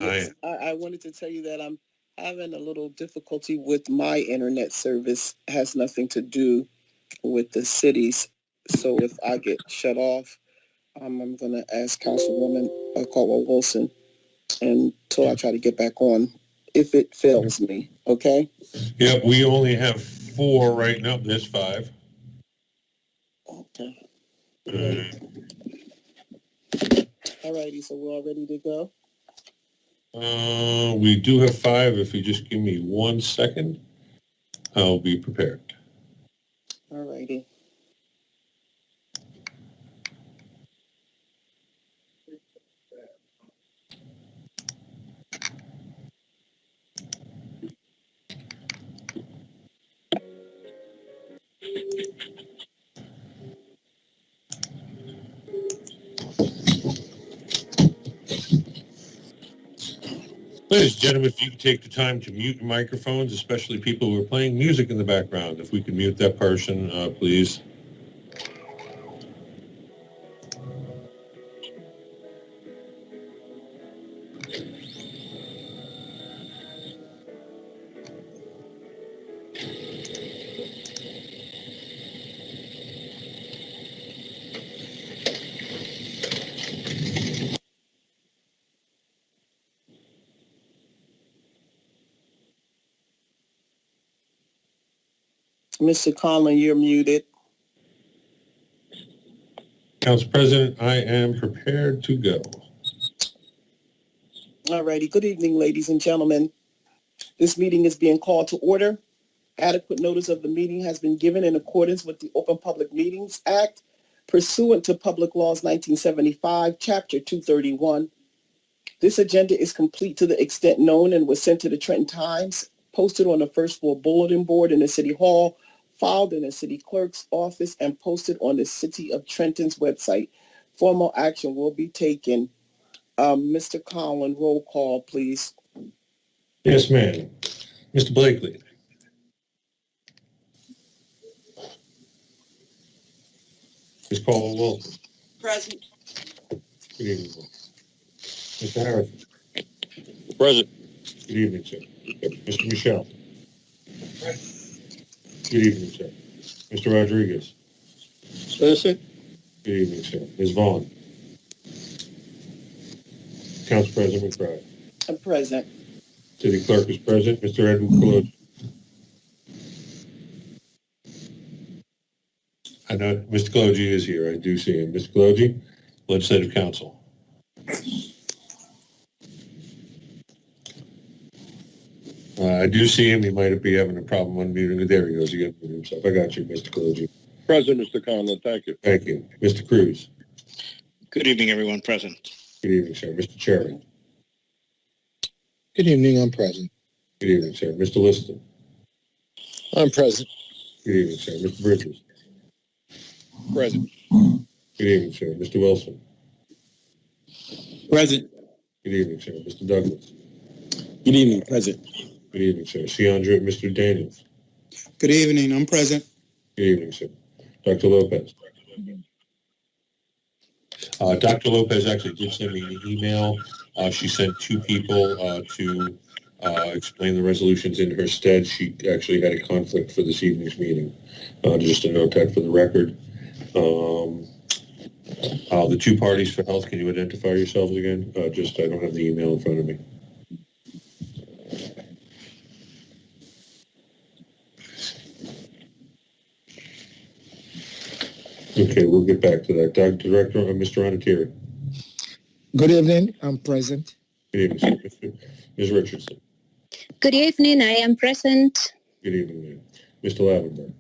Yes, Aye. I wanted to tell you that I'm having a little difficulty with my internet service. It has nothing to do with the cities. So if I get shut off, I'm going to ask Councilwoman Caldwell Wilson until I try to get back on if it fails me. Okay? Yep, we only have 4 right now. There's 5. Okay. Uh, All righty. So we're all ready to go. we do have 5. If you just give me 1 second, I'll be prepared. All righty. Ladies and gentlemen, if you could take the time to mute your microphones, especially people who are playing music in the background. If we could mute that person, please. Mr. Conlon, you're muted. Council President, I am prepared to go. All righty. Good evening, ladies and gentlemen. This meeting is being called to order. Adequate notice of the meeting has been given in accordance with the Open Public Meetings Act, pursuant to Public Laws 1975, Chapter 231. This agenda is complete to the extent known and was sent to the Trenton Times, posted on the first floor bulletin board in the City Hall, filed in the City Clerk's office, and posted on the City of Trenton's website. Formal action will be taken. Mr. Conlon, roll call, please. Yes, ma'am. Mr. Blakely. Ms. Caldwell Wilson. Present. Good evening. Mr. Harrison. Present. Good evening, sir. Mr. Michelle. Good evening, sir. Mr. Rodriguez. Present. Good evening, sir. Ms. Vaughn. Council President McBride. I'm present. City Clerk is present. Mr. Edward Colosi. I know Mr. Colosi is here. I do see him. Mr. Colosi, Legislative Council. I do see him. He might be having a problem unmuting. There he goes. He unmuted himself. I got you, Mr. Colosi. Present, Mr. Conlon. Thank you. Thank you. Mr. Cruz. Good evening, everyone present. Good evening, sir. Mr. Chairman. Good evening, I'm present. Good evening, sir. Mr. Liston. I'm present. Good evening, sir. Mr. Bridges. Present. Good evening, sir. Mr. Wilson. Present. Good evening, sir. Mr. Douglas. Good evening, present. Good evening, sir. Ciandra, Mr. Daniels. Good evening, I'm present. Good evening, sir. Dr. Lopez. Dr. Lopez actually did send me an email. She sent 2 people to explain the resolutions in her stead. She actually had a conflict for this evening's meeting. Just to note that for the record. The 2 parties for health, can you identify yourselves again? I don't have the email in front of me. Okay, we'll get back to that. Director, Mr. Onatieri. Good evening, I'm present. Good evening, sir. Ms. Richardson. Good evening, I am present. Good evening, ma'am. Mr. Lavenberg.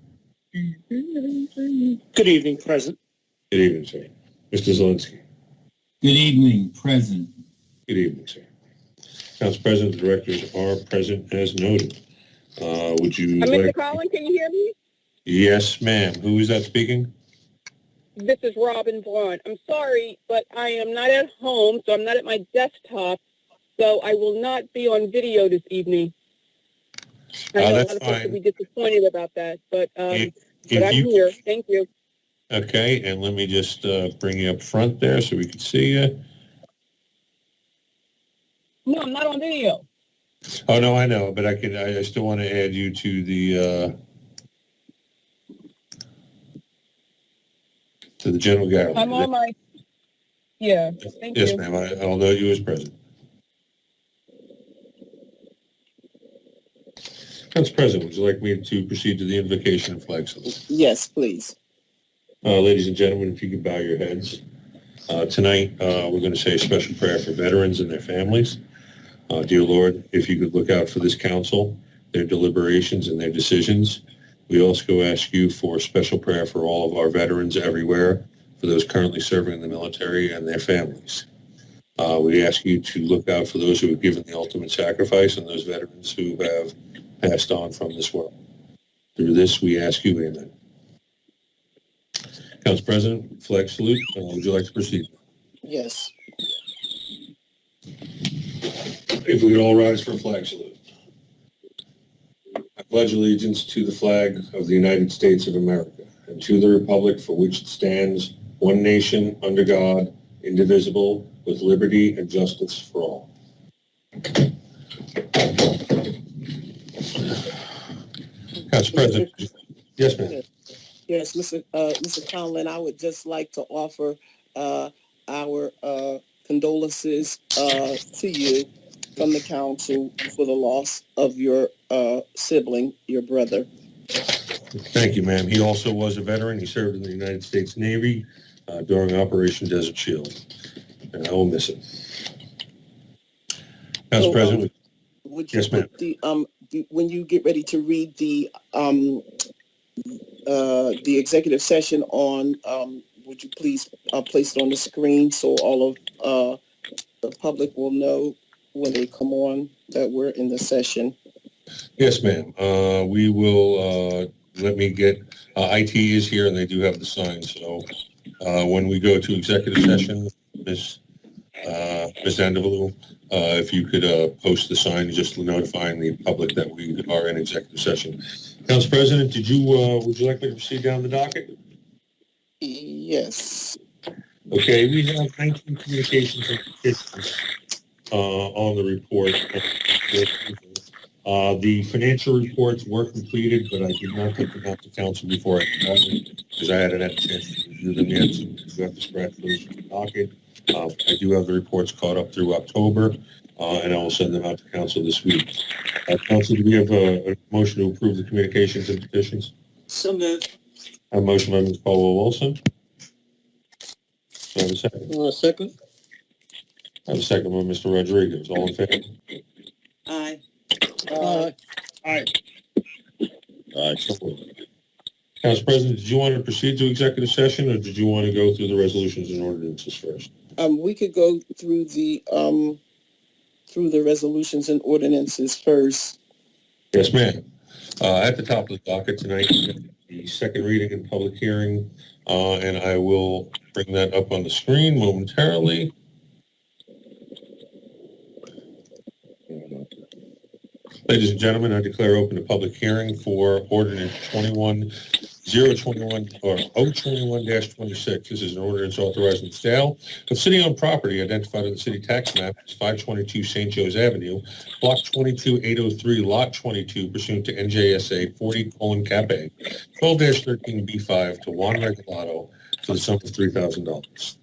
Good evening, present. Good evening, sir. Mr. Zelinski. Good evening, present. Good evening, sir. Council President, the directors are present as noted. Would you Mr. Collin, can you hear me? Yes, ma'am. Who is that speaking? This is Robin Vaughn. I'm sorry, but I am not at home, so I'm not at my desktop, so I will not be on video this evening. I know a lot of folks will be disappointed about that, but I'm here. Thank you. Okay, and let me just bring you up front there so we can see you. No, I'm not on video. Oh, no, I know, but I still want to add you to the general gallery. I'm on my, yeah, thank Yes, you. ma'am, I'll note you as present. Council President, would you like me to proceed to the invocation and flag salute? Yes, please. Ladies and gentlemen, if you could bow your heads. Tonight, we're going to say a special prayer for veterans and their families. Dear Lord, if you could look out for this council, their deliberations and their decisions. We also ask you for a special prayer for all of our veterans everywhere, for those currently serving in the military and their families. We ask you to look out for those who have given the ultimate sacrifice and those veterans who have passed on from this world. Through this, we ask you, amen. Council President, flag salute. Would you like to proceed? Yes. If we could all rise for a flag salute. I pledge allegiance to the flag of the United States of America and to the republic for which it stands, one nation, under God, indivisible, with liberty and justice for all. Council President. Yes, ma'am. Yes, Mr. Conlon, I would just like to offer our condolences to you from the council for the loss of your sibling, your brother. Thank you, ma'am. He also was a veteran. He served in the United States Navy during Operation Desert Shield, and I will miss him. Council President. Would you Yes, ma'am. put when you get ready to read the executive session on, would you please place it on the screen so all of the public will know when they come on that we're in the session? Yes, ma'am. We will, let me get, IT is here and they do have the sign. So when we go to executive session, Ms. Andevalu, if you could post the sign just notifying the public that we are in executive session. Council President, would you like me to proceed down the docket? Yes. Okay, we have 19 communications and petitions on the report. The financial reports were completed, but I did not take them out to council before I started because I hadn't had a chance to review them yet. So we have to scratch those from the docket. I do have the reports caught up through October, and I will send them out to council this week. Council, do we have a motion to approve the communications and petitions? So moved. A motion by Ms. Caldwell-Wilson. Do I have a second? Second. I have a second by Mr. Rodriguez. All in favor? Aye. Aye. Aye. Aye. Council President, did you want to proceed to executive session, or did you want to go through the resolutions and ordinances first? We could go through the resolutions and ordinances first. Yes, ma'am. At the top of the docket tonight, the second reading and public hearing, and I will bring that up on the screen momentarily. Ladies and gentlemen, I declare open a public hearing for ordinance 021-26. This is an ordinance authorizing the sale of city-owned property identified on the city tax map as 522 St. Joe's Avenue, block 22803, lot 22, pursuant to NJSA 40:Cap A, 12-13B5 to Juan Regalado for the sum of $3,000.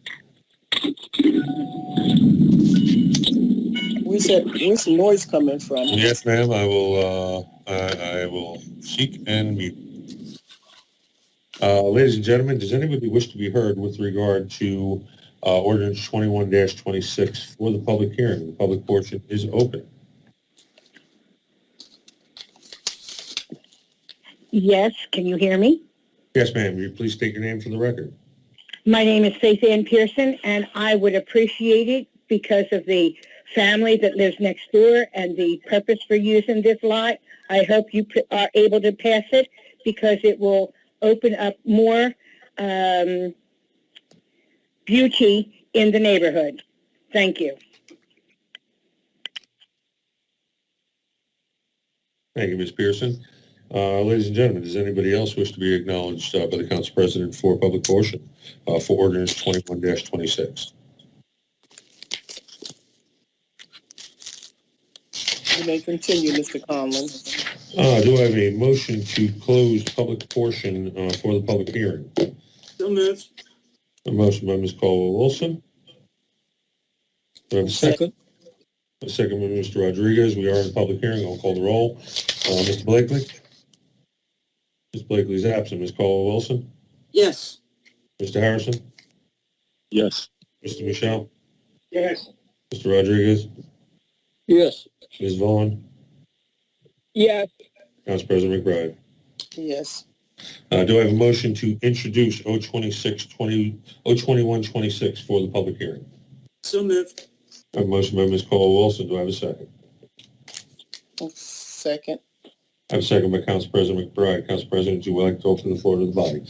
Where's the noise coming from? Yes, ma'am. I will seek and mute. Ladies and gentlemen, does anybody wish to be heard with regard to ordinance 21-26 for the public hearing? The public portion is open. Yes, can you hear me? Yes, ma'am. Will you please state your name for the record? My name is Faith Ann Pearson, and I would appreciate it because of the family that lives next door and the purpose for using this lot. I hope you are able to pass it because it will open up more beauty in the neighborhood. Thank you. Thank you, Ms. Pearson. Ladies and gentlemen, does anybody else wish to be acknowledged by the Council President for public portion for ordinance 21-26? You may continue, Mr. Conlon. Do I have a motion to close public portion for the public hearing? So moved. A motion by Ms. Caldwell-Wilson. Do I have a second? A second by Mr. Rodriguez. We are in public hearing. I'll call the roll. Mr. Blakely? Ms. Blakely is absent. Ms. Caldwell-Wilson? Yes. Mr. Harrison? Yes. Mr. Michelle? Yes. Mr. Rodriguez? Yes. Ms. Vaughn? Yes. Council President McBride? Yes. Do I have a motion to introduce 02126 for the public hearing? So moved. I have a motion by Ms. Caldwell-Wilson. Do I have a second? Second. I have a second by Council President McBride. Council President, would you like to open the floor to the body?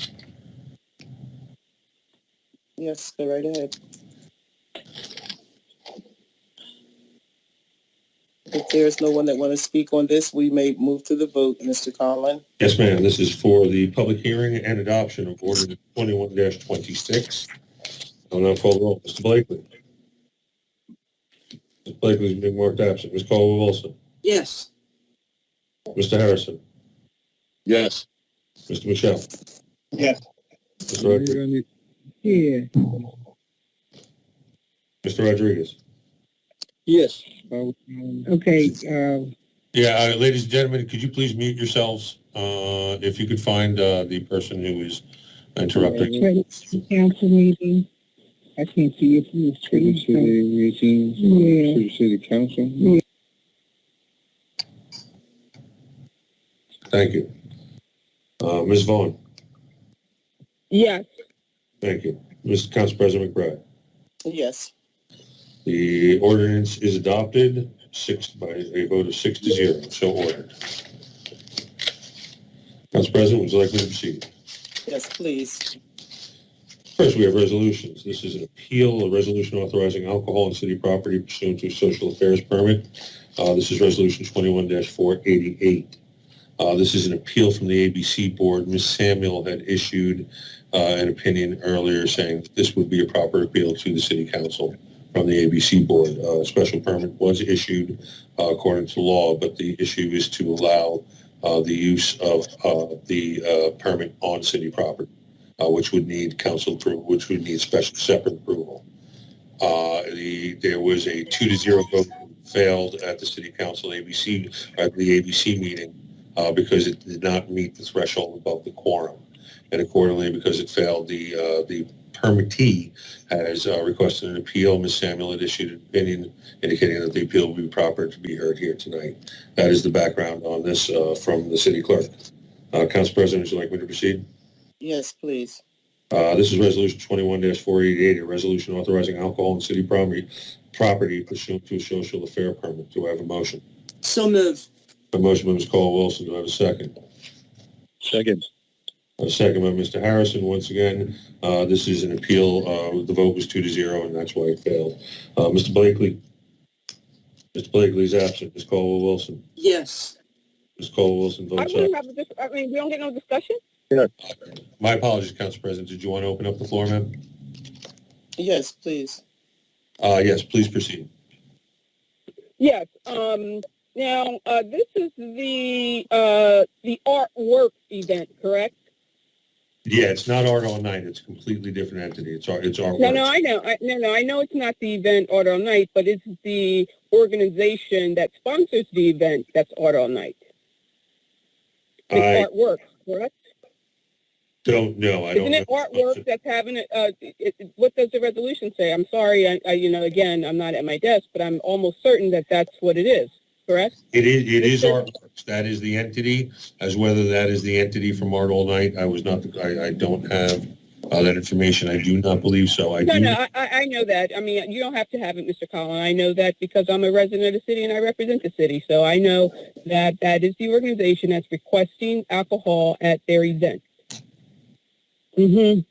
Yes, go right ahead. If there's no one that want to speak on this, we may move to the vote, Mr. Conlon. Yes, ma'am. This is for the public hearing and adoption of Ordinance 21-26. I'll now call the roll. Mr. Blakely. Ms. Blakely is being marked absent. Ms. Caldwell-Wilson. Yes. Mr. Harrison. Yes. Mr. Michelle. Yes. Mr. Rodriguez. Yeah. Mr. Rodriguez. Yes. Okay, Yeah, ladies and gentlemen, could you please mute yourselves if you could find the person who is interrupting? council meeting. I can't see it from the screen. City Council. Yeah. Thank you. Ms. Vaughn. Yes. Thank you. Mr. Council President McBride. Yes. The ordinance is adopted by a vote of 6-0. So ordered. Council President, would you like me to proceed? Yes, please. First, we have resolutions. This is an appeal, a resolution authorizing alcohol on city property pursuant to a social affairs permit. This is resolution 21-488. This is an appeal from the ABC board. Ms. Samuel had issued an opinion earlier saying that this would be a proper appeal to the city council from the ABC board. A special permit was issued according to law, but the issue is to allow the use of the permit on city property, which would need council approval, which would need special separate approval. There was a 2-0 vote failed at the city council at the ABC meeting because it did not meet the threshold above the quorum, and accordingly, because it failed, the permittee has requested an appeal. Ms. Samuel had issued an opinion indicating that the appeal would be proper to be heard here tonight. That is the background on this from the city clerk. Council President, would you like me to proceed? Yes, please. This is resolution 21-488, a resolution authorizing alcohol on city property pursuant to a social affair permit. Do I have a motion? So moved. A motion by Ms. Caldwell-Wilson. Do I have a second? Second. A second by Mr. Harrison. Once again, this is an appeal. The vote was 2-0, and that's why it failed. Mr. Blakely. Mr. Blakely is absent. Ms. Caldwell-Wilson. Yes. Ms. Caldwell-Wilson votes We aye. don't get no discussion? My apologies, Council President. Did you want to open up the floor, ma'am? Yes, please. Yes, please proceed. Yes. Now, this is the artwork event, correct? Yeah, it's not Art All Night. It's a completely different entity. It's our No, I know. I know it's not the event Art All Night, but it's the organization that sponsors the event that's Art All Night. It's artwork, correct? Don't know. I don't Isn't it know. artwork that's having it? What does the resolution say? I'm sorry. Again, I'm not at my desk, but I'm almost certain that that's what it is. Correct? It is Artworks. That is the entity. As whether that is the entity from Art All Night, I don't have that information. I do not believe so. I know that. I mean, you don't have to have it, Mr. Collin. I know that because I'm a resident of the city and I represent the city. So I know that that is the organization that's requesting alcohol at their event. I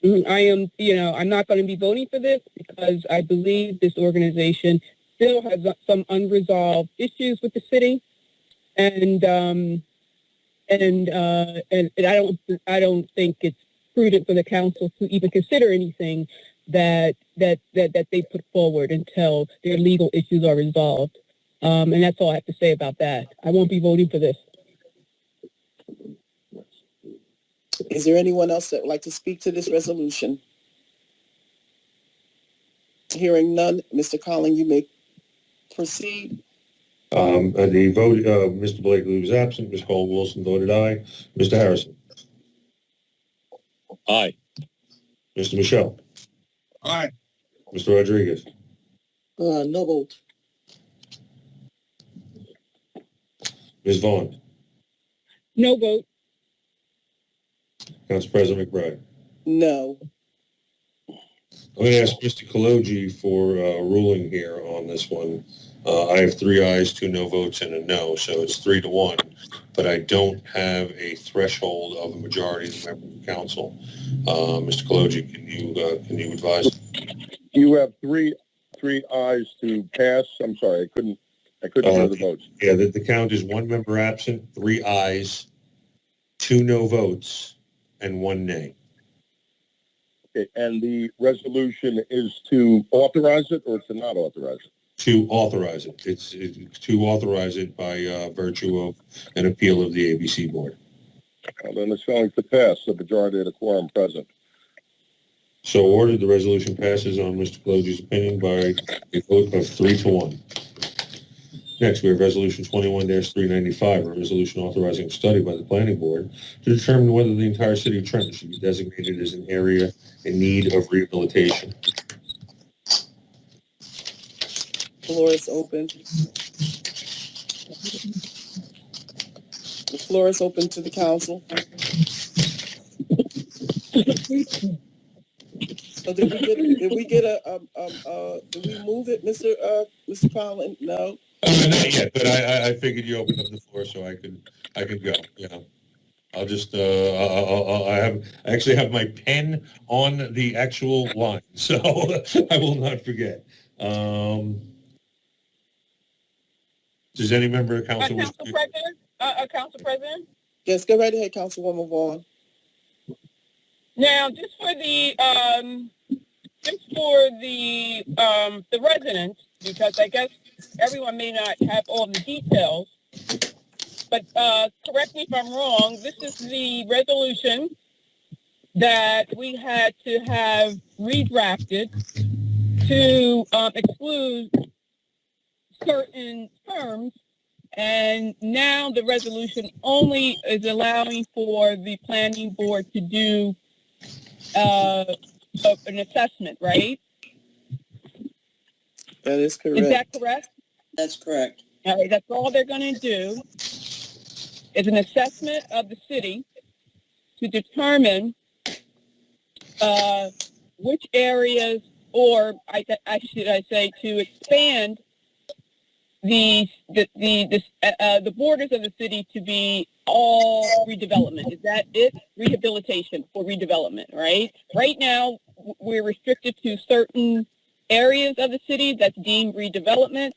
am, I'm not going to be voting for this because I believe this organization still has some unresolved issues with the city, and I don't think it's prudent for the council to even consider anything that they put forward until their legal issues are resolved. And that's all I have to say about that. I won't be voting for this. Is there anyone else that would like to speak to this resolution? Hearing none, Mr. Collins, you may proceed. The vote, Mr. Blakely was absent. Ms. Caldwell-Wilson voted aye. Mr. Harrison. Aye. Mr. Michelle. Aye. Mr. Rodriguez. No vote. Ms. Vaughn. No vote. Council President McBride. No. I'm going to ask Mr. Kaloji for a ruling here on this one. I have 3 ayes, 2 no votes, and a no, so it's 3-1. But I don't have a threshold of a majority of the members of the council. Mr. Kaloji, can you advise? You have three ayes to pass. I'm sorry, I couldn't hear the votes. Yeah, the count is 1 member absent, 3 ayes, 2 no votes, and 1 nay. Okay, and the resolution is to authorize it or to not authorize it? To authorize it. It's to authorize it by virtue of an appeal of the ABC board. Well, then it's going to pass, the majority of the quorum present. So ordered, the resolution passes on Mr. Kaloji's opinion by a vote of 3-1. Next, we have Resolution 21-395, a resolution authorizing a study by the Planning Board to determine whether the entire city of Trenton should be designated as an area in need of rehabilitation. Floor is open. The floor is open to the council. So did we move it, Mr. Collins? No. Not yet, but I figured you opened up the floor so I could go. You know, I'll just I actually have my pen on the actual line, so I will not forget. Does any member of council wish Council to? President? Council President? Yes, go right ahead, Councilwoman Vaughn. Now, just for the residents, because I guess everyone may not have all the details, but correct me if I'm wrong, this is the resolution that we had to have redrafted to exclude certain firms, and now the resolution only is allowing for the planning board to do an assessment, right? That is correct. Is that correct? That's correct. All right, that's all they're going to do is an assessment of the city to determine which areas, or I say to expand the borders of the city to be all redevelopment. Is that it? Rehabilitation for redevelopment, right? Right now, we're restricted to certain areas of the city that's deemed redevelopment.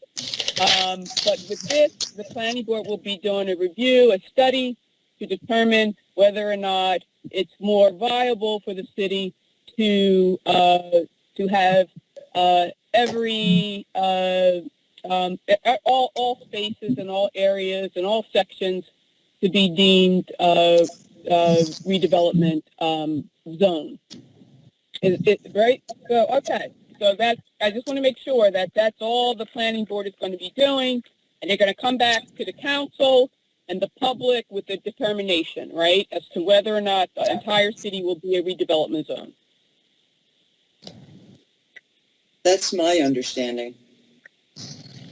But with this, the planning board will be doing a review, a study to determine whether or not it's more viable for the city to have every all spaces and all areas and all sections to be deemed redevelopment zone. Is it right? So okay. So that's, I just want to make sure that that's all the planning board is going to be doing, and they're going to come back to the council and the public with a determination, right, as to whether or not the entire city will be a redevelopment zone. That's my understanding.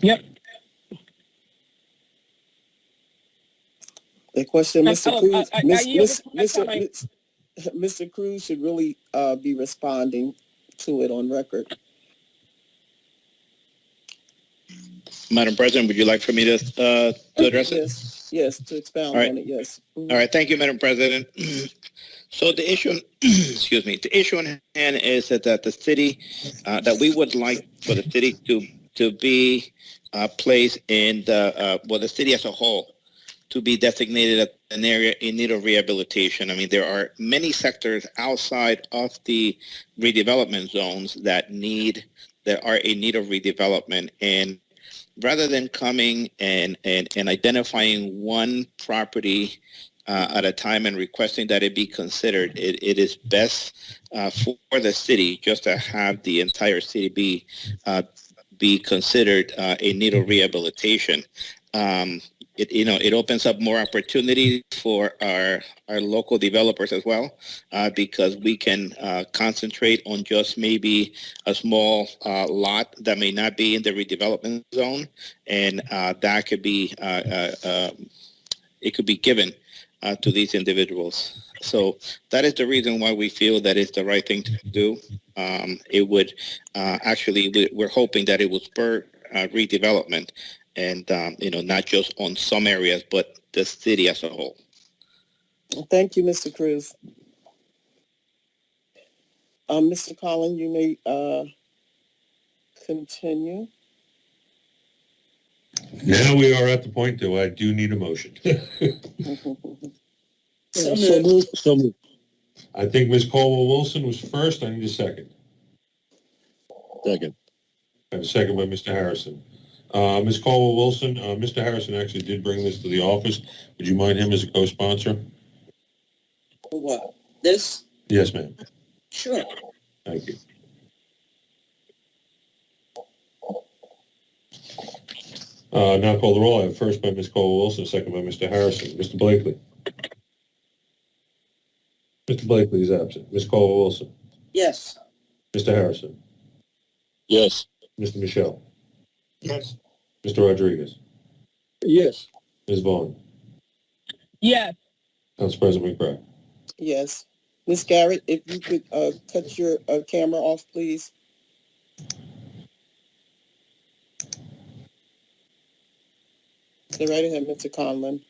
Yep. The question, Mr. Cruz, I Mr. Cruz should really be responding to it on record. Madam President, would you like for me to address it? Yes, to expound on it, yes. Mm-hmm. All right, thank you, Madam President. So the issue, the issue on hand is that the city, that we would like for the city to be placed in the city as a whole, to be designated as an area in need of rehabilitation. I mean, there are many sectors outside of the redevelopment zones that are in need of redevelopment. And rather than coming and identifying one property at a time and requesting that it be considered, it is best for the city just to have the entire city be considered in need of rehabilitation. It opens up more opportunity for our local developers as well, because we can concentrate on just maybe a small lot that may not be in the redevelopment zone, and that could be it could be given to these individuals. So that is the reason why we feel that it's the right thing to do. It would actually, we're hoping that it will spur redevelopment, and not just on some areas, but the city as a whole. Thank you, Mr. Cruz. Mr. Collins, you may continue. Now we are at the point, though, I do need a motion. So moved. So moved. I think Ms. Caldwell-Wilson was first. I need a second. Second. I have a second by Mr. Harrison. Ms. Caldwell-Wilson, Mr. Harrison actually did bring this to the office. Would you mind him as a co-sponsor? What? This? Yes, ma'am. Sure. Thank you. Now call the roll. I have first by Ms. Caldwell-Wilson, second by Mr. Harrison. Mr. Blakely. Mr. Blakely is absent. Ms. Caldwell-Wilson. Yes. Mr. Harrison. Yes. Mr. Michelle. Yes. Mr. Rodriguez. Yes. Ms. Vaughn. Yes. Council President McBride. Yes. Ms. Garrett, if you could cut your camera off, please. Go right ahead, Mr. Conlon.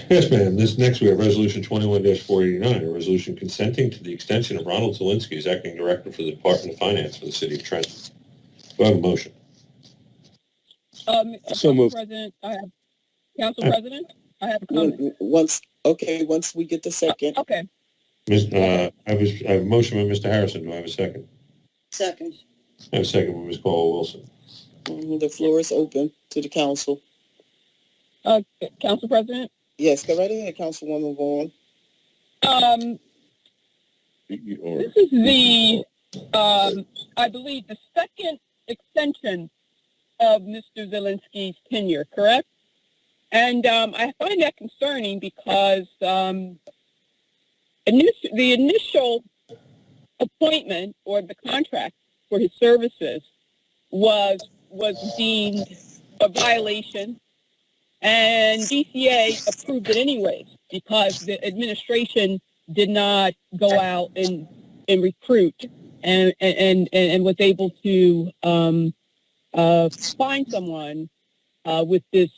Yes, ma'am. Next we have Resolution 21-489, a resolution consenting to the extension of Ronald Zielinski as Acting Director for the Department of Finance for the City of Trenton. Do I have a motion? So moved. Council President, I have a comment. Once we get the second. Okay. I have a motion by Mr. Harrison. Do I have a second? Second. I have a second by Ms. Caldwell-Wilson. The floor is open to the council. Council President? Yes, go right ahead, Councilwoman Vaughn. This is the, I believe, the second extension of Mr. Zielinski's tenure, correct? And I find that concerning because the initial appointment or the contract for his services was deemed a violation, and DCA approved it anyways because the administration did not go out and recruit and was able to find someone with this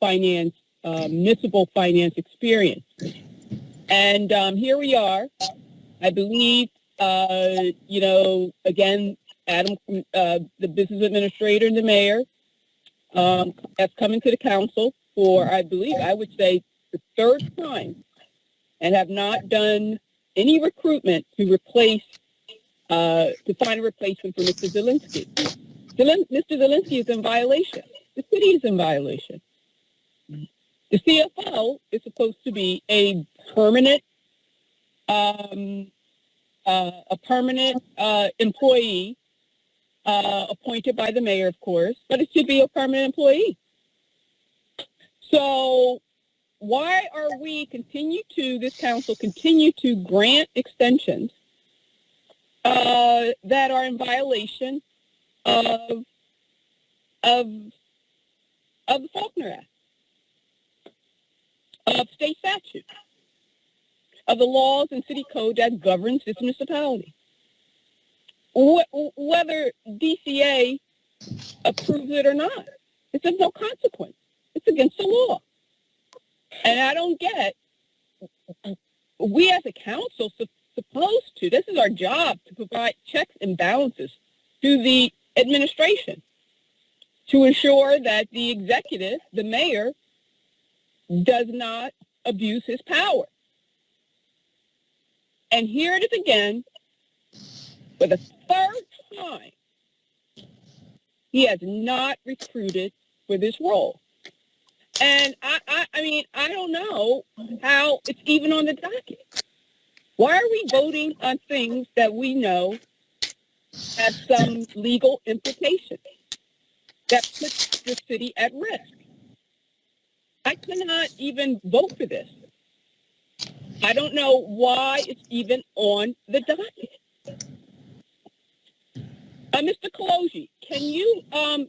finance municipal finance experience. And here we are. I believe again, Adam, the business administrator and the mayor, has come into the council for, I believe, I would say the third time, and have not done any recruitment to replace, to find a replacement for Mr. Zielinski. Mr. Zielinski is in violation. The city is in violation. The CFO is supposed to be a permanent employee, appointed by the mayor, of course, but it should be a permanent employee. So why are this council continue to grant extensions that are in violation of the Faulkner Act, of state statute, of the laws and city code that governs this municipality? Whether DCA approves it or not, it's of no consequence. It's against the law. And I don't get, we as a council supposed to, this is our job, to provide checks and balances to the administration to ensure that the executive, the mayor, does not abuse his power. And here it is again, for the third time, He has not recruited for this role. And I mean, I don't know how it's even on the docket. Why are we voting on things that we know have some legal implications that puts the city at risk? I cannot even vote for this. I don't know why it's even on the docket. Mr. Kaloji, can you, I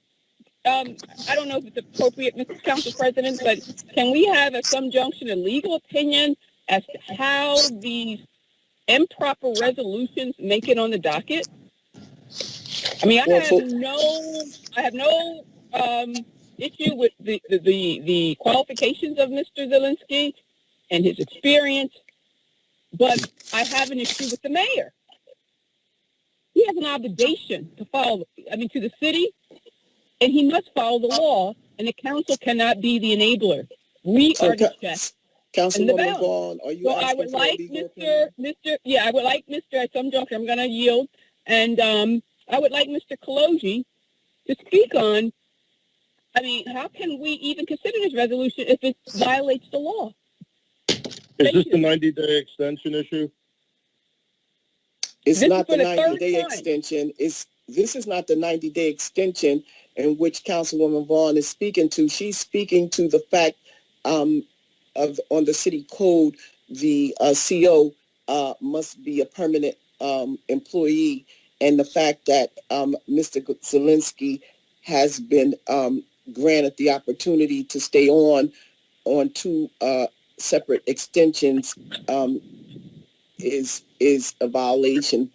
don't know if it's appropriate, Mr. Council President, but can we have at some junction a legal opinion as to how these improper resolutions make it on the docket? I mean, I have no issue with the qualifications of Mr. Zielinski and his experience, but I have an issue with the mayor. He has an obligation to to the city, and he must follow the law, and the council cannot be the enabler. We are the check and the Councilwoman balance. Vaughn, are you So I asking would for a like legal opinion? I would like Mr. at some juncture, I'm going to yield, and I would like Mr. Kaloji to speak on, I mean, how can we even consider this resolution if it violates the law? Is this the 90-day extension issue? It's This not is for the the third 90-day time. extension. This is not the 90-day extension in which Councilwoman Vaughn is speaking to. She's speaking to the fact on the city code, the CO must be a permanent employee, and the fact that Mr. Zielinski has been granted the opportunity to stay on two separate extensions is a violation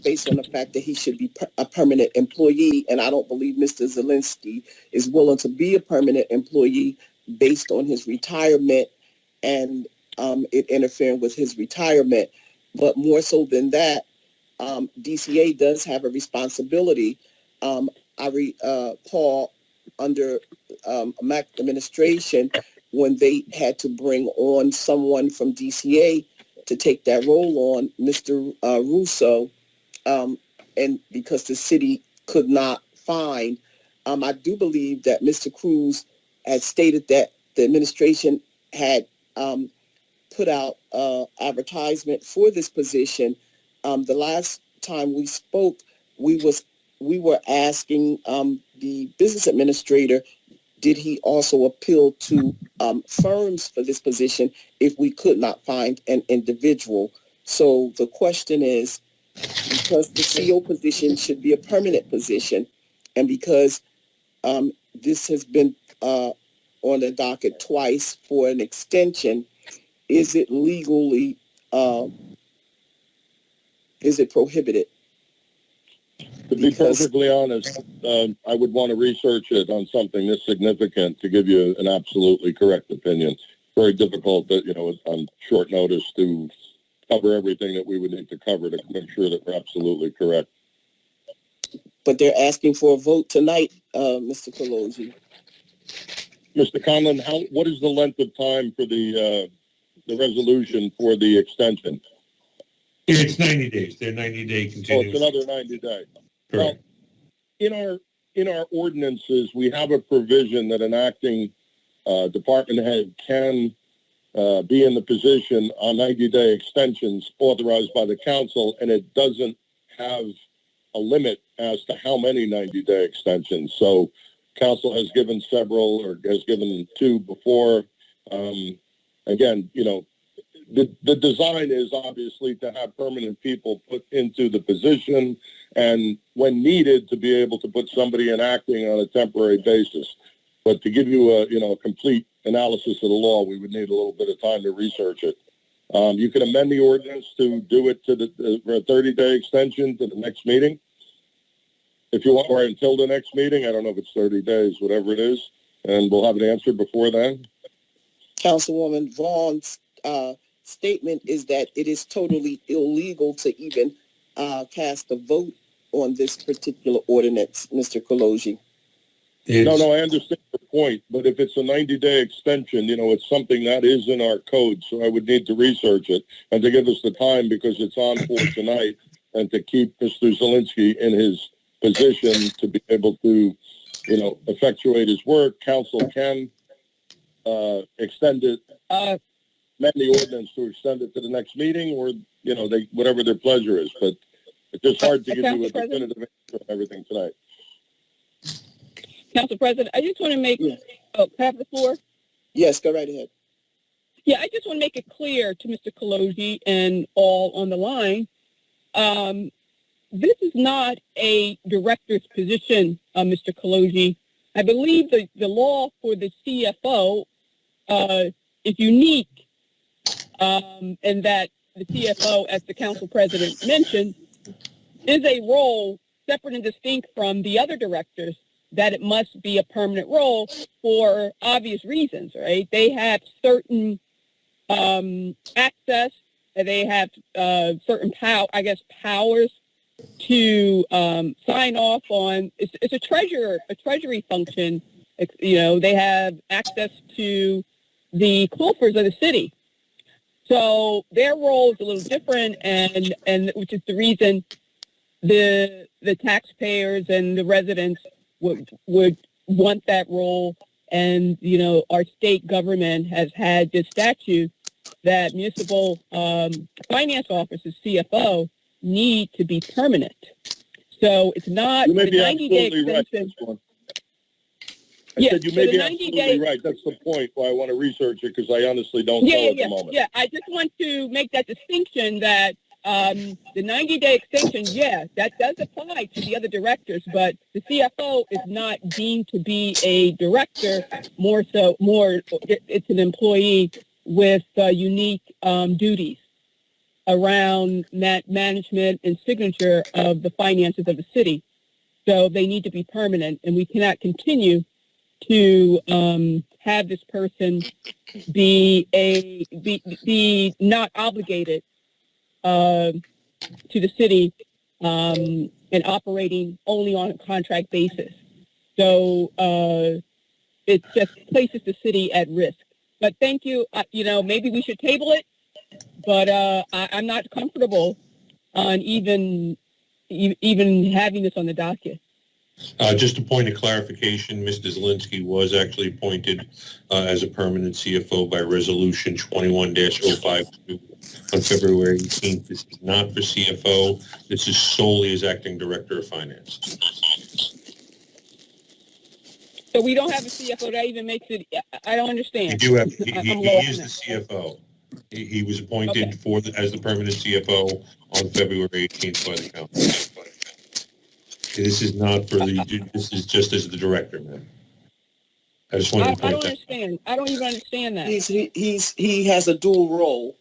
based on the fact that he should be a permanent employee. And I don't believe Mr. Zielinski is willing to be a permanent employee based on his retirement and it interfering with his retirement. But more so than that, DCA does have a responsibility. I recall under MAC administration when they had to bring on someone from DCA to take that role on, Mr. Russo, and because the city could not find, I do believe that Mr. Cruz had stated that the administration had put out advertisement for this position. The last time we spoke, we were asking the business administrator, did he also appeal to firms for this position if we could not find an individual? So the question is, because the CO position should be a permanent position, and because this has been on the docket twice for an extension, is it legally, is it prohibited? To be perfectly honest, I would want to research it on something this significant to give you an absolutely correct opinion. Very difficult, that on short notice to cover everything that we would need to cover to make sure that we're absolutely correct. But they're asking for a vote tonight, Mr. Pelosi. Mr. Conlon, what is the length of time for the resolution for the extension? It's 90 days. They're 90-day Oh, continuous. it's another 90 days. Correct. Well, in our ordinances, we have a provision that an acting department head can be in the position on 90-day extensions authorized by the council, and it doesn't have a limit as to how many 90-day extensions. So council has given several, or has given two before. Again, the design is obviously to have permanent people put into the position, and when needed, to be able to put somebody in acting on a temporary basis. But to give you a complete analysis of the law, we would need a little bit of time to research it. You can amend the ordinance to do it for a 30-day extension to the next meeting, if you want, or until the next meeting. I don't know if it's 30 days, whatever it is, and we'll have an answer before then. Councilwoman Vaughn's statement is that it is totally illegal to even cast a vote on this particular ordinance, Mr. Kaloji. No, I understand your point, but if it's a 90-day extension, it's something that is in our code, so I would need to research it and to give us the time, because it's on for tonight, and to keep Mr. Zielinski in his position to be able to, effectuate his work. Council can extend it, amend the ordinance to extend it to the next meeting, or whatever their pleasure is. But it's just hard to give you a definitive answer on everything tonight. Council President, I just want to make, can I have the floor? Yes, go right ahead. Yeah, I just want to make it clear to Mr. Kaloji and all on the line, this is not a director's position, Mr. Kaloji. I believe the law for the CFO is unique, and that the CFO, as the council president mentioned, is a role separate and distinct from the other directors, that it must be a permanent role for obvious reasons, right? They have certain access, they have certain powers to sign off on. It's a treasury function. They have access to the coffers of the city. So their role is a little different, and which is the reason the taxpayers and the residents would want that role. And our state government has had this statute that municipal finance officers, CFO, need to be permanent. So it's not You may the be 90-day absolutely right. extension. I said you may be absolutely right. That's the point why I want to research it, because I honestly don't know at the moment. Yeah, I just want to make that distinction that the 90-day extension, that does apply to the other directors, but the CFO is not deemed to be a director. It's an employee with unique duties around management and signature of the finances of the city. So they need to be permanent, and we cannot continue to have this person be not obligated to the city and operating only on a contract basis. So it just places the city at risk. But thank you. Maybe we should table it, but I'm not comfortable on even having this on the docket. Just a point of clarification, Mr. Zielinski was actually appointed as a permanent CFO by Resolution 21-052 on February 18th. This is not for CFO. This is solely as acting director of finance. So we don't have a CFO. That even makes it. I don't understand. We do have. He is the CFO. He was appointed as the permanent CFO on February 18th by the council. This is not for this is just as the director, man. I just wanted to point that out. I don't understand. I don't even understand that. He has a dual role.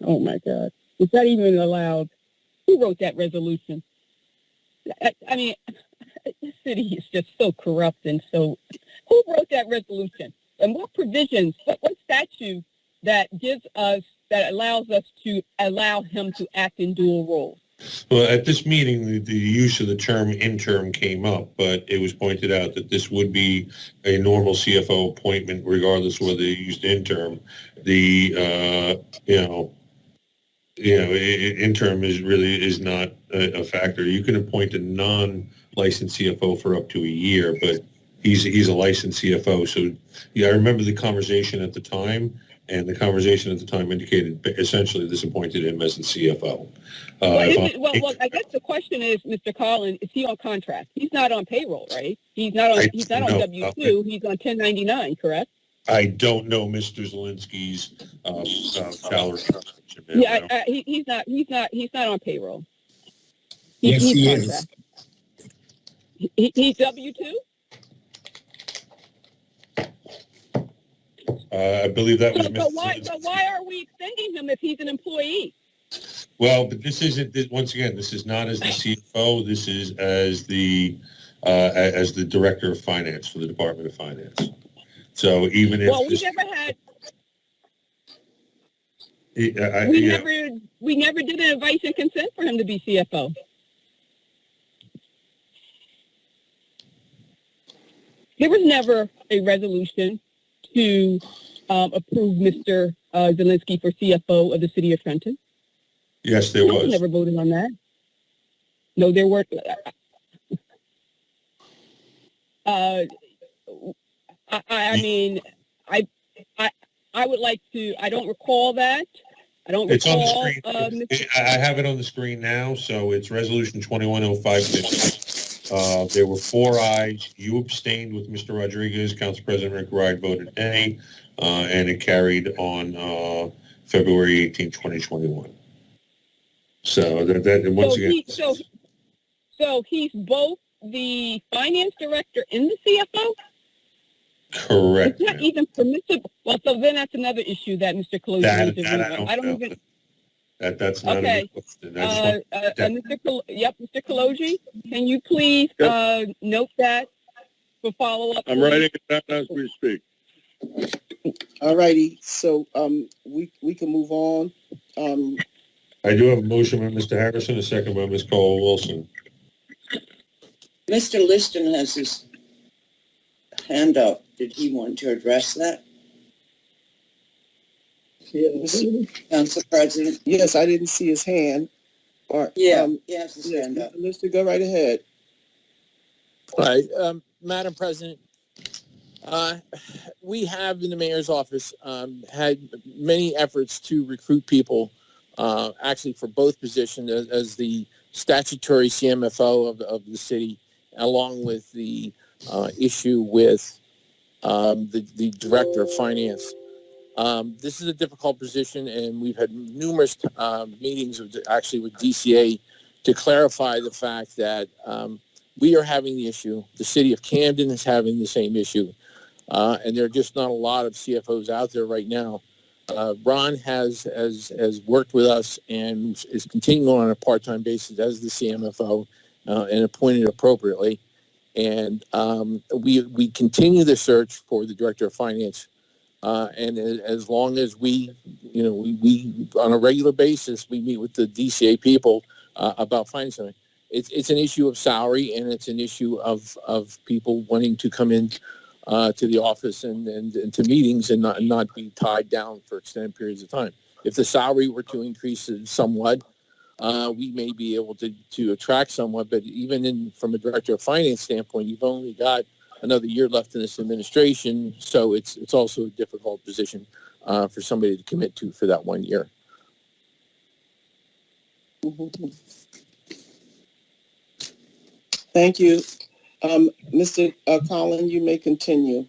Oh my God. Is that even allowed? Who wrote that resolution? I mean, this city is just so corrupt, and so who wrote that resolution? And what provisions, what statute that allows us to allow him to act in dual roles? Well, at this meeting, the use of the term interim came up, but it was pointed out that this would be a normal CFO appointment, regardless of whether they used interim. The interim is not a factor. You can appoint a non-licensed CFO for up to a year, but he's a licensed CFO. So I remember the conversation at the time. And the conversation at the time indicated essentially this appointed him as the CFO. I guess the question is, Mr. Collins, is he on contract? He's not on payroll, right? He's not on W-2. He's on 1099, correct? I don't know Mr. Zielinski's salary. He's not on payroll. Yes, he contract. is. He's W-2? I believe that was. But why are we extending him if he's an employee? Well, but this isn't. Once again, this is not as the CFO. This is as the director of finance for the Department of Finance. So even if we never did an advice and consent for him to be CFO. There was never a resolution to approve Mr. Zielinski for CFO of the city of Trenton. Yes, there was. Never voted on that. No, there were, I mean, I, I would like to, I don't recall that. I don't It's on the recall, screen. I have it on the screen now, so it's Resolution 210550. There were 4 ayes. You abstained with Mr. Rodriguez. Council President Rick Ride voted nay, and it carried on February 18, 2021. So that once again. So he's both the finance director and the CFO? Correct. It's not even permissible. Well, so then that's another issue that Mr. Colosi needs to resolve. I don't know. even. That's not Okay. a question. Mr. Colosi, can you please note that for follow-up? I'm writing it down as we speak. All righty, so we can move on. I do have a motion by Mr. Harrison, a second by Ms. Caldwell-Wilson. Mr. Liston has his hand up. Did he want to address that? Council President? Yes, I didn't see his hand. Or, He has his hand up. Mr. Go right ahead. All right, Madam President, we have in the mayor's office had many efforts to recruit people, actually for both positions as the statutory CMFO of the city, along with the issue with the director of finance. This is a difficult position, and we've had numerous meetings with DCA to clarify the fact that we are having the issue. The city of Camden is having the same issue, and there are just not a lot of CFOs out there right now. Ron has worked with us and is continuing on a part-time basis as the CMFO and appointed appropriately. And we continue the search for the director of finance. And as long as we on a regular basis, we meet with the DCA people about finding something. It's an issue of salary, and it's an issue of people wanting to come in to the office and to meetings and not be tied down for extended periods of time. If the salary were to increase somewhat, we may be able to attract someone. But even from a director of finance standpoint, you've only got another year left in this administration, so it's also a difficult position for somebody to commit to for that 1 year. Thank you. Mr. Collin, you may continue.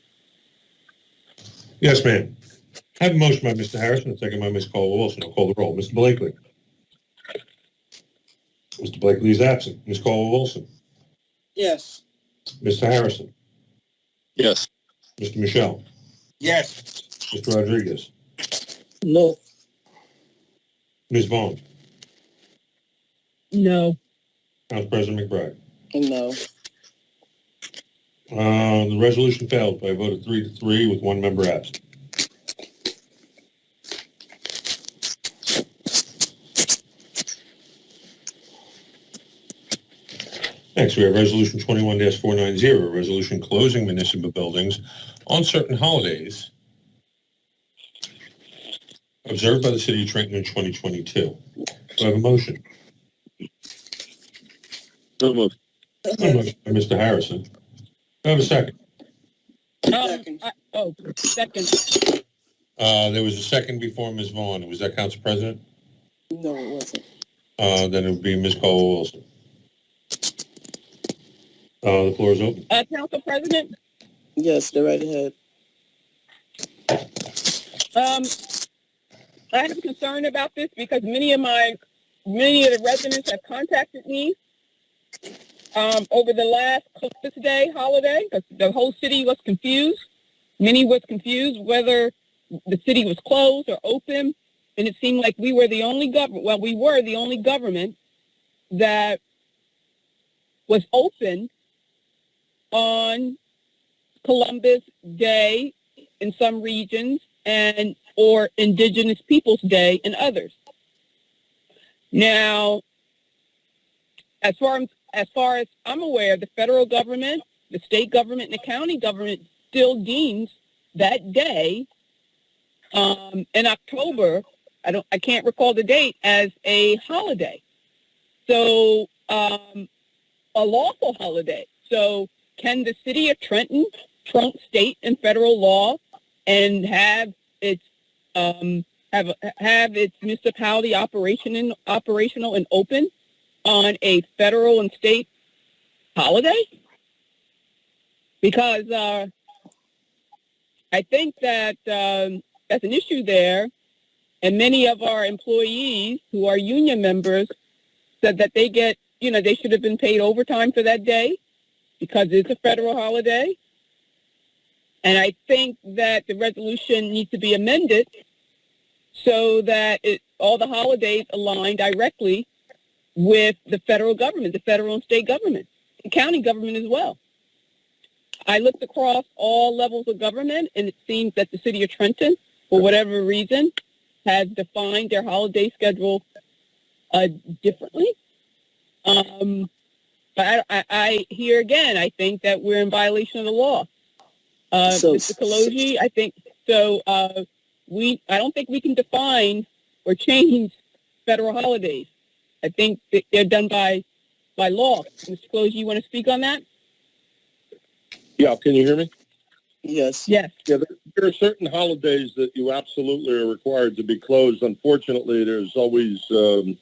Yes, ma'am. I have a motion by Mr. Harrison, a second by Ms. Caldwell-Wilson. I'll call the roll. Mr. Blakely. Mr. Blakely is absent. Ms. Caldwell-Wilson. Yes. Mr. Harrison. Yes. Mr. Michelle. Yes. Mr. Rodriguez. No. Ms. Vaughn. No. Council President McBride. No. The resolution failed by a vote of 3-3 with 1 member absent. Next, we have Resolution 21-490, a resolution closing municipal buildings on certain holidays observed by the City of Trenton in 2022. Do I have a motion? So moved. A motion by Mr. Harrison. Do I have a second? Second. Second. There was a second before Ms. Vaughn. Was that Council President? No, it wasn't. Then it would be Ms. Caldwell-Wilson. The floor is open. Council President? Yes, go right ahead. I have a concern about this because many of the residents have contacted me over the last Christmas Day holiday, because the whole city was confused. Many was confused whether the city was closed or open, and it seemed like we were the only government. Well, we were the only government that was open on Columbus Day in some regions or Indigenous Peoples Day in others. Now, as far as I'm aware, the federal government, the state government, and the county government still deems that day in October, I can't recall the date, as a holiday. So a lawful holiday. So can the city of Trenton trump state and federal law and have its have its municipality operational and open on a federal and state holiday? Because I think that that's an issue there, and many of our employees who are union members said that they get, they should have been paid overtime for that day because it's a federal holiday. And I think that the resolution needs to be amended so that all the holidays align directly with the federal government, the federal and state government, and county government as well. I looked across all levels of government, and it seems that the city of Trenton, for whatever reason, has defined their holiday schedule differently. But I here again, I think that we're in violation of the law. Mr. Kaloji, I think so. I don't think we can define or change federal holidays. I think that they're done by law. Mr. Kaloji, you want to speak on that? Yeah, can you hear me? Yes. Yes. Yeah, there are certain holidays that you absolutely are required to be closed. Unfortunately, there's always, we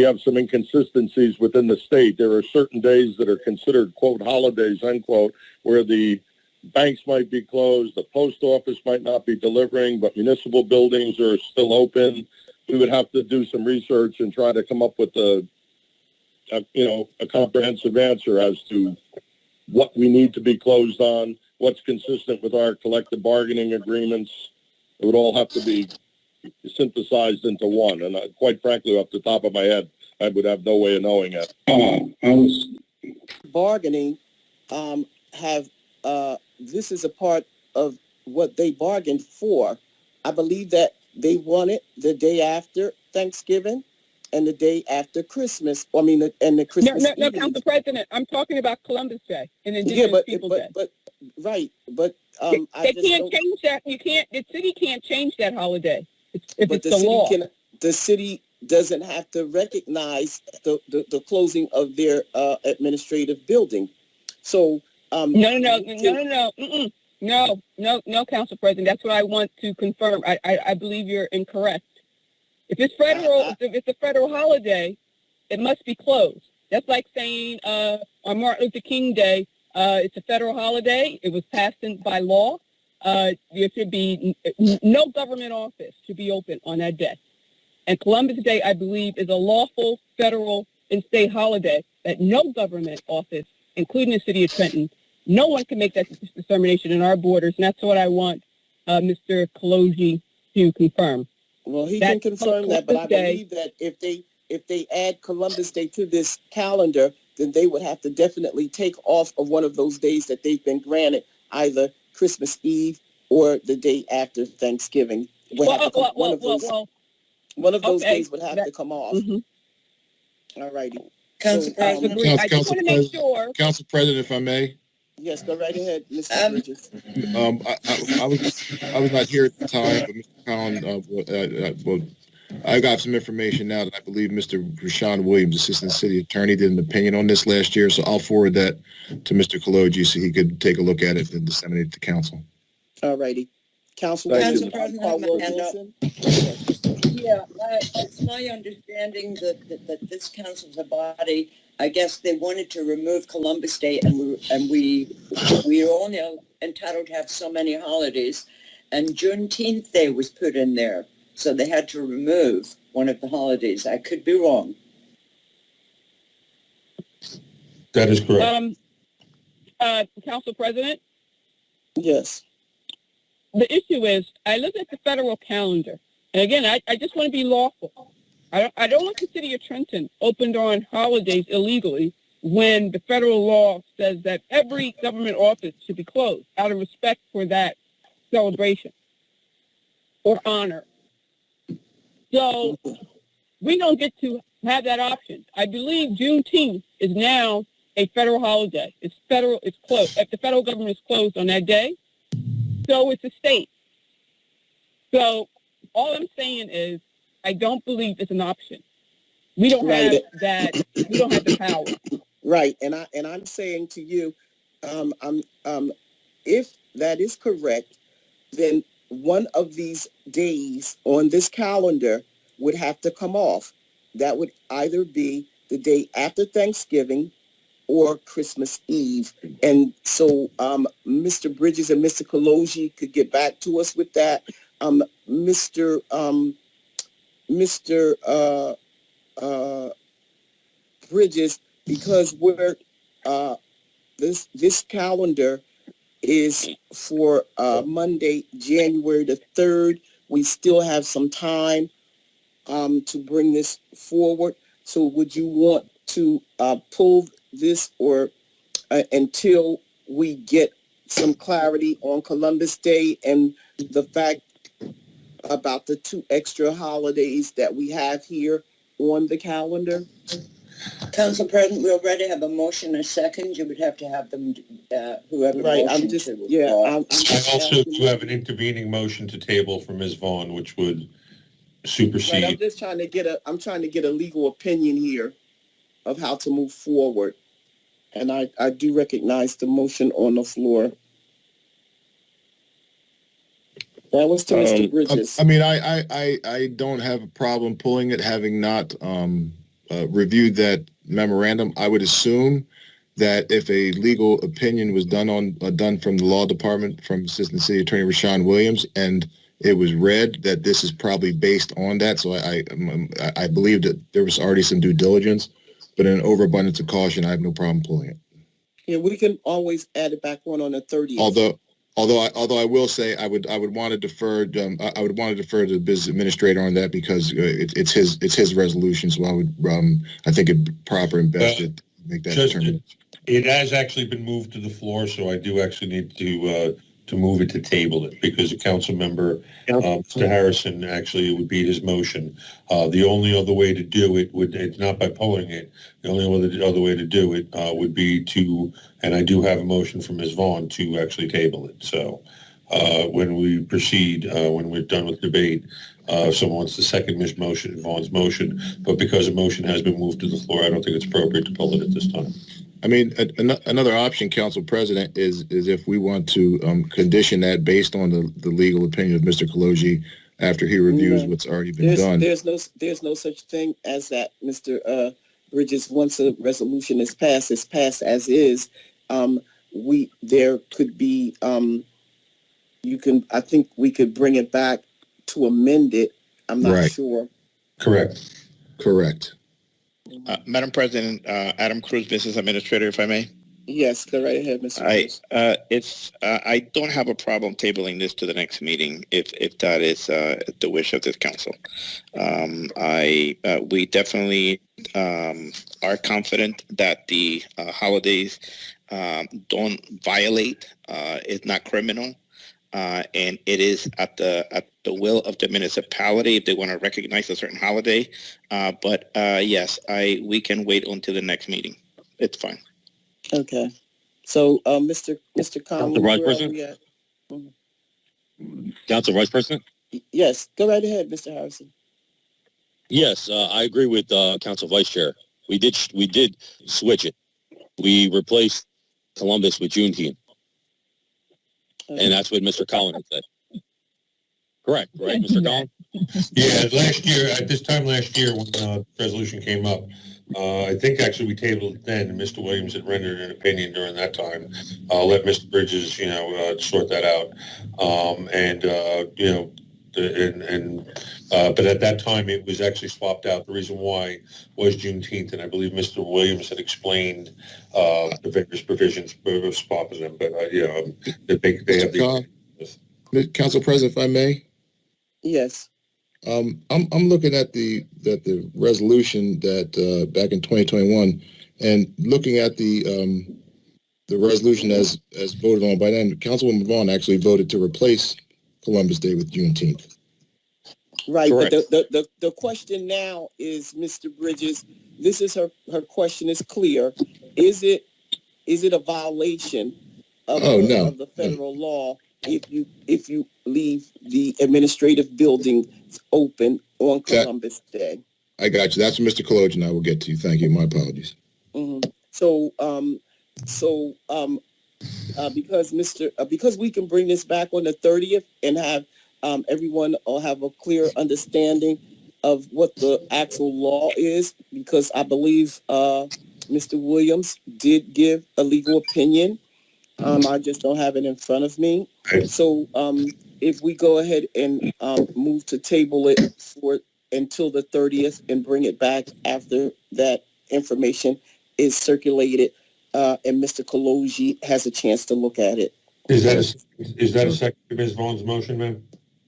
have some inconsistencies within the state. There are certain days that are considered, quote, holidays, unquote, where the banks might be closed, the post office might not be delivering, but municipal buildings are still open. We would have to do some research and try to come up with a comprehensive answer as to what we need to be closed on, what's consistent with our collective bargaining agreements. It would all have to be synthesized into one. And quite frankly, off the top of my head, I would have no way of knowing it. Bargaining this is a part of what they bargained for. I believe that they wanted the day after Thanksgiving and the day after Christmas. And the Christmas No, Eve. Council President, I'm talking about Columbus Day and Indigenous Peoples Day. They can't change that. The city can't change that holiday if it's the law. The city doesn't have to recognize the closing of their administrative building. So No, Council President. That's what I want to confirm. I believe you're incorrect. If it's federal, if it's a federal holiday, it must be closed. That's like saying on Martin Luther King Day, it's a federal holiday. It was passed by law. There should be no government office to be open on that day. And Columbus Day, I believe, is a lawful federal and state holiday that no government office, including the city of Trenton, no one can make that determination in our borders. And that's what I want Mr. Kaloji to confirm. Well, he can confirm that, but I believe that if they add Columbus Day to this calendar, then they would have to definitely take off of one of those days that they've been granted, either Christmas Eve or the day after Thanksgiving. One of those days would have to come off. Mm-hmm. All righty. Council President. I just want to make sure. Council President, if I may. Yes, go right ahead, Mr. Bridges. I was not here at the time, but Mr. Collins, I got some information now that I believe Mr. Rashawn Williams, Assistant City Attorney, did an opinion on this last year, so I'll forward that to Mr. Kaloji so he could take a look at it and disseminate it to council. All righty. Council President, it's my understanding that this council's a body. I guess they wanted to remove Columbus Day, and we are only entitled to have so many holidays, and Juneteenth Day was put in there, so they had to remove one of the holidays. I could be wrong. That is correct. Council President? Yes. The issue is, I look at the federal calendar, and again, I just want to be lawful. I don't want the city of Trenton opened on holidays illegally when the federal law says that every government office should be closed out of respect for that celebration or honor. So we don't get to have that option. I believe Juneteenth is now a federal holiday. It's closed. If the federal government is closed on that day, so it's a state. So all I'm saying is I don't believe it's an option. We don't Right. have that. We don't have the power. Right, and I'm saying to you, if that is correct, then one of these days on this calendar would have to come off. That would either be the day after Thanksgiving or Christmas Eve. And so Mr. Bridges and Mr. Kaloji could get back to us with that. Mr. Bridges, because we're this calendar is for Monday, January the 3rd. We still have some time to bring this forward. So would you want to pull this or until we get some clarity on Columbus Day and the fact about the 2 extra holidays that we have here on the calendar? Council President, we already have a motion and a second. You would have to have them, whoever Right, motion I'm just, to. yeah. I'm I just also asking. do have an intervening motion to table from Ms. Vaughn, which would Right, I'm supersede. just trying to get a legal opinion here of how to move forward. And I do recognize the motion on the floor. That was to Mr. Bridges. I mean, I don't have a problem pulling it, having not reviewed that memorandum. I would assume that if a legal opinion was done from the law department, from Assistant City Attorney Rashawn Williams, and it was read, that this is probably based on that. So I believe that there was already some due diligence, but in an overabundance of caution, I have no problem pulling it. Yeah, we can always add it back on the 30th. Although I will say I would want to defer to the business administrator on that, because it's his resolution. So I think it's proper and best to make that determination. It has actually been moved to the floor, so I do actually need to move it to table it, because a council member, Mr. Harrison, actually, it would be his motion. The only other way to do it it's not by pulling it. The only other way to do it would be to, and I do have a motion from Ms. Vaughn to actually table it. So when we proceed, when we're done with debate, someone wants to second Ms. Vaughn's motion, but because a motion has been moved to the floor, I don't think it's appropriate to pull it at this time. I mean, another option, Council President, is if we want to condition that based on the legal opinion of Mr. Kaloji after he reviews what's already been done. There's no such thing as that, Mr. Bridges. Once a resolution is passed, it's passed as is. There could be I think we could bring it back to amend it. I'm not sure. Correct. Madam President, Adam Cruz, Business Administrator, if I may. Yes, go right ahead, Mr. Cruz. I don't have a problem tabling this to the next meeting if that is the wish of this council. We definitely are confident that the holidays don't violate. It's not criminal. And it is at the will of the municipality if they want to recognize a certain holiday. But yes, we can wait until the next meeting. It's fine. Okay. So, Mr. Conley, Vice where are we at? Council Vice President? Yes, go right ahead, Mr. Harrison. Yes, I agree with Council Vice Chair. We did switch it. We replaced Columbus with Juneteenth. Okay. And that's what Mr. Collins said. Correct, right, Mr. Collins? Yeah, at this time last year, when the resolution came up, I think actually we tabled it then, and Mr. Williams had rendered an opinion during that time. I'll let Mr. Bridges, sort that out. But at that time, it was actually swapped out. The reason why was Juneteenth, and I believe Mr. Williams had explained the various provisions of swapping them. But they have the Council President, if I may. Yes. I'm looking at the resolution that back in 2021, and looking at the resolution as voted on by then. Councilwoman Vaughn actually voted to replace Columbus Day with Juneteenth. Right, Correct. but the question now is, Mr. Bridges, this is her question is clear. Is it a violation of the federal law if you leave the administrative building open on Columbus Day? I got you. That's Mr. Kalojan. I will get to you. Thank you. My apologies. Mhm. Because we can bring this back on the 30th and have everyone will have a clear understanding of what the actual law is, because I believe Mr. Williams did give a legal opinion. I just don't have it in front of me. So if we go ahead and move to table it for until the 30th and bring it back after that information is circulated, and Mr. Kaloji has a chance to look at it. Is that a second to Ms. Vaughn's motion, ma'am?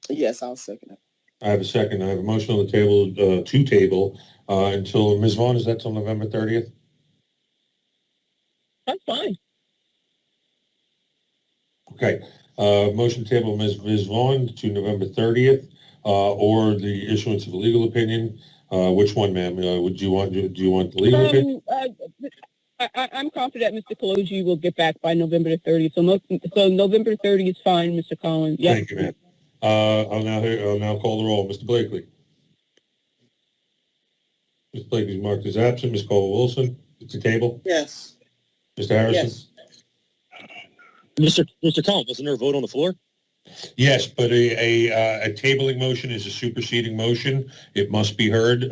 Yes, I'll second it. I have a second. I have a motion on the table to table until, Ms. Vaughn, is that till November 30th? That's fine. Okay. Motion to table Ms. Vaughn to November 30th, or the issuance of a legal opinion. Which one, ma'am? Do you want the legal opinion? I'm confident Mr. Kaloji will get back by November the 30th. So November 30th is fine, Mr. Collins. Yes. Thank you, ma'am. I'll now call the roll. Mr. Blakely. Mr. Blakely's marked as absent. Ms. Caldwell-Wilson, Mr. Table. Yes. Mr. Harrison. Yes. Mr. Collins, wasn't there a vote on the floor? Yes, but a tabling motion is a superseding motion. It must be heard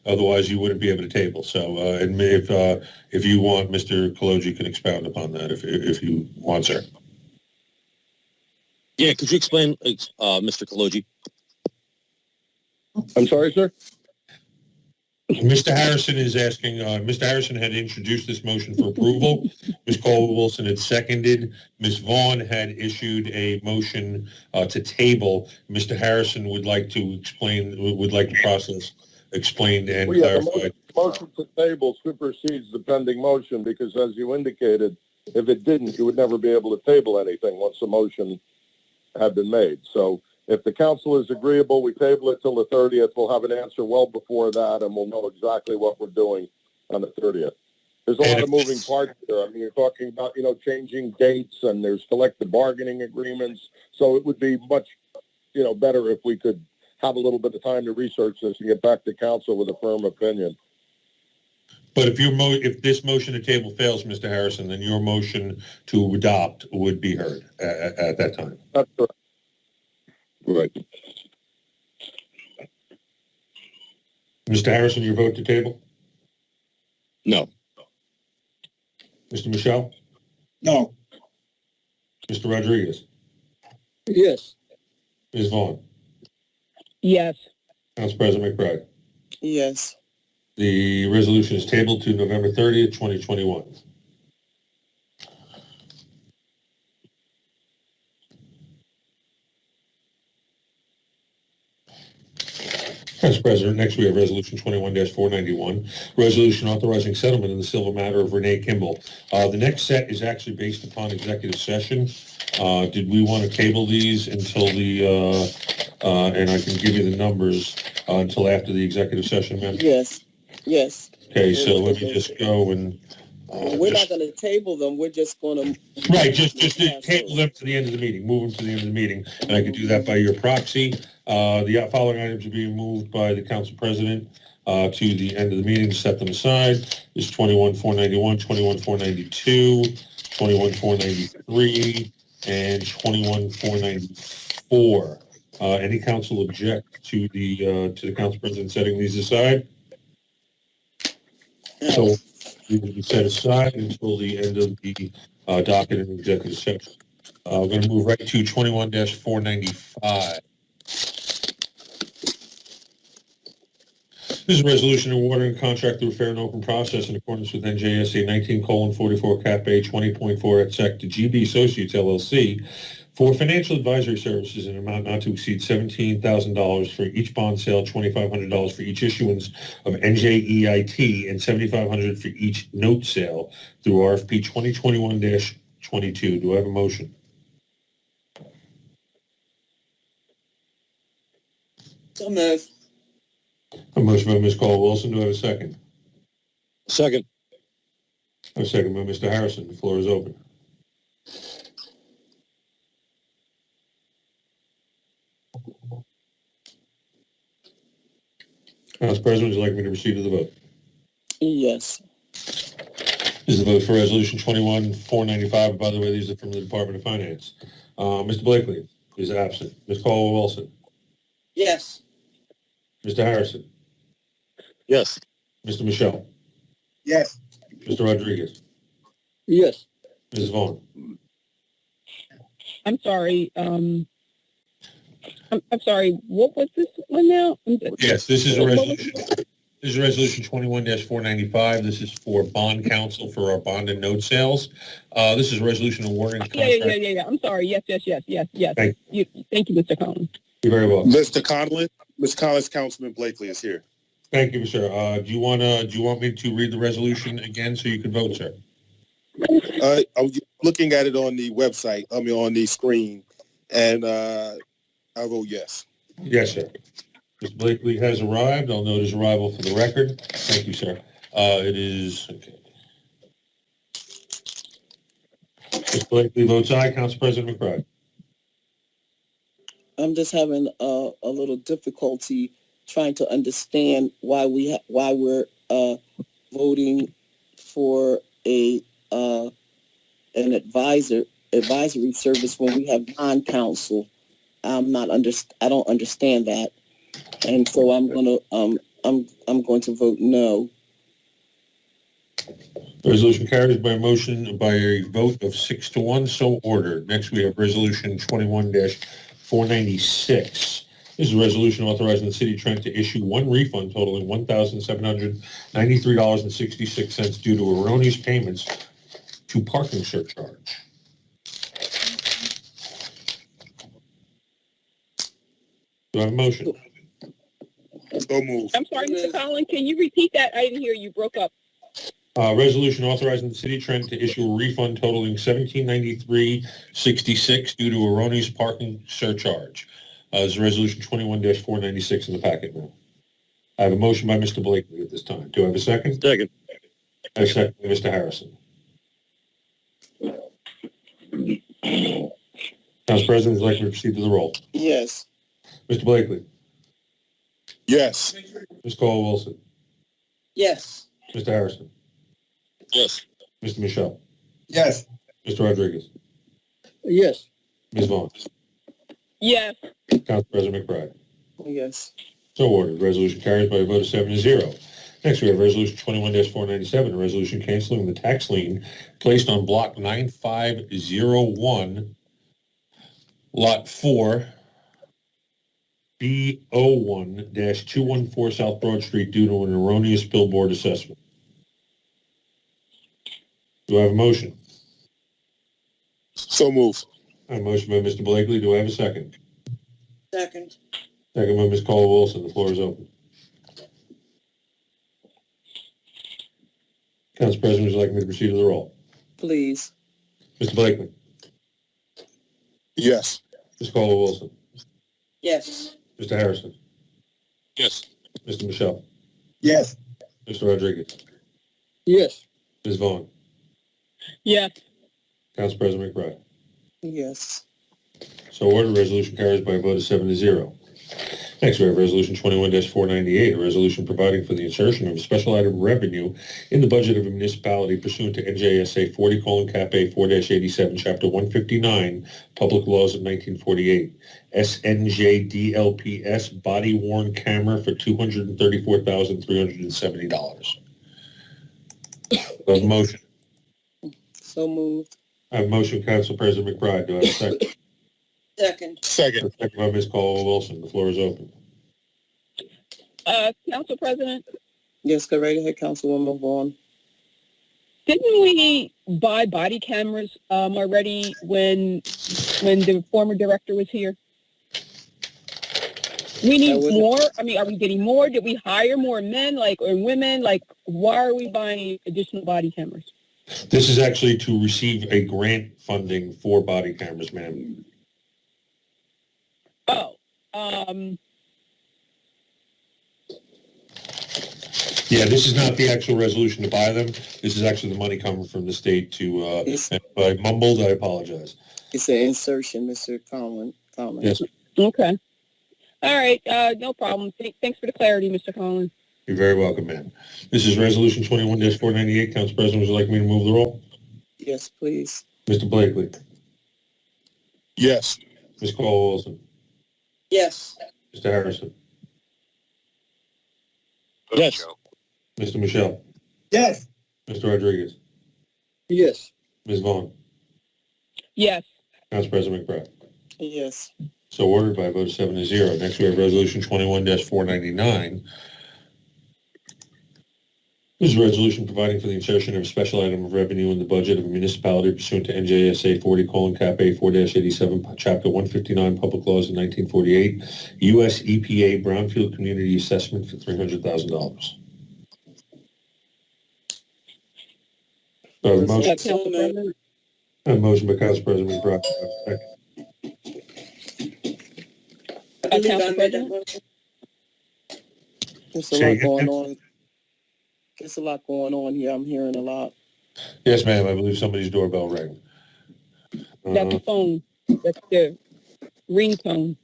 otherwise you wouldn't be able to table. So, and if you want, Mr. Kaloji can expound upon that if you want, sir. Yeah, could you explain, Mr. Kaloji? I'm sorry, sir? Mr. Harrison is asking, Mr. Harrison had introduced this motion for approval. Ms. Caldwell-Wilson had seconded. Ms. Vaughn had issued a motion to table. Mr. Harrison would like the process explained and clarified. The motion to table supersedes the pending motion because, as you indicated, if it didn't, you would never be able to table anything once the motion had been made. So if the council is agreeable, we table it till the 30th. We'll have an answer well before that, and we'll know exactly what we're doing on the 30th. There's a lot of moving parts there. I mean, you're talking about, changing dates, and there's collective bargaining agreements. So it would be much, better if we could have a little bit of time to research this and get back to council with a firm opinion. But if this motion to table fails, Mr. Harrison, then your motion to adopt would be heard at that time. That's correct. Right. Mr. Harrison, your vote to table? No. Mr. Michelle? No. Mr. Rodriguez? Yes. Ms. Vaughn? Yes. Council President McBride? Yes. The resolution is tabled to November 30th, 2021. Council President, next we have Resolution 21-491, resolution authorizing settlement in the civil matter of Renee Kimball. The next set is actually based upon executive session. Did we want to table these until and I can give you the numbers until after the executive session, ma'am? Yes. Okay, so let me just go and... we're not going to table them. We're just going to... Right, just table them to the end of the meeting, move them to the end of the meeting, and I can do that by your proxy. The following items are being moved by the council president to the end of the meeting to set them aside. Is 21-491, 21-492, 21-493, and 21-494. Any council object to the council president setting these aside? So we will be set aside until the end of the docket and executive session. We're going to move right to 21-495. This is a resolution awarding a contract through a fair and open process in accordance with NJSA 19:44 Cap A 20.4 et sec to GB Associates LLC for financial advisory services in an amount not to exceed $17,000 for each bond sale, $2,500 for each issuance of NJEIT, and $7,500 for each note sale through RFP 2021-22. Do I have a motion? So moved. A motion by Ms. Caldwell-Wilson. Do I have a second? Second. A second by Mr. Harrison. The floor is open. Council President, would you like me to proceed to the vote? Yes. This is the vote for Resolution 21-495. By the way, these are from the Department of Finance. Mr. Blakely is absent. Ms. Caldwell-Wilson. Yes. Mr. Harrison. Yes. Mr. Michelle. Yes. Mr. Rodriguez. Yes. Mrs. Vaughn. I'm sorry. I'm sorry. What was this one now? Yes, this is a What was resolution. This is Resolution 21-495. This is for bond counsel for our bond and note sales. This is a resolution awarding contract. Yeah. I'm sorry. Yes. Thank Thank you, Mr. Collins. You're very welcome. Mr. Conlon, Ms. Collins, Councilman Blakely is here. Thank you, sir. Do you want me to read the resolution again so you can vote, sir? I was looking at it on the website, on the screen, and I vote yes. Yes, sir. Mr. Blakely has arrived. I'll note his arrival for the record. Thank you, sir. It is, okay. Mr. Blakely votes aye. Council President McBride. I'm just having a little difficulty trying to understand why we're voting for an advisory service when we have non-council. I don't understand that, and so I'm going to vote no. Resolution carries by a vote of 6-1. So ordered. Next, we have Resolution 21-496. This is a resolution authorizing the City of Trenton to issue one refund totaling $1,793.66 due to erroneous payments to parking surcharge. Do I have a motion? So moved. I'm sorry, Mr. Collins. Can you repeat that? I didn't hear you. Broke up. Resolution authorizing the City of Trenton to issue a refund totaling $1,793.66 due to erroneous parking surcharge. This is Resolution 21-496 in the packet now. I have a motion by Mr. Blakely at this time. Do I have a second? Second. I have a second by Mr. Harrison. Council President, would you like me to proceed to the roll? Yes. Mr. Blakely. Yes. Ms. Caldwell-Wilson. Yes. Mr. Harrison. Yes. Mr. Michelle. Yes. Mr. Rodriguez. Yes. Ms. Vaughn. Yes. Council President McBride. Yes. So ordered. Resolution carries by a vote of 7-0. Next, we have Resolution 21-497, a resolution canceling the tax lien placed on Block 9501, Lot 4, B01-214 South Broad Street due to an erroneous billboard assessment. Do I have a motion? So moved. I have a motion by Mr. Blakely. Do I have a second? Second. Second by Ms. Caldwell-Wilson. The floor is open. Council President, would you like me to proceed to the roll? Please. Mr. Blakely. Yes. Ms. Caldwell-Wilson. Yes. Mr. Harrison. Yes. Mr. Michelle. Yes. Mr. Rodriguez. Yes. Ms. Vaughn. Yes. Council President McBride. Yes. So ordered. Resolution carries by a vote of 7-0. Next, we have Resolution 21-498, a resolution providing for the insertion of a special item revenue in the budget of a municipality pursuant to NJSA 40:Cap A 4-87, Chapter 159, Public Laws of 1948, SNJDLPS body-worn camera for $234,370. Do I have a motion? So moved. I have a motion, Council President McBride. Do I have a second? Second. Second. Second by Ms. Caldwell-Wilson. The floor is open. Council President, Yes, go right ahead, Councilwoman Vaughn. didn't we buy body cameras already when the former director was here? We need more. I mean, are we getting more? Did we hire more men, or women? Why are we buying additional body cameras? This is actually to receive a grant funding for body cameras, ma'am. Oh, Yeah, this is not the actual resolution to buy them. This is actually the money coming from the state to, if I mumbled, I apologize. It's an insertion, Mr. Collins. Yes. okay. All right, no problem. Thanks for the clarity, Mr. Collins. You're very welcome, ma'am. This is Resolution 21-498. Council President, would you like me to move the roll? Yes, please. Mr. Blakely. Yes. Ms. Caldwell-Wilson. Yes. Mr. Harrison. Yes. Mr. Michelle. Yes. Mr. Rodriguez. Yes. Ms. Vaughn. Yes. Council President McBride. Yes. So ordered by a vote of 7-0. Next, we have Resolution 21-499. This is a resolution providing for the insertion of a special item of revenue in the budget of a municipality pursuant to NJSA 40:Cap A 4-87, Chapter 159, Public Laws of 1948, U.S. EPA Brownfield Community Assessment for $300,000. Motion. So moved. A motion by Council President McBride. I believe Council I made that President? motion. There's a Say lot again, going ma'am? on. There's a lot going on here. I'm hearing a lot. Yes, ma'am. I believe somebody's doorbell rang. That's the phone. That's the ringtone.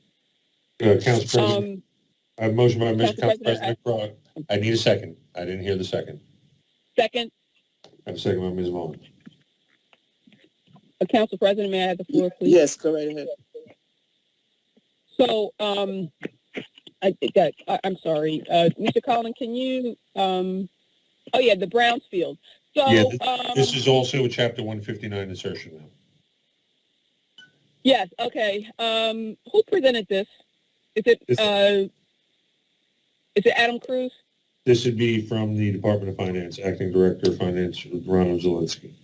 Council President. I have a motion by Mr. Council President, McBride. I need a second. I didn't hear the second. Second, I have a second by Ms. Vaughn. Council President, may I have the floor, please? Yes, go right ahead. So, I'm sorry, Mr. Collins, can you, oh yeah, the Brownsfield. So, Yeah, this is also a Chapter 159 insertion now. yes, okay. Who presented this? Is it Adam Cruz? This would be from the Department of Finance, Acting Director of Finance, Ronald Zielinski.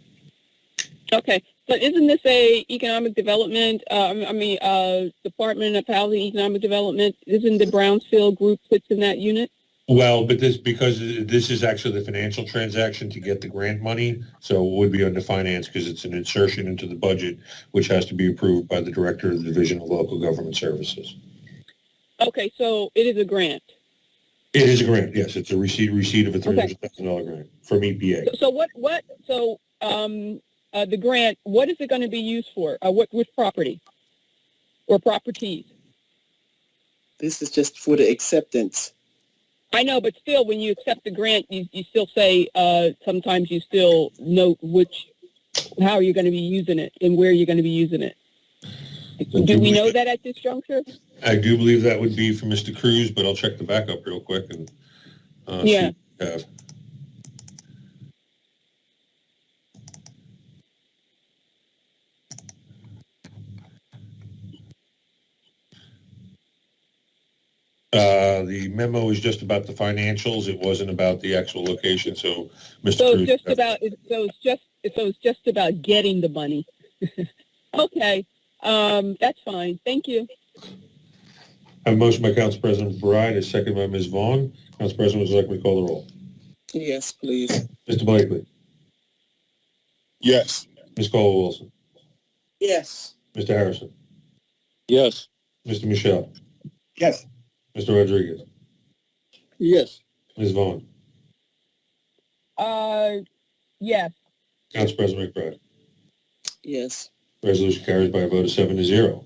Okay, but isn't this a economic development, Department of Housing Economic Development? Isn't the Brownsfield group fits in that unit? Well, but because this is actually the financial transaction to get the grant money, so it would be under finance because it's an insertion into the budget, which has to be approved by the Director of the Division of Local Government Services. Okay, so it is a grant. It is a grant, yes. It's a receipt of a $300,000 grant from EPA. So the grant, what is it going to be used for? Which property or properties? This is just for the acceptance. I know, but still, when you accept the grant, you still say, sometimes you still note how you're going to be using it and where you're going to be using it. Do we know that at this juncture? I do believe that would be for Mr. Cruz, but I'll check the backup real quick and see what we have. The memo is just about the financials. It wasn't about the actual location. So, Mr. Cruz. It's just about getting the money. Okay, that's fine. Thank you. I have a motion by Council President McBride, a second by Ms. Vaughn. Council President, would you like me to call the roll? Yes, please. Mr. Blakely. Yes. Ms. Caldwell-Wilson. Yes. Mr. Harrison. Yes. Mr. Michelle. Yes. Mr. Rodriguez. Yes. Ms. Vaughn. Yes. Council President McBride. Yes. Resolution carries by a vote of 7-0.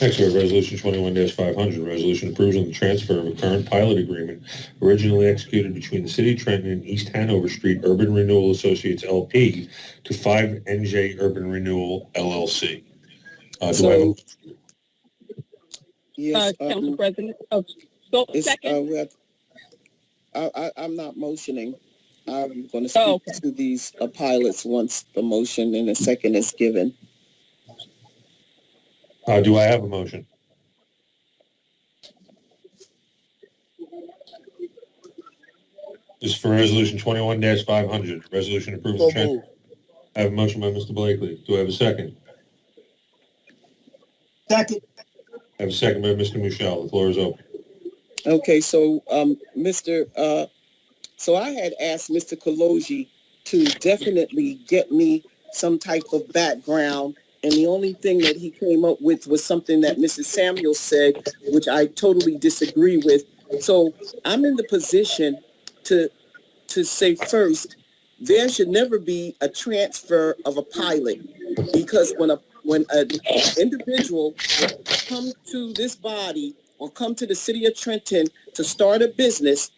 Next, we have Resolution 21-500, resolution approving the transfer of a current pilot agreement originally executed between the City of Trenton and East Hanover Street Urban Renewal Associates LP to 5NJ Urban Renewal LLC. Yes, Council President. Second. I'm not motioning. I'm going to speak to these pilots once the motion and a second is given. Do I have a motion? This is for Resolution 21-500, resolution approving the transfer. I have a motion by Mr. Blakely. Do I have a second? Second. I have a second by Mr. Michelle. The floor is open. Okay, so so I had asked Mr. Kaloji to definitely get me some type of background, and the only thing that he came up with was something that Mrs. Samuel said, which I totally disagree with. So I'm in the position to say first, there should never be a transfer of a pilot, because when an individual comes to this body or come to the city of Trenton to start a business,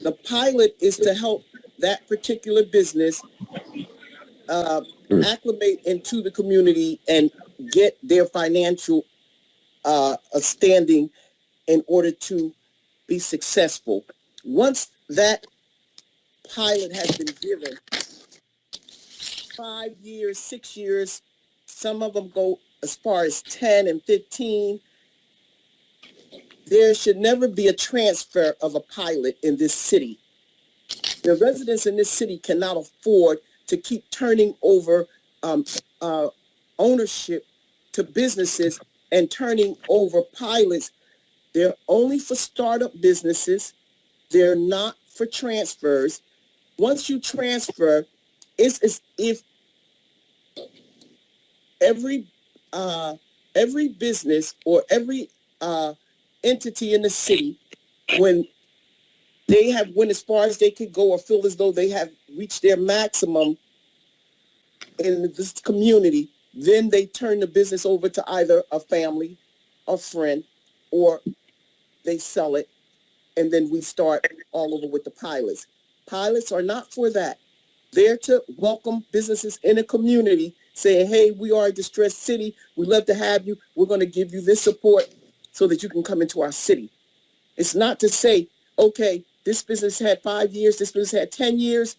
the pilot is to help that particular business acclimate into the community and get their financial standing in order to be successful. Once that pilot has been given 5 years, 6 years, some of them go as far as 10 and 15, there should never be a transfer of a pilot in this city. The residents in this city cannot afford to keep turning over ownership to businesses and turning over pilots. They're only for startup businesses. They're not for transfers. Once you transfer, it's as if every business or every entity in the city, when they have went as far as they could go or feel as though they have reached their maximum in this community, then they turn the business over to either a family, a friend, or they sell it, and then we start all over with the pilots. Pilots are not for that. They're to welcome businesses in a community, saying, hey, we are a distressed city. We'd love to have you. We're going to give you this support so that you can come into our city. It's not to say, okay, this business had 5 years, this business had 10 years.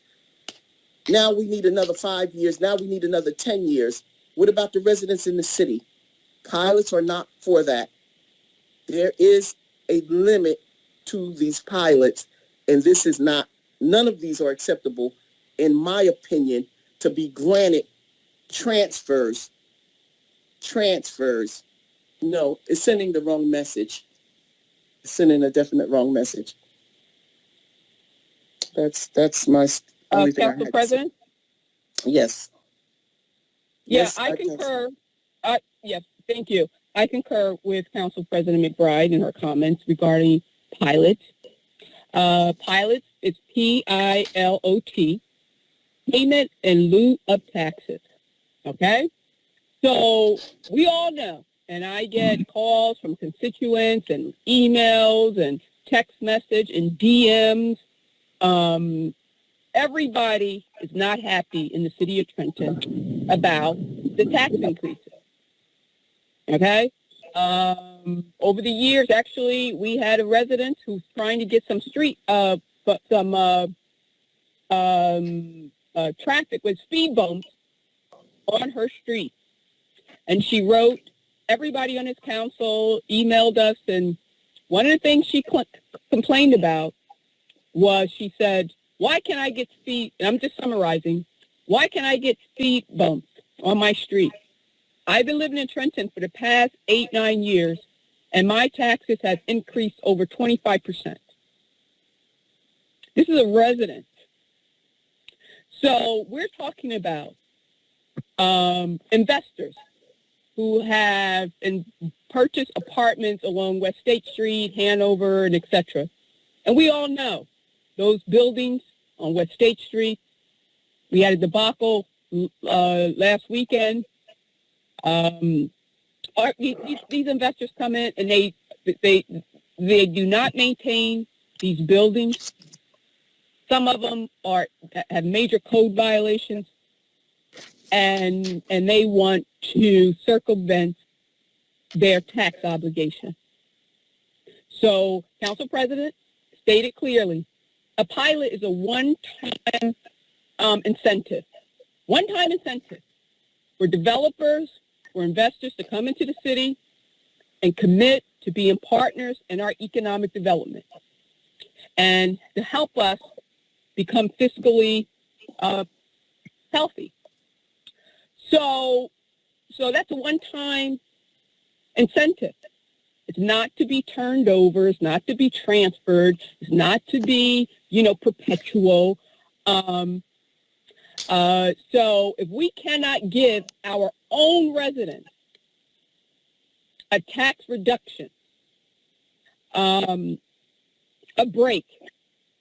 Now we need another 5 years. Now we need another 10 years. What about the residents in the city? Pilots are not for that. There is a limit to these pilots, and this is not, none of these are acceptable, in my opinion, to be granted transfers. No, it's sending the wrong message. It's sending a definite wrong message. That's my only thing I had Council to President? say. Yes. Yeah, Yes, I concur. Yes, thank you. I concur with Council President McBride in her comments regarding pilots. Pilots is PILOT, payment in lieu of taxes. Okay? So we all know, and I get calls from constituents and emails and text message and DMs. Everybody is not happy in the city of Trenton about the tax increases. Okay? Over the years, actually, we had a resident who's trying to get some traffic with speed bumps on her street. And she wrote, everybody on his council emailed us, and one of the things she complained about was, she said, why can I get speed, and I'm just summarizing, why can I get speed bumps on my street? I've been living in Trenton for the past 8-9 years, and my taxes have increased over 25%. This is a resident. So we're talking about investors who have purchased apartments along West State Street, Hanover, and etc. And we all know those buildings on West State Street. We had a debacle last weekend. These investors come in and they do not maintain these buildings. Some of them have major code violations, and they want to circumvent their tax obligation. So, Council President stated clearly, a pilot is a one-time incentive. One-time incentive for developers, for investors to come into the city and commit to being partners in our economic development and to help us become fiscally healthy. So that's a one-time incentive. It's not to be turned over. It's not to be transferred. It's not to be, perpetual. So if we cannot give our own residents a tax reduction, a break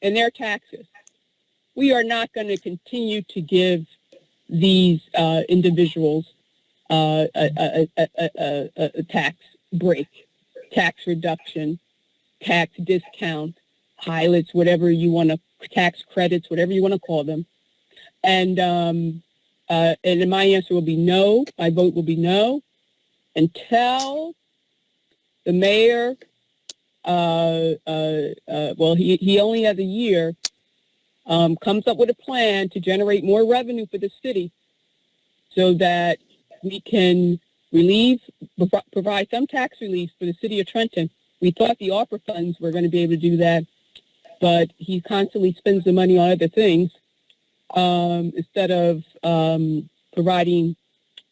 in their taxes, we are not going to continue to give these individuals a tax break. tax reduction, tax discount, pilots, whatever you want to, tax credits, whatever you want to call them. And my answer will be no. My vote will be no until the mayor, well, he only has a year, comes up with a plan to generate more revenue for the city so that we can provide some tax relief for the city of Trenton. We thought the ARPA funds were going to be able to do that, but he constantly spends the money on other things instead of providing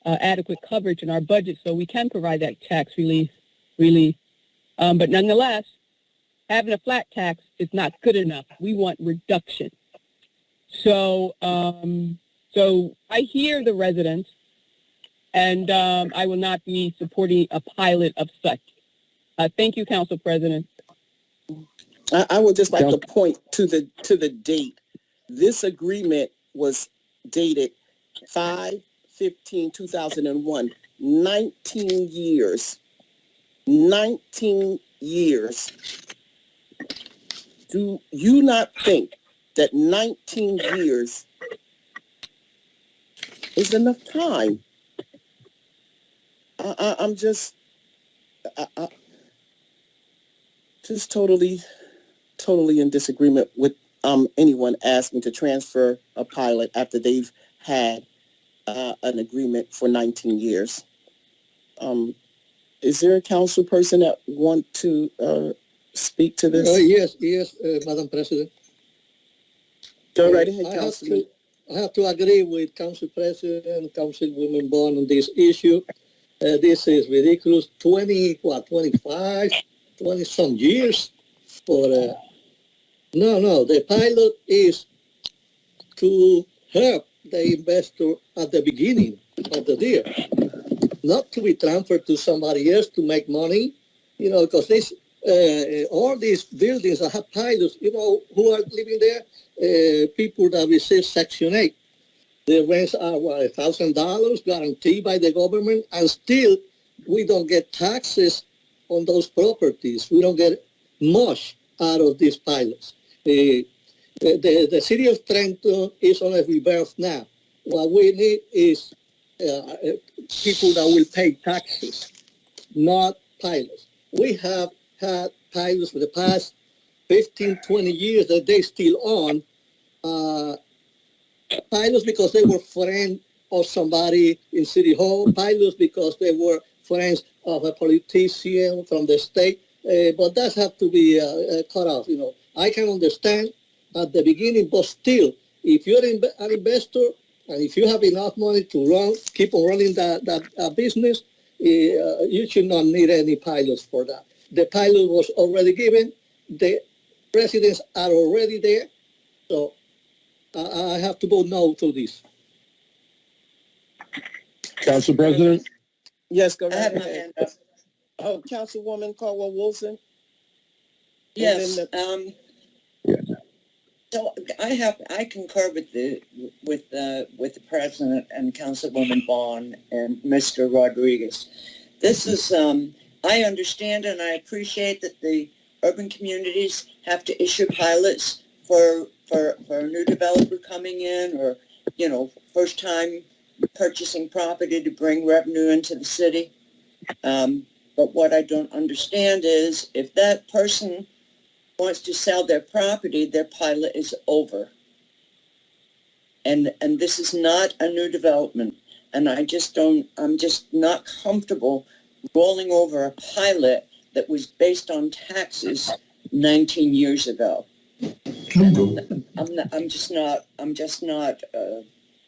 adequate coverage in our budget so we can provide that tax relief. But nonetheless, having a flat tax is not good enough. We want reduction. So I hear the residents, and I will not be supporting a pilot of such. Thank you, Council President. I would just like to point to the date. This agreement was dated 5/15/2001. 19 years. 19 years. Do you not think that 19 years is enough time? I'm just totally in disagreement with anyone asking to transfer a pilot after they've had an agreement for 19 years. Is there a council person that want to speak to this? Yes, Madam President. Go right ahead, Councilman. I have to agree with Council President and Councilwoman Bond on this issue. This is ridiculous. 20 some years for no, the pilot is to help the investor at the beginning of the deal, not to be transferred to somebody else to make money, because this all these buildings that have pilots, who are living there, people that receive Section 8. The rents are $1,000 guaranteed by the government, and still we don't get taxes on those properties. We don't get much out of these pilots. The city of Trenton is on a rebirth now. What we need is people that will pay taxes, not pilots. We have had pilots for the past 15, 20 years that they still on. Pilots because they were friends of somebody in City Hall, pilots because they were friends of a politician from the state, but that has to be cut off. I can understand at the beginning, but still, if you're an investor and if you have enough money to keep on running that business, you should not need any pilots for that. The pilot was already given. The residents are already there. So I have to vote no to this. Council President? Yes, go I right have my ahead. hand up. Oh, Councilwoman Caldwell-Wilson? Yes. So I concur with the president and Councilwoman Bond and Mr. Rodriguez. This is I understand and I appreciate that the urban communities have to issue pilots for a new developer coming in, or first time purchasing property to bring revenue into the city. But what I don't understand is if that person wants to sell their property, their pilot is over. And this is not a new development. And I'm just not comfortable rolling over a pilot that was based on taxes 19 years ago. I'm just not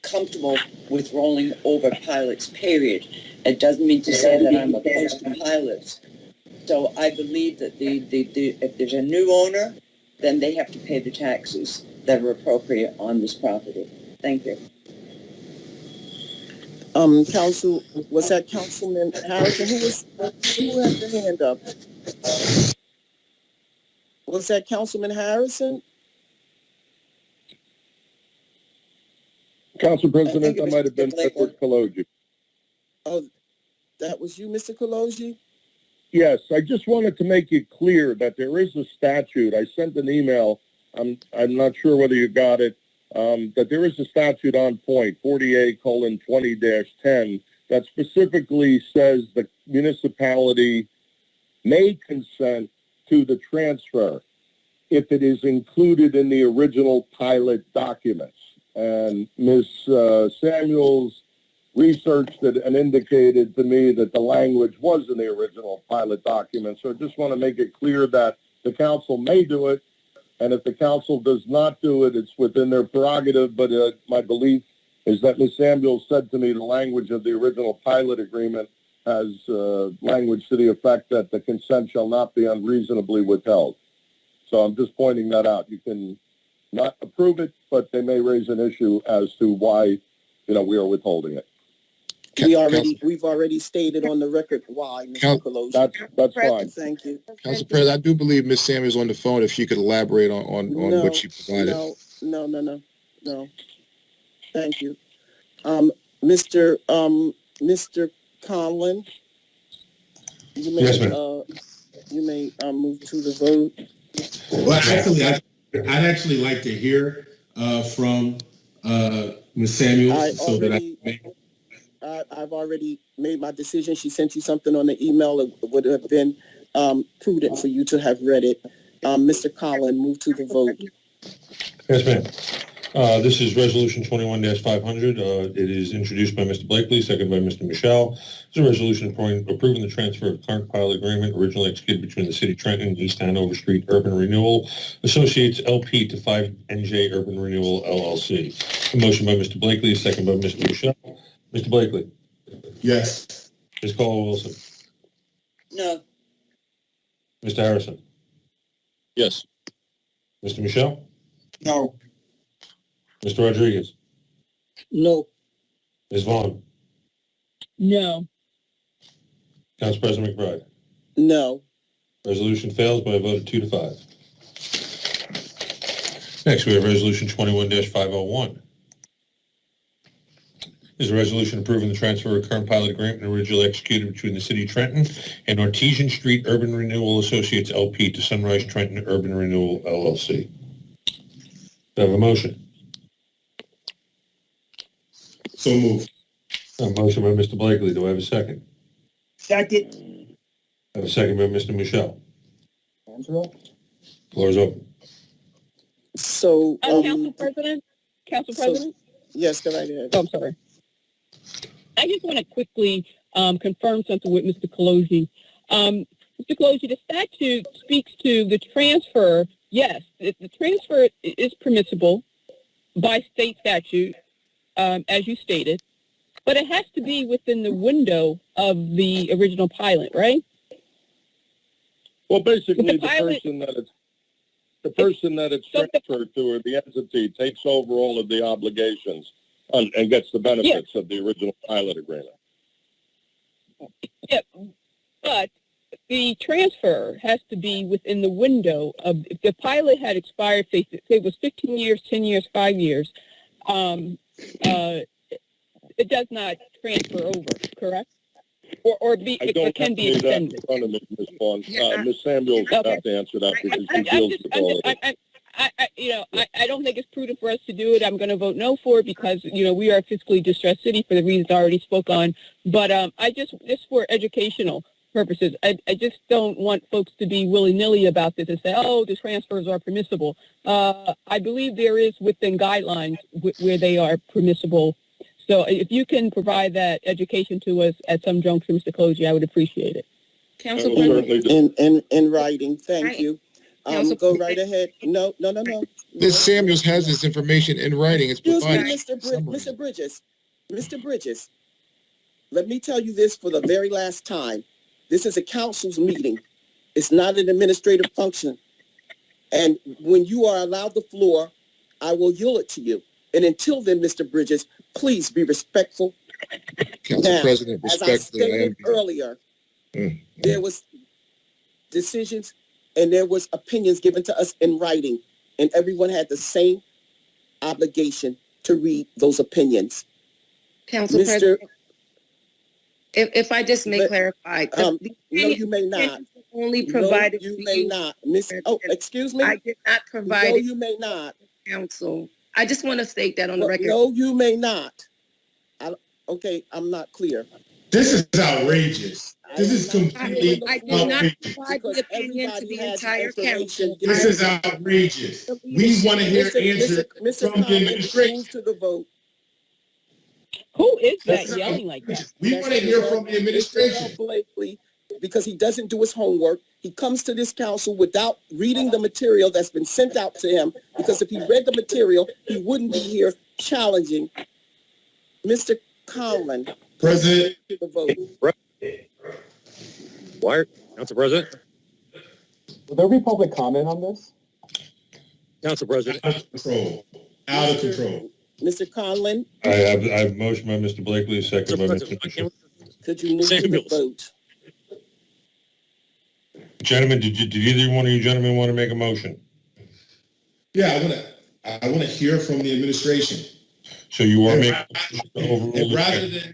comfortable with rolling over pilots, period. It doesn't mean to say that I'm opposed to pilots. So I believe that if there's a new owner, then they have to pay the taxes that are appropriate on this property. Thank you. Council, was that Councilman Harrison? Who had their hand up? Was that Councilman Harrison? Council President, that might have been Edward Kaloji. Oh, that was you, Mr. Kaloji? Yes, I just wanted to make it clear that there is a statute. I sent an email. I'm not sure whether you got it. That there is a statute on point, 48:20-10, that specifically says the municipality may consent to the transfer if it is included in the original pilot documents. And Ms. Samuels researched it and indicated to me that the language was in the original pilot document. So I just want to make it clear that the council may do it, and if the council does not do it, it's within their prerogative. But my belief is that Ms. Samuels said to me the language of the original pilot agreement has language to the effect that the consent shall not be unreasonably withheld. So I'm just pointing that out. You can not approve it, but they may raise an issue as to why, we are withholding it. We've already stated on the record why, Mr. Pelosi. That's fine. Thank you. Council President, I do believe Ms. Samuels on the phone. If she could elaborate on what she provided. No. Thank you. Mr. Conlon, you may, Yes, ma'am. Move to the vote. Well, actually, I'd actually like to hear from Ms. Samuels I've already made my decision. She sent you something on the email. It would have been prudent for you to have read it. Mr. Collin, move to the vote. Yes, ma'am. This is Resolution 21-500. It is introduced by Mr. Blakely, seconded by Mr. Michelle. It's a resolution approving the transfer of current pilot agreement originally executed between the City of Trenton and East Hanover Street Urban Renewal Associates LP to 5NJ Urban Renewal LLC. A motion by Mr. Blakely, second by Mr. Michelle. Mr. Blakely. Yes. Ms. Caldwell-Wilson. No. Mr. Harrison. Yes. Mr. Michelle. No. Mr. Rodriguez. No. Ms. Vaughn. No. Council President McBride. No. Resolution fails by a vote of 2-5. Next, we have Resolution 21-501. This is a resolution approving the transfer of current pilot agreement originally executed between the City of Trenton and Artesian Street Urban Renewal Associates LP to Sunrise Trenton Urban Renewal LLC. Do I have a motion? So moved. A motion by Mr. Blakely. Do I have a second? Second. I have a second by Mr. Michelle. Floor is open. So, Council President? Yes, go right ahead. Oh, I'm sorry. I just want to quickly confirm something with Mr. Colosi. Mr. Colosi, the statute speaks to the transfer. Yes, the transfer is permissible by state statute, as you stated, but it has to be within the window of the original pilot, right? Well, basically, The pilot- the person that it's transferred to or the entity takes over all of the obligations and gets the benefits of the original pilot agreement. Yeah, but the transfer has to be within the window of, if the pilot had expired, say it was 15 years, 10 years, 5 years, it does not transfer over, correct? Or it can be extended. I don't have that in front of me, Ms. Vaughn. Ms. Samuels will have to answer that because she deals with all of it. I don't think it's prudent for us to do it. I'm going to vote no for it because, we are a fiscally distressed city for the reasons I already spoke on. But just for educational purposes, I just don't want folks to be willy-nilly about this and say, oh, the transfers are permissible. I believe there is within guidelines where they are permissible. So if you can provide that education to us at some juncture, Mr. Koji, I would appreciate it. Council President. In writing, thank you. Go right ahead. No. Ms. Samuels has this information in writing. It's Excuse me, provided. Mr. Bridges. Let me tell you this for the very last time. This is a council's meeting. It's not an administrative function. And when you are allowed the floor, I will yield it to you. And until then, Mr. Bridges, please be respectful. Council Now, President, as I respectfully, stated earlier, there was decisions and there was opinions given to us in writing, and everyone had the same obligation to read those opinions. Council President. If I just may But, clarify, no, you may not. only provided. No, you may not. Miss, oh, excuse me? I did not provide. No, you may not. Council. I just want to state that on the record. No, you may not. Okay, I'm not clear. This is outrageous. This is completely I did not outrageous. provide the opinion to the entire council. This is outrageous. We want to hear answers from the administration. Move to the vote. Who is that yelling like that? We want to hear from the administration. Blakely, because he doesn't do his homework. He comes to this council without reading the material that's been sent out to him, because if he read the material, he wouldn't be here challenging. Mr. Conlon. President. The vote. Why, Council President? Will there be public comment on this? Council President. Out of control. Out of control. Mr. Conlon. I have a motion by Mr. Blakely, a second by Mr. Mitchell. Could you move to the vote? Gentlemen, did either one of you gentlemen want to make a motion? Yeah, I want to hear from the administration. So you are making the overrule.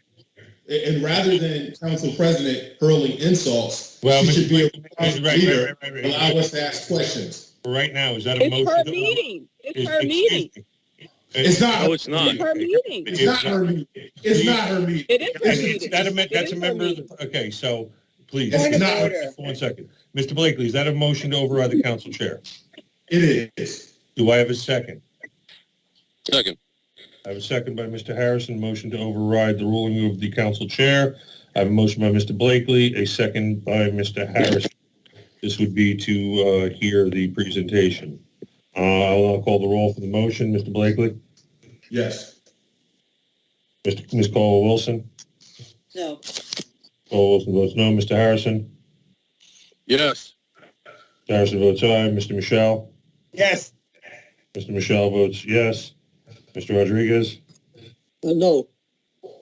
And rather than Council President hurling insults, well, she should be a right, leader, right. allow us to ask questions. Right now, is that a motion? It's her meeting. It's her meeting. It's not. No, it's not. It's her meeting. It's not her meeting. It's not her meeting. It is her meeting. That's a member of the, okay, so please. It's not. 1 second. Mr. Blakely, is that a motion to override the council chair? It is. Do I have a second? Second. I have a second by Mr. Harrison, motion to override the ruling of the council chair. I have a motion by Mr. Blakely, a second by Mr. Harrison. This would be to hear the presentation. I'll call the roll for the motion. Mr. Blakely? Yes. Ms. Caldwell-Wilson? No. Caldwell-Wilson votes no. Mr. Harrison? Yes. Mr. Harrison votes aye. Mr. Michelle? Yes. Mr. Michelle votes yes. Mr. Rodriguez? No.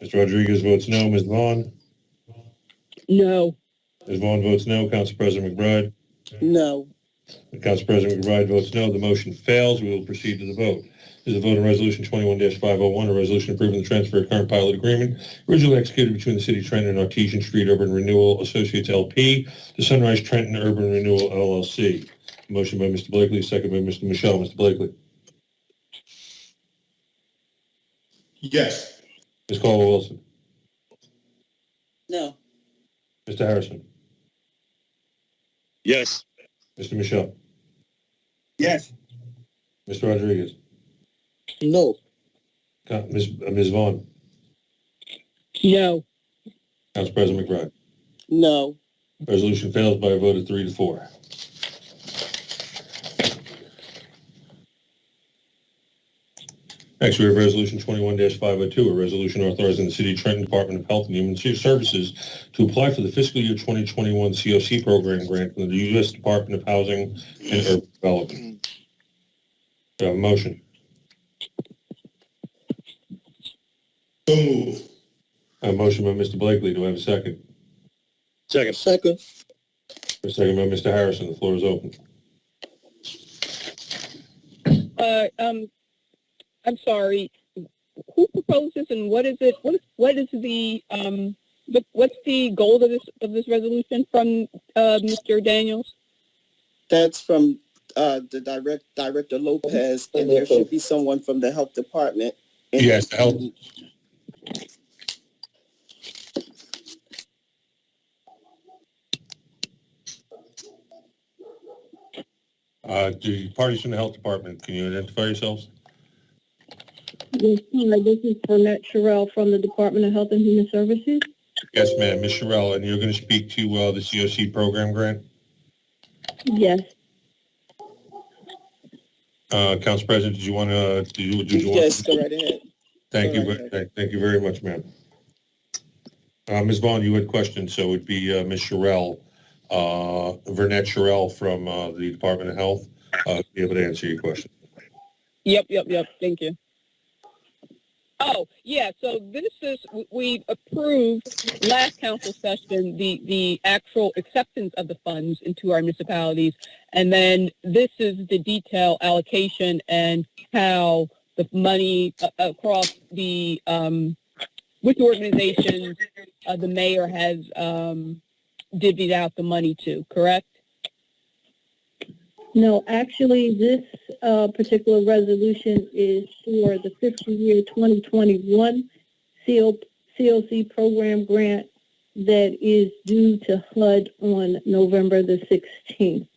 Mr. Rodriguez votes no. Ms. Vaughn? No. Ms. Vaughn votes no. Council President McBride? No. Council President McBride votes no. The motion fails. We will proceed to the vote. This is a vote on Resolution 21-501, a resolution approving the transfer of current pilot agreement originally executed between the City of Trenton and Artesian Street Urban Renewal Associates LP to Sunrise Trenton Urban Renewal LLC. Motion by Mr. Blakely, second by Mr. Michelle. Mr. Blakely. Yes. Ms. Caldwell-Wilson. No. Mr. Harrison. Yes. Mr. Michelle. Yes. Mr. Rodriguez. No. Ms. Vaughn. No. Council President McBride. No. Resolution fails by a vote of 3-4. Next, we have Resolution 21-502, a resolution authorizing the City of Trenton Department of Health and Human Services to apply for the fiscal year 2021 COC program grant from the U.S. Department of Housing and Urban Development. Do I have a motion? So move. A motion by Mr. Blakely. Do I have a second? Second. Second. A second by Mr. Harrison. The floor is open. I'm sorry. Who proposes and what is it? What is the what's the goal of this resolution from Mr. Daniels? That's from the Director Lopez, and there should be someone from the Health Department. Yes, the Health. The parties from the Health Department, can you identify yourselves? Yes, hi, this is Burnett Sherrill from the Department of Health and Human Services. Yes, ma'am. Ms. Sherrill, and you're going to speak to the COC program grant? Yes. Council President, did you want to? Yes, go right ahead. Thank you very much, ma'am. Ms. Vaughn, you had questions, so it would be Ms. Sherrill, Burnett Sherrill from the Department of Health, be able to answer your question. Yep. Thank you. Oh, yeah, so this is, we approved last council session, the actual acceptance of the funds into our municipalities. And then this is the detail allocation and how the money across the, which organizations the mayor has divvied out the money to, correct? No, actually, this particular resolution is for the fiscal year 2021 COC program grant that is due to HUD on November the 16th.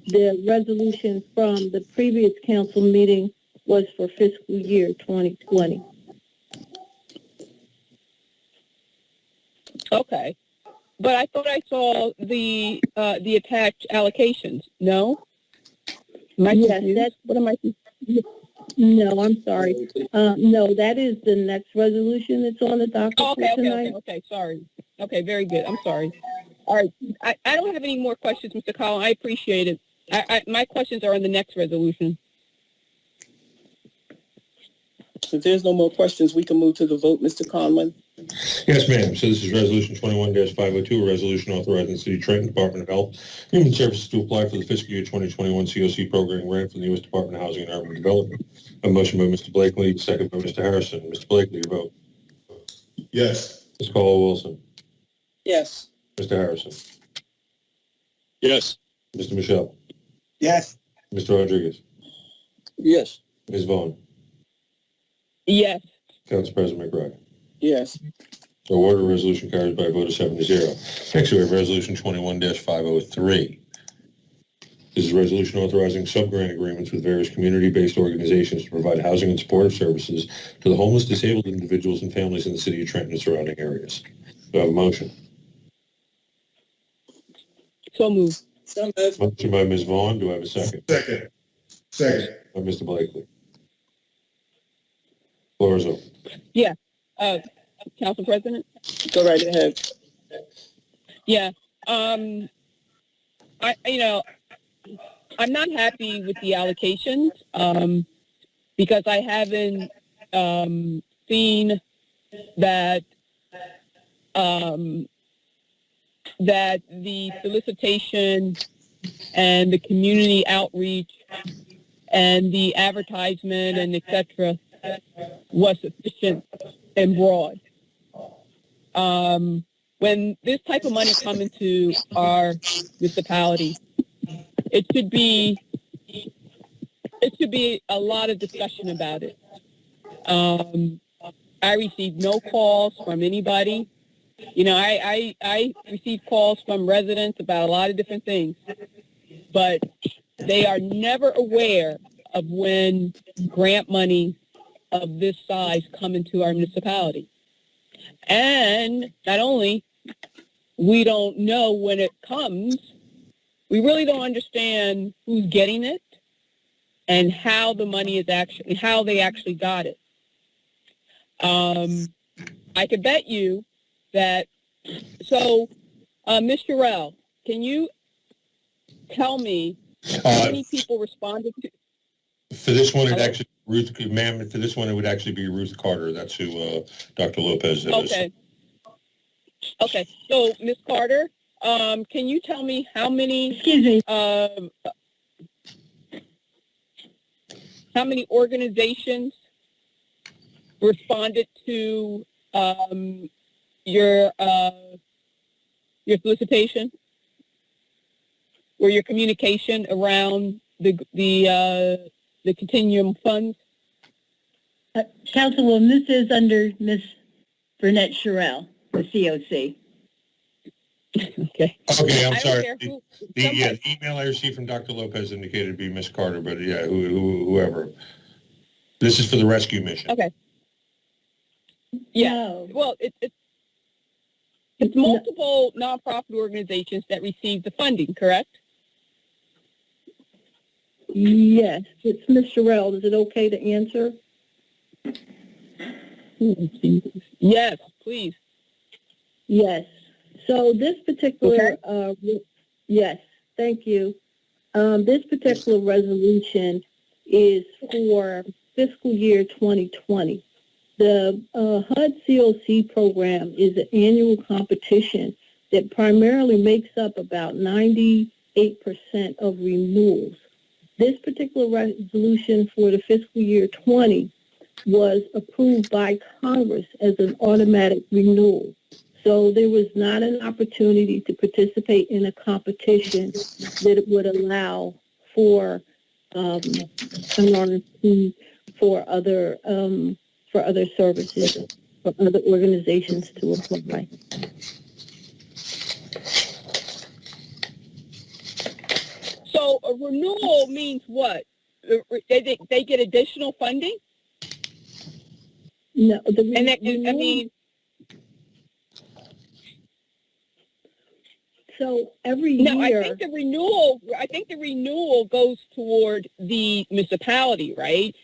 The resolution from the previous council meeting was for fiscal year 2020. Okay. But I thought I saw the attached allocations. No? Am I confused? What am I? No, I'm sorry. No, that is the next resolution that's on the docket for tonight. Okay, sorry. Okay, very good. I'm sorry. All right. I don't have any more questions, Mr. Collins. I appreciate it. My questions are on the next resolution. If there's no more questions, we can move to the vote. Mr. Conlon? Yes, ma'am. So this is Resolution 21-502, a resolution authorizing the City of Trenton Department of Health and Human Services to apply for the fiscal year 2021 COC program grant from the U.S. Department of Housing and Urban Development. A motion by Mr. Blakely, second by Mr. Harrison. Mr. Blakely, your vote. Yes. Ms. Caldwell-Wilson. Yes. Mr. Harrison. Yes. Mr. Michelle. Yes. Mr. Rodriguez. Yes. Ms. Vaughn. Yes. Council President McBride. Yes. So order resolution carries by a vote of 7-0. Next we have Resolution 21-503. This is a resolution authorizing sub-grant agreements with various community-based organizations to provide housing and supportive services to the homeless, disabled individuals and families in the City of Trenton and surrounding areas. Do I have a motion? So moved. So moved. Motion by Ms. Vaughn. Do I have a second? Second. Second. By Mr. Blakely. Floor is open. Yeah. Council President? Go right ahead. Yeah. I'm not happy with the allocations because I haven't seen that that the solicitation and the community outreach and the advertisement and et cetera was sufficient and broad. When this type of money comes into our municipality, it should be a lot of discussion about it. I received no calls from anybody. You know, I received calls from residents about a lot of different things, but they are never aware of when grant money of this size come into our municipality. And not only we don't know when it comes, we really don't understand who's getting it and how the money is actually, how they actually got it. I could bet you that, so Ms. Sherrill, can you tell me how many people responded to? For this one, it actually, ma'am, for this one, it would actually be Ruth Carter. That's who Dr. Lopez is. Okay. Okay. So, Ms. Carter, can you tell me how many, how many organizations responded to your solicitation or your communication around the continuum funds? Councilwoman, this is under Ms. Burnett Sherrill, the COC. Okay. Okay, I'm I don't sorry. care who- The email I received from Dr. Lopez indicated to be Miss Carter, but yeah, whoever. This is for the rescue mission. Okay. Yeah. No. Well, it's multiple nonprofit organizations that receive the funding, correct? Yes, it's Ms. Sherrill. Is it okay to answer? Yes, please. Yes. So this particular, yes, thank you. This particular resolution is for fiscal year 2020. The HUD COC program is an annual competition that primarily makes up about 98% of renewals. This particular resolution for the fiscal year 20 was approved by Congress as an automatic renewal. So there was not an opportunity to participate in a competition that would allow for an RFP for other services, for other organizations to apply. So a renewal means what? They get additional funding? No, so every year. No, I think the renewal goes toward the municipality, right?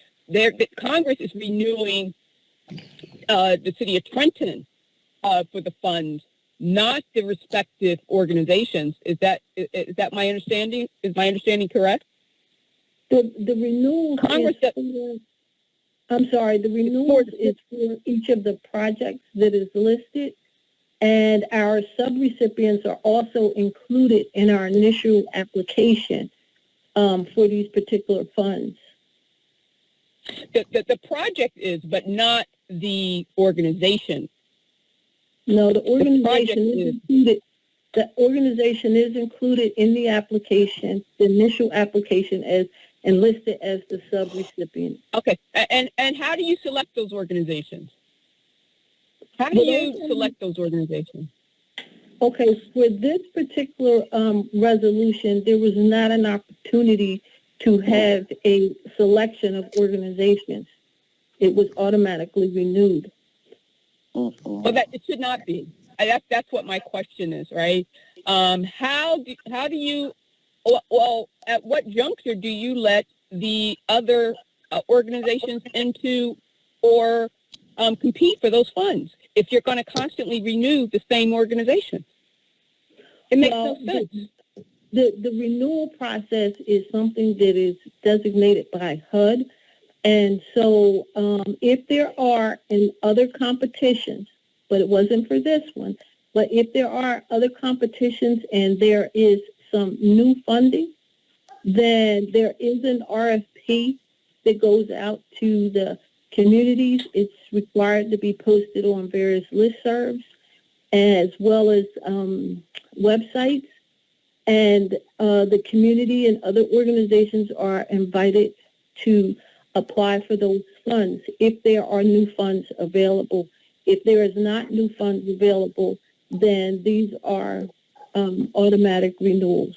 Congress is renewing the city of Trenton for the funds, not the respective organizations. Is that my understanding? Is my understanding correct? The renewal Congress the renewal is for each of the projects that is listed, and our subrecipients are also included in our initial application for these particular funds. The project is, but not the organization. No, the organization is included. The organization is included in the application, the initial application, and listed as the subrecipient. Okay, and how do you select those organizations? How do you select those organizations? Okay, for this particular resolution, there was not an opportunity to have a selection of organizations. It was automatically renewed. Well, it should not be. That's what my question is, right? How do you? Well, at what juncture do you let the other organizations into or compete for those funds if you're going to constantly renew the same organization? It makes no sense. The renewal process is something that is designated by HUD. And so if there are in other competitions, but it wasn't for this one, but if there are other competitions and there is some new funding, then there is an RFP that goes out to the communities. It's required to be posted on various listservs as well as websites. And the community and other organizations are invited to apply for those funds if there are new funds available. If there is not new funds available, then these are automatic renewals.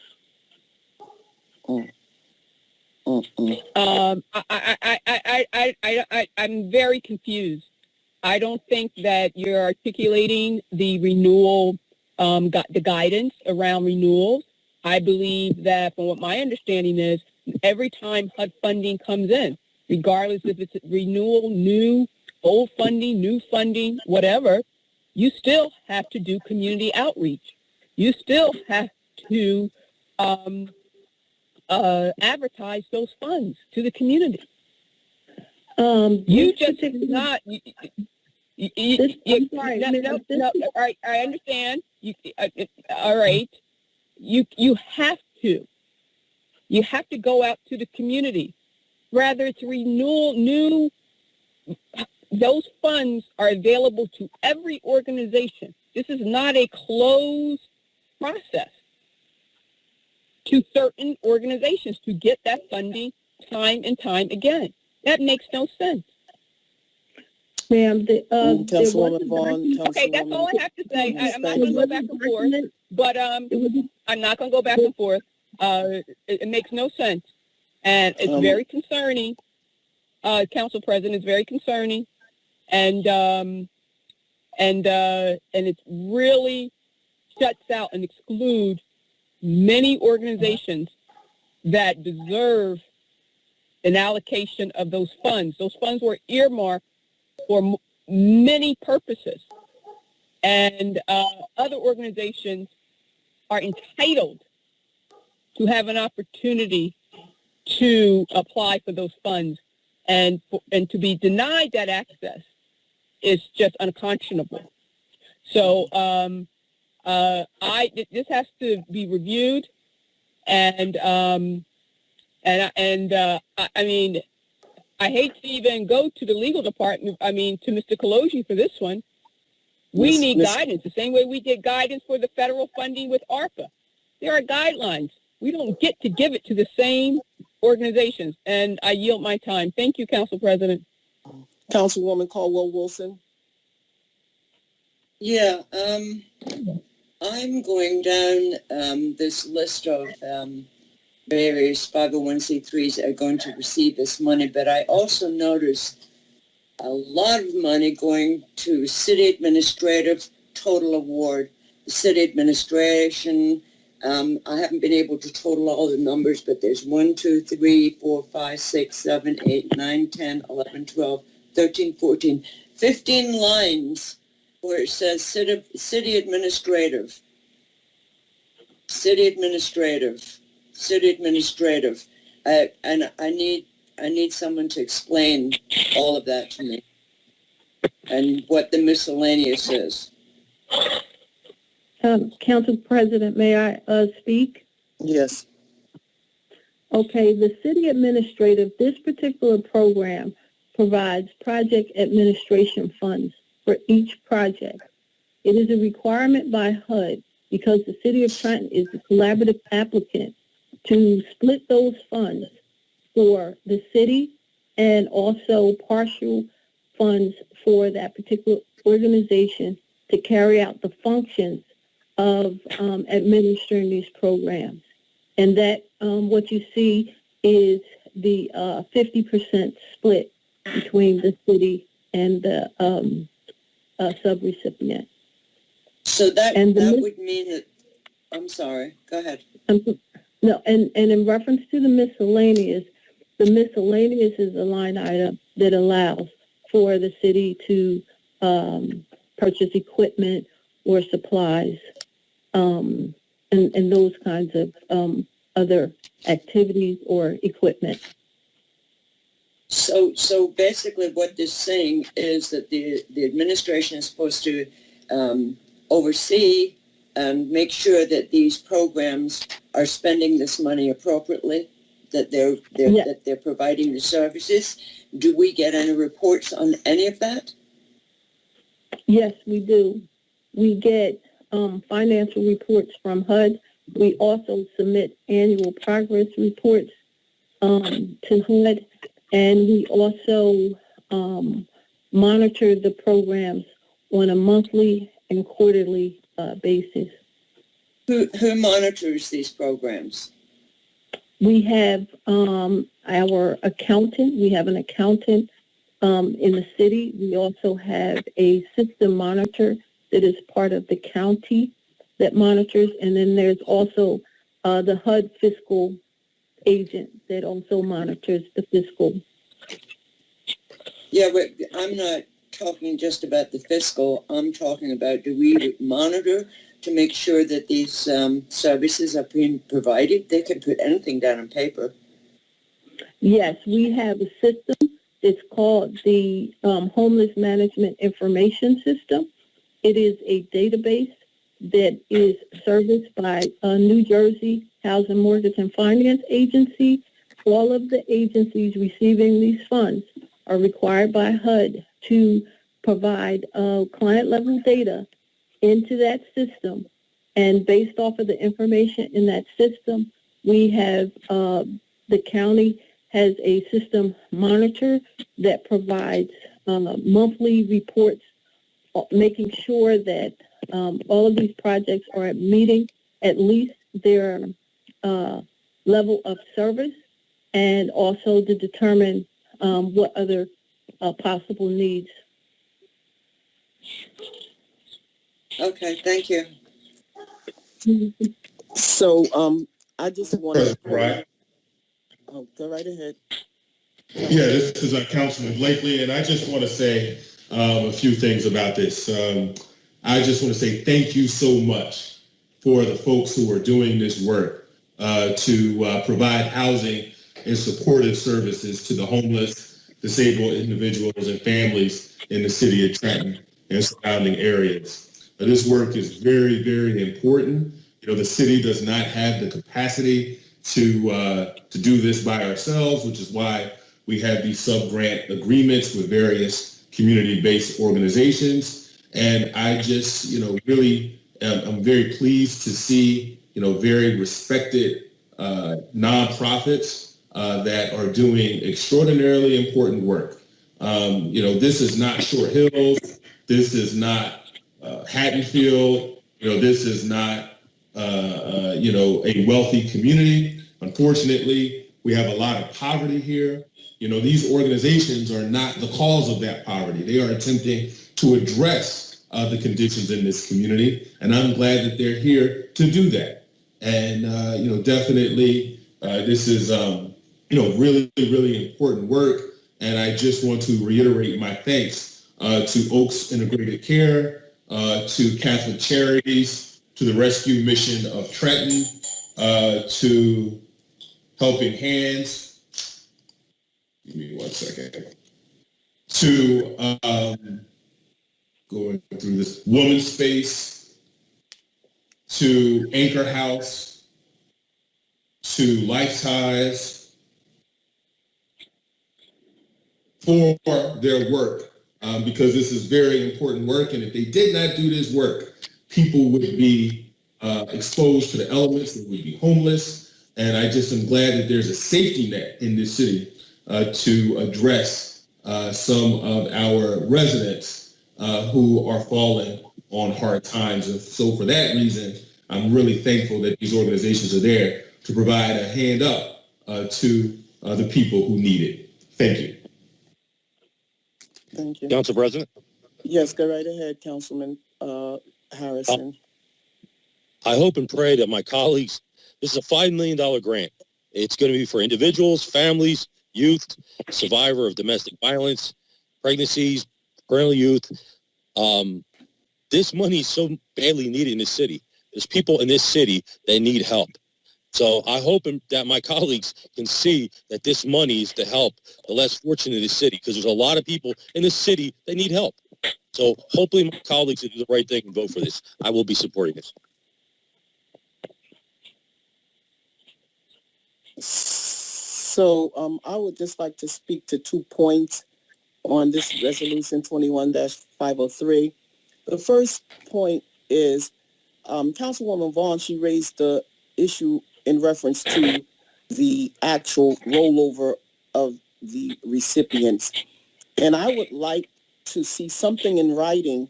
I'm very confused. I don't think that you're articulating the renewal, the guidance around renewals. I believe that, from what my understanding is, every time HUD funding comes in, regardless if it's renewal, new, old funding, new funding, whatever, you still have to do community outreach. You still have to advertise those funds to the community. You just not. No. All right, I understand. All right. You have to. You have to go out to the community. Rather, it's renewal, new. Those funds are available to every organization. This is not a closed process to certain organizations to get that funding time and time again. That makes no sense. Ma'am, Councilwoman Vaughn. Okay, that's all I have to say. I'm not going to go back and forth, but I'm not going to go back and forth. It makes no sense, and it's very concerning. Council President, it's very concerning, and it really shuts out and excludes many organizations that deserve an allocation of those funds. Those funds were earmarked for many purposes, and other organizations are entitled to have an opportunity to apply for those funds, and to be denied that access is just unconscionable. So this has to be reviewed, and I mean, I hate to even go to the legal department, to Mr. Kaloji for this one, We need guidance, the same way we get guidance for the federal funding with ARPA. There are guidelines. We don't get to give it to the same organizations. And I yield my time. Thank you, Council President. Councilwoman Caldwell-Wilson. Yeah, I'm going down this list of various 501c3s that are going to receive this money, but I also noticed a lot of money going to city administrative total award. The city administration, I haven't been able to total all the numbers, but there's 1, 2, 3, 4, 5, 6, 7, 8, 9, 10, 11, 12, 13, 14, 15 lines where it says city administrative, city administrative, city administrative. And I need someone to explain all of that to me and what the miscellaneous is. Council President, may I speak? Yes. Okay, the city administrative, this particular program provides project administration funds for each project. It is a requirement by HUD because the city of Trenton is the collaborative applicant to split those funds for the city and also partial funds for that particular organization to carry out the functions of administering these programs. And that what you see is the 50% split between the city and the subrecipient. So that would mean that, I'm sorry, go ahead. No, and in reference to the miscellaneous is a line item that allows for the city to purchase equipment or supplies and those kinds of other activities or equipment. So basically what this is saying is that the administration is supposed to oversee and make sure that these programs are spending this money appropriately, that they're providing the services. Do we get any reports on any of that? Yes, we do. We get financial reports from HUD. We also submit annual progress reports to HUD, and we also monitor the programs on a monthly and quarterly basis. Who monitors these programs? We have our accountant. We have an accountant in the city. We also have a system monitor that is part of the county that monitors. And then there's also the HUD fiscal agent that also monitors the fiscal. Yeah, but I'm not talking just about the fiscal. I'm talking about, do we monitor to make sure that these services are being provided? They can put anything down on paper. Yes, we have a system. It's called the Homeless Management Information System. It is a database that is serviced by New Jersey Housing, Mortgage, and Finance Agency. All of the agencies receiving these funds are required by HUD to provide client-level data into that system. And based off of the information in that system, we have the county has a system monitor that provides monthly reports, making sure that all of these projects are meeting at least their level of service, and also to determine what other possible needs. Okay, thank you. So I just want to... Right. Oh, go right ahead. Yeah, this is Councilman Blakely, and I just want to say a few things about this. I just want to say thank you so much for the folks who are doing this work to provide housing and supportive services to the homeless, disabled individuals and families in the city of Trenton and surrounding areas. This work is very, very important. You know, the city does not have the capacity to do this by ourselves, which is why we have these sub-grant agreements with various community-based organizations. And I just, really, I'm very pleased to see, very respected nonprofits that are doing extraordinarily important work. This is not Short Hills. This is not Haddonfield. This is not, a wealthy community. Unfortunately, we have a lot of poverty here. These organizations are not the cause of that poverty. They are attempting to address the conditions in this community, and I'm glad that they're here to do that. And definitely, this is really, really important work. And I just want to reiterate my thanks to Oaks Integrated Care, to Catholic Charities, to the Rescue Mission of Trenton, to Helping Hands. Give me 1 second. To going through this Woman's Space, to Anchor House, to Life Ties, for their work, because this is very important work. And if they did not do this work, people would be exposed to the elements, they would be homeless. And I just am glad that there's a safety net in this city to address some of our residents who are falling on hard times. And so for that reason, I'm really thankful that these organizations are there to provide a hand up to the people who need it. Thank you. Thank you. Council President? Yes, go right ahead, Councilman Harrison. I hope and pray that my colleagues, this is a $5 million grant. It's going to be for individuals, families, youth, survivor of domestic violence, pregnancies, parental youth. This money is so badly needed in this city. There's people in this city that need help. So I hope that my colleagues can see that this money is to help the less fortunate in the city, because there's a lot of people in this city that need help. So hopefully my colleagues will do the right thing and vote for this. I will be supporting this. So I would just like to speak to 2 points on this resolution 21-503. The first point is Councilwoman Vaughn, she raised the issue in reference to the actual rollover of the recipients. And I would like to see something in writing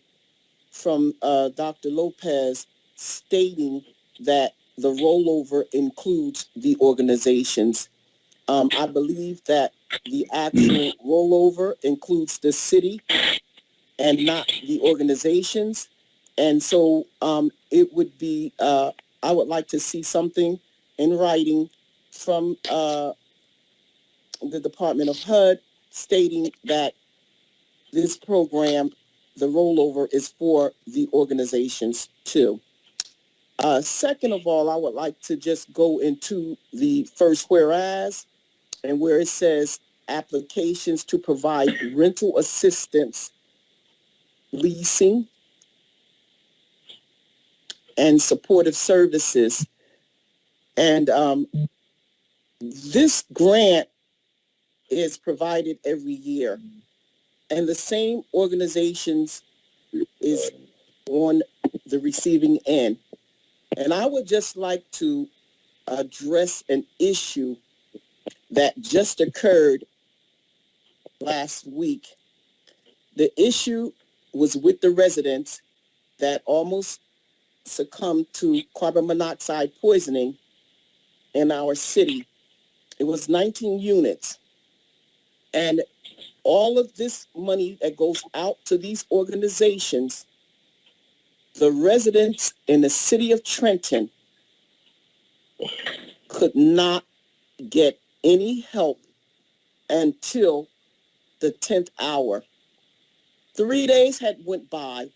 from Dr. Lopez stating that the rollover includes the organizations. I believe that the actual rollover includes the city and not the organizations. And so it would be, I would like to see something in writing from the Department of HUD stating that this program, the rollover, is for the organizations too. Second of all, I would like to just go into the first whereas, and where it says applications to provide rental assistance, leasing, and supportive services. And this grant is provided every year, and the same organizations is on the receiving end. And I would just like to address an issue that just occurred last week. The issue was with the residents that almost succumbed to carbon monoxide poisoning in our city. It was 19 units. And all of this money that goes out to these organizations, the residents in the city of Trenton could not get any help until the 10th hour. 3 days had went by,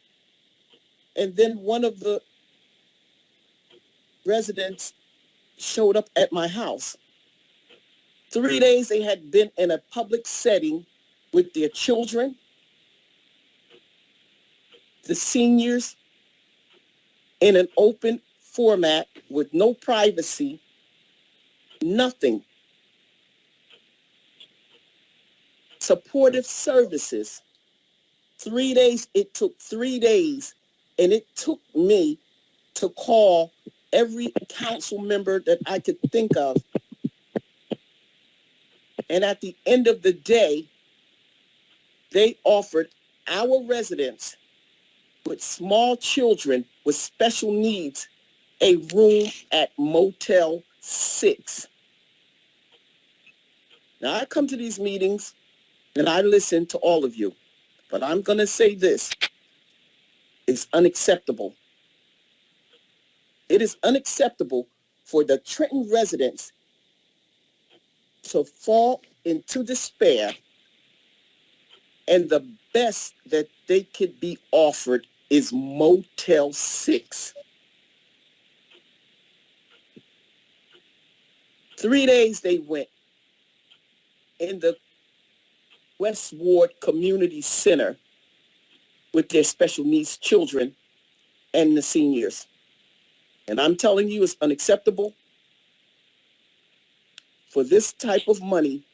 and then one of the residents showed up at my house. 3 days they had been in a public setting with their children, the seniors, in an open format with no privacy, nothing. Supportive services. 3 days. It took 3 days, and it took me to call every council member that I could think of. And at the end of the day, they offered our residents with small children with special needs a room at Motel 6. Now, I come to these meetings and I listen to all of you, but I'm going to say this. It's unacceptable. It is unacceptable for the Trenton residents to fall into despair, and the best that they could be offered is Motel 6. 3 days they went in the West Ward Community Center with their special needs children and the seniors. And I'm telling you, it's unacceptable for this type of money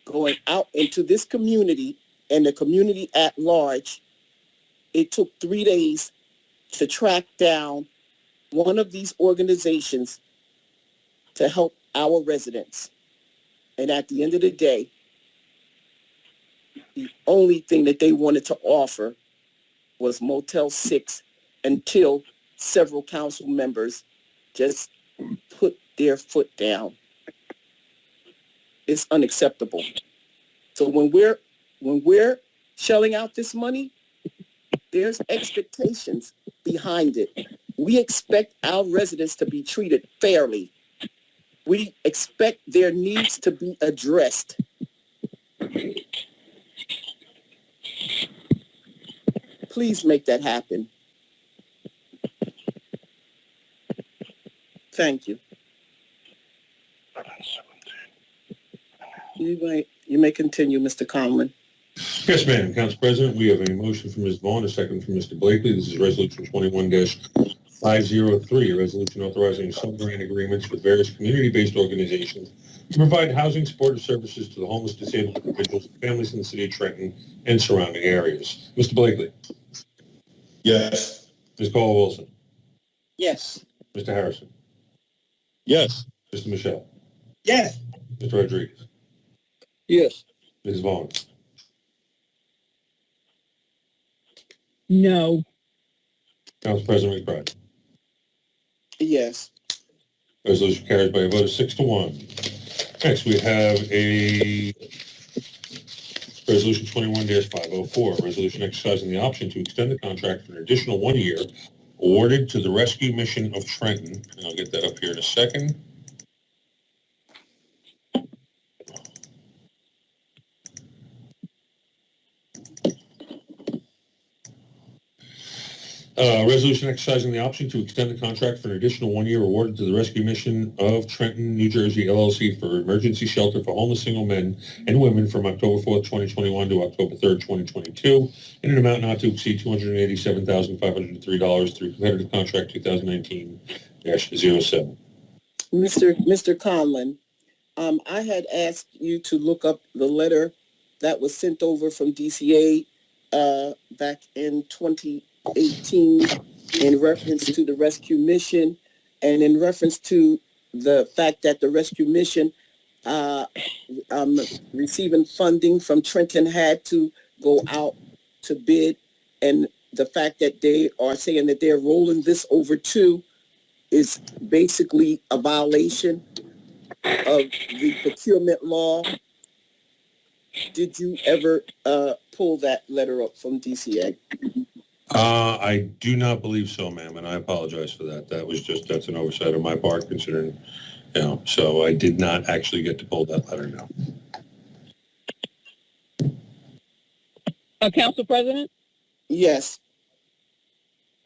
going out into this community and the community at large. It took 3 days to track down one of these organizations to help our residents. And at the end of the day, the only thing that they wanted to offer was Motel 6 until several council members just put their foot down. It's unacceptable. So when we're shelling out this money, there's expectations behind it. We expect our residents to be treated fairly. We expect their needs to be addressed. Please make that happen. Thank you. You may continue, Mr. Conlon. Yes, ma'am. Council President, we have a motion from Ms. Vaughn, a second from Mr. Blakely. This is Resolution 21-503, a resolution authorizing sub-grant agreements with various community-based organizations to provide housing support and services to the homeless, disabled individuals and families in the city of Trenton and surrounding areas. Mr. Blakely. Yes. Ms. Caldwell-Wilson. Yes. Mr. Harrison. Yes. Mr. Michelle. Yes. Mr. Rodriguez. Yes. Ms. Vaughn. No. Council President McBride. Yes. Resolution carries by a vote of 6-1. Next, we have a Resolution 21-504, a resolution exercising the option to extend the contract for an additional 1 year awarded to the Rescue Mission of Trenton. And I'll get that up here in a second. Resolution exercising the option to extend the contract for an additional 1 year awarded to the Rescue Mission of Trenton, New Jersey, LLC for emergency shelter for homeless single men and women from October 4th, 2021 to October 3rd, 2022 in an amount not to exceed $287,503 through competitive contract 2019-07. Mr. Conlon, I had asked you to look up the letter that was sent over from DCA back in 2018 in reference to the rescue mission and in reference to the fact that the rescue mission receiving funding from Trenton had to go out to bid, and the fact that they are saying that they're rolling this over too is basically a violation of the procurement law. Did you ever pull that letter up from DCA? I do not believe so, ma'am, and I apologize for that. That's an oversight on my part, considering, so I did not actually get to pull that letter now. Council President? Yes.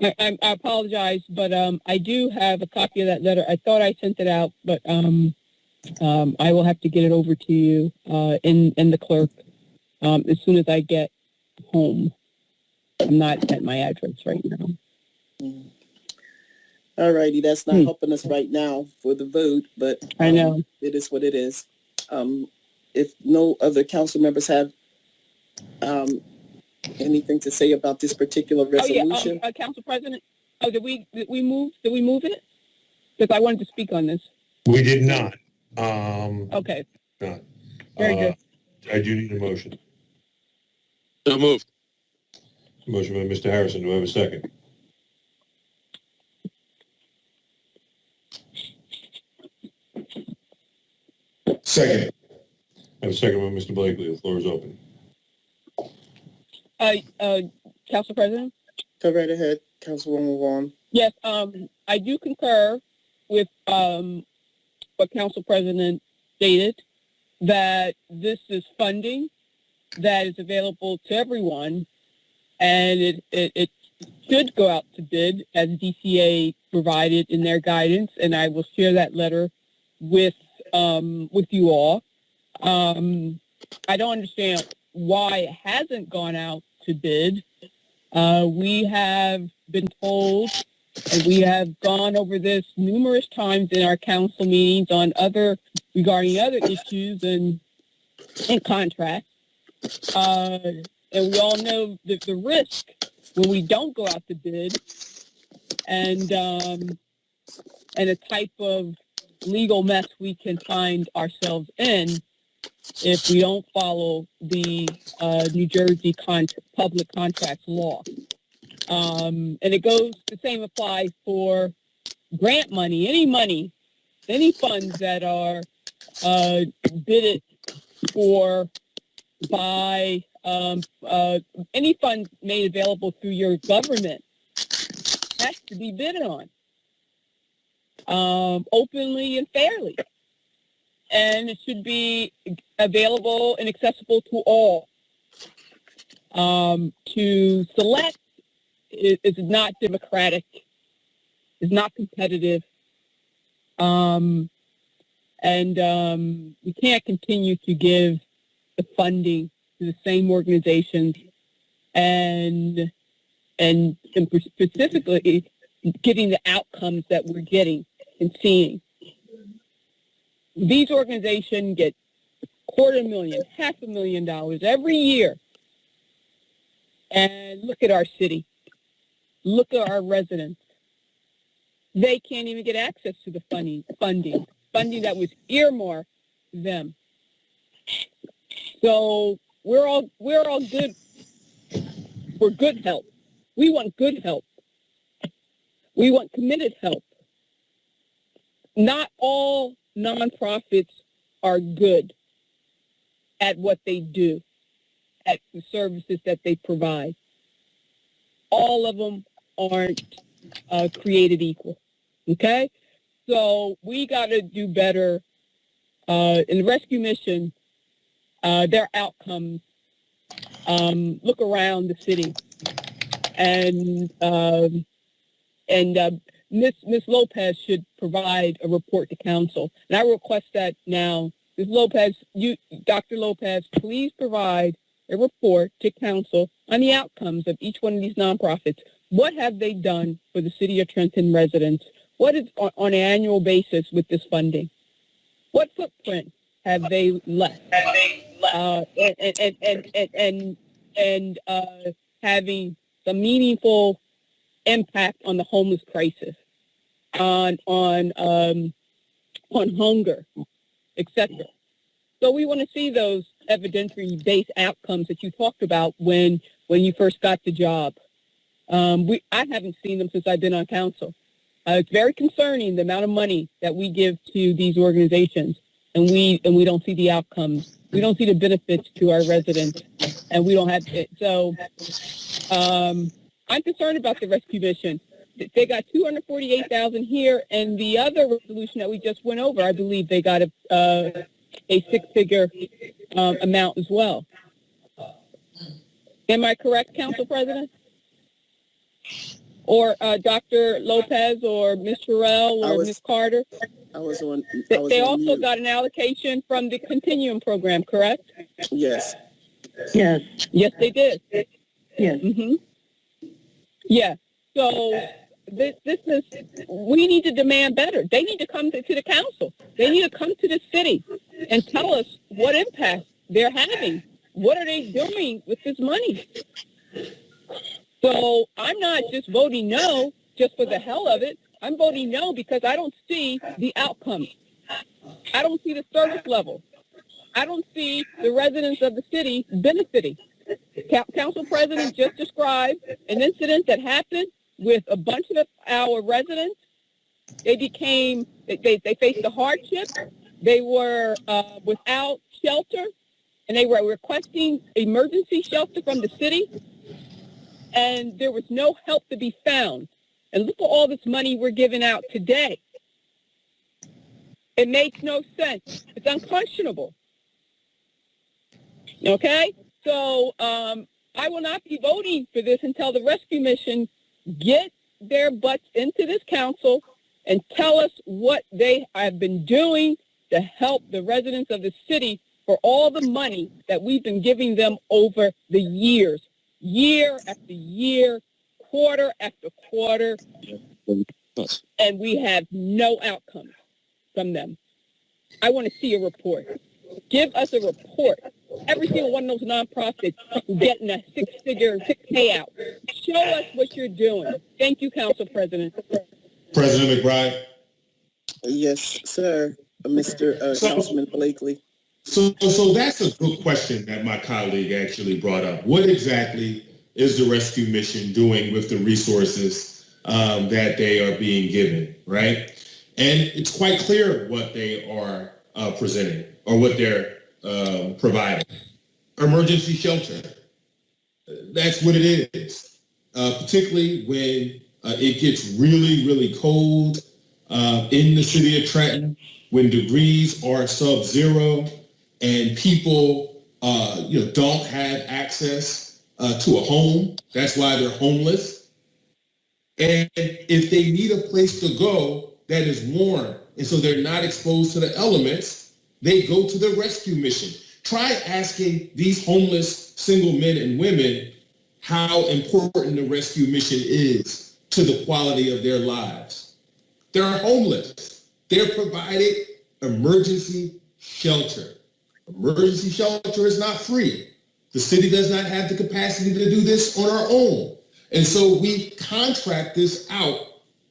I apologize, but I do have a copy of that letter. I thought I sent it out, but I will have to get it over to you in the clerk as soon as I get home. I'm not at my address right now. All righty, that's not helping us right now for the vote, but I know it is what it is. If no other council members have Anything to say about this particular resolution? Council President. Oh, did we move it? Because I wanted to speak on this. We did not. Okay. Not. Very good. I do need a motion. So moved. Motion by Mr. Harrison. Do I have a second? Second. I have a second by Mr. Blakely. The floor is open. Council President? Go right ahead, Councilwoman Wong. Yes, I do concur with what Council President stated, that this is funding that is available to everyone, and it should go out to bid as DCA provided in their guidance, and I will share that letter with you all. I don't understand why it hasn't gone out to bid. We have been told, and we have gone over this numerous times in our council meetings regarding other issues and contracts. And we all know the risk when we don't go out to bid, and a type of legal mess we can find ourselves in if we don't follow the New Jersey public contracts law. And the same applies for grant money, any funds that are bidded for by any funds made available through your government has to be bid on openly and fairly. And it should be available and accessible to all. To select is not democratic, is not competitive, and we can't continue to give the funding to the same organizations and specifically getting the outcomes that we're getting and seeing. These organizations get $250,000, $500,000 every year. And look at our city. Look at our residents. They can't even get access to the funding that was earmarked for them. So we're all good for good help. We want good help. We want committed help. Not all nonprofits are good at what they do, at the services that they provide. All of them aren't created equal, okay? So we got to do better. In the rescue mission, their outcomes, look around the city, and Ms. Lopez should provide a report to council. And I request that now. Ms. Lopez, Dr. Lopez, please provide a report to council on the outcomes of each one of these nonprofits. What have they done for the city of Trenton residents? What is on an annual basis with this funding? What footprint have they left? And having some meaningful impact on the homeless crisis, on hunger, etc. So we want to see those evidentiary-based outcomes that you talked about when you first got the job. I haven't seen them since I've been on council. It's very concerning the amount of money that we give to these organizations, and we don't see the outcomes. We don't see the benefits to our residents, and we don't have it. So I'm concerned about the rescue mission. They got $248,000 here, and the other resolution that we just went over, I believe they got a six-figure amount as well. Am I correct, Council President? Or Dr. Lopez, or Ms. Terrell, or Ms. Carter? They also got an allocation from the Continuum program, correct? Yes. Yes. Yes, they did. Yes. Mm-hmm. Yeah. So this is, we need to demand better. They need to come to the council. They need to come to the city and tell us what impact they're having. What are they doing with this money? So I'm not just voting no just for the hell of it. I'm voting no because I don't see the outcomes. I don't see the service level. I don't see the residents of the city benefiting. Council President just described an incident that happened with a bunch of our residents. They faced a hardship. They were without shelter, and they were requesting emergency shelter from the city, and there was no help to be found. And look at all this money we're giving out today. It makes no sense. It's unconscionable. Okay? So I will not be voting for this until the rescue mission get their butts into this council and tell us what they have been doing to help the residents of the city for all the money that we've been giving them over the years, year after year, quarter after quarter, and we have no outcomes from them. I want to see a report. Give us a report. Every single one of those nonprofits getting a six-figure payout. Show us what you're doing. Thank you, Council President. President McBride. Yes, sir. Mr. Councilman Blakely. So that's a good question that my colleague actually brought up. What exactly is the rescue mission doing with the resources that they are being given, right? And it's quite clear what they are presenting or what they're providing. Emergency shelter. That's what it is. Particularly when it gets really, really cold in the city of Trenton, when degrees are sub-zero and people don't have access to a home. That's why they're homeless. And if they need a place to go that is warm, and so they're not exposed to the elements, they go to the rescue mission. Try asking these homeless single men and women how important the rescue mission is to the quality of their lives. They're homeless. They're provided emergency shelter. Emergency shelter is not free. The city does not have the capacity to do this on our own. And so we contract this out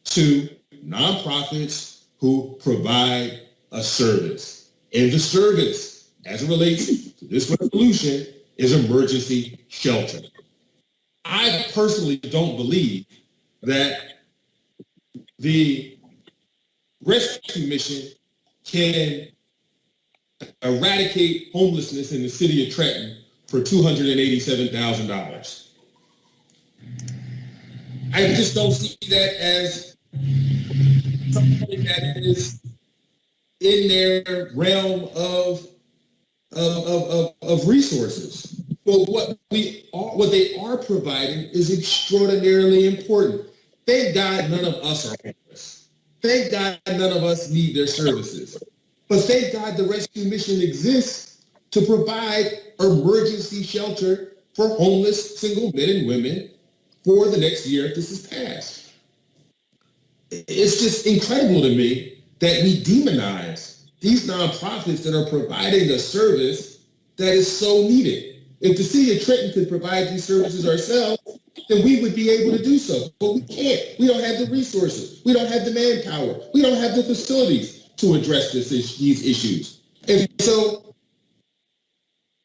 to nonprofits who provide a service. And the service, as it relates to this resolution, is emergency shelter. I personally don't believe that the rescue mission can eradicate homelessness in the city of Trenton for $287,000. I just don't see that as something that is in their realm of resources. But what they are providing is extraordinarily important. Thank God none of us are homeless. Thank God none of us need their services. But thank God the rescue mission exists to provide emergency shelter for homeless single men and women for the next year if this is passed. It's just incredible to me that we demonize these nonprofits that are providing a service that is so needed. If the city of Trenton could provide these services ourselves, then we would be able to do so. But we can't. We don't have the resources. We don't have the manpower. We don't have the facilities to address these issues. And so,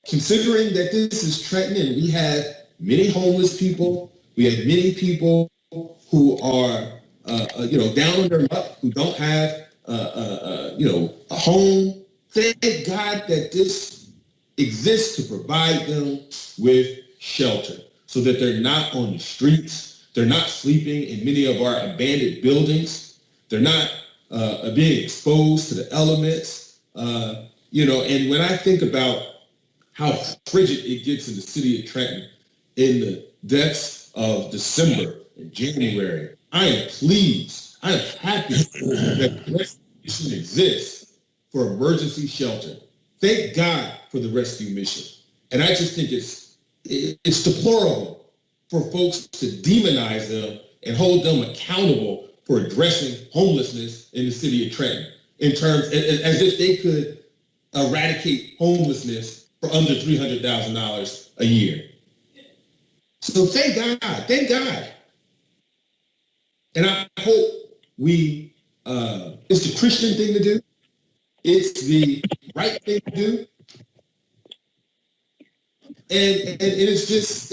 considering that this is Trenton and we have many homeless people, we have many people who are, down on their luck, who don't have, a home. Thank God that this exists to provide them with shelter so that they're not on the streets. They're not sleeping in many of our abandoned buildings. They're not being exposed to the elements. And when I think about how frigid it gets in the city of Trenton in the depths of December and January, I am pleased. I am happy that the rescue mission exists for emergency shelter. Thank God for the rescue mission. And I just think it's deplorable for folks to demonize them and hold them accountable for addressing homelessness in the city of Trenton in terms as if they could eradicate homelessness for under $300,000 a year. So thank God, thank God. And I hope it's the Christian thing to do. It's the right thing to do. And it's just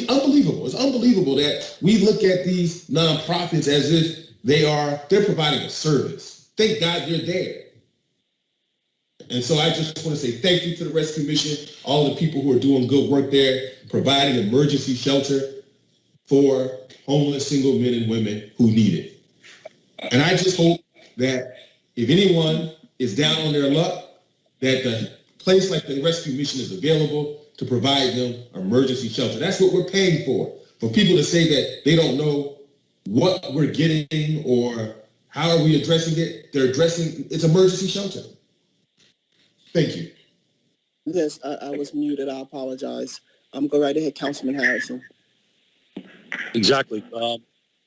unbelievable. It's unbelievable that we look at these nonprofits as if they're providing a service. Thank God you're there. And so I just want to say thank you to the Rescue Mission, all the people who are doing good work there, providing emergency shelter for homeless single men and women who need it. And I just hope that if anyone is down on their luck, that the place like the Rescue Mission is available to provide them emergency shelter. That's what we're paying for. For people to say that they don't know what we're getting or how are we addressing it, it's emergency shelter. Thank you. Yes, I was muted. I apologize. Go right ahead, Councilman Harrison. Exactly. The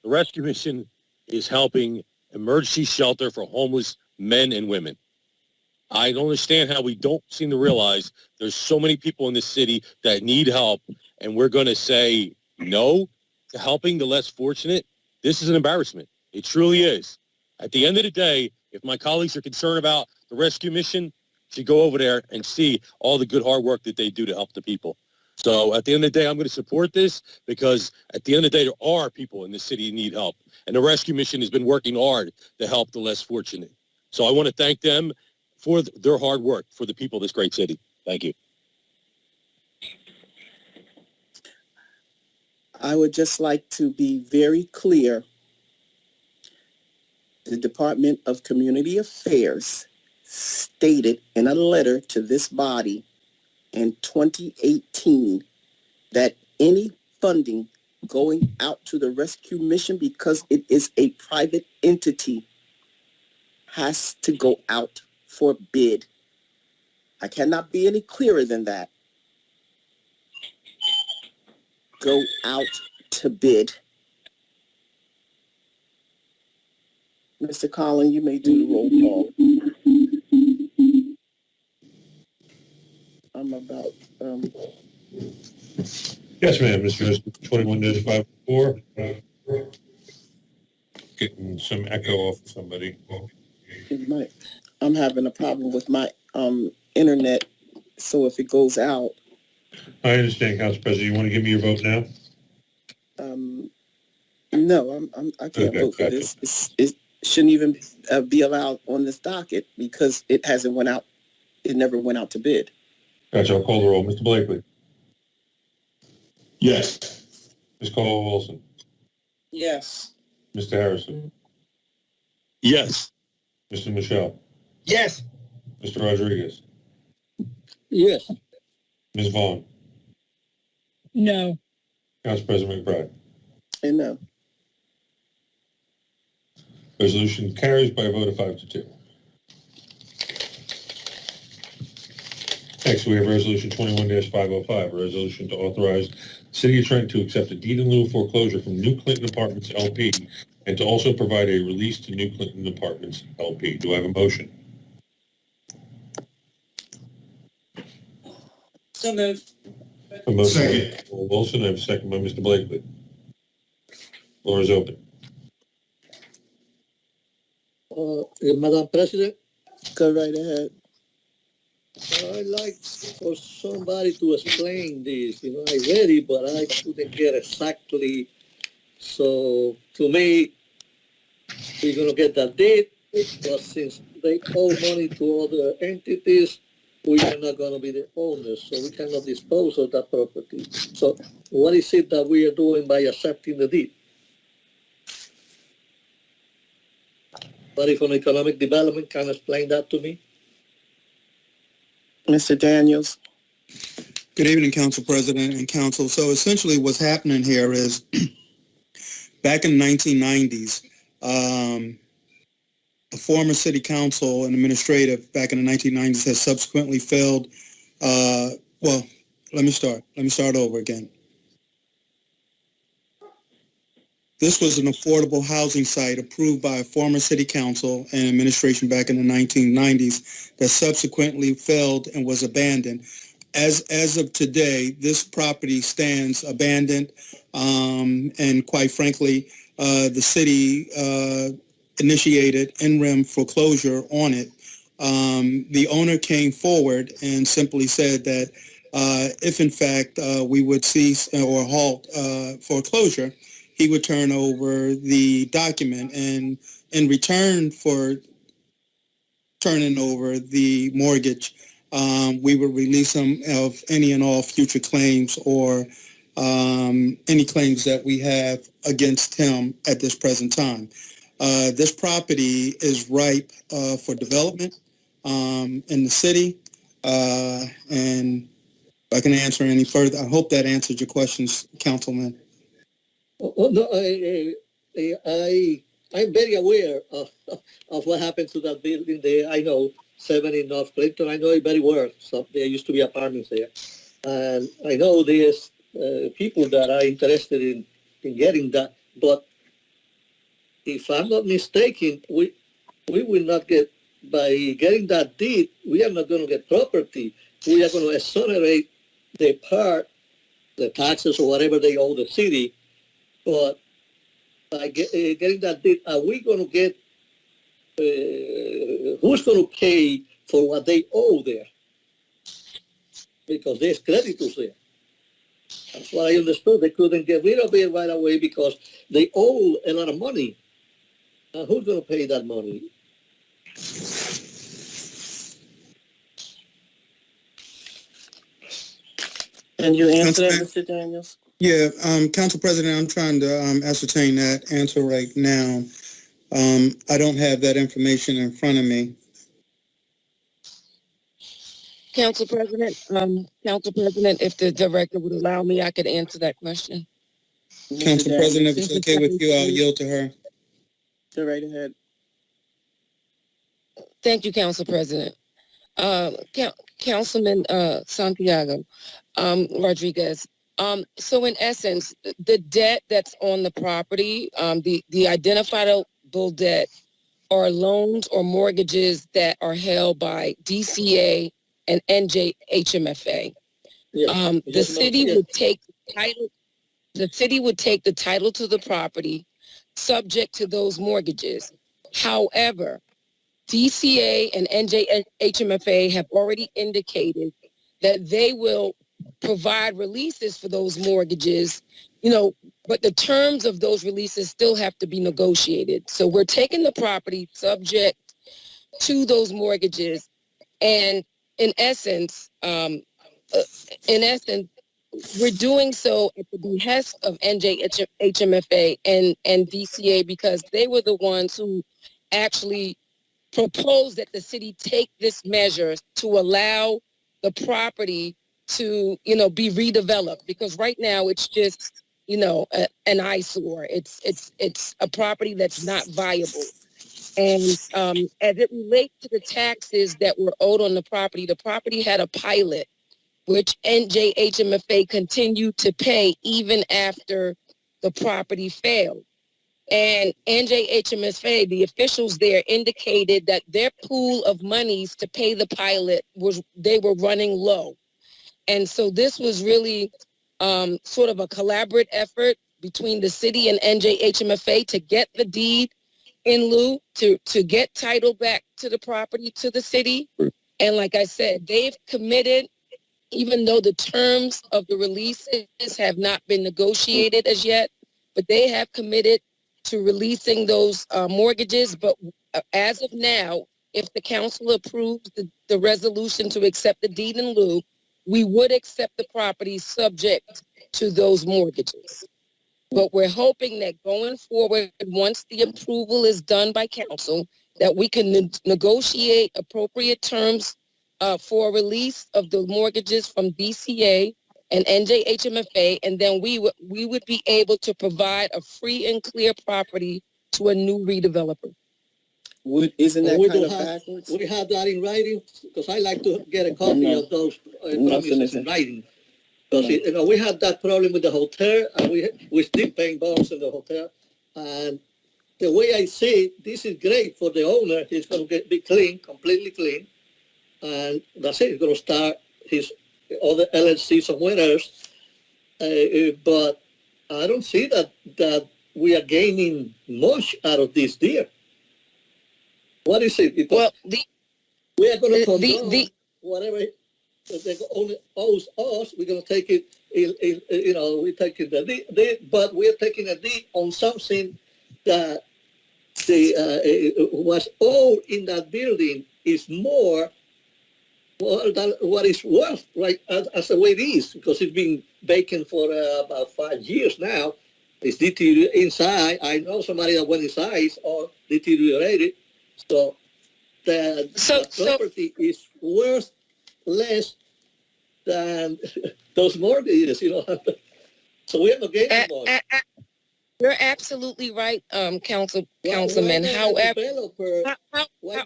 Rescue Mission is helping emergency shelter for homeless men and women. I don't understand how we don't seem to realize there's so many people in this city that need help, and we're going to say no to helping the less fortunate. This is an embarrassment. It truly is. At the end of the day, if my colleagues are concerned about the Rescue Mission, should go over there and see all the good hard work that they do to help the people. So at the end of the day, I'm going to support this because at the end of the day, there are people in this city who need help. And the Rescue Mission has been working hard to help the less fortunate. So I want to thank them for their hard work for the people of this great city. Thank you. I would just like to be very clear. The Department of Community Affairs stated in a letter to this body in 2018 that any funding going out to the Rescue Mission, because it is a private entity, has to go out for bid. I cannot be any clearer than that. Go out to bid. Mr. Collin, you may do the roll call. I'm about... Yes, ma'am, Mr. 21-504. Getting some echo off of somebody. I'm having a problem with my internet, so if it goes out... I understand, Council President. You want to give me your vote now? No, I can't vote for this. It shouldn't even be allowed on this docket because it hasn't went out. It never went out to bid. Gotcha. I'll call the roll. Mr. Blakely. Yes. Ms. Caldwell-Wilson. Yes. Mr. Harrison. Yes. Mr. Michelle. Yes. Mr. Rodriguez. Yes. Ms. Vaughn. No. Council President McBride. And no. Resolution carries by a vote of 5-2. Next, we have Resolution 21-505, a resolution to authorize the City of Trenton to accept a deed in lieu of foreclosure from New Clinton Apartments LP and to also provide a release to New Clinton Apartments LP. Do I have a motion? So moved. A motion Second. by Mr. Wilson. I have a second by Mr. Blakely. Floor is open. Madam President, Go right ahead. I'd like for somebody to explain this. I read it, but I couldn't get exactly. So to me, we're going to get that deed, but since they owe money to other entities, we are not going to be the owners, so we cannot dispose of that property. So what is it that we are doing by accepting the deed? Somebody from Economic Development can explain that to me? Mr. Daniels. Good evening, Council President and Council. So essentially what's happening here is back in the 1990s, a former city council and administrative back in the 1990s has subsequently failed. Well, let me start over again. This was an affordable housing site approved by a former city council and administration back in the 1990s that subsequently failed and was abandoned. As of today, this property stands abandoned, and quite frankly, the city initiated in-rem foreclosure on it. The owner came forward and simply said that if in fact we would cease or halt foreclosure, he would turn over the document, and in return for turning over the mortgage, we would release him of any and all future claims or any claims that we have against him at this present time. This property is ripe for development in the city, and if I can answer any further, I hope that answered your questions, Councilman. No, I'm very aware of what happened to that building there. I know 70 North Clinton. I know it very well. So there used to be apartments there. And I know there's people that are interested in getting that. But if I'm not mistaken, we will not get, by getting that deed, we are not going to get property. We are going to exonerate the taxes or whatever they owe the city. But by getting that deed, are we going to get, who's going to pay for what they owe there? Because there's creditors there. That's what I understood. They couldn't get rid of it right away because they owe a lot of money. And who's going to pay that money? And you answer that, Mr. Daniels? Yeah, Council President, I'm trying to ascertain that answer right now. I don't have that information in front of me. Council President, if the director would allow me, I could answer that question. Council President, if it's okay with you, I'll yield to her. Go right ahead. Thank you, Council President. Councilman Santiago Rodriguez. So in essence, the debt that's on the property, the identifiable debt are loans or mortgages that are held by DCA and NJHMFA. The city would take the title. The city would take the title to the property, subject to those mortgages. However, DCA and NJHMFA have already indicated that they will provide releases for those mortgages, but the terms of those releases still have to be negotiated. So we're taking the property subject to those mortgages, and in essence, we're doing so at the behest of NJHMFA and DCA because they were the ones who actually proposed that the city take this measure to allow the property to, be redeveloped, because right now it's just, an eyesore. It's a property that's not viable. And as it relates to the taxes that were owed on the property had a pilot, which NJHMFA continued to pay even after the property failed. And NJHMFA, the officials there indicated that their pool of monies to pay the pilot they were running low. And so this was really sort of a collaborative effort between the city and NJHMFA to get the deed in lieu, to get title back to the property, to the city. And like I said, they've committed, even though the terms of the releases have not been negotiated as yet, but they have committed to releasing those mortgages. But as of now, if the council approves the resolution to accept the deed in lieu, we would accept the property subject to those mortgages. But we're hoping that going forward, once the approval is done by council, that we can negotiate appropriate terms for release of the mortgages from DCA and NJHMFA, and then we would be able to provide a free and clear property to a new redeveloper. Isn't that kind of backwards? We have that in writing, because I like to get a copy of those promises in writing. Because we had that problem with the hotel, and we still paying bonds in the hotel. And the way I see it, this is great for the owner. He's going to be clean, completely clean. And that's it. He's going to start his other LLC somewhere else. But I don't see that we are gaining much out of this deal. What is it? Because we are going to condone whatever they only owes us. We're going to take it. We're taking but we're taking a deed on something that was owed in that building is more than what it's worth, right? As the way it is, because it's been vacant for about 5 years now. It's deteriorated inside. I know somebody that went inside, it's all deteriorated. So the property is worth less than those mortgages, So we have to gain more. You're absolutely right, Councilman. However, why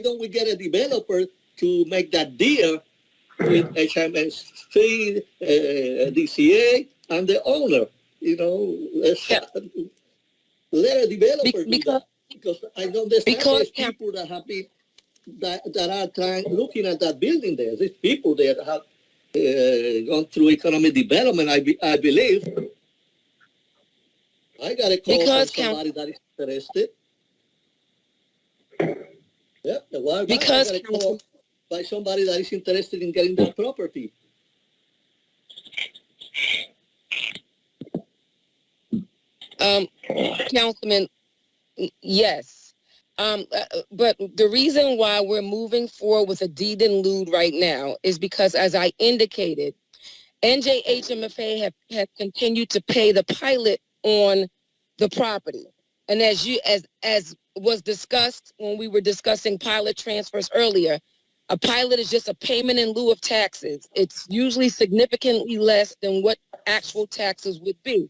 don't we get a developer to make that deal with HMC, DCA, and the owner? Let a developer do that. Because I know there's people that have been that are looking at that building there. There's people there that have gone through economic development, I believe. I got a call from somebody that is interested. Yeah, I got a call by somebody that is interested in getting that property. Councilman, yes. But the reason why we're moving forward with a deed in lieu right now is because, as I indicated, NJHMFA have continued to pay the pilot on the property. And as was discussed when we were discussing pilot transfers earlier, a pilot is just a payment in lieu of taxes. It's usually significantly less than what actual taxes would be.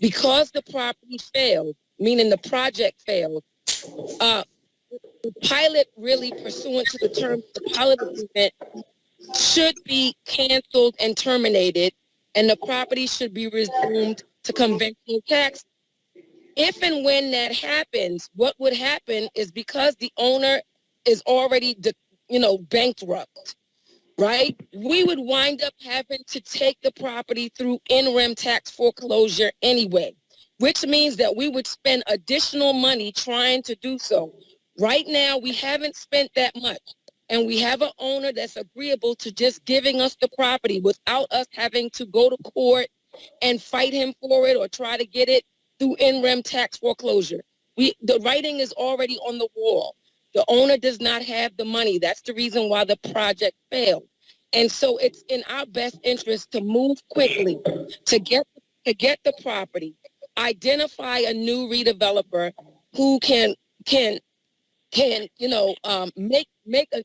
Because the property failed, meaning the project failed, the pilot really pursuant to the terms of the pilot agreement should be canceled and terminated, and the property should be resumed to conventional tax. If and when that happens, what would happen is, because the owner is already, bankrupt, right? We would wind up having to take the property through in-rem tax foreclosure anyway, which means that we would spend additional money trying to do so. Right now, we haven't spent that much. And we have an owner that's agreeable to just giving us the property without us having to go to court and fight him for it or try to get it through in-rem tax foreclosure. The writing is already on the wall. The owner does not have the money. That's the reason why the project failed. And so it's in our best interest to move quickly to get the property, identify a new redeveloper who can make a,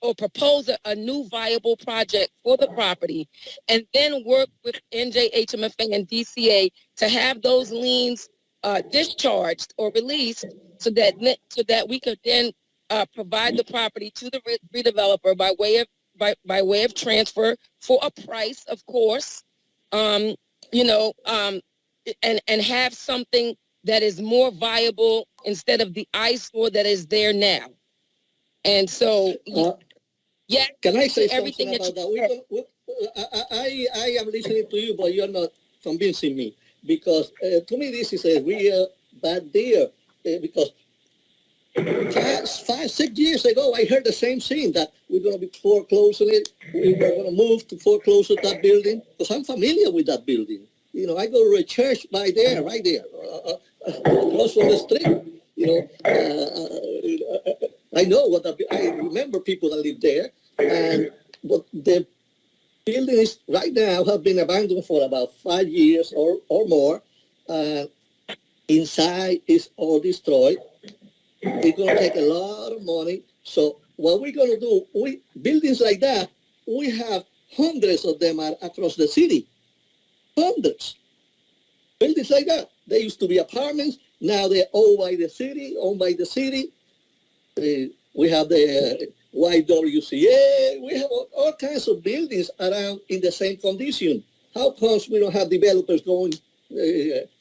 or propose a new viable project for the property, and then work with NJHMFA and DCA to have those liens discharged or released, so that we could then provide the property to the redeveloper by way of transfer for a price, of course, and have something that is more viable instead of the eyesore that is there now. And so, can I say something about that? I am listening to you, but you're not convincing me, because to me this is a real bad deal. Because 5-6 years ago, I heard the same thing, that we're going to be foreclosing it. We were going to move to foreclose that building, because I'm familiar with that building. I go to a church right there, across from the street. I know I remember people that live there, and but the buildings right now have been abandoned for about 5 years or more. Inside is all destroyed. It's going to take a lot of money. So what we're going to do, buildings like that, we have hundreds of them across the city. Hundreds. Buildings like that. They used to be apartments. Now they're owned by the city. We have the YWCA. We have all kinds of buildings around in the same condition. How come we don't have developers going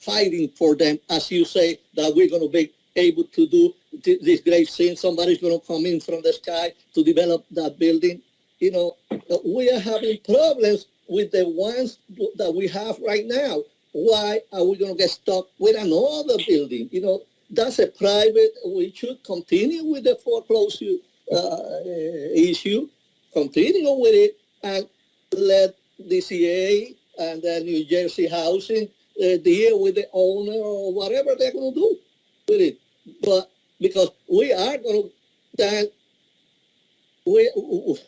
fighting for them, as you say, that we're going to be able to do this great thing? Somebody's going to come in from the sky to develop that building. you know, we are having problems with the ones that we have right now. Why are we going to get stuck with another building? You know, that's a private, we should continue with the foreclosure issue, continue with it, and let DCA and the New Jersey Housing deal with the owner or whatever they're going to do with it. But because we are going to, then as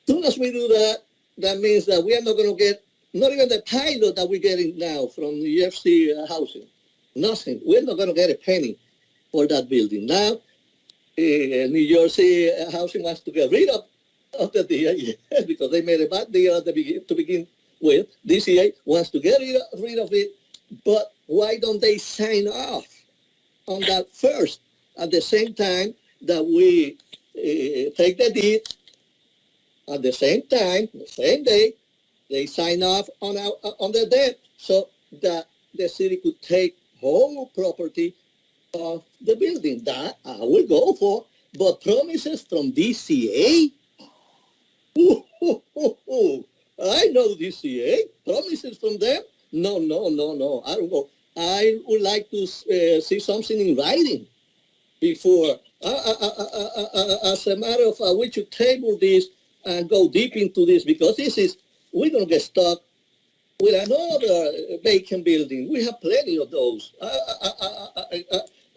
soon as we do that, that means that we are not going to get, not even the pilot that we're getting now from the UFC Housing. Nothing. We're not going to get a penny for that building. Now, New Jersey Housing wants to get rid of the deal, yes, because they made a bad deal at the to begin with. DCA wants to get rid of it, but why don't they sign off on that first at the same time that we take the deed? At the same time, the same day, they sign off on the debt so that the city could take whole property of the building. That I will go for. But promises from DCA? I know DCA. Promises from them? No. I don't know. I would like to see something in writing before. As a matter of fact, we should table this and go deep into this, because we're going to get stuck with another vacant building. We have plenty of those.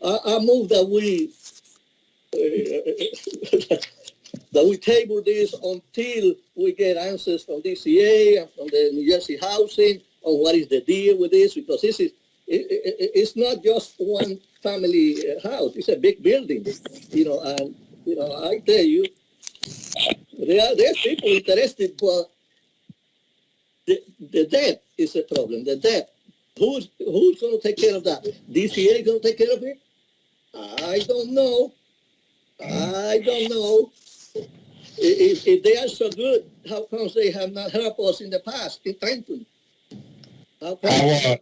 I move that we table this until we get answers from DCA and from the New Jersey Housing on what is the deal with this, because it's not just one family house. It's a big building, you know, and, you know, I tell you, there's people interested, but the debt is a problem. The debt. Who's going to take care of that? DCA going to take care of it? I don't know. If they are so good, how come they have not helped us in the past in Trenton? How come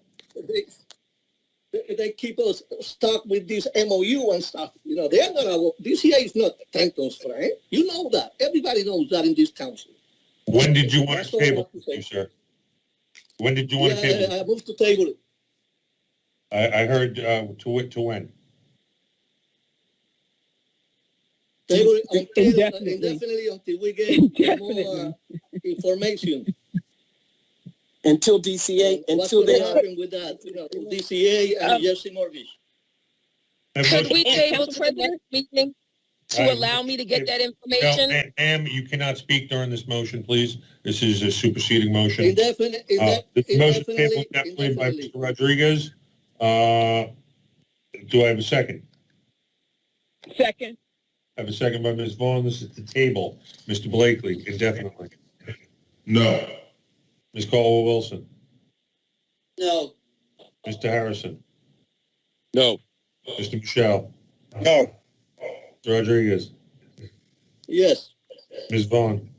they keep us stuck with this MOU and stuff? You know, they are not DCA is not Trenton's friend. You know that. Everybody knows that in this council. When did you want to table it, sir? When did you want to table it? I moved to table it. I heard to when? Table it until, indefinitely until we get more information. Until DCA, until they happen with that, you know, DCA and Jersey Mortgage. Could we table to the next meeting to allow me to get that information? No, ma'am, you cannot speak during this motion, please. This is a superseding motion. Indefinitely motion tabled definitely by Mr. Rodriguez. Do I have a second? Second. I have a second by Ms. Vaughn. This is the table. Mr. Blakely, indefinitely. No. Ms. Caldwell-Wilson. No. Mr. Harrison. No. Mr. Michelle. No. Mr. Rodriguez. Yes. Ms. Vaughn.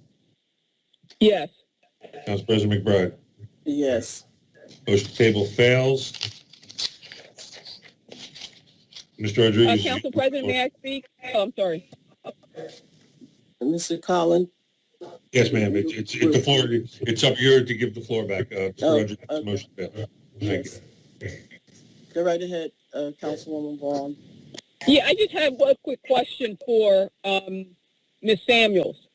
Yes. Council President McBride. Yes. Motion table fails. Mr. Rodriguez. Council President, may I speak? Oh, I'm sorry. Mr. Collins. Yes, ma'am. It's the floor. It's up here to give the floor back. Mr. Rodriguez, motion failed. Thank you. Go right ahead, Councilwoman Vaughn. Yeah, I just have one quick question for Ms. Samuels.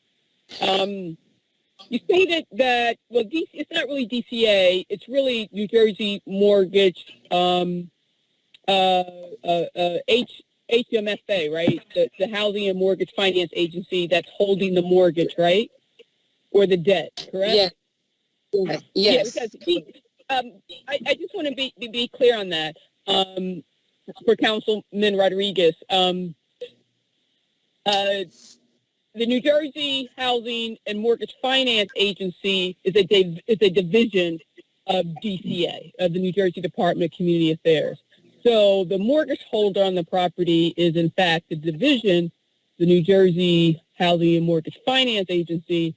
You stated that, well, it's not really DCA, it's really New Jersey Mortgage, HMFA, right? The Housing and Mortgage Finance Agency that's holding the mortgage, right? Or the debt, correct? Yeah. Yes. Yeah, because I just want to be clear on that. For Councilman Rodriguez, the New Jersey Housing and Mortgage Finance Agency is a division of DCA, of the New Jersey Department of Community Affairs. So the mortgage holder on the property is, in fact, the division, the New Jersey Housing and Mortgage Finance Agency.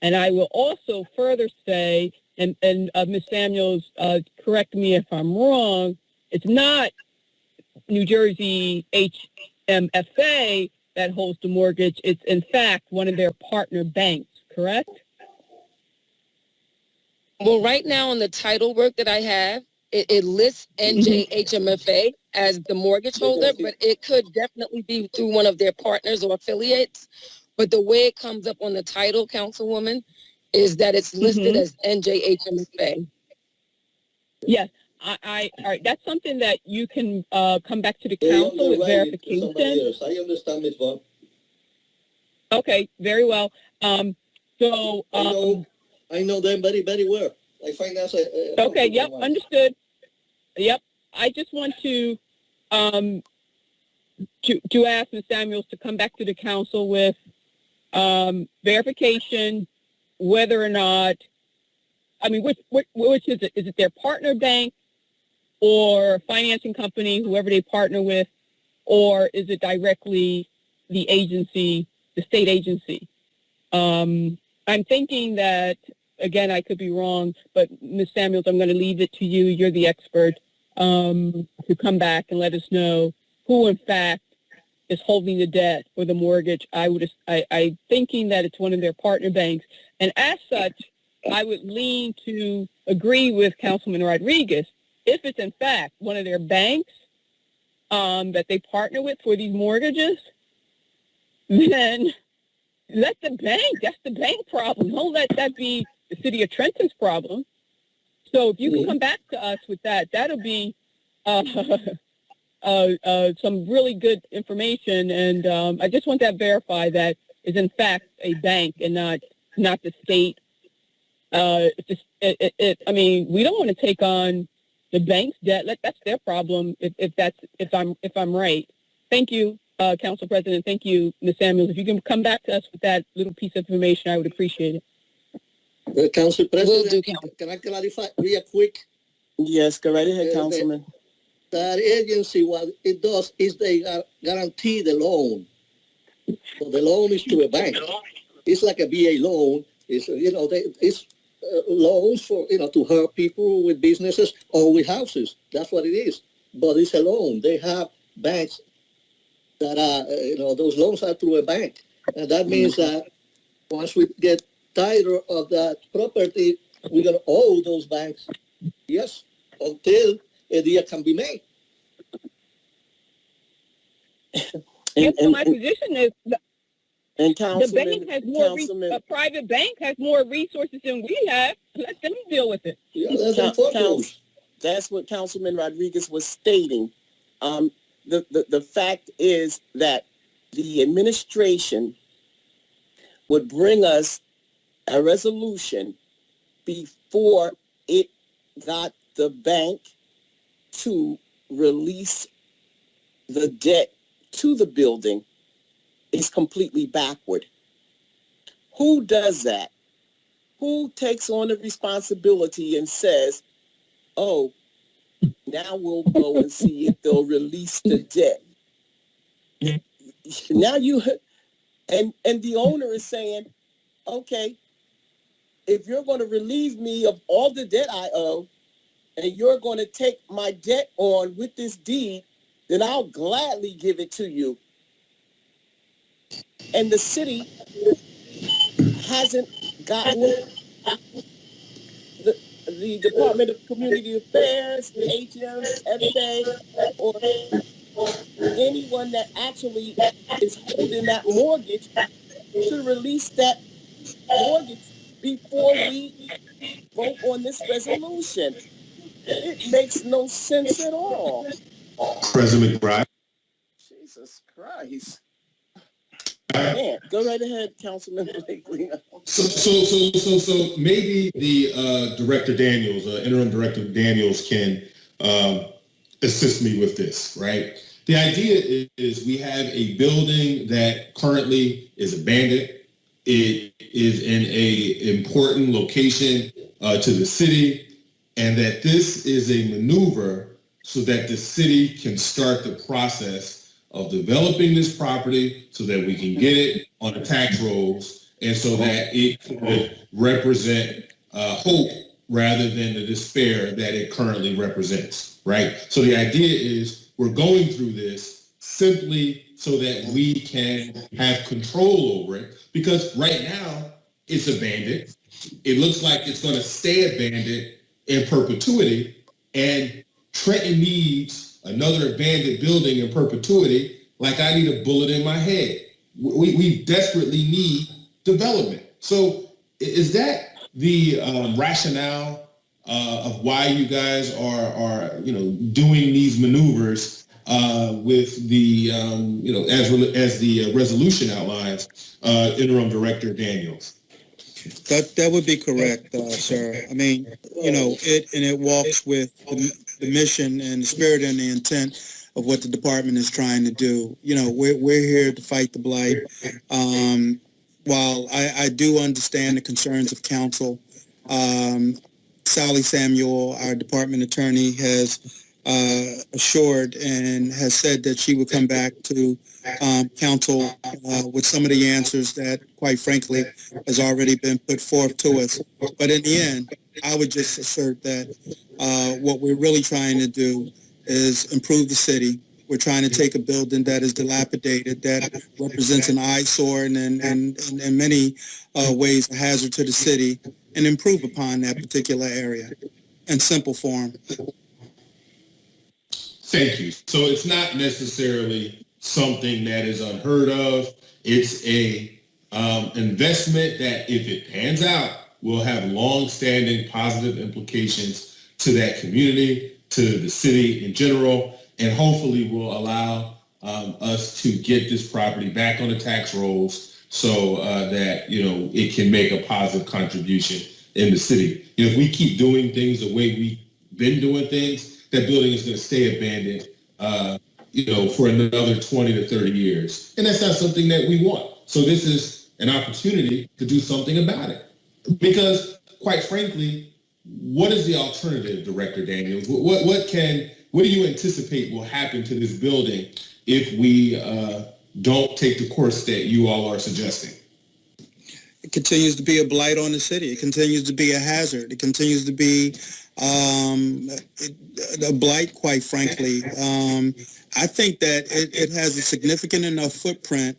And I will also further say, and Ms. Samuels, correct me if I'm wrong, it's not New Jersey HMFA, that holds the mortgage. It's in fact one of their partner banks, correct? Well, right now on the title work that I have, it lists NJHMFA as the mortgage holder, but it could definitely be through one of their partners or affiliates. But the way it comes up on the title, Councilwoman, is that it's listed as NJHMFA. Yes. All right. That's something that you can come back to the council with verification. I understand, Ms. Vaughn. Okay, very well. I know them very, very well. I find that's okay, yep, understood. Yep. I just want to ask Ms. Samuels to come back to the council with verification whether or not, I mean, which is it? Is it their partner bank or financing company, whoever they partner with, or is it directly the agency, the state agency? I'm thinking that, again, I could be wrong, but Ms. Samuels, I'm going to leave it to you. You're the expert to come back and let us know who, in fact, is holding the debt or the mortgage. I'm thinking that it's one of their partner banks. And as such, I would lean to agree with Councilman Rodriguez. If it's, in fact, one of their banks that they partner with for these mortgages, then let the bank, that's the bank problem. Don't let that be the city of Trenton's problem. So if you can come back to us with that, that'll be some really good information. And I just want that verified that is in fact a bank and not the state. I mean, we don't want to take on the bank's debt. That's their problem. If I'm right. Thank you, Council President. Thank you, Ms. Samuels. If you can come back to us with that little piece of information, I would appreciate it. Council President, can I clarify real quick? Yes, go right ahead, Councilman. That agency, what it does is they guarantee the loan. So the loan is to a bank. It's like a VA loan. It's loans for to help people with businesses or with houses. That's what it is. But it's a loan. They have banks that are those loans are through a bank, and that means that once we get title of that property, we're gonna owe those banks. Yes, until a deal can be made. So my position is the bank has more a private bank has more resources than we have. Let them deal with it. Yeah, that's what Councilman Rodriguez was stating. The fact is that the administration would bring us a resolution before it got the bank to release the debt to the building is completely backward. Who does that? Who takes on the responsibility and says, oh, now we'll go and see if they'll release the debt? Now and the owner is saying, okay, if you're going to relieve me of all the debt I owe, and you're going to take my debt on with this deed, then I'll gladly give it to you. And the city hasn't gotten the Department of Community Affairs, the HMFA, or anyone that actually is holding that mortgage to release that mortgage before we vote on this resolution. It makes no sense at all. President McBride. Jesus Christ. Man, go right ahead, Councilman Blakely. So maybe the Director Daniels, Interim Director Daniels, can assist me with this, right? The idea is we have a building that currently is abandoned. It is in a important location to the city, and that this is a maneuver so that the city can start the process of developing this property so that we can get it on the tax rolls and so that it could represent hope rather than the despair that it currently represents, right? So the idea is we're going through this simply so that we can have control over it. Because right now, it's abandoned. It looks like it's going to stay abandoned in perpetuity. And Trenton needs another abandoned building in perpetuity, like I need a bullet in my head. We desperately need development. So is that the rationale of why you guys are doing these maneuvers with the as the resolution outlines, Interim Director Daniels? That would be correct, sir. I mean, it walks with the mission and the spirit and the intent of what the department is trying to do. We're here to fight the blight. While I do understand the concerns of council, Sally Samuel, our department attorney, has assured and has said that she would come back to council with some of the answers that, quite frankly, has already been put forth to us. But in the end, I would just assert that what we're really trying to do is improve the city. We're trying to take a building that is dilapidated, that represents an eyesore and in many ways a hazard to the city, and improve upon that particular area in simple form. Thank you. So it's not necessarily something that is unheard of. It's a investment that, if it pans out, will have long-standing positive implications to that community, to the city in general, and hopefully will allow us to get this property back on the tax rolls so that it can make a positive contribution in the city. If we keep doing things the way we've been doing things, that building is going to stay abandoned, for another 20 to 30 years. And that's not something that we want. So this is an opportunity to do something about it. Because, quite frankly, what is the alternative, Director Daniels? What do you anticipate will happen to this building if we don't take the course that you all are suggesting? It continues to be a blight on the city. It continues to be a hazard. It continues to be a blight, quite frankly. I think that it has a significant enough footprint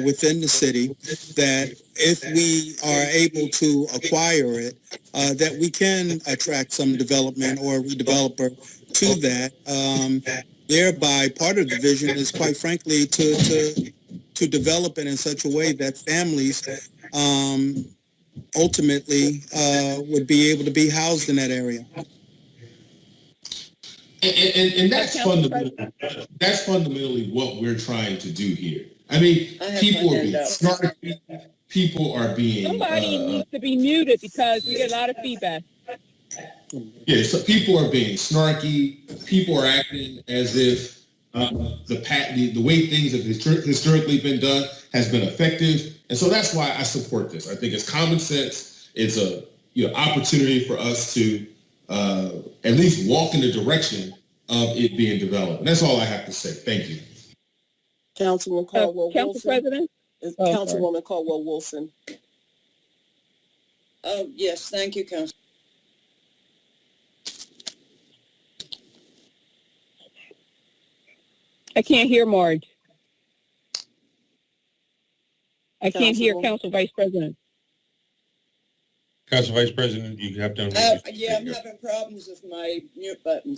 within the city that if we are able to acquire it, that we can attract some development or redeveloper to that. Thereby, part of the vision is, quite frankly, to develop it in such a way that families ultimately would be able to be housed in that area. And that's fundamentally what we're trying to do here. I mean, people are being snarky. People are being... Somebody needs to be muted because we get a lot of feedback. Yeah, so people are being snarky. People are acting as if the way things have historically been done has been effective. And so that's why I support this. I think it's common sense. It's a opportunity for us to at least walk in the direction of it being developed. And that's all I have to say. Thank you. Councilwoman Caldwell Council Wilson. President? Councilwoman Caldwell Wilson. Oh, yes, thank you, Council. I can't hear Marge. I can't hear Councilwoman. Council Vice President. Council Vice President, you have to unmute. Yeah, I'm having problems with my mute button.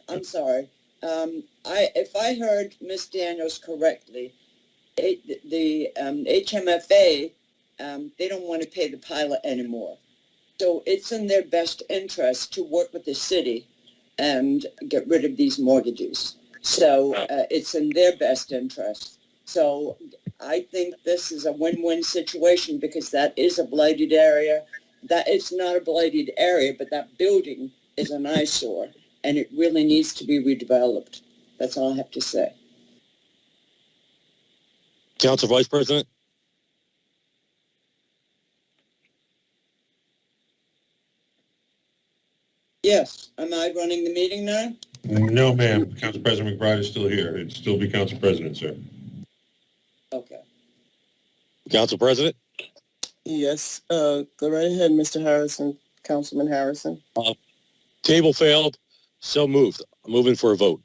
I'm sorry. If I heard Ms. Daniels correctly, the HMFA, they don't want to pay the pilot anymore. So it's in their best interest to work with the city and get rid of these mortgages. So it's in their best interest. So I think this is a win-win situation because that is a blighted area. That it's not a blighted area, but that building is an eyesore and it really needs to be redeveloped. That's all I have to say. Council Vice President? Yes. Am I running the meeting now? No, ma'am. Council President McBride is still here. It'd still be Council President, sir. Okay. Council President? Yes. Go right ahead, Mr. Harrison. Councilman Harrison. Table failed. So moved. I'm moving for a vote.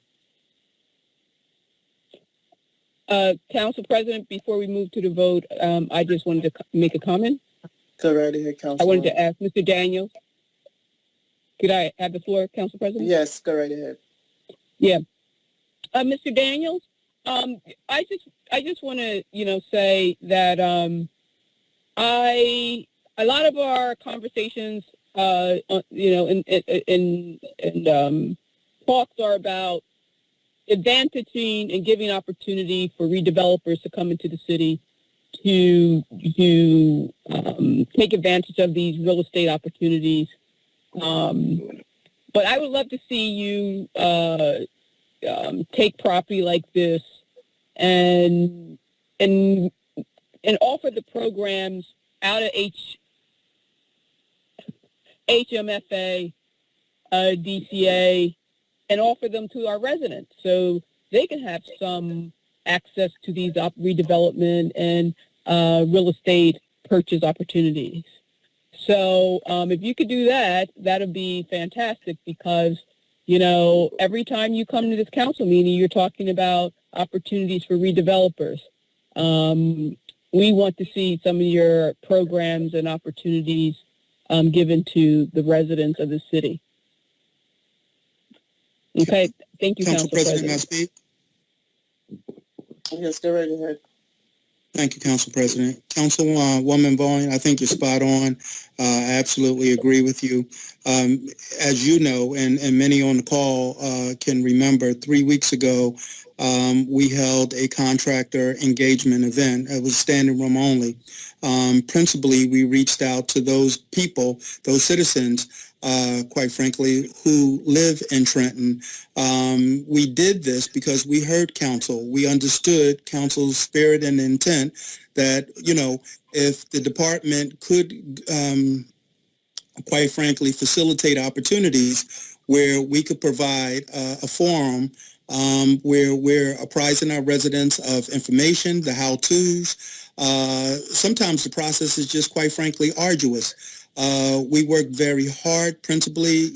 Council President, before we move to the vote, I just wanted to make a comment. Go right ahead, Councilwoman. I wanted to ask Mr. Daniels. Could I have the floor, Council President? Yes, go right ahead. Yeah. Mr. Daniels, I just want to, say that a lot of our conversations, and talks are about advantaging and giving opportunity for redevelopers to come into the city to take advantage of these real estate opportunities. But I would love to see you take property like this and offer the programs out of HMFA, DCA, and offer them to our residents so they can have some access to these redevelopment and real estate purchase opportunities. So if you could do that, that'd be fantastic because, every time you come to this council meeting, you're talking about opportunities for redevelopers. We want to see some of your programs and opportunities given to the residents of the city. Okay, thank you, Council President. May I speak? Yes, go right ahead. Thank you, Council President. Councilwoman Vaughn, I think you're spot on. I absolutely agree with you. As you know, and many on the call can remember, 3 weeks ago, we held a contractor engagement event. It was standing room only. Principally, we reached out to those people, those citizens, quite frankly, who live in Trenton. We did this because we heard council. We understood council's spirit and intent that, if the department could, quite frankly, facilitate opportunities where we could provide a forum where we're apprising our residents of information, the how-tos. Sometimes the process is just, quite frankly, arduous. We work very hard, principally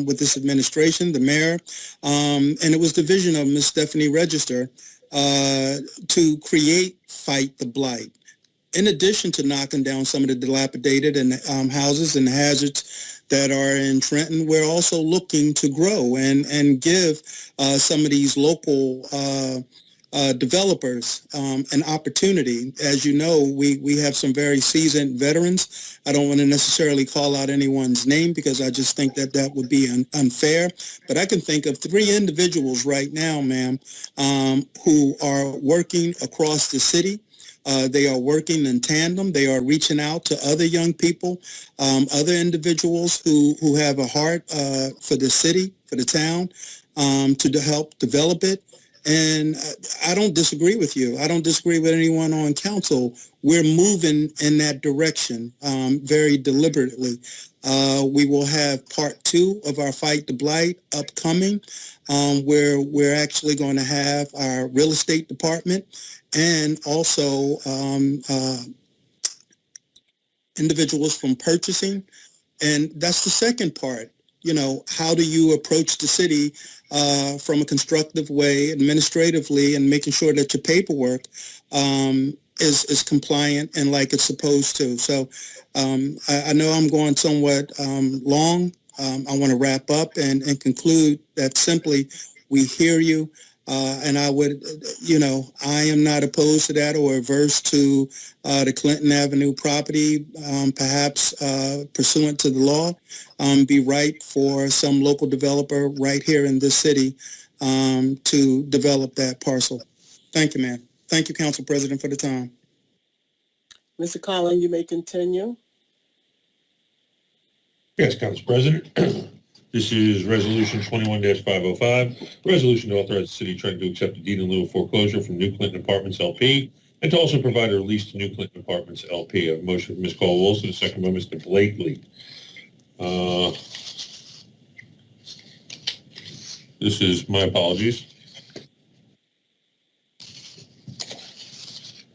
with this administration, the mayor, and it was the vision of Ms. Stephanie Register to create Fight the Blight. In addition to knocking down some of the dilapidated and houses and hazards that are in Trenton, we're also looking to grow and give some of these local developers an opportunity. As you know, we have some very seasoned veterans. I don't want to necessarily call out anyone's name because I just think that would be unfair. But I can think of 3 individuals right now, ma'am, who are working across the city. They are working in tandem. They are reaching out to other young people, other individuals who have a heart for the city, for the town, to help develop it. And I don't disagree with you. I don't disagree with anyone on council. We're moving in that direction very deliberately. We will have part 2 of our Fight the Blight upcoming, where we're actually going to have our real estate department and also individuals from purchasing. And that's the second part. How do you approach the city from a constructive way, administratively, and making sure that your paperwork is compliant and like it's supposed to. So I know I'm going somewhat long. I want to wrap up and conclude that simply we hear you. And I would, I am not opposed to that or averse to the Clinton Avenue property, perhaps pursuant to the law, be right for some local developer right here in this city to develop that parcel. Thank you, ma'am. Thank you, Council President, for the time. Mr. Collins, you may continue. Yes, Council President. This is Resolution 21-505, resolution to authorize the City of Trenton to accept a deed in lieu of foreclosure from New Clinton Apartments LP and to also provide a release to New Clinton Apartments LP. I have a motion from Ms. Caldwell-Wilson, a second by Mr. Blakely. This is my apologies.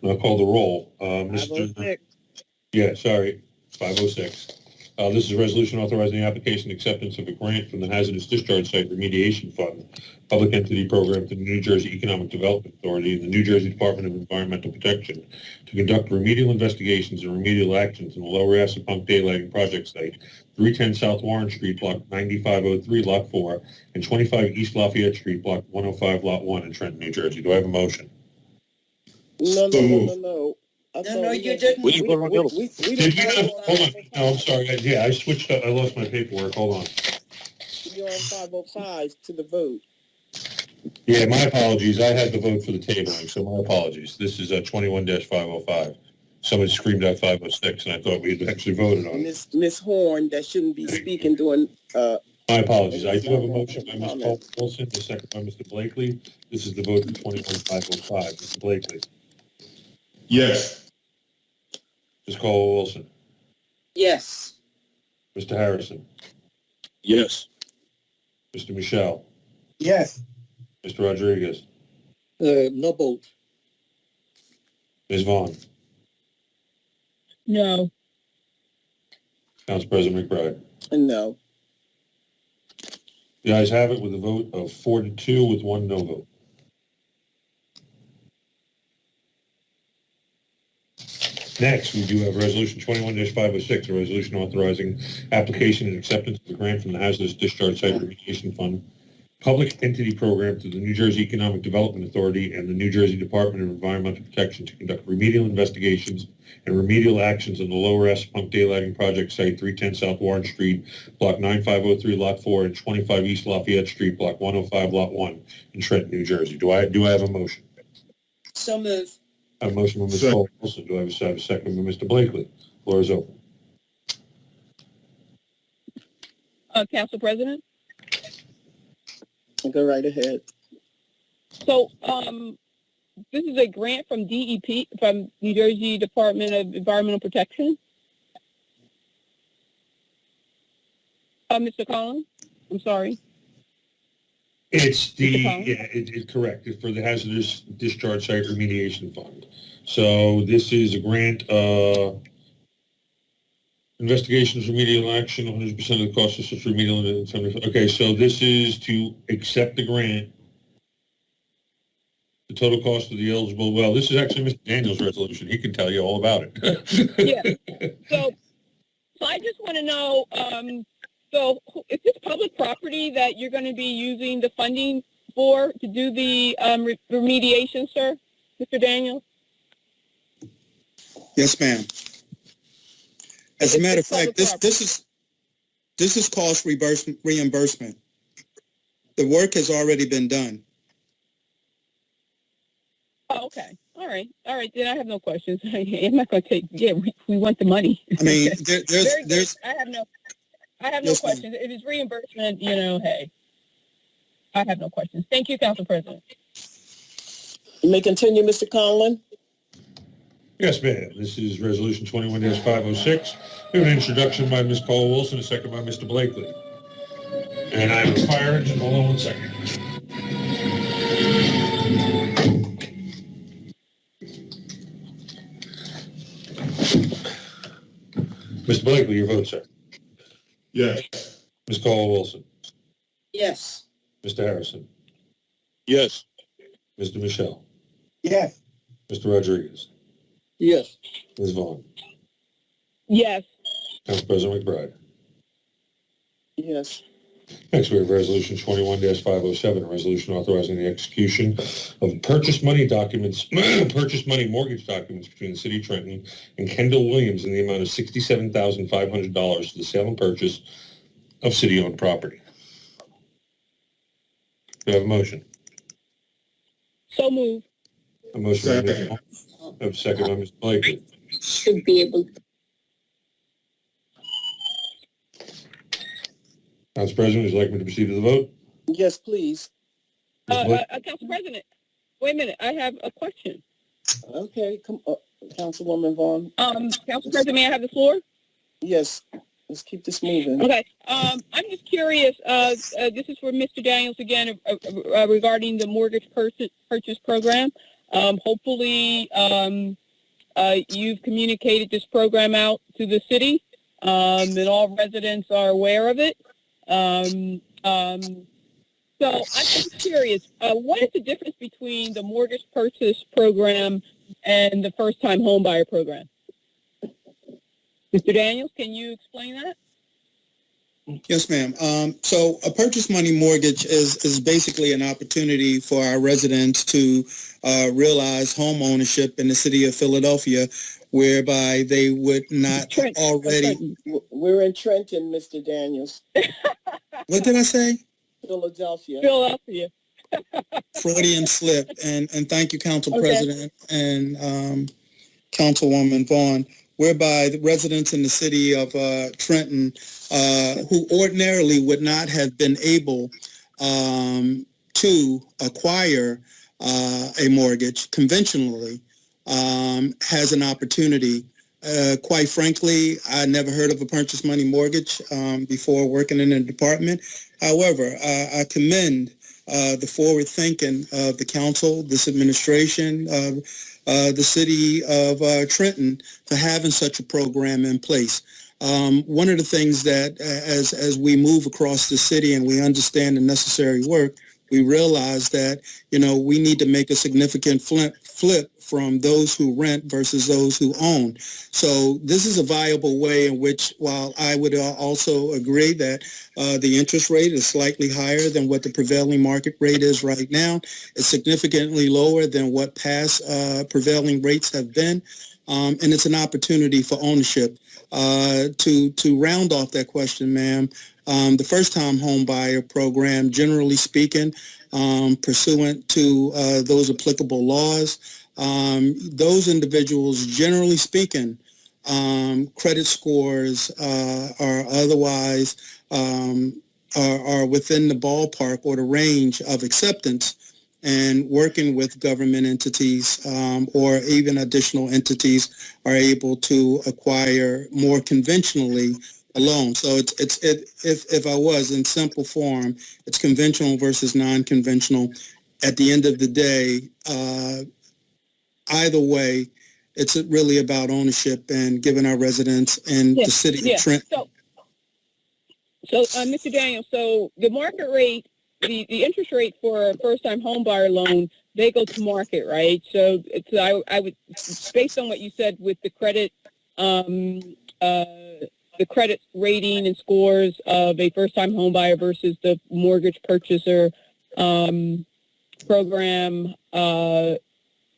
I'll call the roll. Mr. 506. Yeah, sorry, 506. This is a resolution authorizing the application and acceptance of a grant from the Hazardous Discharge Site Remediation Fund, Public Entity Program to the New Jersey Economic Development Authority and the New Jersey Department of Environmental Protection to conduct remedial investigations and remedial actions in the Lower Assapunk Daylighting Project Site, 310 South Warren Street, Block 9503, Lot 4, and 25 East Lafayette Street, Block 105, Lot 1 in Trenton, New Jersey. Do I have a motion? No. No, you didn't. Did you not? vote Hold on. No, I'm sorry. I switched up. I lost my paperwork. Hold on. You're on 505 to the vote. Yeah, my apologies. I had the vote for the tabling, so my apologies. This is 21-505. Someone screamed out 506, and I thought we had actually voted on it. Miss Horn, that shouldn't be speaking during. My apologies. I do have a motion by Ms. Cole Wilson, the second by Mr. Blakely. This is the vote for 21-505. Mr. Blakely. Yes. Ms. Cole Wilson. Yes. Mr. Harrison. Yes. Mr. Michelle. Yes. Mr. Rodriguez. No vote. Ms. Vaughn. No. Council President McBride. No. The ayes have it with a vote of 4-2 with one no vote. Next, we do have Resolution 21-506, a resolution authorizing application and acceptance of the grant from the Hazardous Discharge Site Remediation Fund, Public Entity Program to the New Jersey Economic Development Authority and the New Jersey Department of Environmental Protection to conduct remedial investigations and remedial actions on the Lower Assapunk Daylighting Project Site, 310 South Warren Street, Block 9503, Lot 4, and 25 East Lafayette Street, Block 105, Lot 1 in Trenton, New Jersey. Do I have a motion? So move. I have a motion by Ms. Cole Wilson. Do I have a second by Mr. Blakely? Floor is open. Council President? Go right ahead. So, this is a grant from DEP, from New Jersey Department of Environmental Protection. Mr. Collins? I'm sorry. It's it's correct. It's for the Hazardous Discharge Site Remediation Fund. So this is a grant, investigations, remedial action, 100% of the cost of such remedial. Okay, so this is to accept the grant. The total cost of the eligible, well, this is actually Mr. Daniels' resolution. He can tell you all about it. Yeah. So I just want to know, so is this public property that you're going to be using the funding for to do the remediation, sir, Mr. Daniels? Yes, ma'am. As a matter of fact, this is cost reimbursement. The work has already been done. Oh, okay. All right. Then I have no questions. I'm not going to take. Yeah, we want the money. I mean, there's. I have no Yes, questions. If it's reimbursement, hey, I have no questions. Thank you, Council President. You may continue, Mr. Conlon. Yes, ma'am. This is Resolution 21-506. We have an introduction by Ms. Cole Wilson, a second by Mr. Blakely. And I have a fire engine. Hold on one second. Mr. Blakely, your vote, sir. Yes. Ms. Cole Wilson. Yes. Mr. Harrison. Yes. Mr. Michelle. Yes. Mr. Rodriguez. Yes. Ms. Vaughn. Yes. Council President McBride. Yes. Next, we have Resolution 21-507, a resolution authorizing the execution of purchase money mortgage documents between the City of Trenton and Kendall Williams in the amount of $67,500 for the sale and purchase of city-owned property. Do I have a motion? So move. A motion by Ms. Vaughn. I have a second by Mr. Blakely. Should be able. Council President, would you like me to proceed to the vote? Yes, please. Council President, wait a minute. I have a question. Okay, come on, Councilwoman Vaughn. Council President, may I have the floor? Yes. Let's keep this moving. Okay. I'm just curious. This is for Mr. Daniels again regarding the mortgage purchase program. Hopefully, you've communicated this program out to the city. and all residents are aware of it. So I'm just curious, what is the difference between the mortgage purchase program and the first-time homebuyer program? Mr. Daniels, can you explain that? Yes, ma'am. So a purchase money mortgage is basically an opportunity for our residents to realize home ownership in the city of Philadelphia, whereby they would not already. We're in Trenton, Mr. Daniels. What did I say? Philadelphia. Philadelphia. Freudian slip. And thank you, Council Okay. President and Councilwoman Vaughn, whereby the residents in the city of Trenton, who ordinarily would not have been able to acquire a mortgage conventionally, has an opportunity. Quite frankly, I never heard of a purchase money mortgage before working in the department. However, I commend the forward thinking of the council, this administration, the city of Trenton for having such a program in place. One of the things that as we move across the city and we understand the necessary work, we realize that, we need to make a significant flip from those who rent versus those who own. So this is a viable way in which, while I would also agree that the interest rate is slightly higher than what the prevailing market rate is right now, it's significantly lower than what past prevailing rates have been, and it's an opportunity for ownership. To round off that question, ma'am, the first-time home buyer program, generally speaking, pursuant to those applicable laws, those individuals, generally speaking, credit scores are otherwise are within the ballpark or the range of acceptance, and working with government entities or even additional entities are able to acquire more conventionally a loan. So if I was in simple form, it's conventional versus non-conventional. At the end of the day, either way, it's really about ownership and giving our residents in the city of Trenton. So, Mr. Daniels, so the market rate, the interest rate for a first-time home buyer loan, they go to market, right? So I would, based on what you said with the credit rating and scores of a first-time home buyer versus the mortgage purchaser program,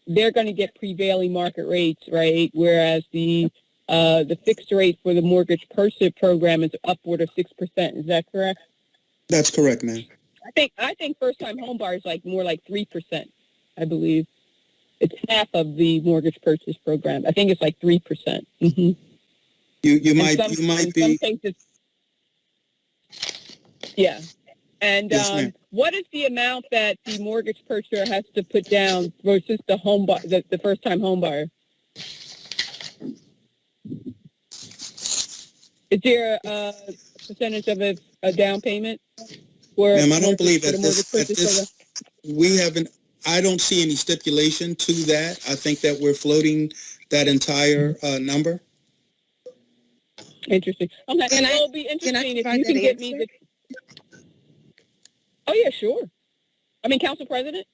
they're going to get prevailing market rates, right? Whereas the fixed rate for the mortgage purchase program is upward of 6%. Is that correct? That's correct, ma'am. I think first-time home buyers more like 3%. I believe it's half of the mortgage purchase program. I think it's like 3%. Mm-hmm. You might be. Some cases, yeah. And yes, what is the amount that the mortgage purchaser has to put down versus the first-time home buyer? Is there a percentage of a down payment? Ma'am, I don't believe at this we haven't. I don't see any stipulation to that. I think that we're floating that entire number. Interesting. Okay, it'll be interesting if you can get me the. Oh yeah, sure. I mean, Council President.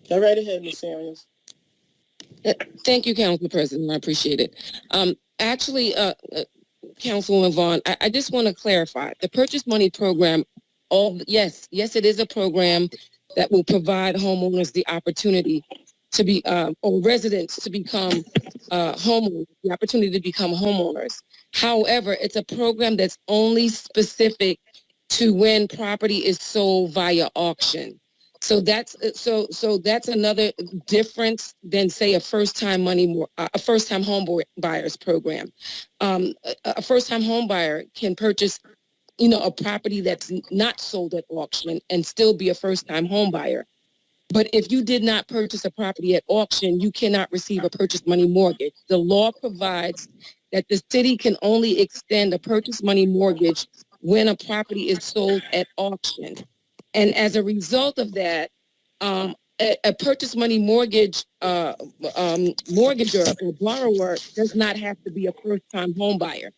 Go right ahead, Ms. Daniels. Thank you, Council President. I appreciate it. Actually, Councilwoman Vaughn, I just want to clarify the purchase money program. Yes, it is a program that will provide homeowners the opportunity to be, or residents to become homeowners, the opportunity to become homeowners. However, it's a program that's only specific to when property is sold via auction. So that's another difference than, say, a first-time home buyers program. A first-time home buyer can purchase, a property that's not sold at auction and still be a first-time home buyer. But if you did not purchase a property at auction, you cannot receive a purchase money mortgage. The law provides that the city can only extend a purchase money mortgage when a property is sold at auction. And as a result of that, a purchase money mortgage mortgager or borrower does not have to be a first-time home buyer.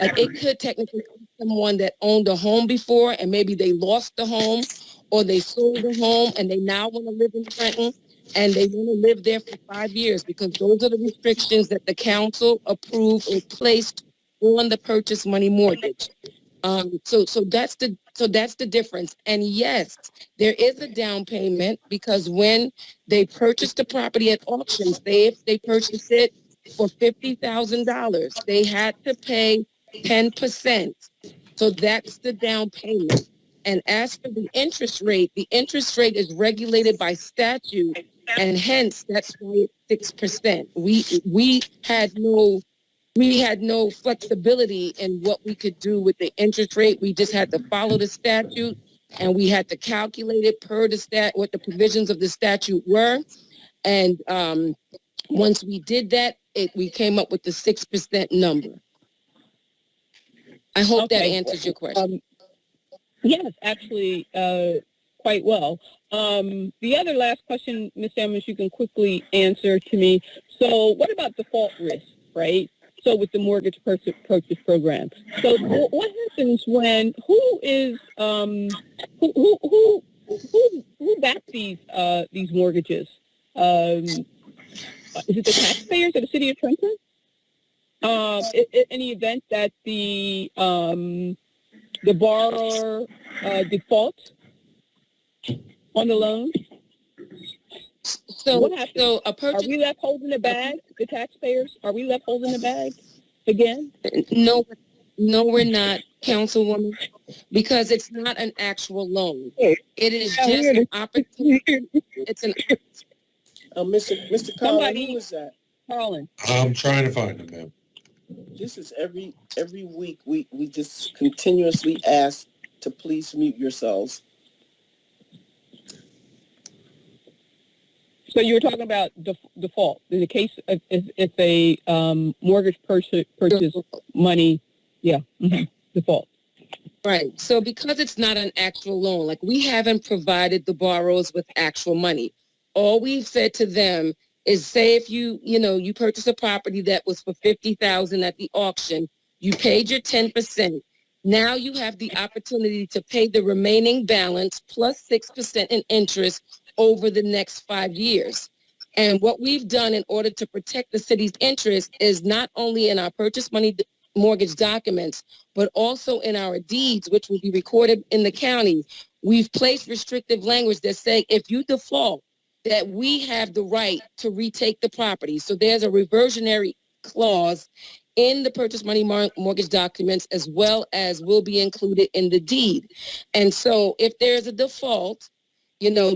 Like it could technically be someone that owned a home before and maybe they lost the home or they sold the home and they now want to live in Trenton and they want to live there for 5 years because those are the restrictions that the council approved or placed on the purchase money mortgage. So that's the difference. And yes, there is a down payment because when they purchase the property at auctions, if they purchased it for $50,000, they had to pay 10%. So that's the down payment. And as for the interest rate is regulated by statute, and hence that's why it's 6%. We had no flexibility in what we could do with the interest rate. We just had to follow the statute, and we had to calculate it per the what the provisions of the statute were. And once we did that, we came up with the 6% number. I hope that answers your question. Yes, actually, quite well. The other last question, Ms. Samuels, you can quickly answer to me. So what about default risk, right? So with the mortgage purchase program. So what happens when, who backs these mortgages? Is it the taxpayers of the city of Trenton? In the event that the borrower defaults on the loan? So what happens? So are we left holding the bag? The taxpayers? Are we left holding the bag again? No, we're not, Councilwoman, because it's not an actual loan. It is just an opportunity. It's an. Mr. Collin, who is that? Collin. I'm trying to find them, ma'am. This is every week we just continuously ask to please mute yourselves. So you were talking about default in the case of if a mortgage purchase money, default. Right. So because it's not an actual loan, like we haven't provided the borrowers with actual money. All we've said to them is say if you purchase a property that was for $50,000 at the auction, you paid your 10%. Now you have the opportunity to pay the remaining balance plus 6% in interest over the next 5 years. And what we've done in order to protect the city's interest is not only in our purchase money mortgage documents, but also in our deeds, which will be recorded in the county. We've placed restrictive language that say if you default, that we have the right to retake the property. So there's a reversionary clause in the purchase money mortgage documents as well as will be included in the deed. And so if there's a default,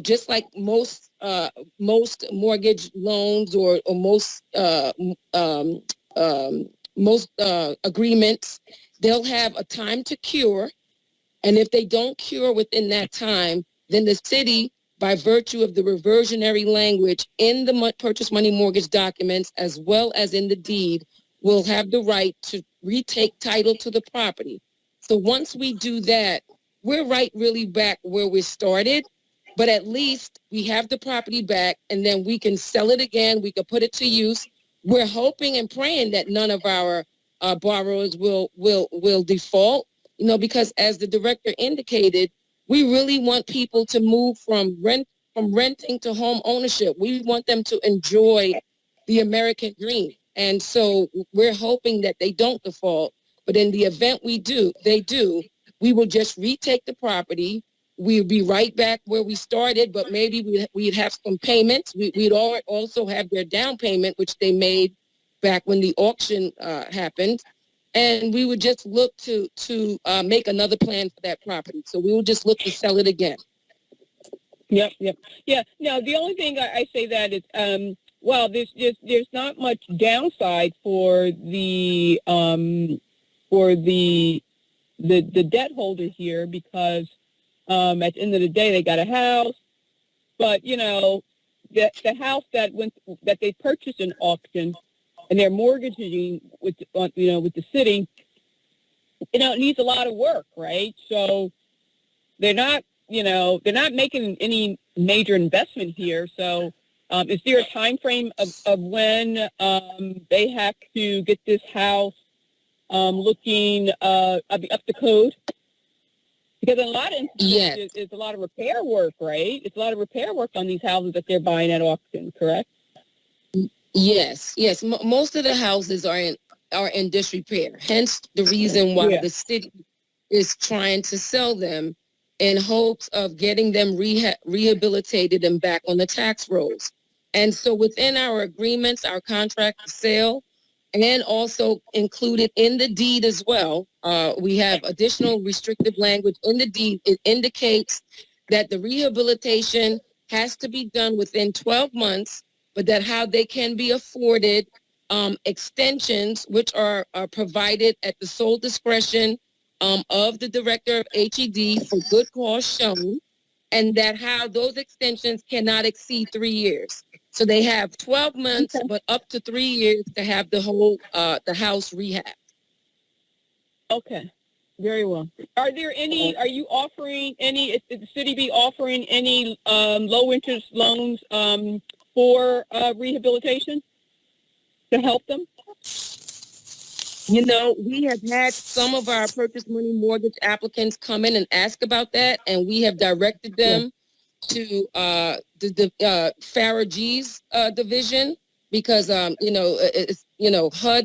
just like most mortgage loans or most agreements, they'll have a time to cure. And if they don't cure within that time, then the city, by virtue of the reversionary language in the purchase money mortgage documents, as well as in the deed, will have the right to retake title to the property. So once we do that, we're right really back where we started, but at least we have the property back and then we can sell it again. We can put it to use. We're hoping and praying that none of our borrowers will default, because as the director indicated, we really want people to move from renting to home ownership. We want them to enjoy the American dream. And so we're hoping that they don't default. But in the event they do, we will just retake the property. We'll be right back where we started, but maybe we'd have some payments. We'd also have their down payment, which they made back when the auction happened. And we would just look to make another plan for that property. So we would just look to sell it again. Yep. Yeah. Now, the only thing I say that is, there's not much downside for the debt holder here because at the end of the day they got a house, but the house that they purchased in auction and they're mortgaging with the city, it needs a lot of work, right? So they're not they're not making any major investment here. So is there a time frame of when they have to get this house looking up to code? Because in a lot of instances, it's a lot of repair work, right? It's a lot of repair work on these houses that they're buying at auction, correct? Yes. Most of the houses are in disrepair. Hence the reason why the city is trying to sell them in hopes of getting them rehabilitated and back on the tax rolls. And so within our agreements, our contract of sale, and also included in the deed as well, we have additional restrictive language in the deed. It indicates that the rehabilitation has to be done within 12 months, but that how they can be afforded extensions, which are provided at the sole discretion of the director of HED for good cause shown, and that how those extensions cannot exceed 3 years. So they have 12 months, but up to 3 years to have the whole, the house rehab. Okay, very well. Are you offering any, is the city be offering any low interest loans for rehabilitation to help them? We have had some of our purchase money mortgage applicants come in and ask about that, and we have directed them to the Farah G's division, because HUD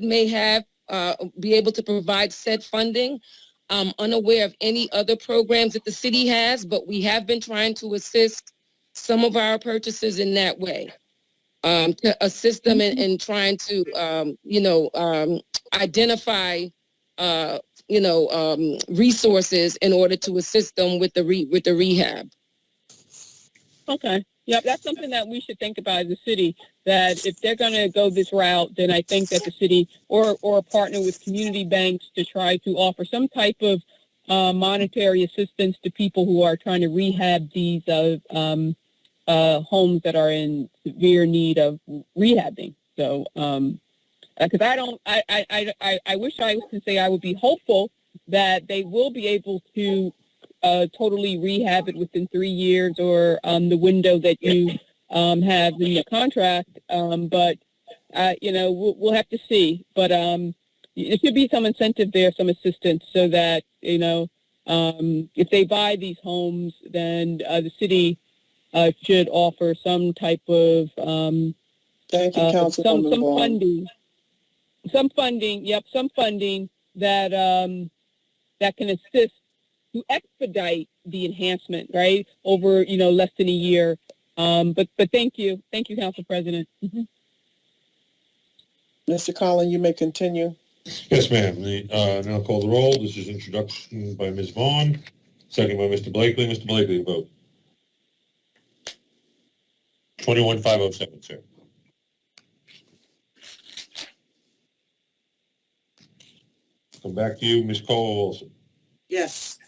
may have be able to provide said funding. I'm unaware of any other programs that the city has, but we have been trying to assist some of our purchases in that way, to assist them in trying to identify resources in order to assist them with the rehab. Okay. Yep, that's something that we should think about as a city, that if they're going to go this route, then I think that the city or partner with community banks to try to offer some type of monetary assistance to people who are trying to rehab these homes that are in severe need of rehabbing. So, because I wish I could say I would be hopeful that they will be able to totally rehab it within 3 years, or the window that you have in the contract. But we'll have to see. But there should be some incentive there, some assistance, so that if they buy these homes, then the city should offer some type of Thank you, Councilwoman some Vaughn. funding that that can assist to expedite the enhancement, right, over less than a year. But thank you, Council President. Mm-hmm. Mr. Collin, you may continue. Yes, ma'am. Now call the roll. This is introduction by Ms. Vaughn, second by Mr. Blakely. Mr. Blakely, vote. 21507, sir. Come back to you, Ms. Cole-Wilson. Yes.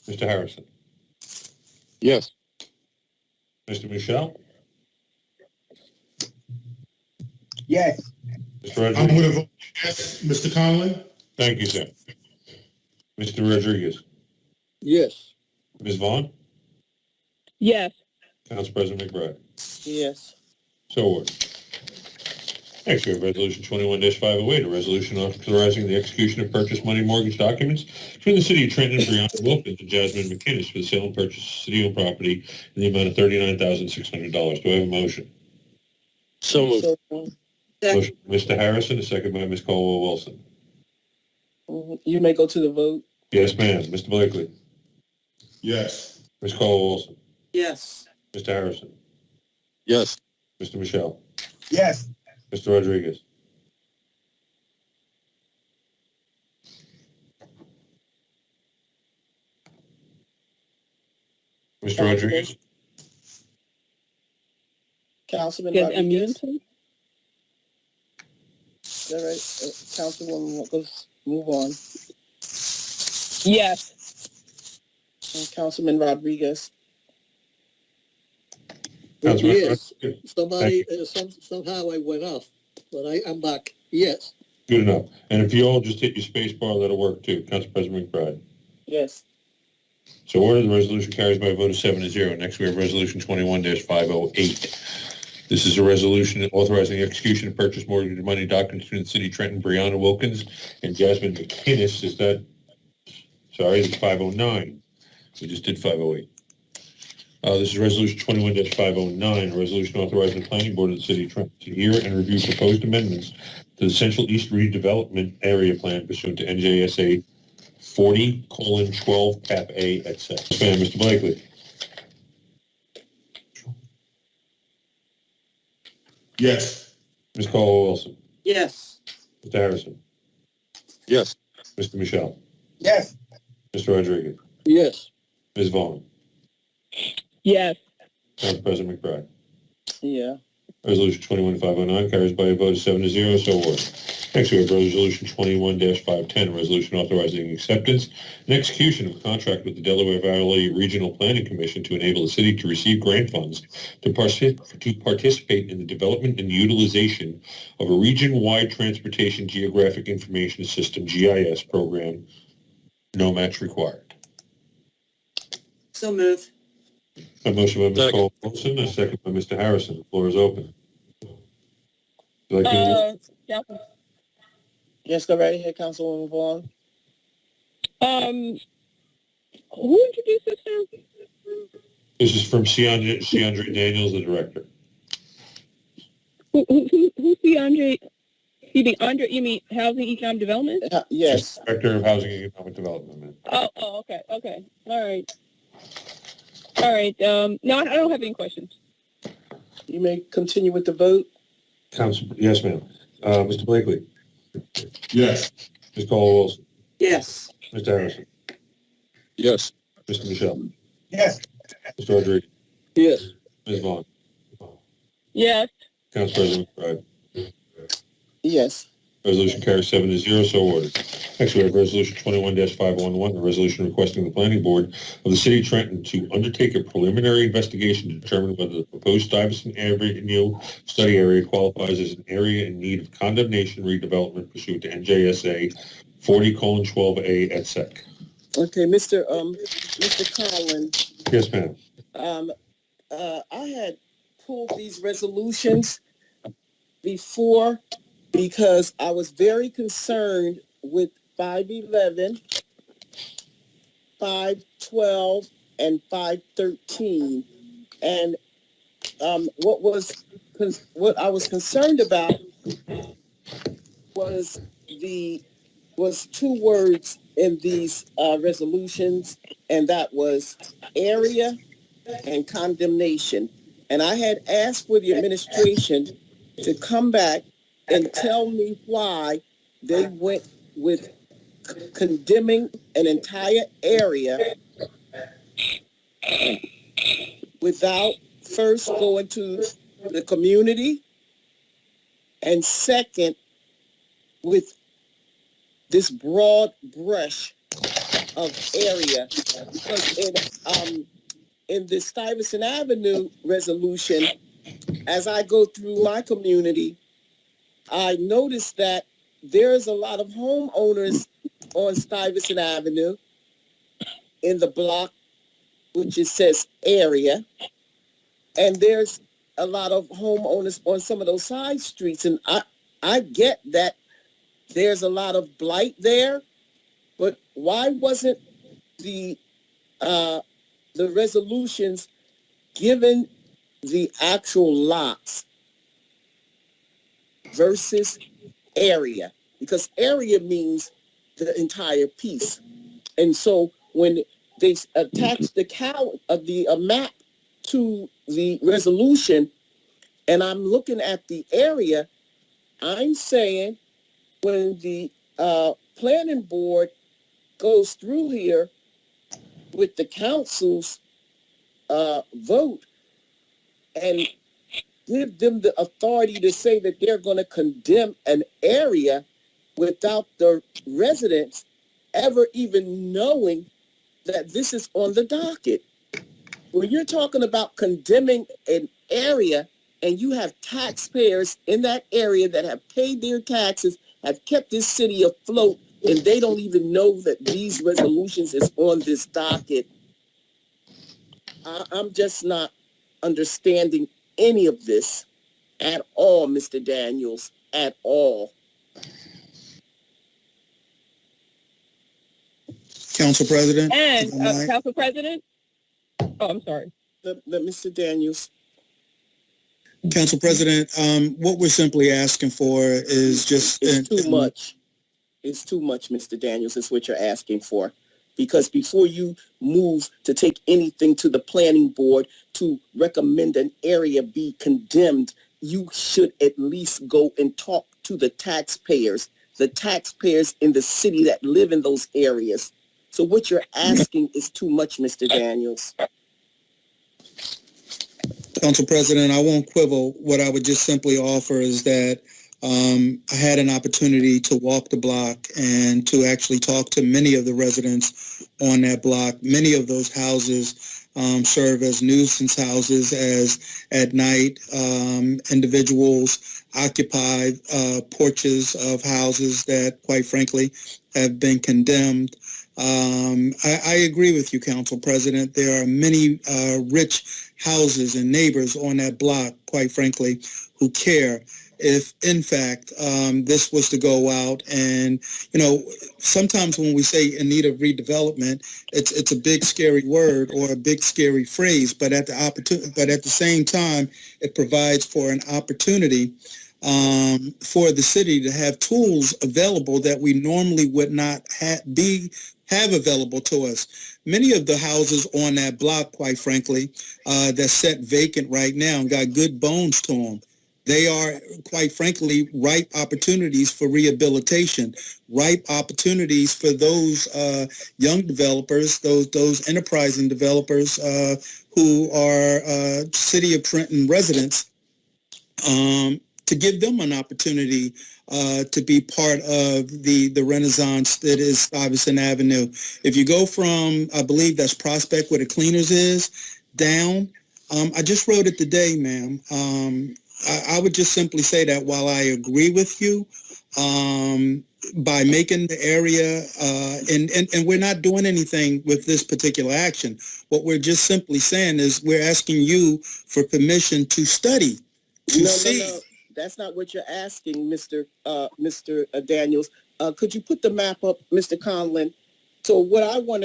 Mr. Harrison. Yes. Mr. Michelle. Yes. Mr. I'm Rodriguez. going to vote yes, Mr. Conlon. Thank you, sir. Mr. Rodriguez. Yes. Ms. Vaughn. Yes. Council President McBride. Yes. So ordered. Next, we have Resolution 21-508, a resolution authorizing the execution of purchase money mortgage documents between the City of Trenton, Brianna Wilkins, and Jasmine McInnes for the sale and purchase of city-owned property in the amount of $39,600. Do I have a motion? So moved. Motion by Mr. Harrison, a second by Ms. Caldwell-Wilson. You may go to the vote. Yes, ma'am. Mr. Blakely. Yes. Ms. Caldwell-Wilson. Yes. Mr. Harrison. Yes. Mr. Michelle. Yes. Mr. Rodriguez. Mr. Rodriguez. Councilman Yes, Rodriguez. Is that right? Councilwoman, let's move on. Yes. And Councilman Rodriguez. Councilman Yes. Rodriguez. Somebody, somehow I went off, but I'm back. Yes. Good enough. And if you all just hit your space bar, that'll work too. Council President McBride. Yes. So ordered. The resolution carries by a vote of 7-0. Next, we have Resolution 21-508. This is a resolution authorizing the execution of purchase mortgage money documents between the city of Trenton, Brianna Wilkins, and Jasmine McInnes. Is that, sorry, it's 509. We just did 508. This is Resolution 21-509, a resolution authorizing the planning board of the city of Trenton to hear and review proposed amendments to the Central East Redevelopment Area Plan pursuant to NJSA 40:12 Cap A et sec. Mr. Blakely. Yes. Ms. Caldwell-Wilson. Yes. Mr. Harrison. Yes. Mr. Michelle. Yes. Mr. Rodriguez. Yes. Ms. Vaughn. Yes. Council President McBride. Yeah. Resolution 21-509 carries by a vote of 7-0, so ordered. Next, we have Resolution 21-510, a resolution authorizing acceptance and execution of a contract with the Delaware Valley Regional Planning Commission to enable the city to receive grant funds to participate in the development and utilization of a region-wide transportation geographic information system, GIS program, no match required. So move. A motion by Ms. Caldwell-Wilson, a second by Mr. Harrison. The floor is open. Would you like me to- Yes, go right ahead, Councilwoman Vaughn. Who introduced this now? This is from Ciandra Daniels, the director. Who's the Andre? You mean Housing Economic Development? Yes. Director of Housing and Economic Development, ma'am. Okay. All right. No, I don't have any questions. You may continue with the vote. Yes, ma'am. Mr. Blakely. Yes. Ms. Caldwell-Wilson. Yes. Mr. Harrison. Yes. Mr. Michelle. Yes. Mr. Rodriguez. Yes. Ms. Vaughn. Yes. Council President McBride. Yes. Resolution carries 7-0, so ordered. Next, we have Resolution 21-511, a resolution requesting the planning board of the city of Trenton to undertake a preliminary investigation to determine whether the proposed Stuyvesant Avenue study area qualifies as an area in need of condemnation redevelopment pursuant to NJSA 40:12A et sec. Okay, Mr. Collins. Yes, ma'am. I had pulled these resolutions before because I was very concerned with 511, 512, and 513. And what I was concerned about was two words in these resolutions, and that was area and condemnation. And I had asked for the administration to come back and tell me why they went with condemning an entire area without first going to the community, and second, with this broad brush of area. Because in the Stuyvesant Avenue resolution, as I go through my community, I noticed that there's a lot of homeowners on Stuyvesant Avenue in the block, which it says area, and there's a lot of homeowners on some of those side streets. And I get that there's a lot of blight there, but why wasn't the resolutions given the actual lots versus area? Because area means the entire piece. And so when they attach the map to the resolution, and I'm looking at the area, I'm saying when the planning board goes through here with the council's vote and give them the authority to say that they're going to condemn an area without the residents ever even knowing that this is on the docket. When you're talking about condemning an area and you have taxpayers in that area that have paid their taxes, have kept this city afloat and they don't even know that these resolutions is on this docket. I'm just not understanding any of this at all, Mr. Daniels, at all. Council President? And Council President? Oh, I'm sorry. Mr. Daniels. Council President, what we're simply asking for is just... It's too much. It's too much, Mr. Daniels, is what you're asking for. Because before you move to take anything to the planning board to recommend an area be condemned, you should at least go and talk to the taxpayers in the city that live in those areas. So what you're asking is too much, Mr. Daniels. Council President, I won't quibble. What I would just simply offer is that I had an opportunity to walk the block and to actually talk to many of the residents on that block. Many of those houses serve as nuisance houses, as at night individuals occupy porches of houses that, quite frankly, have been condemned. I agree with you, Council President. There are many rich houses and neighbors on that block, quite frankly, who care if, in fact, this was to go out. And, sometimes when we say in need of redevelopment, it's a big, scary word or a big, scary phrase. But at the same time, it provides for an opportunity for the city to have tools available that we normally would not have available to us. Many of the houses on that block, quite frankly, that's set vacant right now and got good bones to them. They are, quite frankly, ripe opportunities for rehabilitation, ripe opportunities for those young developers, those enterprising developers who are City of Trenton residents, to give them an opportunity to be part of the renaissance that is Stuyvesant Avenue. If you go from, I believe that's Prospect where the cleaners is, down, I just wrote it today, ma'am. I would just simply say that while I agree with you, by making the area, and we're not doing anything with this particular action. What we're just simply saying is we're asking you for permission to study, to see. No. That's not what you're asking, Mr. Daniels. Could you put the map up, Mr. Conlon? So what I want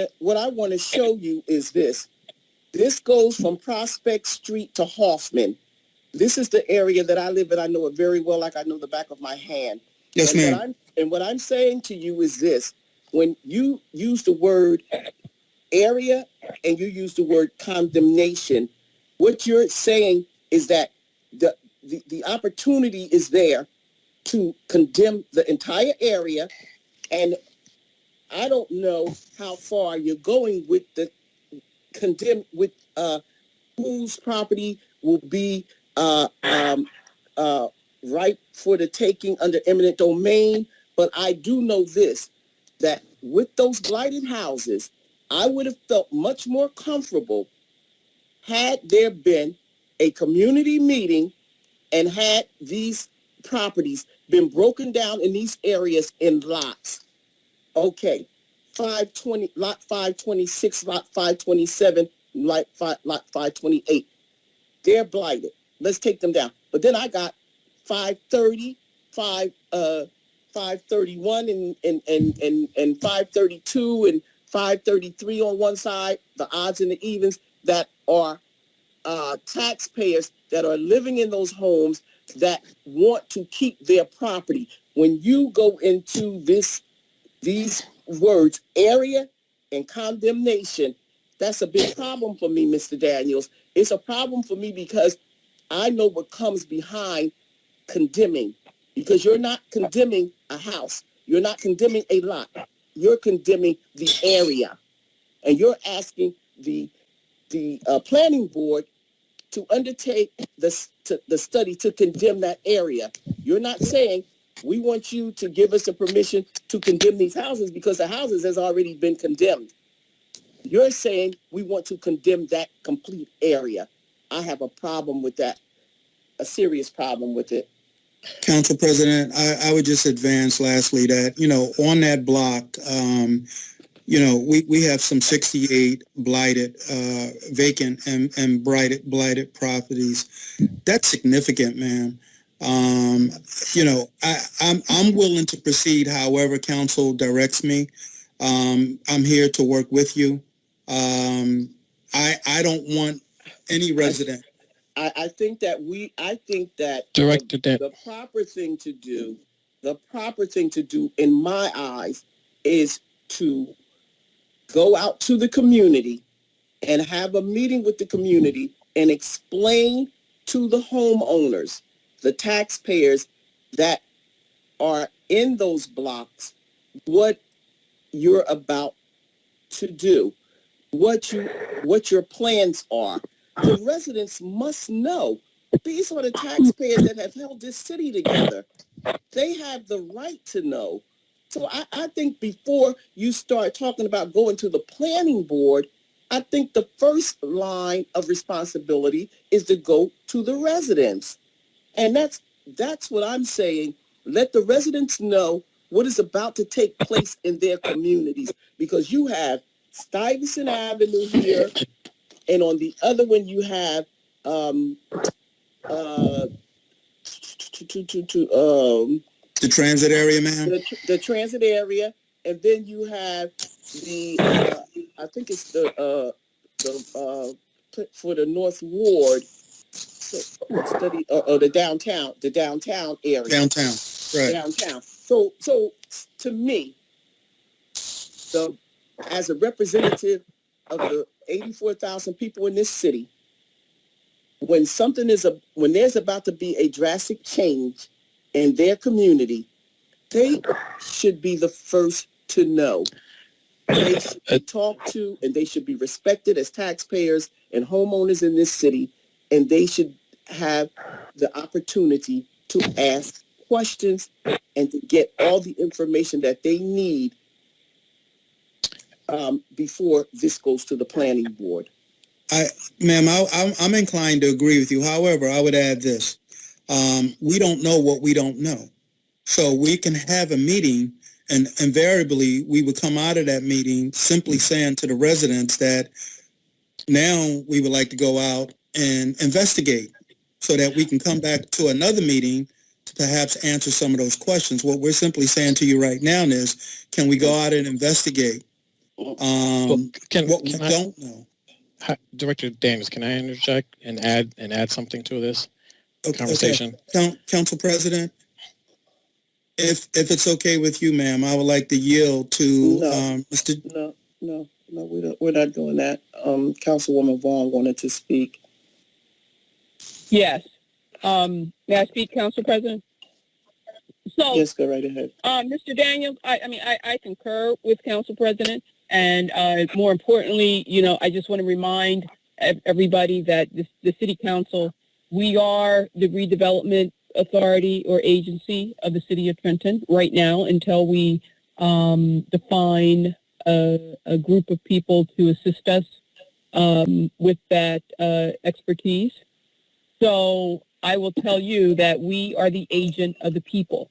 to show you is this. This goes from Prospect Street to Hoffman. This is the area that I live in. I know it very well, like I know the back of my hand. Yes, ma'am. What I'm saying to you is this. When you use the word area and you use the word condemnation, what you're saying is that the opportunity is there to condemn the entire area, and I don't know how far you're going with the condemn with whose property will be right for the taking under eminent domain. But I do know this, that with those blighted houses, I would have felt much more comfortable had there been a community meeting and had these properties been broken down in these areas in lots. Okay, 520, lot 526, lot 527, lot 528. They're blighted. Let's take them down. But then I got 530, 531 and 532 and 533 on one side, the odds and the evens, that are taxpayers that are living in those homes that want to keep their property. When you go into these words, area and condemnation, that's a big problem for me, Mr. Daniels. It's a problem for me because I know what comes behind condemning, because you're not condemning a house. You're not condemning a lot. You're condemning the area. And you're asking the planning board to undertake the study to condemn that area. You're not saying we want you to give us the permission to condemn these houses because the houses has already been condemned. You're saying we want to condemn that complete area. I have a problem with that, a serious problem with it. Council President, I would just advance lastly that, on that block, we have some 68 blighted, vacant and blighted properties. That's significant, man. I'm willing to proceed however council directs me. I'm here to work with you. I don't want any resident. I think that Director Dan. the proper thing to do in my eyes is to go out to the community and have a meeting with the community and explain to the homeowners, the taxpayers that are in those blocks, what you're about to do, what your plans are. The residents must know. These are the taxpayers that have held this city together. They have the right to know. So I think before you start talking about going to the planning board, I think the first line of responsibility is to go to the residents. And that's what I'm saying. Let the residents know what is about to take place in their communities, because you have Stuyvesant Avenue here, and on the other one you have The transit area, ma'am? the transit area, and then you have the I think it's for the North Ward, the downtown area. Downtown, right. Downtown. So to me, as a representative of the 84,000 people in this city, when there's about to be a drastic change in their community, they should be the first to know. They should be talked to, and they should be respected as taxpayers and homeowners in this city, and they should have the opportunity to ask questions and to get all the information that they need before this goes to the planning board. Ma'am, I'm inclined to agree with you. However, I would add this. We don't know what we don't know. So we can have a meeting, and invariably we would come out of that meeting simply saying to the residents that now we would like to go out and investigate so that we can come back to another meeting to perhaps answer some of those questions. What we're simply saying to you right now is, can we go out and investigate what we don't know? Director Daniels, can I interject and add something to this conversation? Okay. Council President, if it's okay with you, ma'am, I would like to yield to Mr. No, we're not doing that. Councilwoman Vaughn wanted to speak. Yes. May I speak, Council President? So, yes, go right ahead. Mr. Daniels, I concur with Council President. And more importantly, I just want to remind everybody that the City Council, we are the redevelopment authority or agency of the City of Trenton right now until we define a group of people to assist us with that expertise. So I will tell you that we are the agent of the people.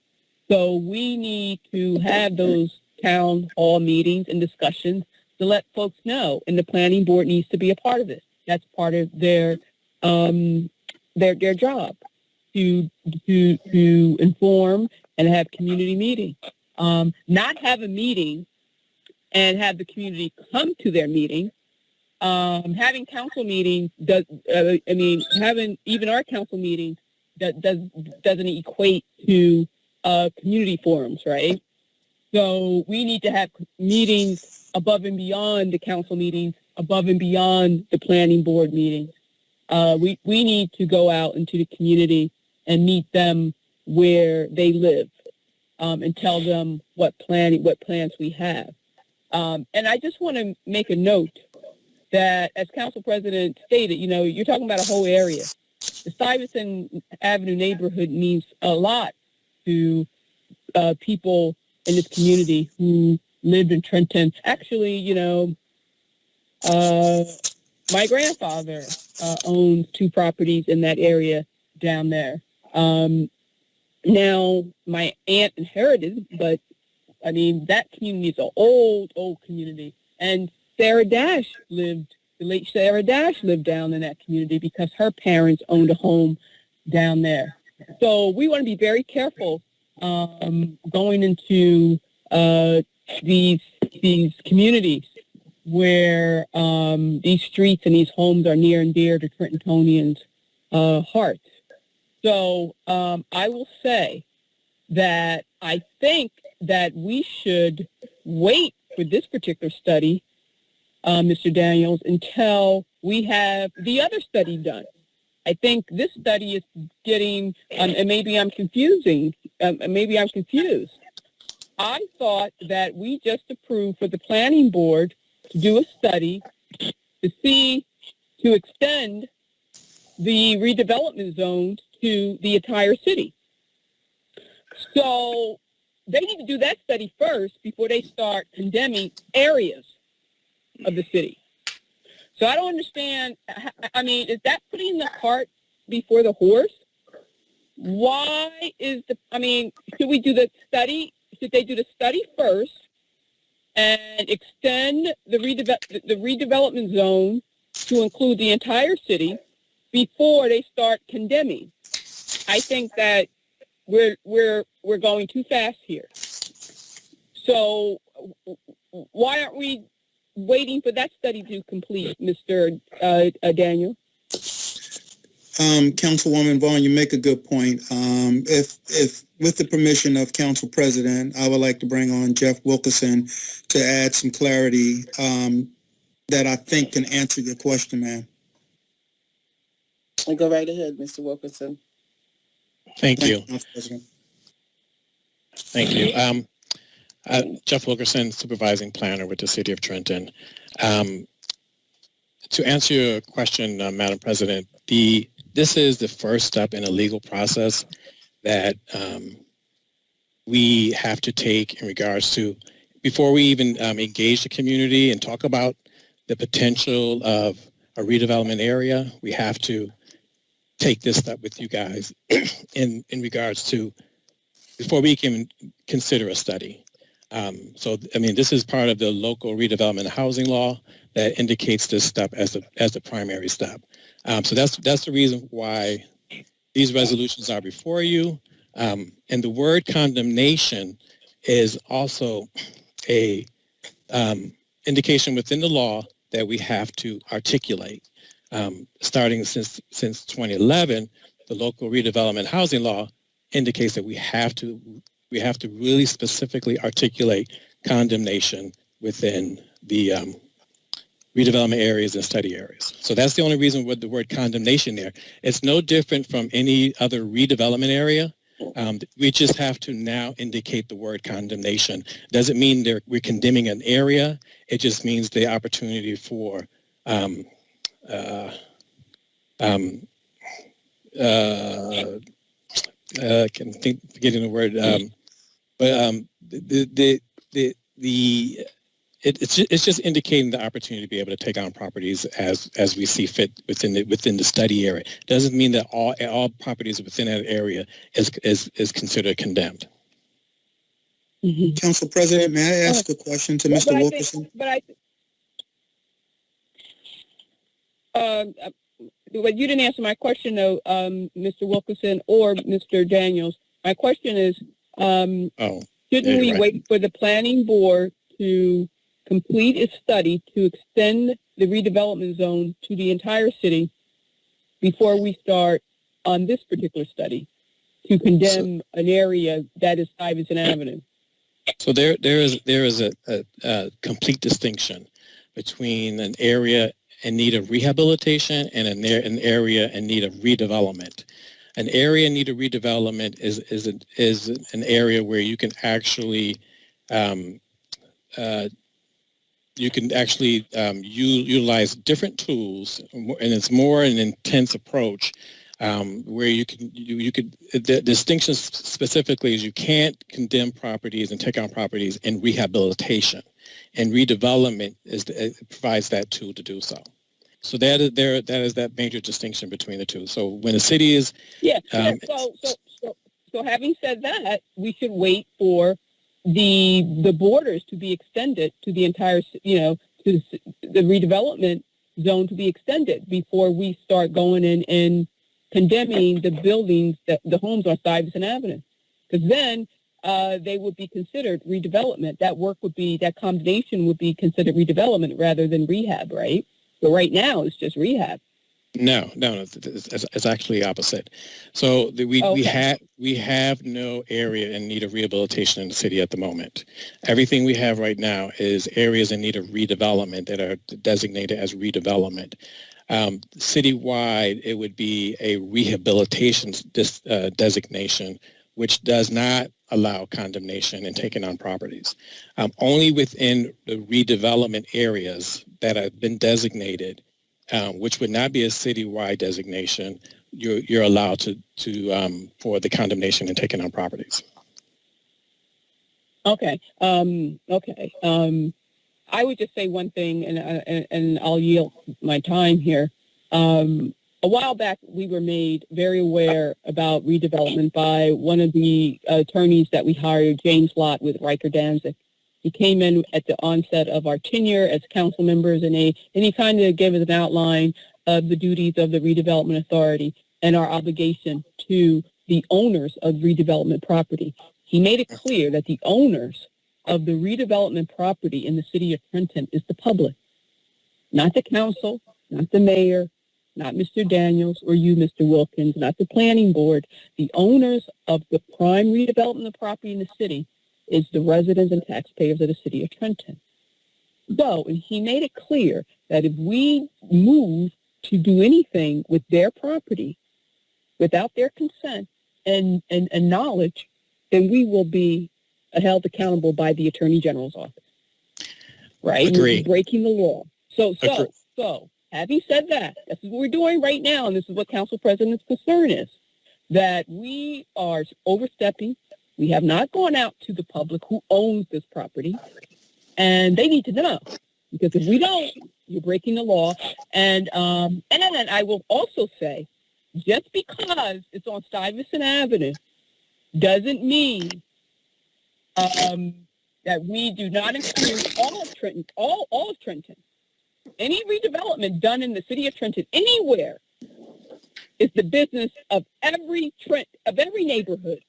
So we need to have those town hall meetings and discussions to let folks know, and the planning board needs to be a part of it. That's part of their job to inform and have community meetings. Not have a meeting and have the community come to their meeting. Having council meetings having even our council meetings doesn't equate to community forums, right? So we need to have meetings above and beyond the council meetings, above and beyond the planning board meetings. We need to go out into the community and meet them where they live, and tell them what plans we have. And I just want to make a note that, as Council President stated, you're talking about a whole area. The Stuyvesant Avenue neighborhood means a lot to people in this community who lived in Trenton. Actually, my grandfather owns 2 properties in that area down there. Now, my aunt inherited, but I mean, that community is an old, old community. And Sarah Dash lived, the late Sarah Dash lived down in that community because her parents owned a home down there. So we want to be very careful going into these communities where these streets and these homes are near and dear to Trentonians' hearts. So I will say that I think that we should wait for this particular study, Mr. Daniels, until we have the other study done. I think this study is getting, and maybe I'm confused. I thought that we just approved for the planning board to do a study to extend the redevelopment zones to the entire city. So they need to do that study first before they start condemning areas of the city. So I don't understand. I mean, is that putting the cart before the horse? Why is should we do the study? Should they do the study first and extend the redevelopment zone to include the entire city before they start condemning? I think that we're going too fast here. So why aren't we waiting for that study to complete, Mr. Daniel? Councilwoman Vaughn, you make a good point. If with the permission of Council President, I would like to bring on Jeff Wilkerson to add some clarity that I think can answer your question, ma'am. Go right ahead, Mr. Wilkerson. Thank you. Council President. Thank you. Jeff Wilkerson, Supervising Planner with the City of Trenton. To answer your question, Madam President, this is the first step in a legal process that we have to take in regards to, before we even engage the community and talk about the potential of a redevelopment area, we have to take this step with you guys in regards to, before we can consider a study. So, I mean, this is part of the local redevelopment housing law that indicates this step as the primary step. So that's the reason why these resolutions are before you. And the word condemnation is also a indication within the law that we have to articulate. Starting since 2011, the local redevelopment housing law indicates that we have to really specifically articulate condemnation within the redevelopment areas and study areas. So that's the only reason with the word condemnation there. It's no different from any other redevelopment area. We just have to now indicate the word condemnation. Doesn't mean we're condemning an area. It just means the opportunity for can think forgetting the word, it's just indicating the opportunity to be able to take on properties as we see fit within the study area. Doesn't mean that all properties within that area is considered condemned. Mm-hmm. Council President, may I ask a question to Mr. Wilkerson? But you didn't answer my question, though, Mr. Wilkerson or Mr. Daniels. My question is, shouldn't we wait for the planning board to complete its study to extend the redevelopment zone to the entire city before we start on this particular study to condemn an area that is Stuyvesant Avenue? So there is a complete distinction between an area in need of rehabilitation and an area in need of redevelopment. An area in need of redevelopment is an area where you can actually utilize different tools, and it's more an intense approach where you could the distinction specifically is you can't condemn properties and take on properties in rehabilitation, and redevelopment provides that tool to do so. So that is that major distinction between the two. So when a city is so so having said that, we should wait for the borders to be extended to the entire, to the redevelopment zone to be extended before we start going in and condemning the buildings, that the homes on Stuyvesant Avenue. Because then they would be considered redevelopment. That combination would be considered redevelopment rather than rehab, right? So right now it's just rehab. No, it's actually opposite. So we have no area in need of rehabilitation in the city at the moment. Everything we have right now is areas in need of redevelopment that are designated as redevelopment. Citywide, it would be a rehabilitation designation, which does not allow condemnation and taking on properties. Only within the redevelopment areas that have been designated, which would not be a citywide designation, you're allowed to for the condemnation and taking on properties. Okay. I would just say one thing, and I'll yield my time here. A while back, we were made very aware about redevelopment by one of the attorneys that we hired, James Lott, with Riker Danzig. He came in at the onset of our tenure as council members, and he kind of gave us an outline of the duties of the redevelopment authority and our obligation to the owners of redevelopment property. He made it clear that the owners of the redevelopment property in the city of Trenton is the public, not the council, not the mayor, not Mr. Daniels or you, Mr. Wilkins, not the planning board. The owners of the prime redevelopment of property in the city is the residents and taxpayers of the city of Trenton. So, and he made it clear that if we move to do anything with their property without their consent and knowledge, then we will be held accountable by the Attorney General's office. Right? Agree. We're breaking the law. So, having said that, this is what we're doing right now, and this is what Council President's concern is, that we are overstepping. We have not gone out to the public who owns this property, and they need to know, because if we don't, you're breaking the law. And I will also say, just because it's on Stuyvesant Avenue doesn't mean that we do not include all of Trenton, all of Trenton. Any redevelopment done in the city of Trenton anywhere is the business of every neighborhood,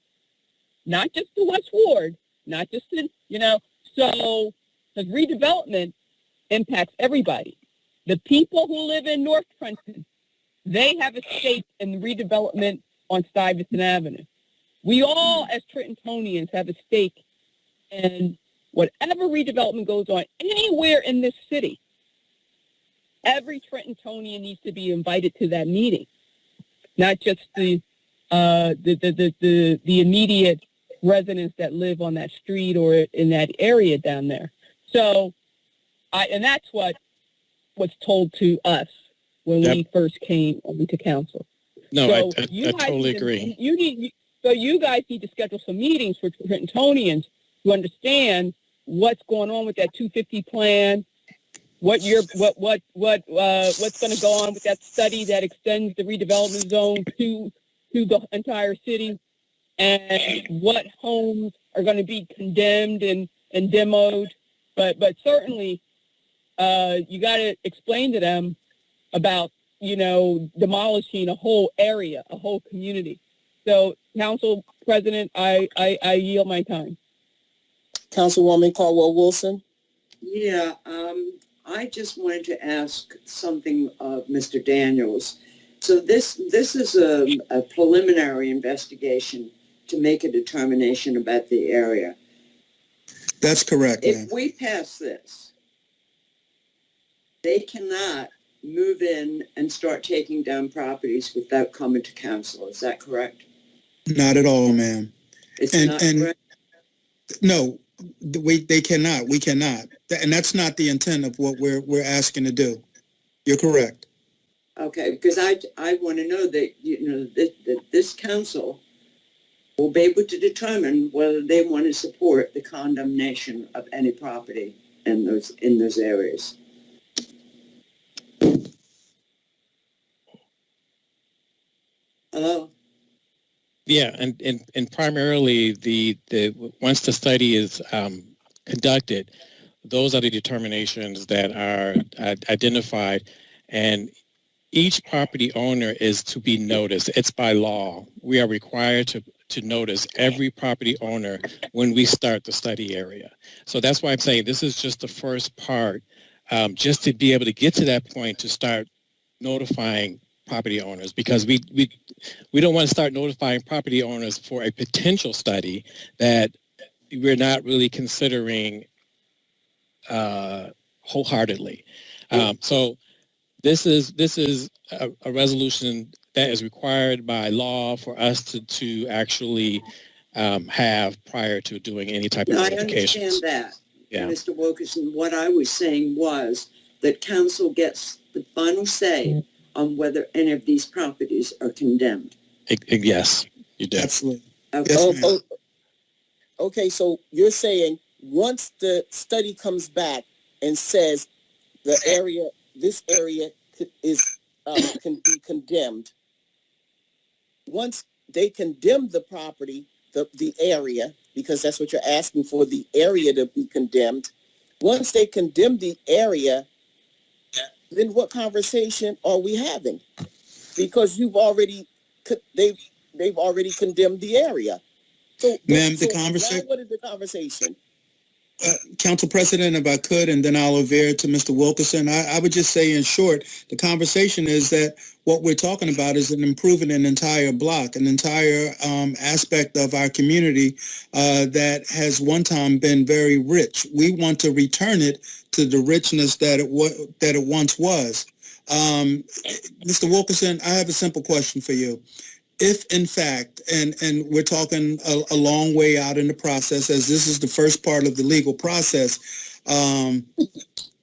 not just the West Ward, not just the, so the redevelopment impacts everybody. The people who live in North Trenton, they have a stake in the redevelopment on Stuyvesant Avenue. We all, as Trentonians, have a stake in whatever redevelopment goes on anywhere in this city. Every Trentonian needs to be invited to that meeting, not just the immediate residents that live on that street or in that area down there. So, and that's what was told to us when we first came into council. No, so I totally agree. You guys need to schedule some meetings for Trentonians to understand what's going on with that 250 plan, what's going to go on with that study that extends the redevelopment zone to the entire city, and what homes are going to be condemned and demoed. But certainly, you got to explain to them about, demolishing a whole area, a whole community. So, Council President, I yield my time. Councilwoman Caldwell-Wilson. Yeah, I just wanted to ask something of Mr. Daniels. So this is a preliminary investigation to make a determination about the area. That's correct, ma'am. If we pass this, they cannot move in and start taking down properties without coming to council. Is that correct? Not at all, ma'am. It's not correct? No, they cannot. We cannot. And that's not the intent of what we're asking to do. You're correct. Okay, because I want to know that, that this council will be able to determine whether they want to support the condemnation of any property in those areas. Hello? Yeah, and primarily the once the study is conducted, those are the determinations that are identified, and each property owner is to be noticed. It's by law. We are required to notice every property owner when we start the study area. So that's why I'm saying this is just the first part, just to be able to get to that point to start notifying property owners, because we don't want to start notifying property owners for a potential study that we're not really considering wholeheartedly. So this is a resolution that is required by law for us to actually have prior to doing any type of I notifications. understand that, Yeah. Mr. Wilkerson. What I was saying was that council gets the final say on whether any of these properties are condemned. Yes, you do. Absolutely. Okay. Yes, Okay, so you're saying once the study comes back and says this area can be condemned, once they condemn the property, the area, because that's what you're asking for, the area to be condemned. Once they condemn the area, then what conversation are we having? Because they've already condemned the area. So, ma'am, so the conversation. what is the conversation? Council President, if I could, and then I'll veer to Mr. Wilkerson. I would just say in short, the conversation is that what we're talking about is improving an entire block, an entire aspect of our community that has one time been very rich. We want to return it to the richness that it once was. Mr. Wilkerson, I have a simple question for you. If in fact, and we're talking a long way out in the process, as this is the first part of the legal process,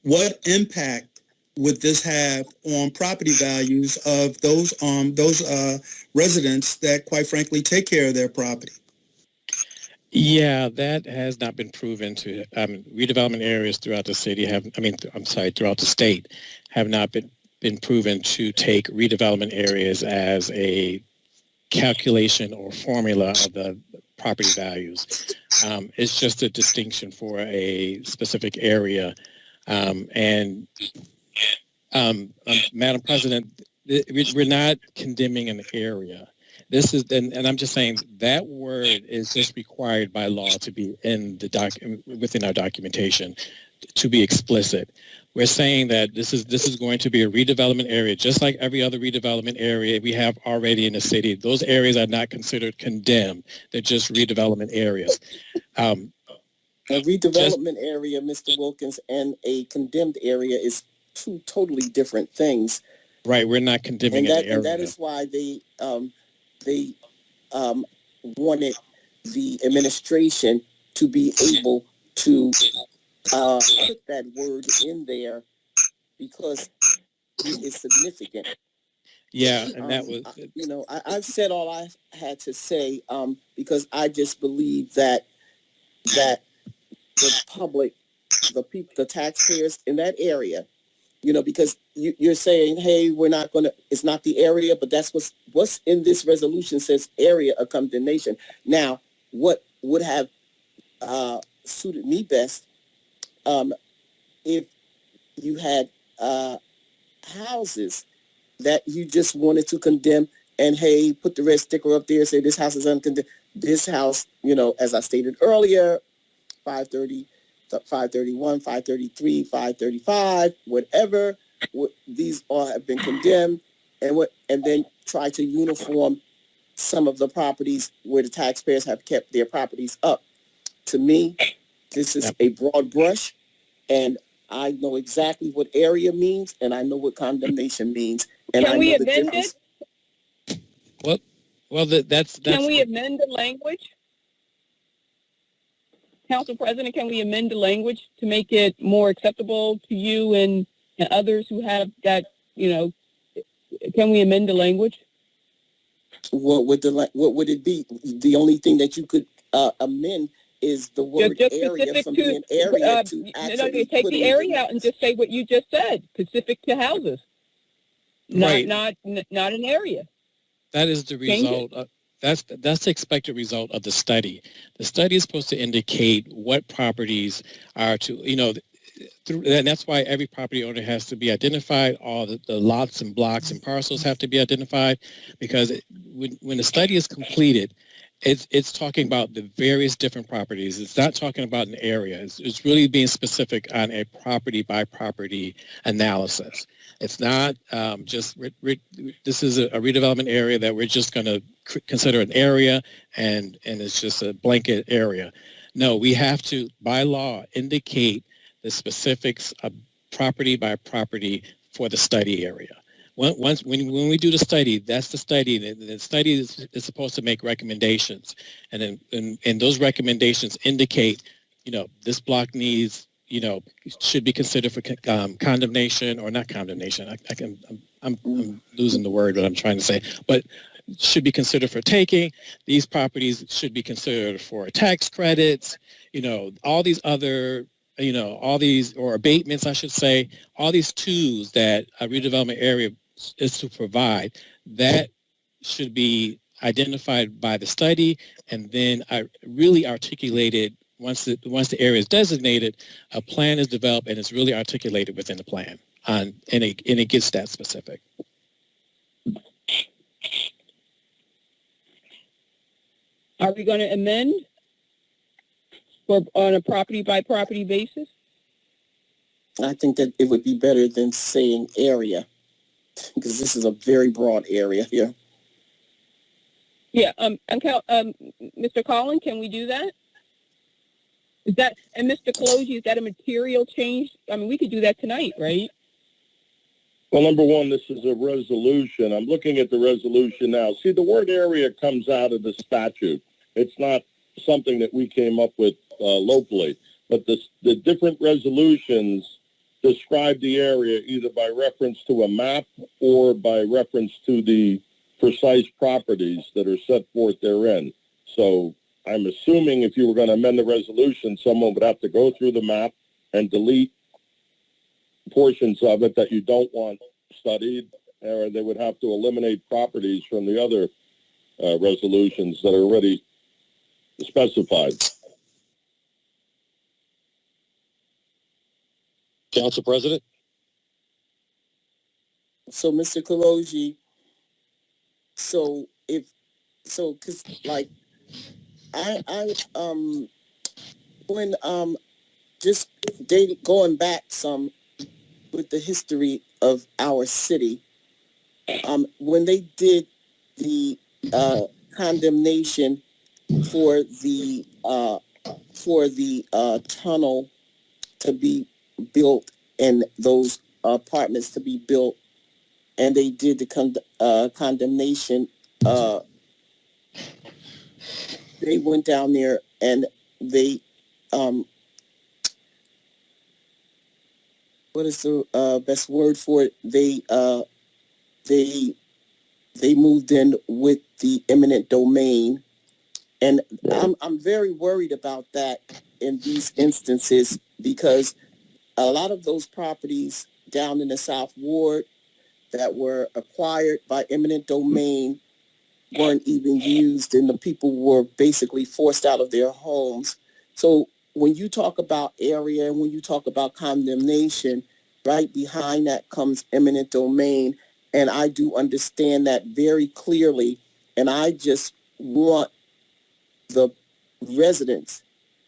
what impact would this have on property values of those residents that, quite frankly, take care of their property? Yeah, that has not been proven to. Redevelopment areas throughout the city throughout the state have not been proven to take redevelopment areas as a calculation or formula of the property values. It's just a distinction for a specific area. Madam President, we're not condemning an area. This is, and I'm just saying that word is just required by law to be in the within our documentation, to be explicit. We're saying that this is going to be a redevelopment area, just like every other redevelopment area we have already in the city. Those areas are not considered condemned. They're just redevelopment areas. A redevelopment area, Mr. Wilkins, and a condemned area is two totally different things. Right, we're not condemning an area. And that is why they wanted the administration to be able to put that word in there, because it is significant. Yeah, and that was... I've said all I had to say, because I just believe that the public, the people, the taxpayers in that area, because you're saying, hey, we're not going to, it's not the area, but that's what's in this resolution says area of condemnation. Now, what would have suited me best if you had houses that you just wanted to condemn, and hey, put the red sticker up there, say this house is uncondemned. This house, as I stated earlier, 530, 531, 533, 535, whatever, these all have been condemned, and then try to uniform some of the properties where the taxpayers have kept their properties up. To me, this is a broad brush, and I know exactly what area means, and I know what condemnation means. And Can we amend it? Well, that's. Can we amend the language? Council President, can we amend the language to make it more acceptable to you and others who have that, can we amend the language? What would it be? The only thing that you could amend is the word just area from being area to actually take the area out and just say what you just said, specific to houses, not an area. That is the result. that's the expected result of the study. The study is supposed to indicate what properties are to, and that's why every property owner has to be identified. All the lots and blocks and parcels have to be identified, because when the study is completed, it's talking about the various different properties. It's not talking about an area. It's really being specific on a property by property analysis. It's not just this is a redevelopment area that we're just going to consider an area and it's just a blanket area. No, we have to, by law, indicate the specifics of property by property for the study area. When we do the study, that's the study. The study is supposed to make recommendations, and then those recommendations indicate, this block needs, should be considered for condemnation or not condemnation. I'm losing the word, what I'm trying to say, but should be considered for taking. These properties should be considered for tax credits. All these other. All these, or abatements, I should say, all these tools that a redevelopment area is to provide, that should be identified by the study, and then really articulated once the area is designated. A plan is developed and it's really articulated within the plan, and it gets that specific. Are we going to amend on a property by property basis? I think that it would be better than saying area, because this is a very broad area here. Yeah, Mr. Collin, can we do that? And Mr. Kaloji, is that a material change? I mean, we could do that tonight, right? Well, number one, this is a resolution. I'm looking at the resolution now. See, the word area comes out of the statute. It's not something that we came up with locally. But the different resolutions describe the area either by reference to a map or by reference to the precise properties that are set forth therein. So I'm assuming if you were going to amend the resolution, someone would have to go through the map and delete portions of it that you don't want studied, or they would have to eliminate properties from the other resolutions that are already specified. Council President? So, Mr. Kaloji, because like when just going back some with the history of our city, when they did the condemnation for the tunnel to be built and those apartments to be built, and they did the condemnation, they went down there and they what is the best word for it? They moved in with the eminent domain, and I'm very worried about that in these instances, because a lot of those properties down in the South Ward that were acquired by eminent domain weren't even used, and the people were basically forced out of their homes. So when you talk about area and when you talk about condemnation, right behind that comes eminent domain. And I do understand that very clearly. And I just want the residents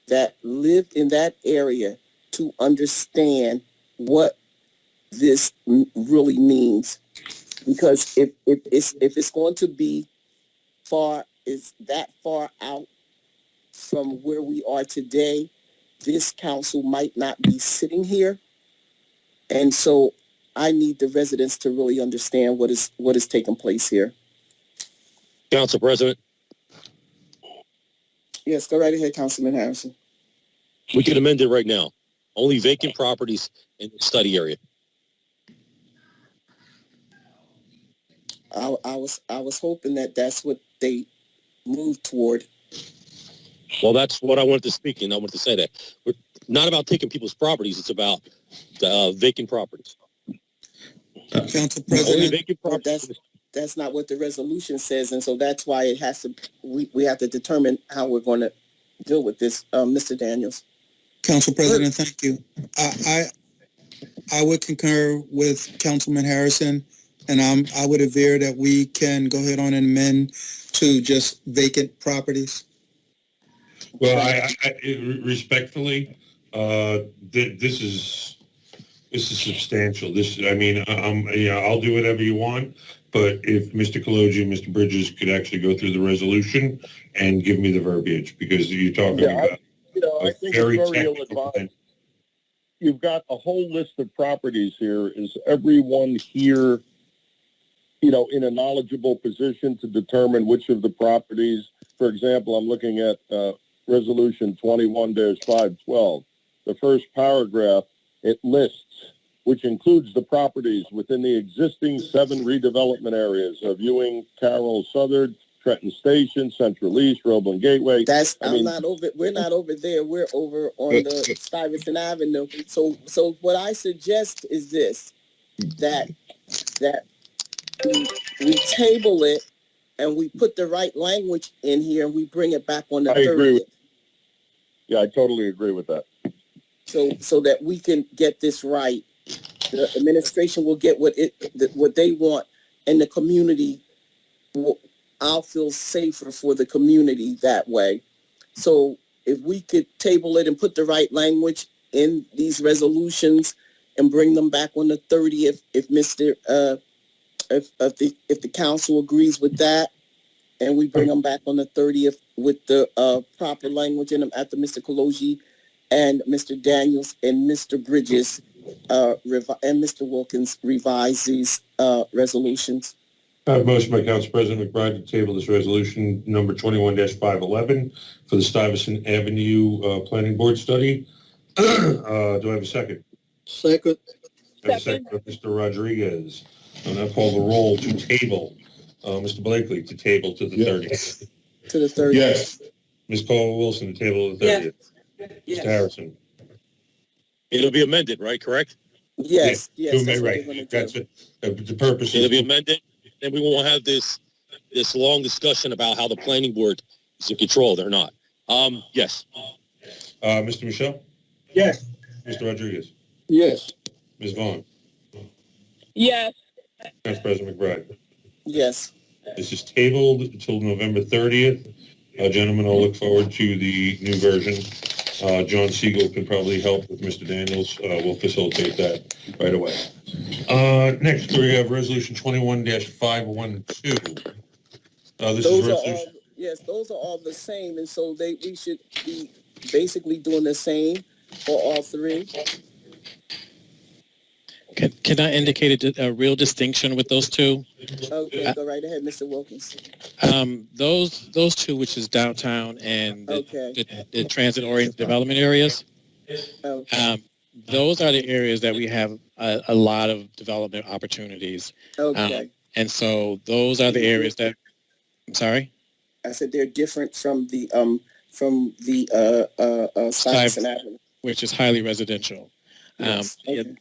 that live in that area to understand what this really means. Because if it's going to be that far out from where we are today, this council might not be sitting here. And so I need the residents to really understand what is taking place here. Council President? Yes, go right ahead, Councilman Harrison. We could amend it right now. Only vacant properties in the study area. I was hoping that's what they moved toward. Well, that's what I wanted to speak in. I wanted to say that. We're not about taking people's properties. It's about vacant properties. Council Only President, vacant properties. that's not what the resolution says, and so that's why it has to. We have to determine how we're going to deal with this, Mr. Daniels. Council President, thank you. I would concur with Councilman Harrison, and I would aver that we can go ahead on and amend to just vacant properties. Well, I respectfully, this is substantial. I'll do whatever you want, but if Mr. Kaloji and Mr. Bridges could actually go through the resolution and give me the verbiage, because you're talking about I think very it's very technical ill-advised. You've got a whole list of properties here. Is everyone here, in a knowledgeable position to determine which of the properties? For example, I'm looking at Resolution 21-512. The first paragraph, it lists, which includes the properties within the existing 7 redevelopment areas of Ewing, Carroll, Southern, Trenton Station, Central East, Roebling Gateway. We're not over there. We're over on the Stuyvesant Avenue. So what I suggest is this, that we table it and we put the right language in here and we bring it back on the 30th. Agree. Yeah, I totally agree with that. So that we can get this right. The administration will get what they want, and the community I'll feel safer for the community that way. So if we could table it and put the right language in these resolutions and bring them back on the 30th, if the council agrees with that, and we bring them back on the 30th with the proper language in them after Mr. Kaloji and Mr. Daniels and Mr. Bridges and Mr. Wilkins revise these resolutions. I have a motion by Council President McBride to table this resolution number 21-511 for the Stuyvesant Avenue Planning Board study. Do I have a second? Second. I have a second by Mr. Rodriguez. And I call the roll to table. Mr. Blakely, to table to the 30th. To the 30th. Yes. Ms. Caldwell-Wilson, to table to the 30th. Yes. Mr. Harrison. It'll be amended, right? Correct? Yes. Yes. That's right. That's it. The purpose It'll be amended, and we won't have this long discussion about how the planning board is in control. They're not. Yes. Mr. Michelle? Yes. Mr. Rodriguez? Yes. Ms. Vaughn? Yes. Council President McBride? Yes. This is tabled until November 30th. Gentlemen, I'll look forward to the new version. John Siegel can probably help with Mr. Daniels. We'll facilitate that right away. Next, we have Resolution 21-512. Those are all the same, and so we should be basically doing the same for all three. Can I indicate a real distinction with those two? Okay, go right ahead, Mr. Wilkins. Those two, which is downtown and the transit-oriented development areas, those are the areas that we have a lot of development opportunities. Okay. And so those are the areas that, I'm sorry? I said they're different from the Stuyvesant Avenue, which is highly residential.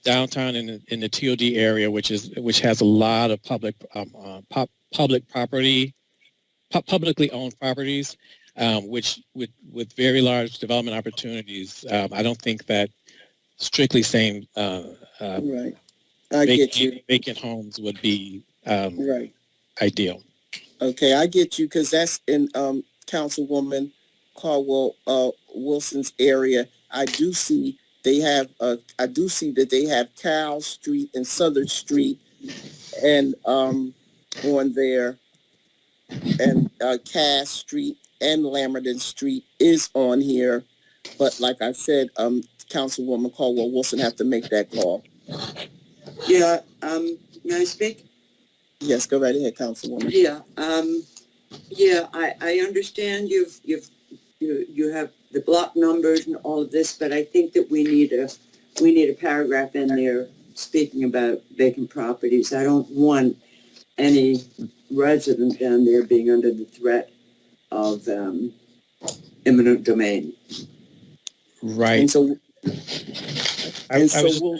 Downtown in the TOD area, which has a lot of public property, publicly owned properties, which with very large development opportunities. I don't think that strictly saying right. I get you. Vacant homes would be right. Ideal. Okay, I get you, because that's in Councilwoman Caldwell Wilson's area. I do see that they have Carroll Street and Southern Street and on there, and Cass Street and Lamberton Street is on here. But like I said, Councilwoman Caldwell Wilson have to make that call. Yeah, may I speak? Yes, go right ahead, Councilwoman. Yeah, I understand you have the block numbers and all of this, but I think that we need a paragraph in there speaking about vacant properties. I don't want any resident down there being under the threat of eminent domain. Right. And so And so was we'll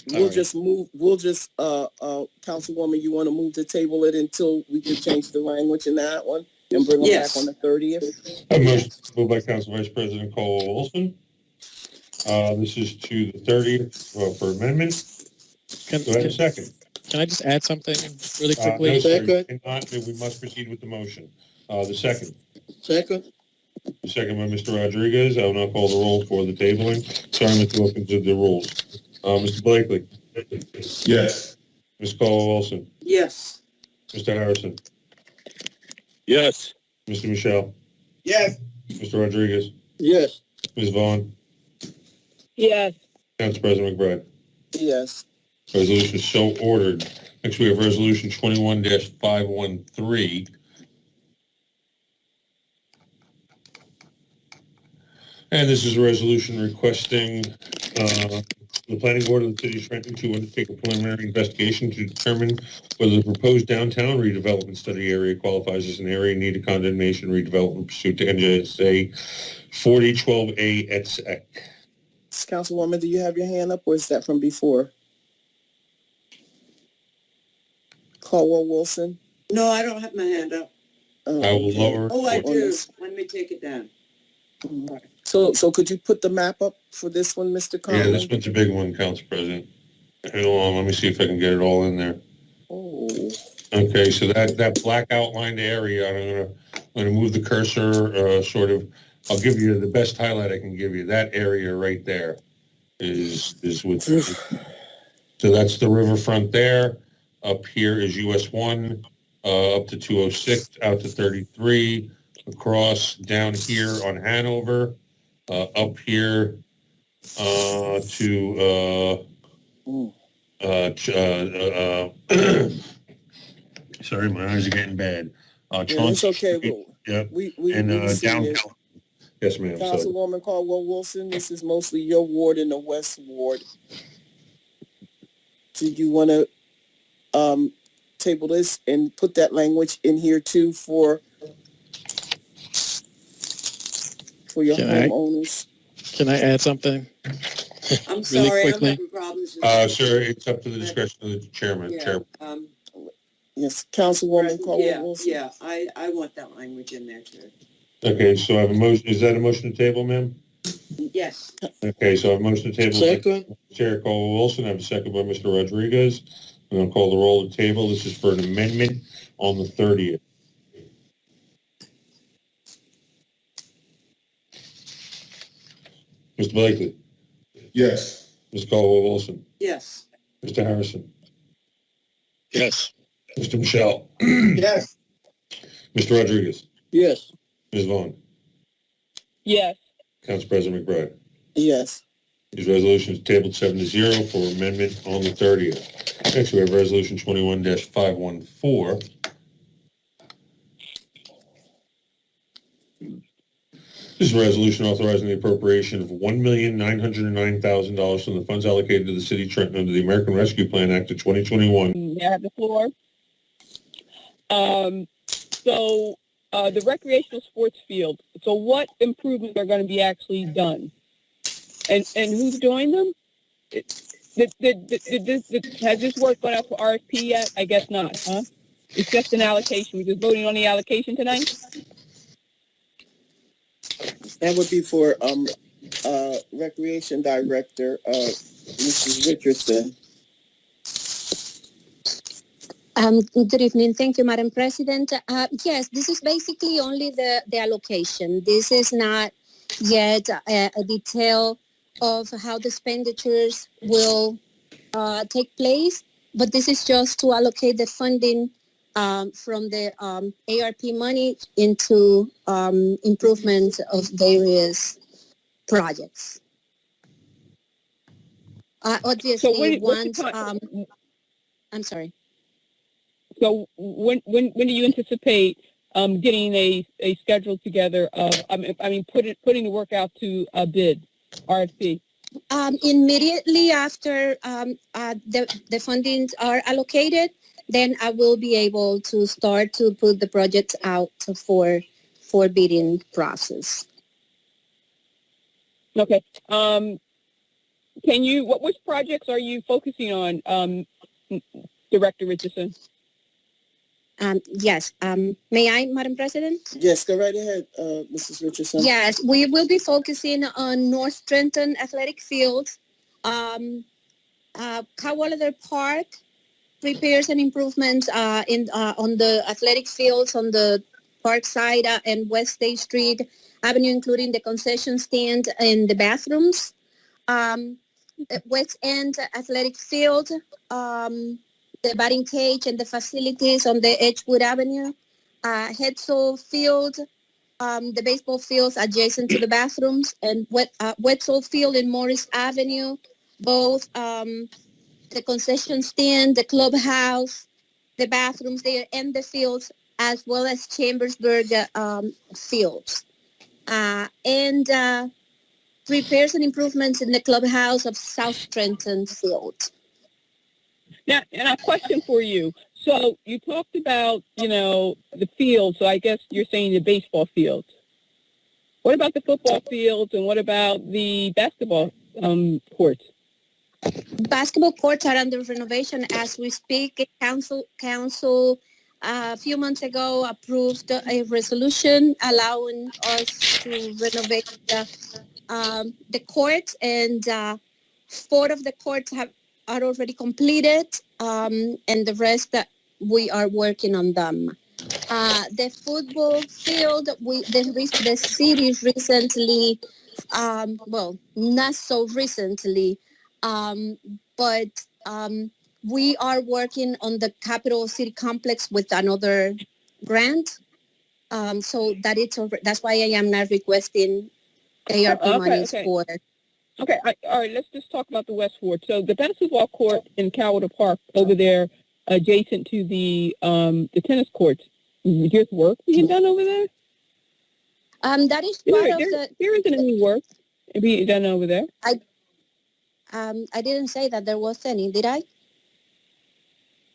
sorry. just move, Councilwoman, you want to move to table it until we can change the language in that one and bring them back on the 30th? A motion moved by Council Vice President Caldwell Wilson. This is to the 30th for amendment. Can, Do I have a second? can I just add something really No, quickly? sir, you cannot. We must proceed with the motion. The second. Second, The second by Mr. Rodriguez. I will now call the roll for the tabling. Sorry, Mr. Wilkins, of the rules. Mr. Blakely. Yes. Ms. Caldwell-Wilson. Yes. Mr. Harrison. Yes. Mr. Michelle. Yes. Mr. Rodriguez. yes. Ms. Vaughn. Yes. Council President McBride. Yes. Resolution is so ordered. Next, we have Resolution 21-513. And this is a resolution requesting the planning board of the city of Trenton to undertake a preliminary investigation to determine whether the proposed downtown redevelopment study area qualifies as an area in need of condemnation redevelopment pursuant to NJSA 4012A et sec. Councilwoman, do you have your hand up or is that from before? Caldwell Wilson? No, I don't have my hand up. I will lower. Oh, I On do. this. Let me take it down. So could you put the map up for this one, Mr. Yeah, Conlon? this one's a big one, Council President. Hang on, let me see if I can get it all in there. Oh. Okay, so that black outlined area, I'm gonna move the cursor, I'll give you the best highlight I can give you. That area right there is what, so that's the riverfront there. Up here is US 1, up to 206, out to 33, across down here on Hanover, up here to sorry, my eyes are getting bad. Yeah, it's Chauncey okay. Street, yep, We and see it. downtown. Yes, ma'am. So, Councilwoman Caldwell Wilson, this is mostly your ward and the West Ward. Do you want to table this and put that language in here too for your homeowners? Can I add something? I'm Really sorry, quickly? I'm having problems with sir, it's up to the discretion of the chairman. Yeah, Yes, Councilwoman Caldwell yeah, Wilson. yeah, I want that language in there too. Okay, so I have a motion. Is that a motion to table, ma'am? Yes. Okay, so I have a motion to table. Second. Chair Caldwell Wilson. I have a second by Mr. Rodriguez. I'm going to call the roll to table. This is for an amendment on the 30th. Mr. Blakely. Yes. Ms. Caldwell Wilson. Yes. Mr. Harrison. Yes. Mr. Michelle. Yes. Mr. Rodriguez. Yes. Ms. Vaughn. Yes. Council President McBride. Yes. These resolutions tabled 7-0 for amendment on the 30th. Next, we have Resolution 21-514. This is a resolution authorizing the appropriation of $1,909,000 from the funds allocated to the City of Trenton under the American Rescue Plan Act of 2021. May I have the floor? The recreational sports field. So what improvements are going to be actually done? And who's doing them? Has this work gone out for RFP yet? I guess not, huh? It's just an allocation. We're just voting on the allocation tonight? That would be for Recreation Director, Mrs. Richardson. Good evening. Thank you, Madam President. Yes, this is basically only the allocation. This is not yet a detail of how the expenditures will take place, but this is just to allocate the funding from the ARP money into improvement of various projects. Obviously, once I'm sorry. So when do you anticipate getting a schedule together? Putting the work out to a bid, RFP. Immediately after the fundings are allocated, then I will be able to start to put the projects out for bidding process. Okay. Can you, which projects are you focusing on, Director Richardson? Yes. May I, Madam President? Yes, go right ahead, Mrs. Richardson. Yes, we will be focusing on North Trenton Athletic Field, Cadwallader Park, repairs and improvements on the athletic fields on the park side and West State Street Avenue, including the concession stand and the bathrooms. West End Athletic Field, the batting cage and the facilities on the Edgewood Avenue, Hetzel Field, the baseball fields adjacent to the bathrooms, and Wetzel Field in Morris Avenue, both the concession stand, the clubhouse, the bathrooms there, and the fields, as well as Chambersburg fields. And repairs and improvements in the clubhouse of South Trenton Field. Now, and a question for you. So you talked about, the field. So I guess you're saying the baseball field. What about the football fields, and what about the basketball courts? Basketball courts are under renovation as we speak. Council a few months ago approved a resolution allowing us to renovate the courts, and 4 of the courts are already completed, and the rest we are working on them. The football field, the city recently, well, not so recently, but we are working on the Capital City Complex with another grant. So that's why I am not requesting ARP monies for. Okay, all right, let's just talk about the West Ward. So the basketball court in Cadwallader Park over there, adjacent to the tennis courts, there's work being done over there? That is part of the... There isn't any work being done over there. I didn't say that there was any, did I?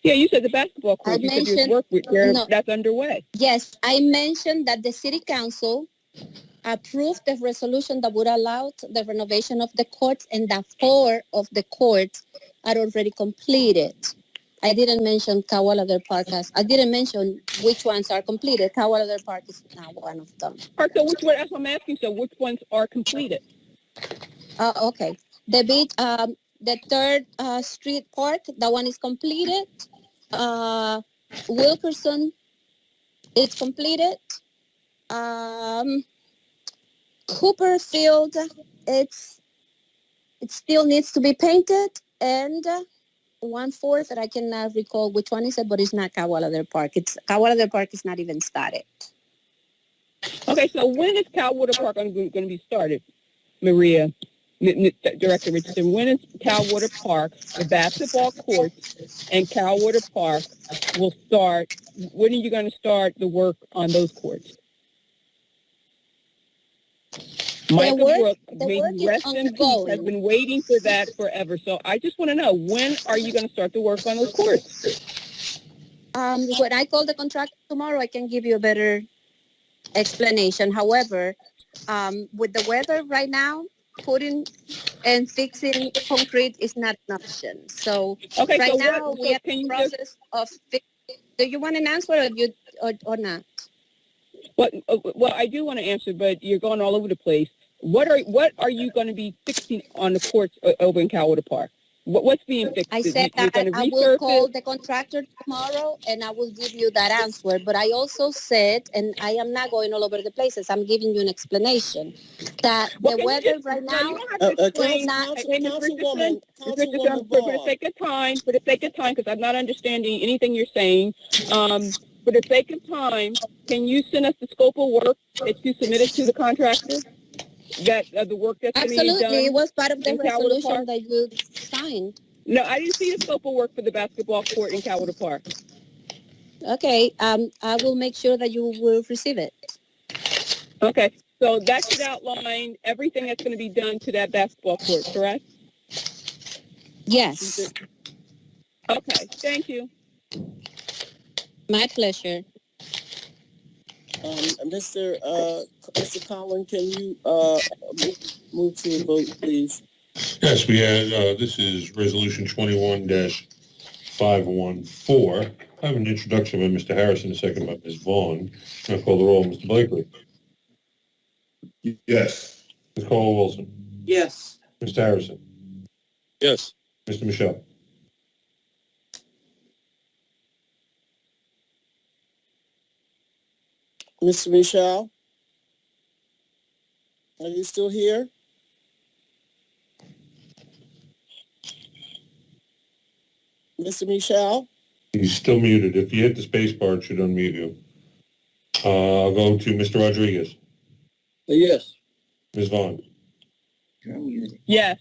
Yeah, you said the basketball court. You said there's work there that's underway. Yes, I mentioned that the City Council approved the resolution that would allow the renovation of the courts, and that 4 of the courts are already completed. I didn't mention Cadwallader Park. I didn't mention which ones are completed. Cadwallader Park is not one of them. All right, so which one? That's what I'm asking. So which ones are completed? Okay. The 3rd Street Park, that one is completed. Wilkerson, it's completed. Cooper Field, it still needs to be painted, and 1/4 that I cannot recall which one is it, but it's not Cadwallader Park. Cadwallader Park is not even started. Okay, so when is Cadwallader Park going to be started, Maria, Director Richardson? When is Cadwallader Park, the basketball courts, and Cadwallader Park will start? When are you going to start the work on those courts? Michael Brooks, may he rest in peace, has been waiting for that forever. So I just want to know, when are you going to start the work on those courts? When I call the contractor tomorrow, I can give you a better explanation. However, with the weather right now, putting and fixing concrete is not an option. So right now we are in the process of fixing. Do you want an answer or not? Well, I do want to answer, but you're going all over the place. What are you going to be fixing on the courts over in Cadwallader Park? What's being fixed? I said that I will call the contractor tomorrow and I will give you that answer. But I also said, and I am not going all over the places, I'm giving you an explanation, that the weather right now... Councilwoman, for the sake of time, because I'm not understanding anything you're saying, for the sake of time, can you send us the scope of work that you submitted to the contractor? That the work that's going to be done? Absolutely, it was part of the resolution that you signed. No, I didn't see the scope of work for the basketball court in Cadwallader Park. Okay, I will make sure that you will receive it. Okay, so that should outline everything that's going to be done to that basketball court, correct? Yes. Okay, thank you. My pleasure. Mr. Collin, can you move to a vote, please? Yes, we had, this is Resolution 21-514. I have an introduction by Mr. Harrison, a second by Ms. Vaughn. I'll call the roll. Mr. Blakely. Yes. Ms. Caldwell-Wilson. Yes. Mr. Harrison. Yes. Mr. Michelle. Mr. Michelle, are you still here? Mr. Michelle? He's still muted. If you hit the space bar, it should unmute you. I'll go to Mr. Rodriguez. Yes. Ms. Vaughn. Yes.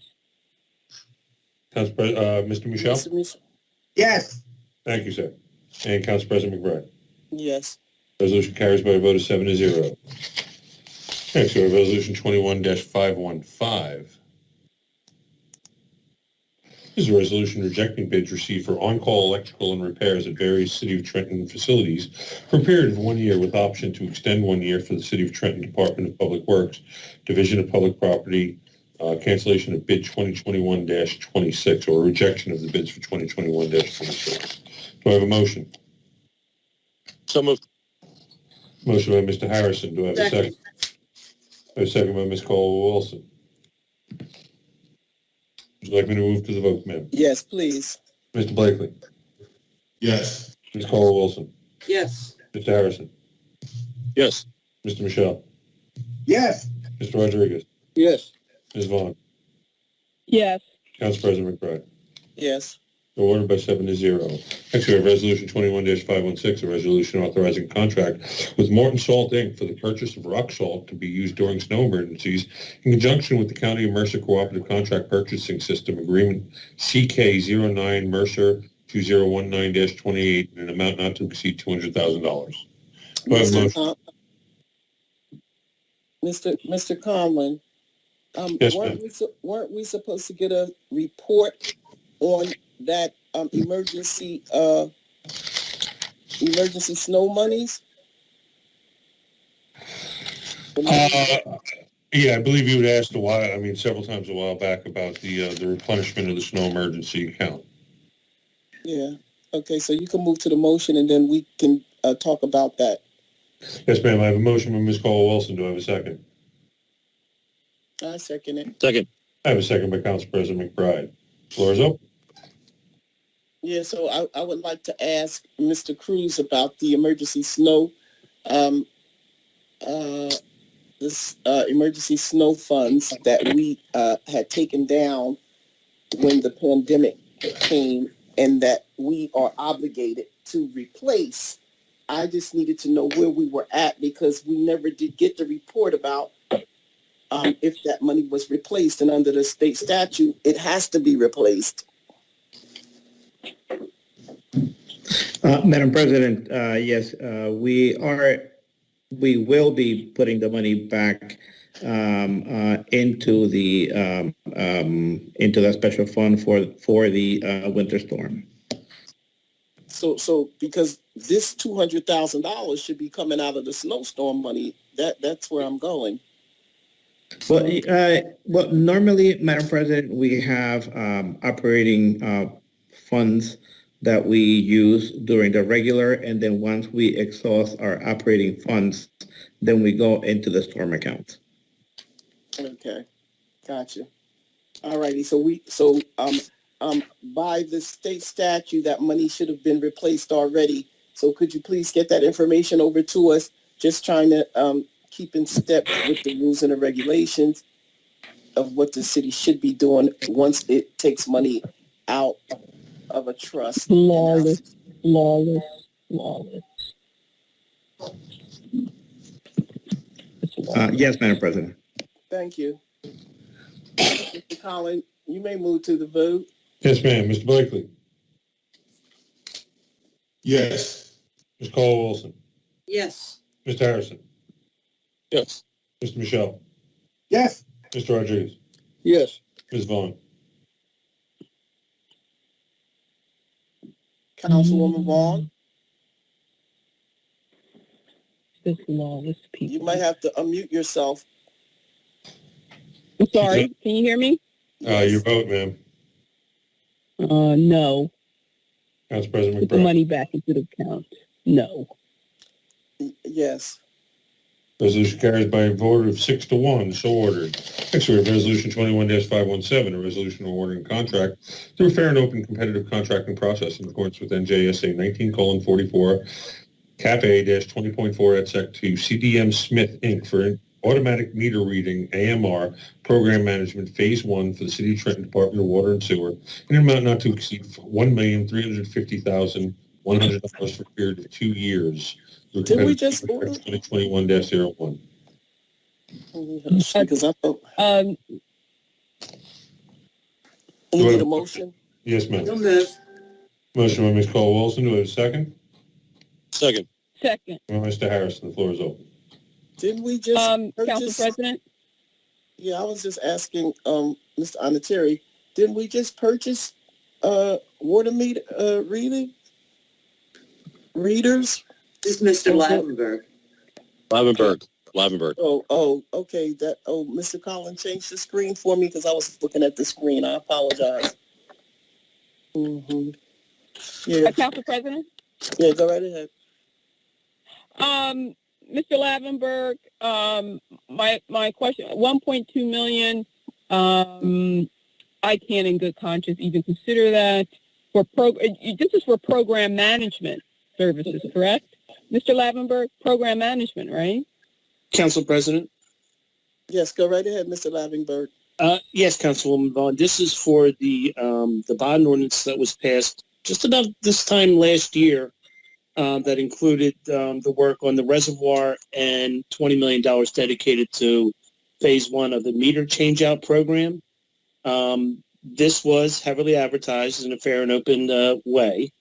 Mr. Michelle? Mr. Michelle? Yes. Thank you, sir. And Council President McBride. Yes. Resolution carries by a vote of 7-0. Next, we have Resolution 21-515. This is a resolution rejecting bids received for on-call electrical and repairs at various City of Trenton facilities for a period of 1 year with option to extend 1 year for the City of Trenton Department of Public Works, Division of Public Property, cancellation of bid 2021-26 or rejection of the bids for 2021-26. Do I have a motion? So moved. Motion by Mr. Harrison. Do I have a second? I have a second by Ms. Caldwell-Wilson. Would you like me to move to the vote, ma'am? Yes, please. Mr. Blakely. Yes. Ms. Caldwell-Wilson. Yes. Mr. Harrison. Yes. Mr. Michelle. Yes. Mr. Rodriguez. Yes. Ms. Vaughn. Yes. Council President McBride. Yes. Ordered by 7-0. Next, we have Resolution 21-516, a resolution authorizing contract with Morton Salt, Inc. for the purchase of rock salt to be used during snow emergencies in conjunction with the County of Mercer Cooperative Contract Purchasing System Agreement CK09 Mercer 2019-28 in an amount not to exceed $200,000. Do I have a motion? Mr. Conlon, Yes, weren't we supposed to get a report on that emergency snow monies? Yeah, I believe you had asked several times a while back about the replenishment of the snow emergency account. Yeah. Okay, so you can move to the motion and then we can talk about that. Yes, ma'am. I have a motion by Ms. Caldwell-Wilson. Do I have a second? I second it. Second. I have a second by Council President McBride. Floor is open. Yeah, so I would like to ask Mr. Cruz about the emergency snow, emergency snow funds that we had taken down when the pandemic came and that we are obligated to replace. I just needed to know where we were at because we never did get the report about if that money was replaced. And under the state statute, it has to be replaced. Madam President, yes, we will be putting the money back into the special fund for the winter storm. So because this $200,000 should be coming out of the snowstorm money, that's where I'm going. Well, normally, Madam President, we have operating funds that we use during the regular, and then once we exhaust our operating funds, then we go into the storm account. Okay, gotcha. All righty. So by the state statute, that money should have been replaced already. So could you please get that information over to us? Just trying to keep in step with the rules and the regulations of what the city should be doing once it takes money out of a trust. Lawless. Yes, Madam President. Thank you. Mr. Collins, you may move to the vote. Yes, ma'am. Mr. Blakely. Yes. Ms. Caldwell-Wilson. Yes. Mr. Harrison. Yes. Mr. Michelle. Yes. Mr. Rodriguez. Yes. Ms. Vaughn. Councilwoman Vaughn. This lawless people. You might have to unmute yourself. I'm sorry. Can you hear me? Your vote, ma'am. No. Council President Put the McBride. money back into the account. No. Yes. Resolution carries by a vote of 6-1. So ordered. Next, we have Resolution 21-517, a resolution awarding a contract through a fair and open competitive contracting process in accordance with NJSA 19:44, Cap A-20.4 et sec to CDM Smith, Inc. for automatic meter reading, AMR, program management, Phase 1 for the City of Trenton Department of Water and Sewer, in an amount not to exceed $1,350,100 for a period of 2 years. Did we just order? 2021-01. Because I thought we need a motion. Yes, ma'am. So moved. Motion by Ms. Caldwell-Wilson. Do I have a second? Second. Second. Mr. Harrison, the floor is open. Didn't we just Council purchase? President? Yeah, I was just asking, Mr. Anateri, didn't we just purchase water meter readers? This is Mr. Lavenberg. Lavenberg. Oh, okay. Mr. Collins changed the screen for me because I was looking at the screen. I apologize. Mm-hmm. Yeah. Council President? Yeah, go right ahead. Mr. Lavenberg, my question, 1.2 million, I can't in good conscience even consider that this is for program management services, correct? Mr. Lavenberg, program management, right? Council President? Yes, go right ahead, Mr. Lavenberg. Yes, Councilwoman Vaughn. This is for the bond ordinance that was passed just about this time last year that included the work on the reservoir and $20 million dedicated to Phase 1 of the meter change-out program. This was heavily advertised in a fair and open way.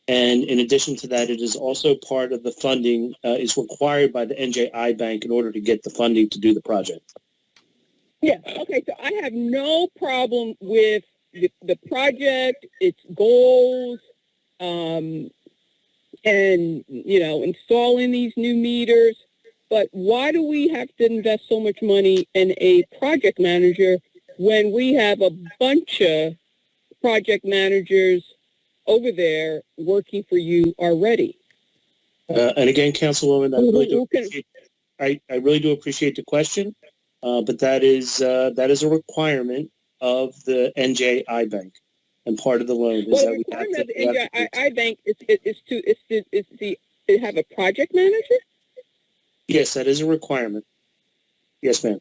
And in addition to that, it is also part of the funding is required by the NJI Bank in order to get the funding to do the project. Yeah, okay, so I have no problem with the project, its goals, and, installing these new meters, but why do we have to invest so much money in a project manager when we have a bunch of project managers over there working for you already? And again, Councilwoman, I really do appreciate the question, but that is a requirement of the NJI Bank, and part of the loan is that we have to. The NJI Bank is to have a project manager. Yes, that is a requirement. Yes, ma'am.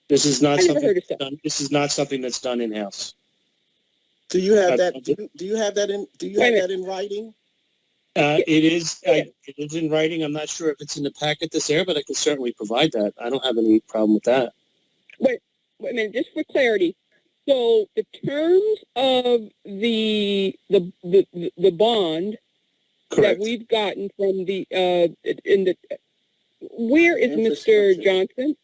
This is not something. This is not something that's done in house. Do you have that? Do you have that in? Do you have that in writing? It is in writing. I'm not sure if it's in the packet that's there, but I can certainly provide that. I don't have any problem with that. Wait a minute, just for clarity. So the terms of the bond that we've gotten from where is Mr. Johnson?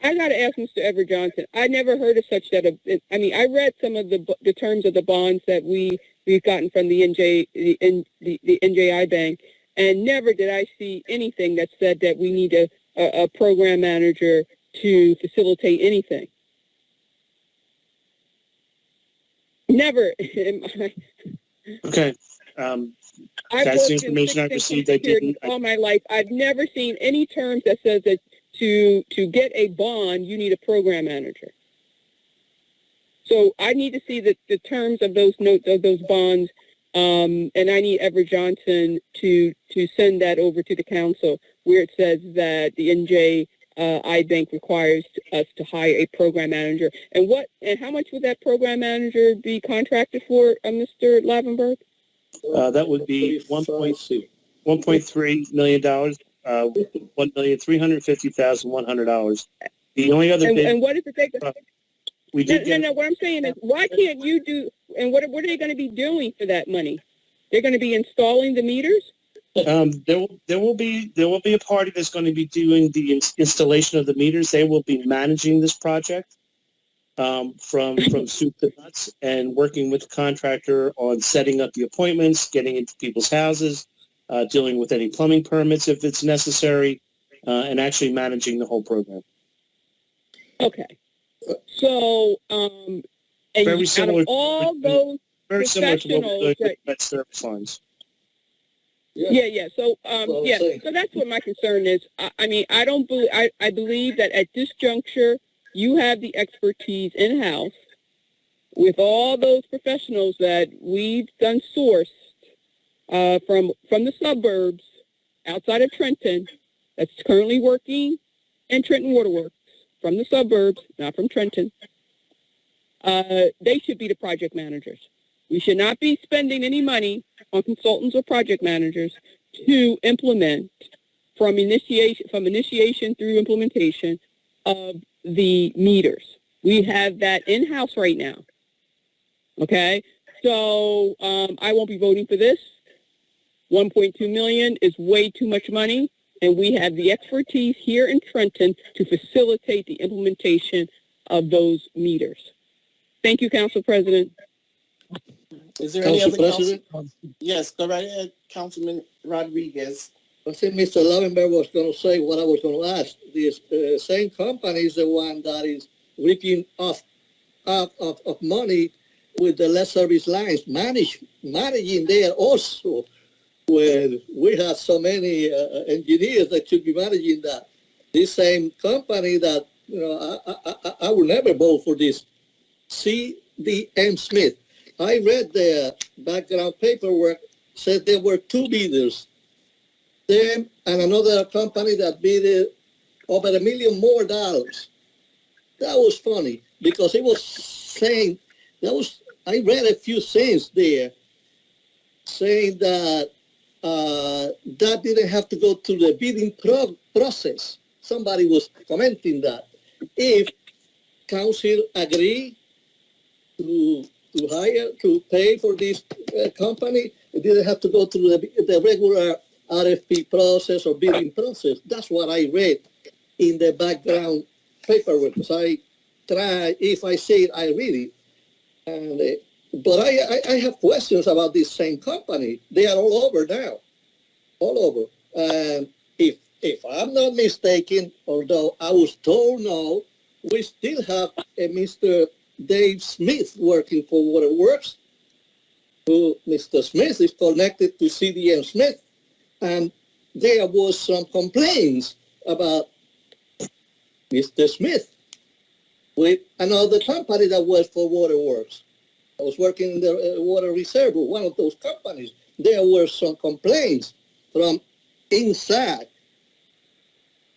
I got to ask Mr. Everett Johnson. I never heard of such that. I read some of the terms of the bonds that we've gotten from the NJI Bank, and never did I see anything that said that we need a program manager to facilitate anything. Never. Okay. That's the information I received. I didn't. All my life, I've never seen any terms that says that to get a bond, you need a program manager. So I need to see the terms of those notes of those bonds, and I need Everett Johnson to send that over to the council where it says that the NJI Bank requires us to hire a program manager. And how much would that program manager be contracted for, Mr. Lavenberg? That would be $1.3 million, $1,350,100. The only other bid. And what is it? We did. No. What I'm saying is, why can't you do? And what are they going to be doing for that money? They're going to be installing the meters. There will be a party that's going to be doing the installation of the meters. They will be managing this project from soup to nuts, and working with the contractor on setting up the appointments, getting into people's houses, dealing with any plumbing permits if it's necessary, and actually managing the whole program. Okay. So, and Very out similar. of all those Very similar to what we're doing professionals that, with med service lines. yeah. So, Well, yeah. say. So that's what my concern is. I mean, I don't believe. I believe that at this juncture, you have the expertise in house with all those professionals that we've done sourced from the suburbs outside of Trenton that's currently working in Trenton Waterworks from the suburbs, not from Trenton. They should be the project managers. We should not be spending any money on consultants or project managers to implement from initiation through implementation of the meters. We have that in-house right now. Okay, so I won't be voting for this. 1.2 million is way too much money, and we have the expertise here in Trenton to facilitate the implementation of those meters. Thank you, Council President. Is there any Council other President? Yes, go right ahead, Councilman Rodriguez. I think Mr. Lavenberg was going to say what I was going to ask. This same company is the one that is ripping off of money with the lead service lines, managing there also, where we have so many engineers that should be managing that. This same company that, you know, I will never vote for this. CDM Smith. I read the background paperwork, said there were two bidders, them and another company that bid over $1 million more. That was funny because it was saying, I read a few things there saying that that didn't have to go through the bidding process. Somebody was commenting that if council agree to pay for this company, it didn't have to go through the regular RFP process or bidding process. That's what I read in the background paperwork. So I try, if I see it, I read it. And, but I have questions about this same company. They are all over now, all over. And if I'm not mistaken, although I was told no, we still have a Mr. Dave Smith working for Waterworks, who Mr. Smith is connected to CDM Smith. And there was some complaints about Mr. Smith with another company that works for Waterworks. I was working in the water reserve with one of those companies. There were some complaints from inside,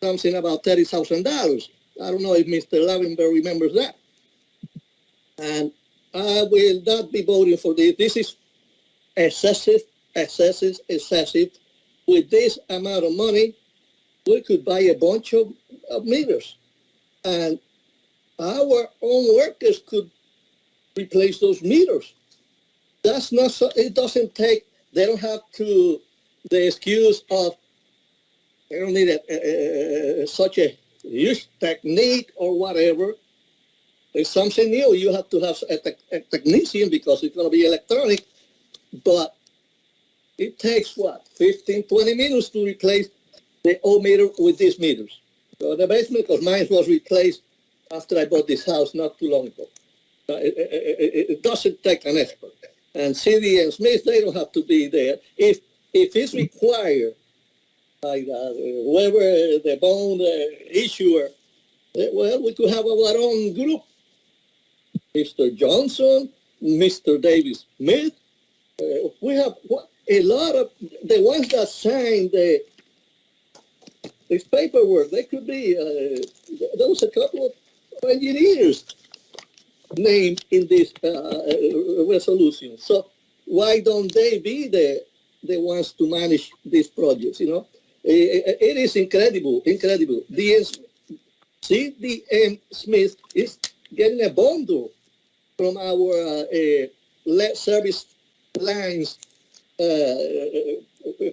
something about $30,000. I don't know if Mr. Lavenberg remembers that. And I will not be voting for this. This is excessive. With this amount of money, we could buy a bunch of meters. And our own workers could replace those meters. That's not so, it doesn't take, they don't have to, the excuse of, they don't need such a huge technique or whatever. It's something new. You have to have a technician because it's going to be electronic, but it takes what, 15, 20 minutes to replace the old meter with these meters. So the basement, because mine was replaced after I bought this house not too long ago. It doesn't take an expert. And CD and Smith, they don't have to be there. If it's required by whoever the bond issuer, well, we could have our own group. Mr. Johnson, Mr. Davis Smith. We have a lot of, the ones that signed this paperwork, they could be, there was a couple of engineers named in this resolution. So why don't they be the ones to manage these projects, you know? It is incredible. CDM Smith is getting a bundle from our lead service lines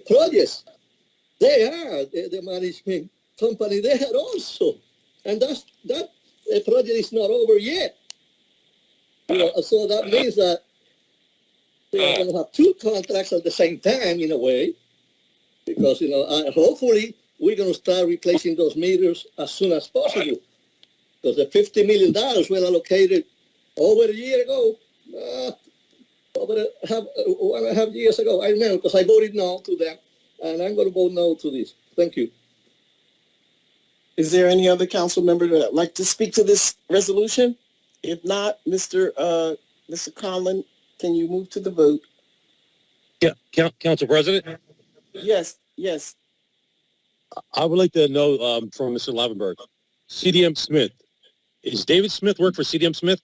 projects. They are the management company there also. And that project is not over yet. You know, so that means that they are going to have two contracts at the same time in a way, because, you know, hopefully we're going to start replacing those meters as soon as possible. because the $50 million were allocated over a year ago, over 1.5 years ago. I remember because I voted no to them, and I'm going to vote no to this. Thank you. Is there any other council member that would like to speak to this resolution? If not, Mr. Conlon, can you move to the vote? Yeah, Council President, Yes, yes. I would like to know from Mr. Lavenberg, CDM Smith. Is David Smith work for CDM Smith?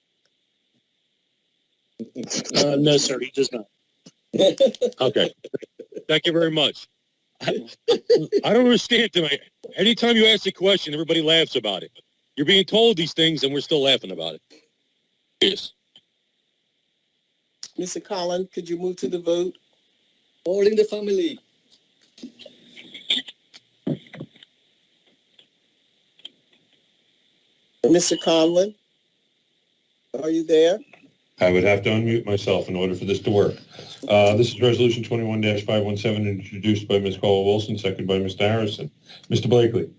No, sir, he does not. Okay. Thank you very much. I don't understand tonight. Anytime you ask a question, everybody laughs about it. You're being told these things, and we're still laughing about it. Yes. Mr. Conlon, could you move to the vote? All in the family. Mr. Conlon, are you there? I would have to unmute myself in order for this to work. This is Resolution 21-517, introduced by Ms. Caldwell-Wilson, seconded by Mr. Harrison. Mr. Blakely.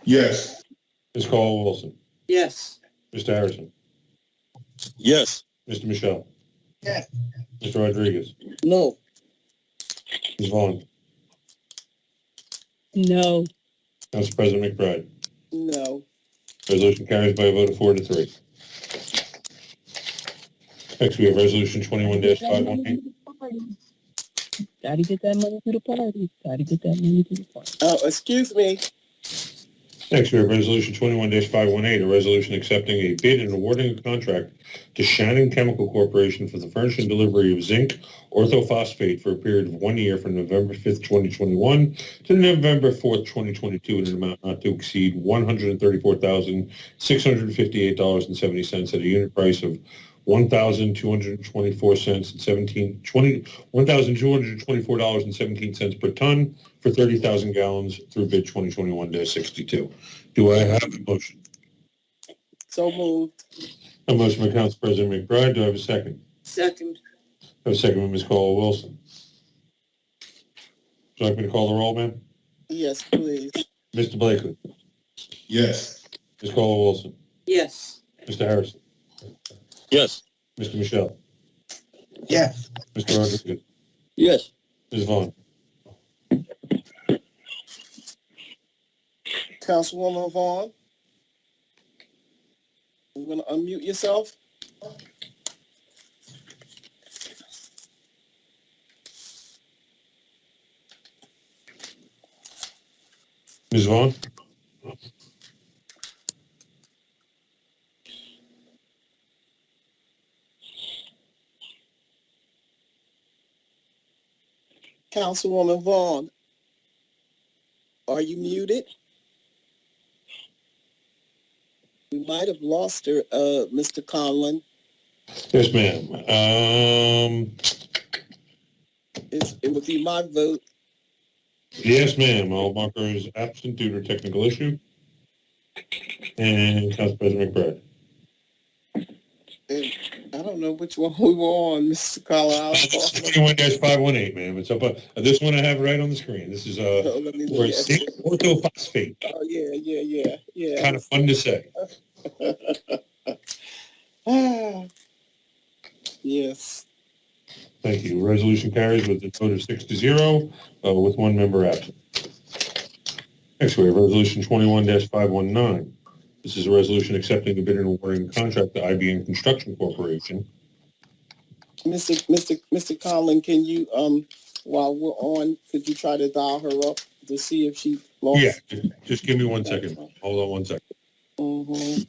Yes. Ms. Caldwell-Wilson. Yes. Mr. Harrison. Yes. Mr. Michelle. Yes. Mr. Rodriguez. No. Ms. Vaughn. No. Council President McBride. No. Resolution carries by a vote of 4-3. Next, we have Resolution 21-518. Gotta get that money to the party. Gotta get that money to the party. Oh, excuse me. Next, we have Resolution 21-518, a resolution accepting a bid and awarding a contract to Shannon Chemical Corporation for the furnish and delivery of zinc orthophosphate for a period of 1 year from November 5th, 2021 to November 4th, 2022 in an amount not to exceed $134,658.70 at a unit price of $1,224.17 per ton for 30,000 gallons through bid 2021-62. Do I have a motion? So moved. A motion by Council President McBride. Do I have a second? Second. I have a second by Ms. Caldwell-Wilson. Would you like me to call the roll, ma'am? Yes, please. Mr. Blakely. Yes. Ms. Caldwell-Wilson. Yes. Mr. Harrison. Yes. Mr. Michelle. Yes. Mr. Rodriguez. Yes. Ms. Vaughn. Councilwoman Vaughn, you want to unmute yourself? Ms. Vaughn. Councilwoman Vaughn, are you muted? We might have lost her, Mr. Conlon. Yes, ma'am. It would be my vote. Yes, ma'am. I'll mark her as absent due to a technical issue. And Council President McBride. And I don't know which one we were on, Mr. Conlon. 21-518, ma'am. It's up. This one I have right on the screen. This is Let me for look at zinc it. orthophosphate. Oh, yeah. Kind of fun to say. Yes. Thank you. Resolution carries with a vote of 6-0, with one member absent. Next, we have Resolution 21-519. This is a resolution accepting the bid and awarding the contract to IBM Construction Corporation. Mr. Conlon, can you, while we're on, could you try to dial her up to see if she lost? Yeah, just give me 1 second. Hold on 1 second. Mm-hmm.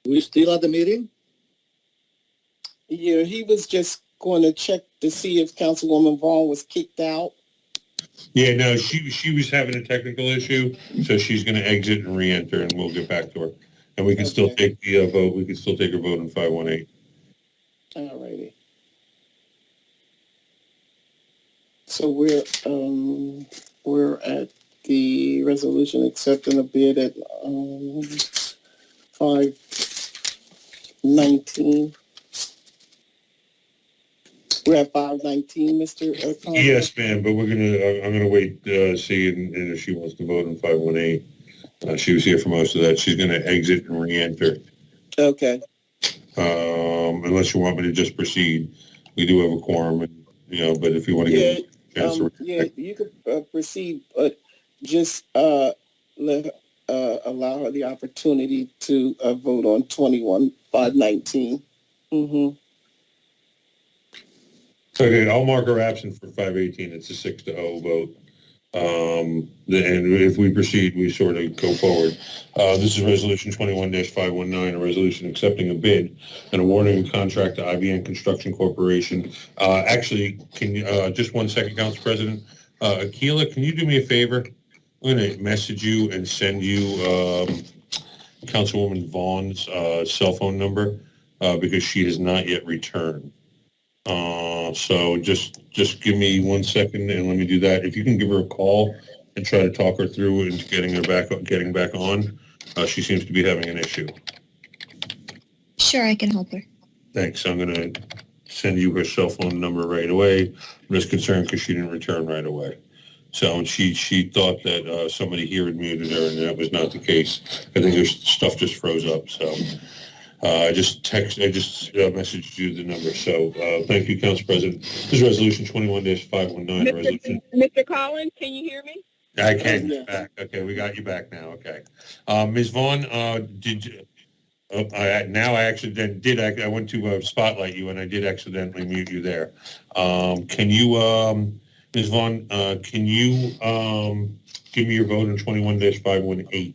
We still at the meeting? Yeah, he was just going to check to see if Councilwoman Vaughn was kicked out. Yeah, no, she was having a technical issue, so she's going to exit and re-enter, and we'll get back to her. And we can still take the vote. We can still take her vote in 518. All righty. So we're at the resolution accepting a bid at 519. We're at 519, Mr. O'Connor. Yes, ma'am, but I'm gonna wait, see, and if she wants to vote in 518. She was here for most of that. She's gonna exit and re-enter. Okay. Unless you want me to just proceed. We do have a quorum, and, but if you want to give a chance to... You could proceed, but just allow her the opportunity to vote on 519. Mm-hmm. Okay, I'll mark her absent for 518. It's a 6-0 vote. And if we proceed, we sort of go forward. This is Resolution 21-519, a resolution accepting a bid and awarding a contract to IBM Construction Corporation. Actually, can you, just 1 second, Council President. Akila, can you do me a favor? I'm going to message you and send you Councilwoman Vaughn's cell phone number because she has not yet returned. So just give me 1 second and let me do that. If you can give her a call and try to talk her through into getting back on, she seems to be having an issue. Sure, I can help her. Thanks. I'm going to send you her cell phone number right away. I'm just concerned because she didn't return right away. So she thought that somebody here had muted her, and that was not the case. I think her stuff just froze up. So I just messaged you the number. So thank you, Council President. This is Resolution 21-519. Resolution. Mr. Collins, can you hear me? I can. Yeah. Back. Okay, we got you back now. Okay, Ms. Vaughn, did you? I went to spotlight you, and I did accidentally mute you there. Can you, Ms. Vaughn, can you give me your vote on 21-518?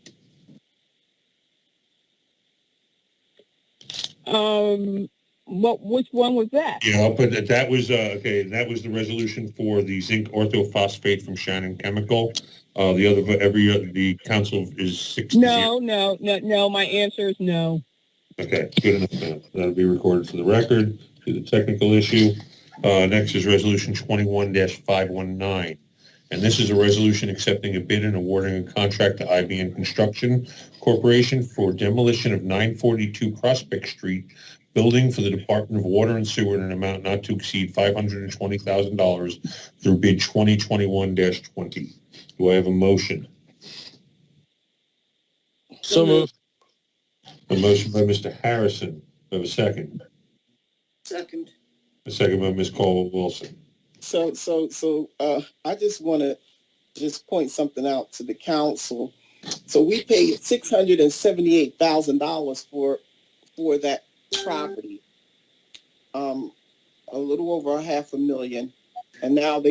Which one was that? Yeah, I'll put that. That was okay. That was the resolution for the zinc orthophosphate from Shannon Chemical. The council is 6-0. No. My answer is no. Okay, good enough. That'll be recorded for the record. To the technical issue. Next is Resolution 21-519. And this is a resolution accepting a bid and awarding a contract to IBM Construction Corporation for demolition of 942 Prospect Street building for the Department of Water and Sewer in an amount not to exceed $520,000 through bid 2021-20. Do I have a motion? So moved. A motion by Mr. Harrison. Do I have a second? Second. A second by Ms. Caldwell-Wilson. So I just want to point something out to the council. So we paid $678,000 for that property, a little over $500,000, and now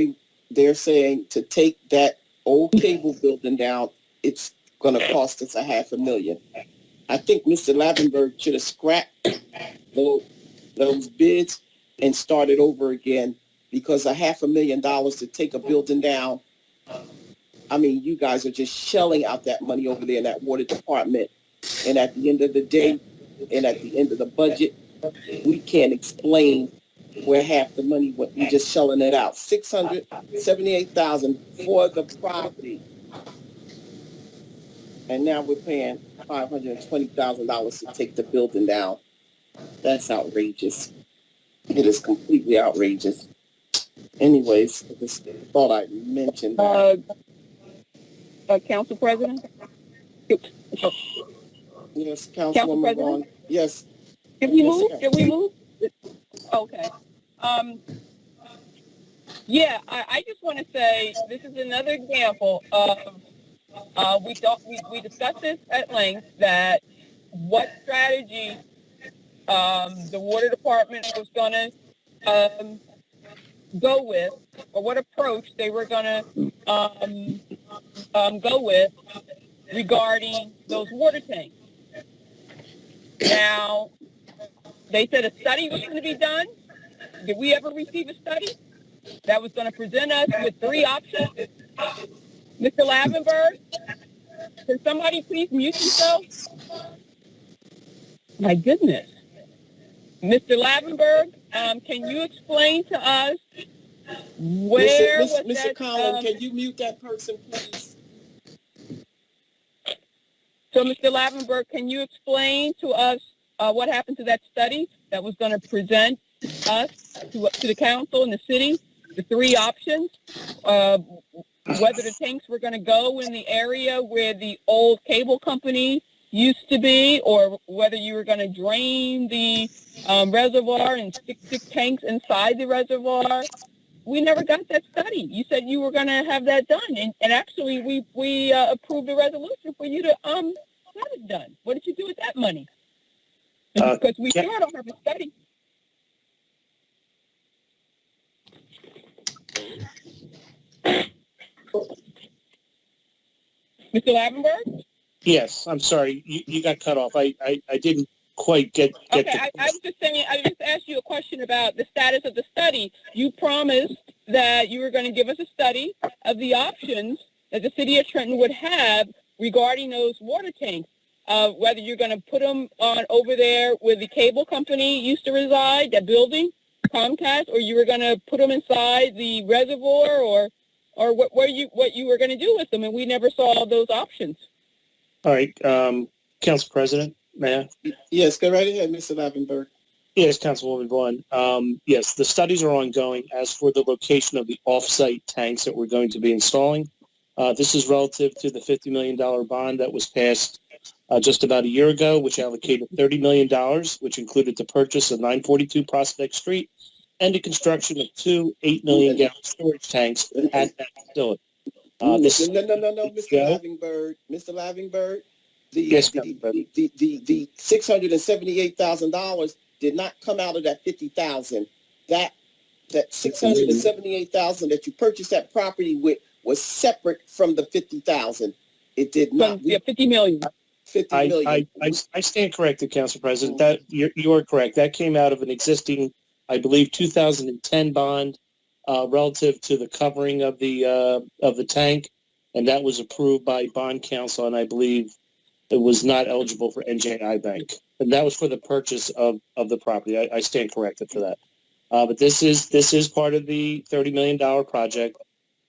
they're saying to take that old cable building down, it's going to cost us $500,000. I think Mr. Lavenberg should have scrapped those bids and started over again, because $500,000 to take a building down, I mean, you guys are just shelling out that money over there in that water department. And at the end of the day, and at the end of the budget, we can't explain where half the money went. We're just shelling it out. $678,000 for the property. And now we're paying $520,000 to take the building down. That's outrageous. It is completely outrageous. Anyways, I just thought I'd mention that. Council President? Yes, Councilwoman Vaughn. Yes. Did we move? Okay. I just want to say this is another example of we discussed this at length, that what strategy the water department was going to go with, or what approach they were going to go with regarding those water tanks. Now, they said a study was going to be done. Did we ever receive a study that was going to present us with 3 options? Mr. Lavenberg, can somebody please mute yourself? My goodness. Mr. Lavenberg, can you explain to us where was Mr. that? Collin, can you mute that person, please? So, Mr. Lavenberg, can you explain to us what happened to that study that was going to present us to the council and the city, the 3 options, whether the tanks were going to go in the area where the old cable company used to be, or whether you were going to drain the reservoir and stick tanks inside the reservoir? We never got that study. You said you were going to have that done, and actually we approved a resolution for you to have it done. What did you do with that money? Because we sure don't have a study. Mr. Lavenberg? Yes, I'm sorry. You got cut off. I didn't quite get Okay, I was just saying, I just asked you a question about the status of the study. You promised that you were going to give us a study of the options that the city of Trenton would have regarding those water tanks, whether you're going to put them on over there where the cable company used to reside, that building, Comcast, or you were going to put them inside the reservoir, or what you were going to do with them, and we never saw those options. All right, Council President, may I? Yes, go right ahead, Mr. Lavenberg. Yes, Councilwoman Vaughn. Yes, the studies are ongoing. As for the location of the off-site tanks that we're going to be installing, this is relative to the $50 million bond that was passed just about a year ago, which allocated $30 million, which included the purchase of 942 Prospect Street and the construction of 2 8 million gallon storage tanks at that facility. No, Mr. Lavenberg. Mr. Lavenberg, the $678,000 did not come out of that $50,000. That $678,000 that you purchased that property with was separate from the $50,000. It did not. Yeah, $50 million. $50 million. I stand corrected, Council President. That you are correct. That came out of an existing, I believe, 2010 bond relative to the covering of the tank, and that was approved by bond counsel, and I believe it was not eligible for NJI Bank, and that was for the purchase of the property. I stand corrected for that. But this is part of the $30 million project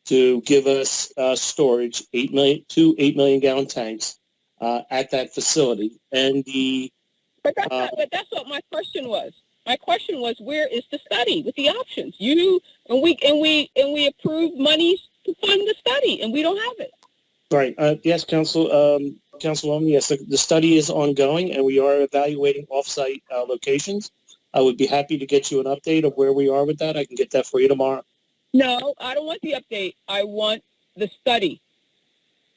to give us storage, 2 8 million gallon tanks at that facility, and But that's what my question was. My question was, where is the study with the options? We approved monies to fund the study, and we don't have it. Right. Yes, Councilwoman. Yes, the study is ongoing, and we are evaluating off-site locations. I would be happy to get you an update of where we are with that. I can get that for you tomorrow. No, I don't want the update. I want the study.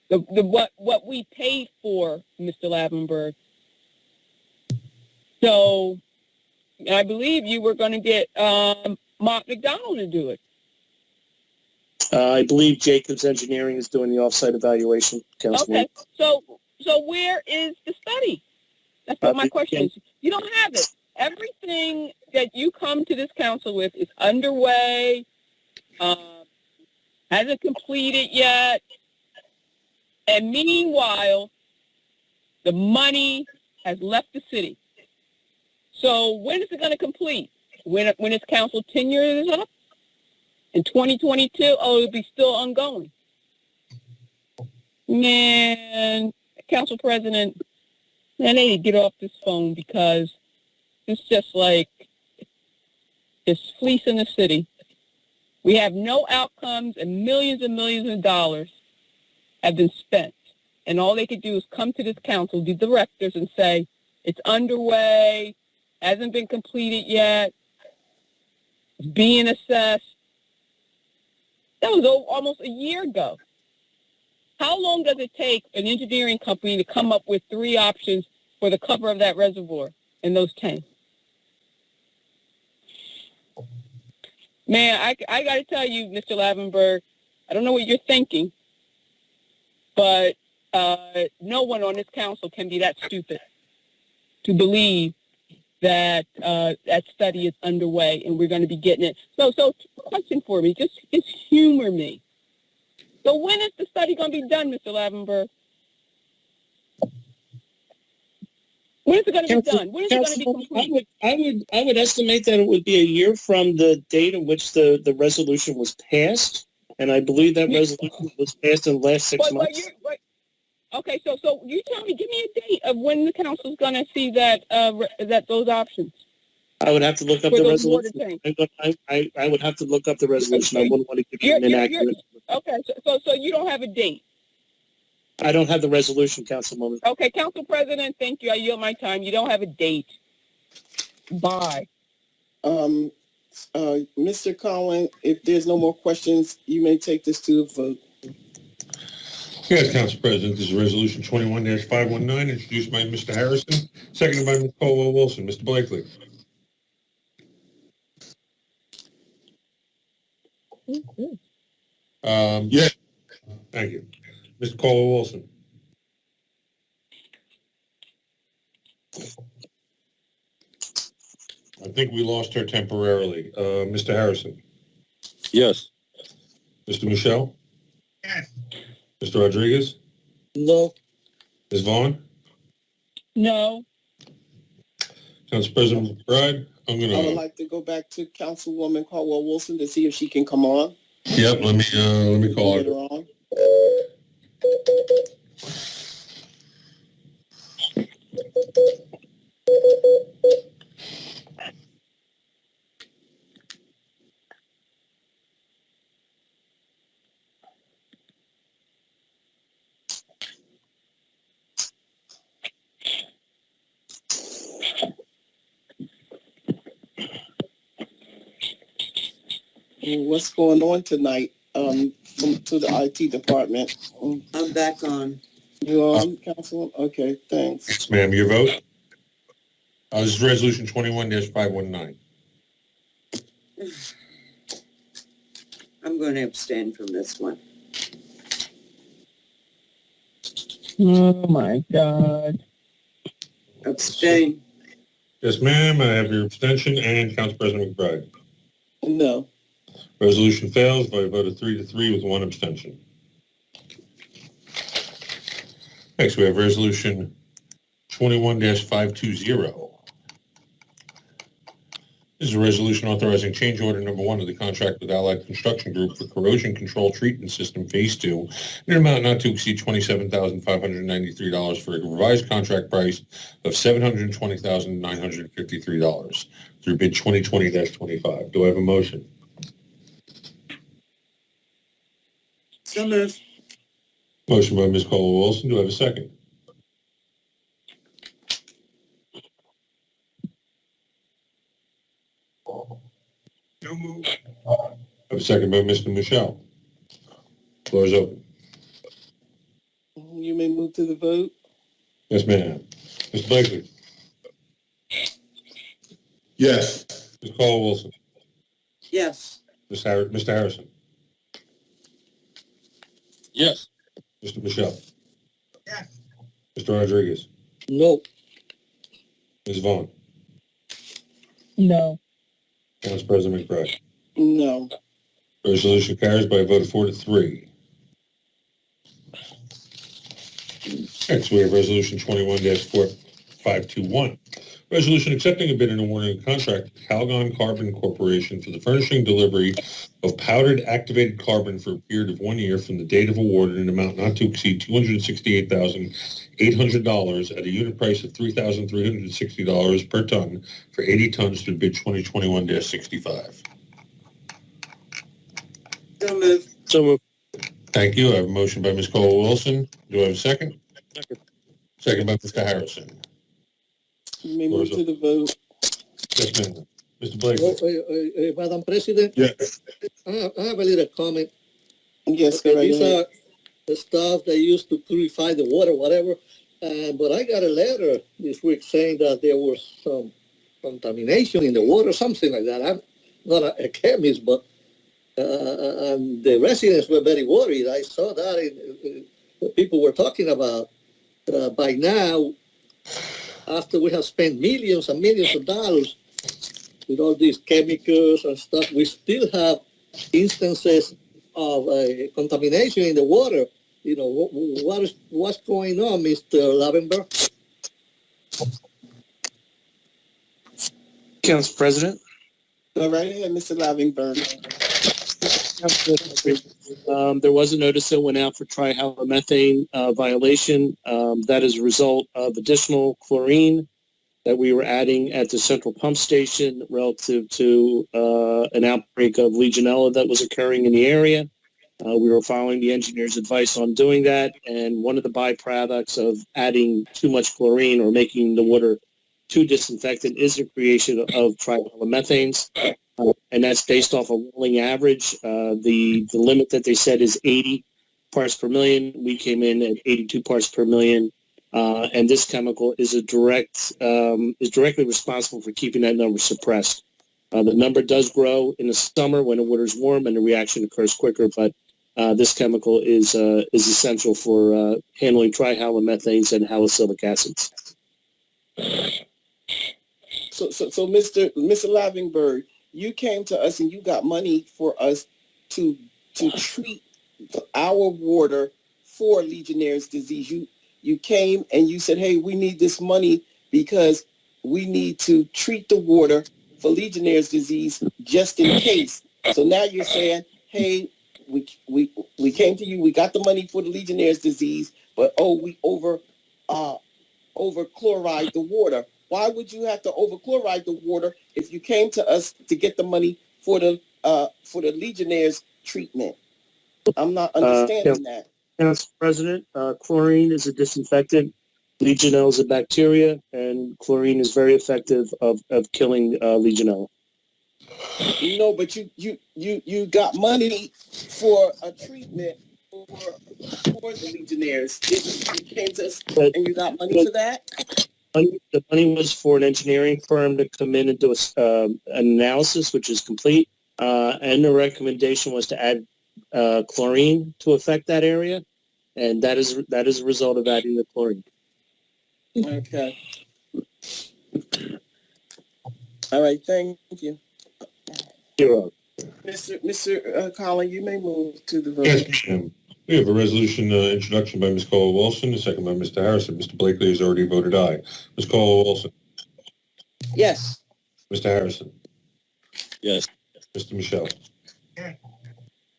What we paid for, Mr. Lavenberg. So I believe you were going to get Mark McDonald to do it. I believe Jacobs Engineering is doing the off-site evaluation, Councilwoman. Okay. So where is the study? That's what my question is. You don't have it. Everything that you come to this council with is underway, hasn't completed yet, and meanwhile, the money has left the city. So when is it going to complete? When its council tenure is up? In 2022? Oh, it'll be still ongoing. Man, Council President, man, they need to get off this phone because it's just like it's fleecing the city. We have no outcomes, and millions of dollars have been spent. And all they could do is come to this council, the directors, and say, it's underway, hasn't been completed yet, it's being assessed. That was almost a year ago. How long does it take an engineering company to come up with 3 options for the cover of that reservoir and those tanks? Man, I got to tell you, Mr. Lavenberg, I don't know what you're thinking, but no one on this council can be that stupid. to believe that that study is underway and we're going to be getting it. So question for me, just humor me. So when is the study going to be done, Mr. Lavenberg? When is it going to be done? When is it going to be complete? I would estimate that it would be a year from the date in which the resolution was passed, and I believe that resolution was passed in the last 6 months. Okay, so you tell me, give me a date of when the council's going to see that those options. I would have to look up For the those water resolution. tanks. I would have to look up the resolution. I wouldn't want to give you an inaccurate. Okay, so you don't have a date. I don't have the resolution, Councilwoman. Okay, Council President, thank you. I yield my time. You don't have a date. Bye. Mr. Collin, if there's no more questions, you may take this to a vote. Yes, Council President, this is Resolution 21-519, introduced by Mr. Harrison, seconded by Ms. Caldwell-Wilson. Mr. Blakely. Yes. Thank you. Mr. Caldwell-Wilson. I think we lost her temporarily. Mr. Harrison. Yes. Mr. Michelle. Yes. Mr. Rodriguez. No. Ms. Vaughn. No. Council President McBride. I would like to go back to Councilwoman Caldwell-Wilson to see if she can come on. Yep. Let me call Get her her. on. What's going on tonight to the IT department? I'm back on. You on, Councilwoman? Okay, thanks. Yes, ma'am. Your vote? This is Resolution 21-519. I'm going to abstain from this one. Oh, my God. Abstain. Yes, ma'am. I have your abstention and Council President McBride. No. Resolution fails by a vote of 3-3 with one abstention. Next, we have Resolution 21-520. This is a resolution authorizing change order number 1 of the contract with Allied Construction Group for corrosion control treatment system Phase 2 in an amount not to exceed $27,593 for a revised contract price of $720,953 through bid 2020-25. Do I have a motion? So moved. Motion by Ms. Caldwell-Wilson. Do I have a second? So moved. I have a second by Mr. Michelle. Floor is open. You may move to the vote. Yes, ma'am. Mr. Blakely. Yes. Ms. Caldwell-Wilson. Yes. Mr. Harrison. Yes. Mr. Michelle. Yes. Mr. Rodriguez. No. Ms. Vaughn. No. Council President McBride. No. Resolution carries by a vote of 4-3. Next, we have Resolution 21-4521. Resolution accepting a bid and awarding a contract to Calgon Carbon Corporation for the furnishing and delivery of powdered activated carbon for a period of 1 year from the date of award in an amount not to exceed $268,800 at a unit price of $3,360 per ton for 80 tons through bid 2021-65. So moved. So moved. Thank you. I have a motion by Ms. Caldwell-Wilson. Do I have a second? Second. Second by Mr. Harrison. You may move to the vote. Yes, ma'am. Mr. Blakely. Madam President, Yes. I have a little comment. Yes, go right These ahead. are the stuff they use to purify the water, whatever. But I got a letter this week saying that there was some contamination in the water, something like that. I'm not a chemist, but and the residents were very worried. I saw that people were talking about. By now, after we have spent millions and millions of dollars with all these chemicals and stuff, we still have instances of contamination in the water. You know, what's going on, Mr. Lavenberg? Council President. Go right ahead, Mr. Lavingberg. There was a notice that went out for trihalomethane violation. That is a result of additional chlorine that we were adding at the central pump station relative to an outbreak of Legionella that was occurring in the area. We were following the engineer's advice on doing that, and one of the byproducts of adding too much chlorine or making the water too disinfectant is the creation of trihalomethanes, and that's based off a rolling average. The limit that they said is 80 parts per million. We came in at 82 parts per million, and this chemical is directly responsible for keeping that number suppressed. The number does grow in the summer when the water is warm and the reaction occurs quicker, but this chemical is essential for handling trihalomethanes and halocylic acids. So Mr. Lavingberg, you came to us and you got money for us to treat our water for Legionnaire's disease. You came and you said, hey, we need this money because we need to treat the water for Legionnaire's disease just in case. So now you're saying, hey, we came to you, we got the money for the Legionnaire's disease, but we over chloride the water. Why would you have to over chloride the water if you came to us to get the money for the Legionnaire's treatment? I'm not understanding that. Council President, chlorine is a disinfectant. Legionella is a bacteria, and chlorine is very effective of killing Legionella. No, but you got money for a treatment for the Legionnaires. You came to us and you got money for that? The money was for an engineering firm to come in and do an analysis, which is complete, and the recommendation was to add chlorine to affect that area, and that is a result of adding the chlorine. Okay. All right. Thank you. You're welcome. Mr. Collin, you may move to the vote. Yes, ma'am. We have a resolution introduction by Ms. Caldwell-Wilson, a second by Mr. Harrison. Mr. Blakely has already voted aye. Ms. Caldwell-Wilson. Yes. Mr. Harrison. Yes. Mr. Michelle. Yes.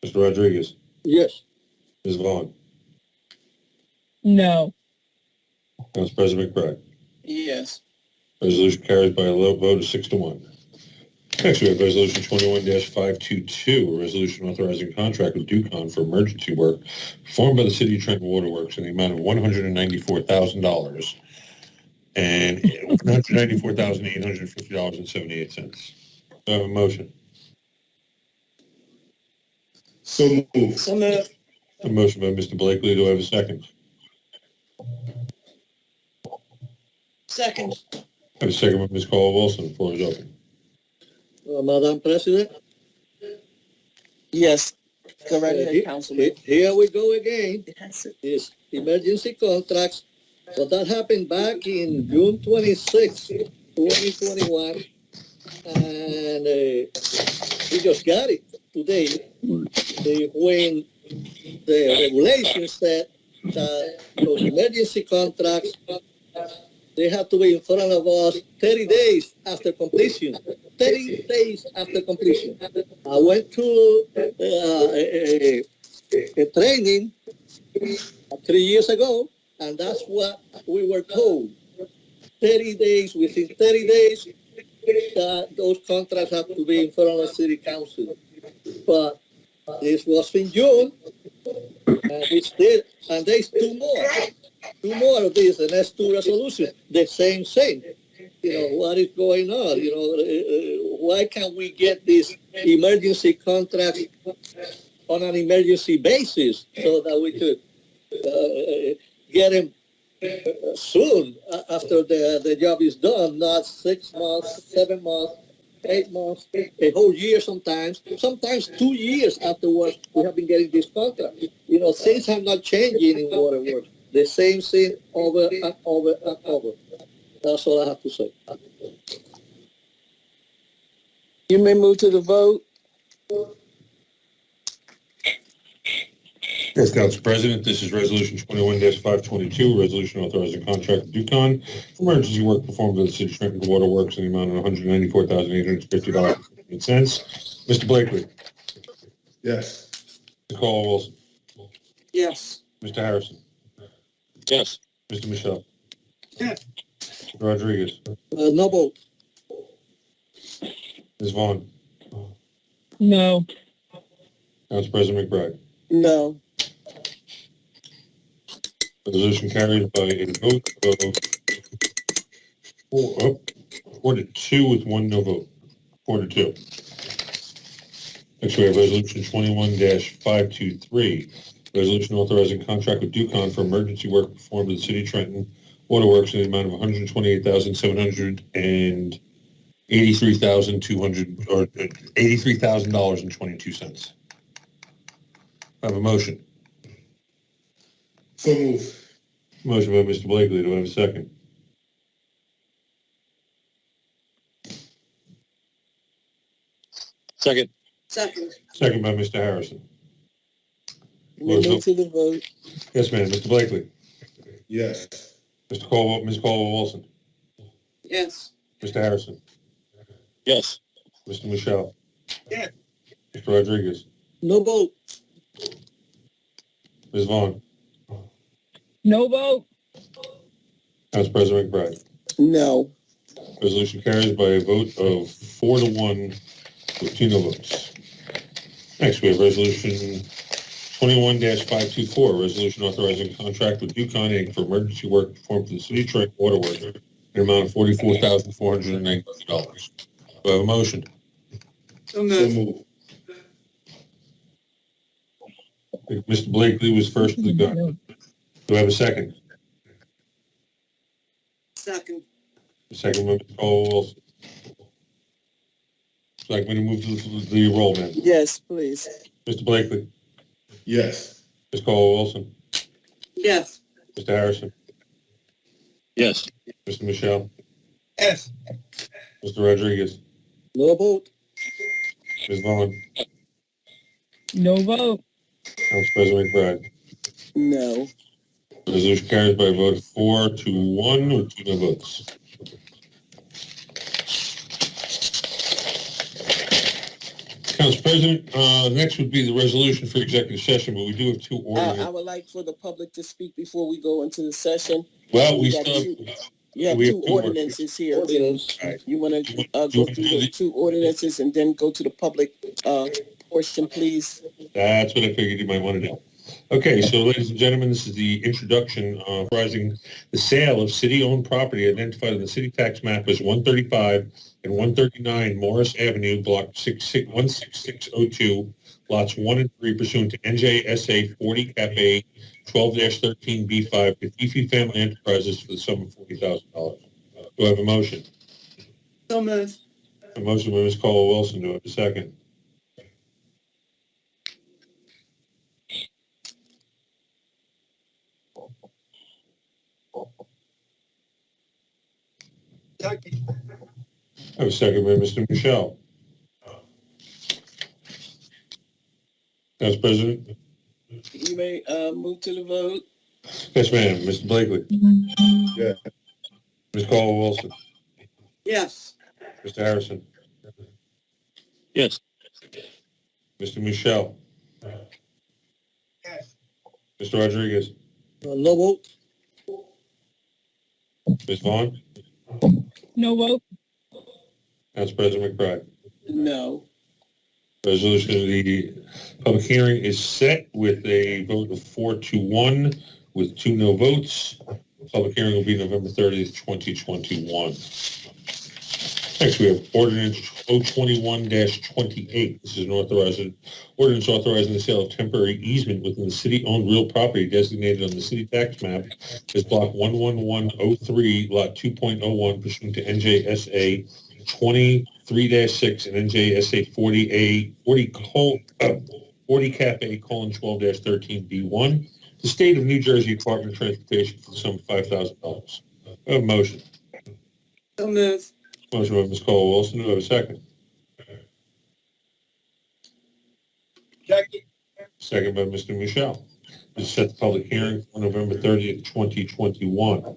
Mr. Rodriguez. Yes. Ms. Vaughn. No. Council President McBride. Yes. Resolution carries by a low vote of 6-1. Next, we have Resolution 21-522, a resolution authorizing contract with Ducon for emergency work performed by the City of Trenton Waterworks in the amount of $194,000 and $194,850.78. Do I have a motion? So moved. So moved. A motion by Mr. Blakely. Do I have a second? Second. I have a second by Ms. Caldwell-Wilson. The floor is open. Madam President? Yes. Go right ahead, Councilman. Here we go again. It's emergency contracts. But that happened back in June 26, 2021. And we just got it today. When the regulations said that those emergency contracts, they have to be in front of us 30 days after completion. 30 days after completion. I went to a training 3 years ago, and that's what we were told. 30 days, within 30 days, those contracts have to be in front of the City Council. But this was in June, and there's two more of these, the next two resolutions, the same thing. You know, what is going on? You know, why can't we get these emergency contracts on an emergency basis so that we could get them soon after the job is done, not 6 months, 7 months, 8 months, a whole year sometimes 2 years afterwards we have been getting this contract. You know, things are not changing in waterworks. The same thing over and over and over. That's all I have to say. You may move to the vote. Yes, Council President, this is Resolution 21-522, resolution authorizing contract with Ducon for emergency work performed by the City of Trenton Water Works in the amount of $194,850.50. Mr. Blakely. Yes. Mr. Caldwell-Wilson. Yes. Mr. Harrison. Yes. Mr. Michelle. Yes. Mr. Rodriguez. No vote. Ms. Vaughn. No. Council President McBride. No. Resolution carried by a vote of 4-2 with one no vote. 4-2. Next, we have Resolution 21-523, resolution authorizing contract with Ducon for emergency work performed at the City of Trenton Water Works in the amount of $128,783,222. I have a motion. So move. Motion by Mr. Blakely. Do I have a second? Second. Second. Second by Mr. Harrison. You may move to the vote. Yes, ma'am. Mr. Blakely. Yes. Ms. Caldwell-Wilson. Yes. Mr. Harrison. Yes. Mr. Michelle. Yes. Mr. Rodriguez. No vote. Ms. Vaughn. No vote. Council President McBride. No. Resolution carries by a vote of 4-1 with 2 no votes. Next, we have Resolution 21-524, resolution authorizing contract with Ducon Inc. for emergency work performed for the City of Trenton Water Works in an amount of $44,490. Do I have a motion? So moved. move. Mr. Blakely was first to the gun. Do I have a second? Second. Second by Mr. Caldwell-Wilson. Would you like me to move to the roll, ma'am? Yes, please. Mr. Blakely. Yes. Ms. Caldwell-Wilson. Yes. Mr. Harrison. Yes. Mr. Michelle. Yes. Mr. Rodriguez. No vote. Ms. Vaughn. No vote. Council President McBride. No. Resolution carries by a vote of 4-1 with 2 no votes. Council President, next would be the resolution for executive session, but we do have 2 I ordinances. would like for the public to speak before we go into the session. Well, we got still two- You have we 2 have 2 more. ordinances here. Ordinance. You want to Do go you through want to do the the- 2 ordinances and then go to the public portion, please? That's what I figured you might want to do. Okay, so ladies and gentlemen, this is the introduction authorizing the sale of city-owned property identified on the city tax map as 135 and 139 Morris Avenue, block 16602, lots 1 and 3 pursuant to NJSA 40 Cap A 12-13B5 to Fifi Family Enterprises for the sum of $40,000. Do I have a motion? So moved. A motion by Ms. Caldwell-Wilson. Do I have a second? Second. I have a second by Mr. Michelle. Council President? You may move to the vote. Yes, ma'am. Mr. Blakely? Yeah. Ms. Caldwell-Wilson? Yes. Mr. Harrison? Yes. Mr. Michelle? Yes. Mr. Rodriguez? No vote. Ms. Vaughn? No vote. Council President McBride? No. Resolution of the public hearing is set with a vote of 4-1 with 2 no votes. Public hearing will be November 30th, 2021. Next, we have ordinance 021-28. This is an ordinance authorizing the sale of temporary easement within the city-owned real property designated on the city tax map as block 11103, lot 2.01, pursuant to NJSA 23-6 and NJSA 40 Cap A 12-13B1. The State of New Jersey Department of Transportation for the sum of $5,000. I have a motion. So move. Motion by Ms. Caldwell-Wilson. Do I have a second? Second. Second by Mr. Michelle. To set the public hearing for November 30th, 2021.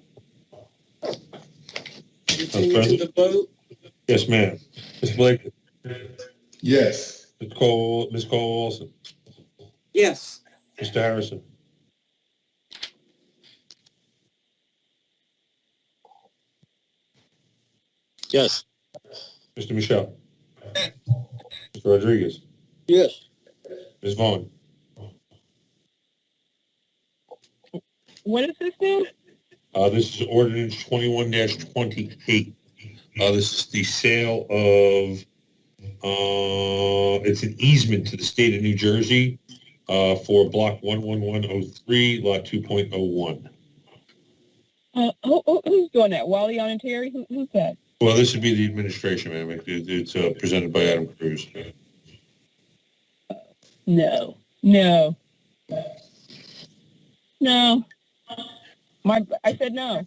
Continue to the vote. Yes, ma'am. Ms. Blake? Yes. Ms. Caldwell-Wilson? Yes. Mr. Harrison? Yes. Mr. Michelle? Mr. Rodriguez? Yes. Ms. Vaughn? What is this now? This is ordinance 21-28. This is the sale of, it's an easement to the state of New Jersey for block 11103, lot 2.01. Who's doing that? Wally on and Terry? Who's that? Well, this would be the administration, ma'am. It's presented by Adam Cruz. No. I said no.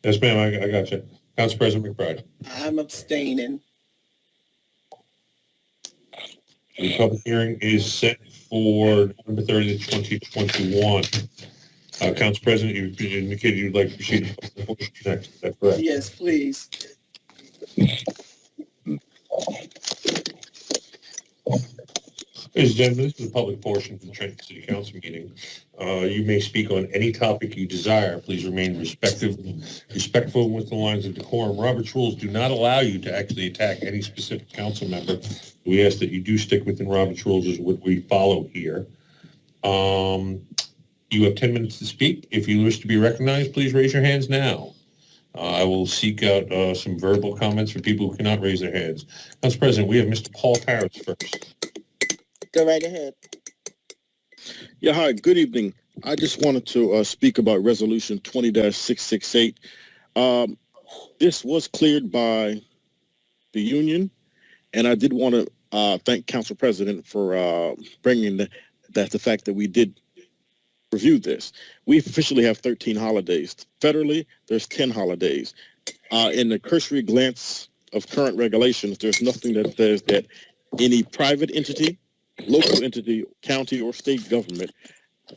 Yes, ma'am, I got you. Council President McBride. I'm abstaining. The public hearing is set for November 30th, 2021. Council President, you indicated you'd like to proceed to the portion next. Is that correct? Yes, please. Ladies and gentlemen, this is the public portion of the Trenton City Council meeting. You may speak on any topic you desire. Please remain respectful with the lines of decorum. Robert's rules do not allow you to actually attack any specific council member. We ask that you do stick within Robert's rules as what we follow here. You have 10 minutes to speak. If you wish to be recognized, please raise your hands now. I will seek out some verbal comments for people who cannot raise their hands. Council President, we have Mr. Paul Harris first. Go right ahead. Yeah, hi, good evening. I just wanted to speak about Resolution 20-668. This was cleared by the union, and I did want to thank Council President for bringing the fact that we did review this. We officially have 13 holidays. Federally, there's 10 holidays. In the cursory glance of current regulations, there's nothing that says that any private entity, local entity, county, or state government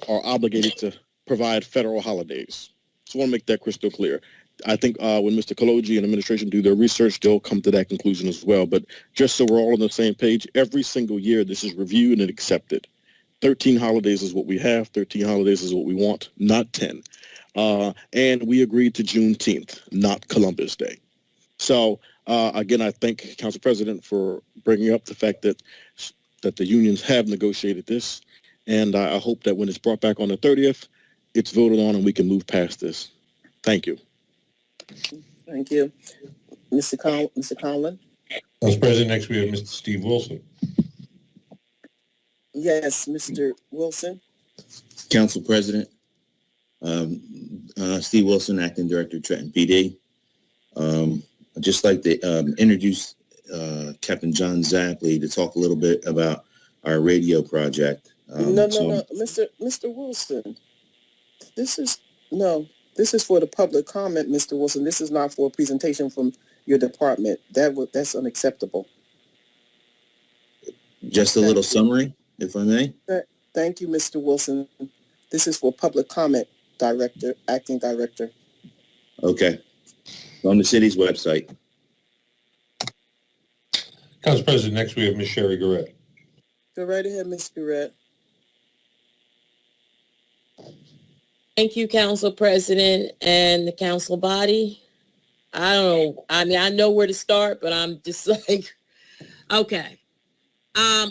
are obligated to provide federal holidays. So I want to make that crystal clear. I think when Mr. Kaloji and administration do their research, they'll come to that conclusion as well. But just so we're all on the same page, every single year this is reviewed and accepted. 13 holidays is what we have. 13 holidays is what we want, not 10. And we agreed to Juneteenth, not Columbus Day. So again, I thank Council President for bringing up the fact that the unions have negotiated this. And I hope that when it's brought back on the 30th, it's voted on and we can move past this. Thank you. Thank you. Mr. Conlon? Council President, next we have Mr. Steve Wilson. Yes, Mr. Wilson. Council President, Steve Wilson, Acting Director, Trenton PD. I'd just like to introduce Captain John Zapley to talk a little bit about our radio project. No, Mr. Wilson. This is for the public comment, Mr. Wilson. This is not for a presentation from your department. That's unacceptable. Just a little summary, if I may. Thank you, Mr. Wilson. This is for public comment, Acting Director. Okay. On the city's website. Council President, next we have Ms. Sherry Garrett. Go right ahead, Ms. Garrett. Thank you, Council President and the council body. I don't know. I mean, I know where to start, but I'm just like, okay.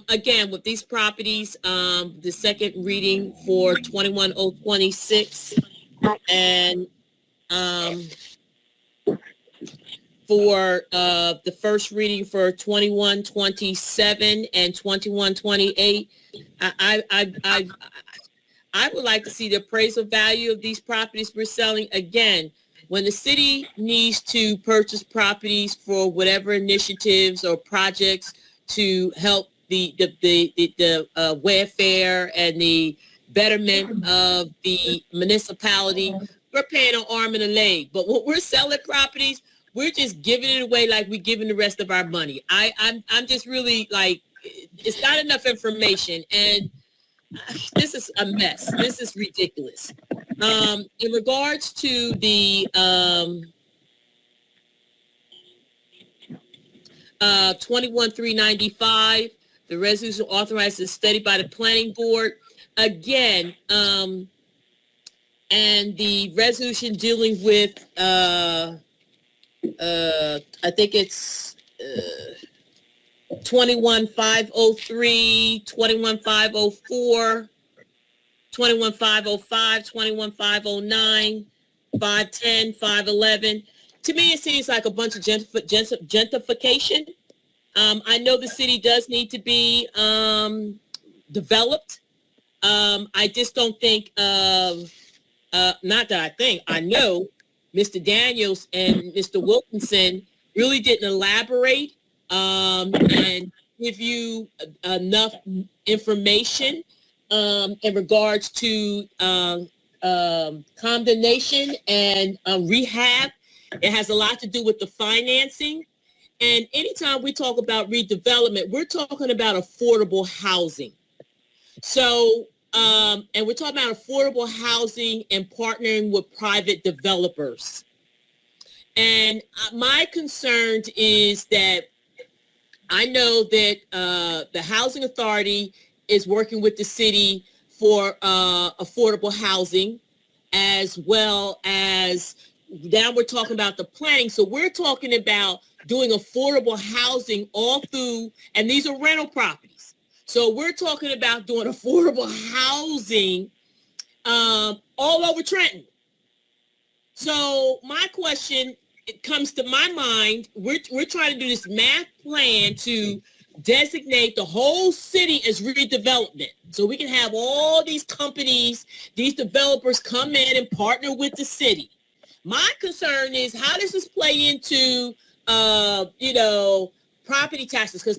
Again, with these properties, the second reading for 21026 and for the first reading for 2127 and 2128, I would like to see the appraisal value of these properties we're selling. Again, when the city needs to purchase properties for whatever initiatives or projects to help the welfare and the betterment of the municipality, we're paying an arm and a leg. But when we're selling properties, we're just giving it away like we're giving the rest of our money. I'm just really like, it's not enough information, and this is a mess. This is ridiculous. In regards to the 21-395, the resolution authorizes a study by the planning board. Again, and the resolution dealing with, I think it's 21-503, 21-504, 21-505, 21-509, 510, 511. To me, it seems like a bunch of gentrification. I know the city does need to be developed. I just don't think, not that I think, I know Mr. Daniels and Mr. Wilkinson really didn't elaborate and give you enough information in regards to condemnation and rehab. It has a lot to do with the financing. And anytime we talk about redevelopment, we're talking about affordable housing. So, and we're talking about affordable housing and partnering with private developers. And my concern is that I know that the Housing Authority is working with the city for affordable housing, as well as now we're talking about the planning. So we're talking about doing affordable housing all through, and these are rental properties. So we're talking about doing affordable housing all over Trenton. So my question, it comes to my mind, we're trying to do this math plan to designate the whole city as redevelopment. So we can have all these companies, these developers come in and partner with the city. My concern is, how does this play into, property taxes? Because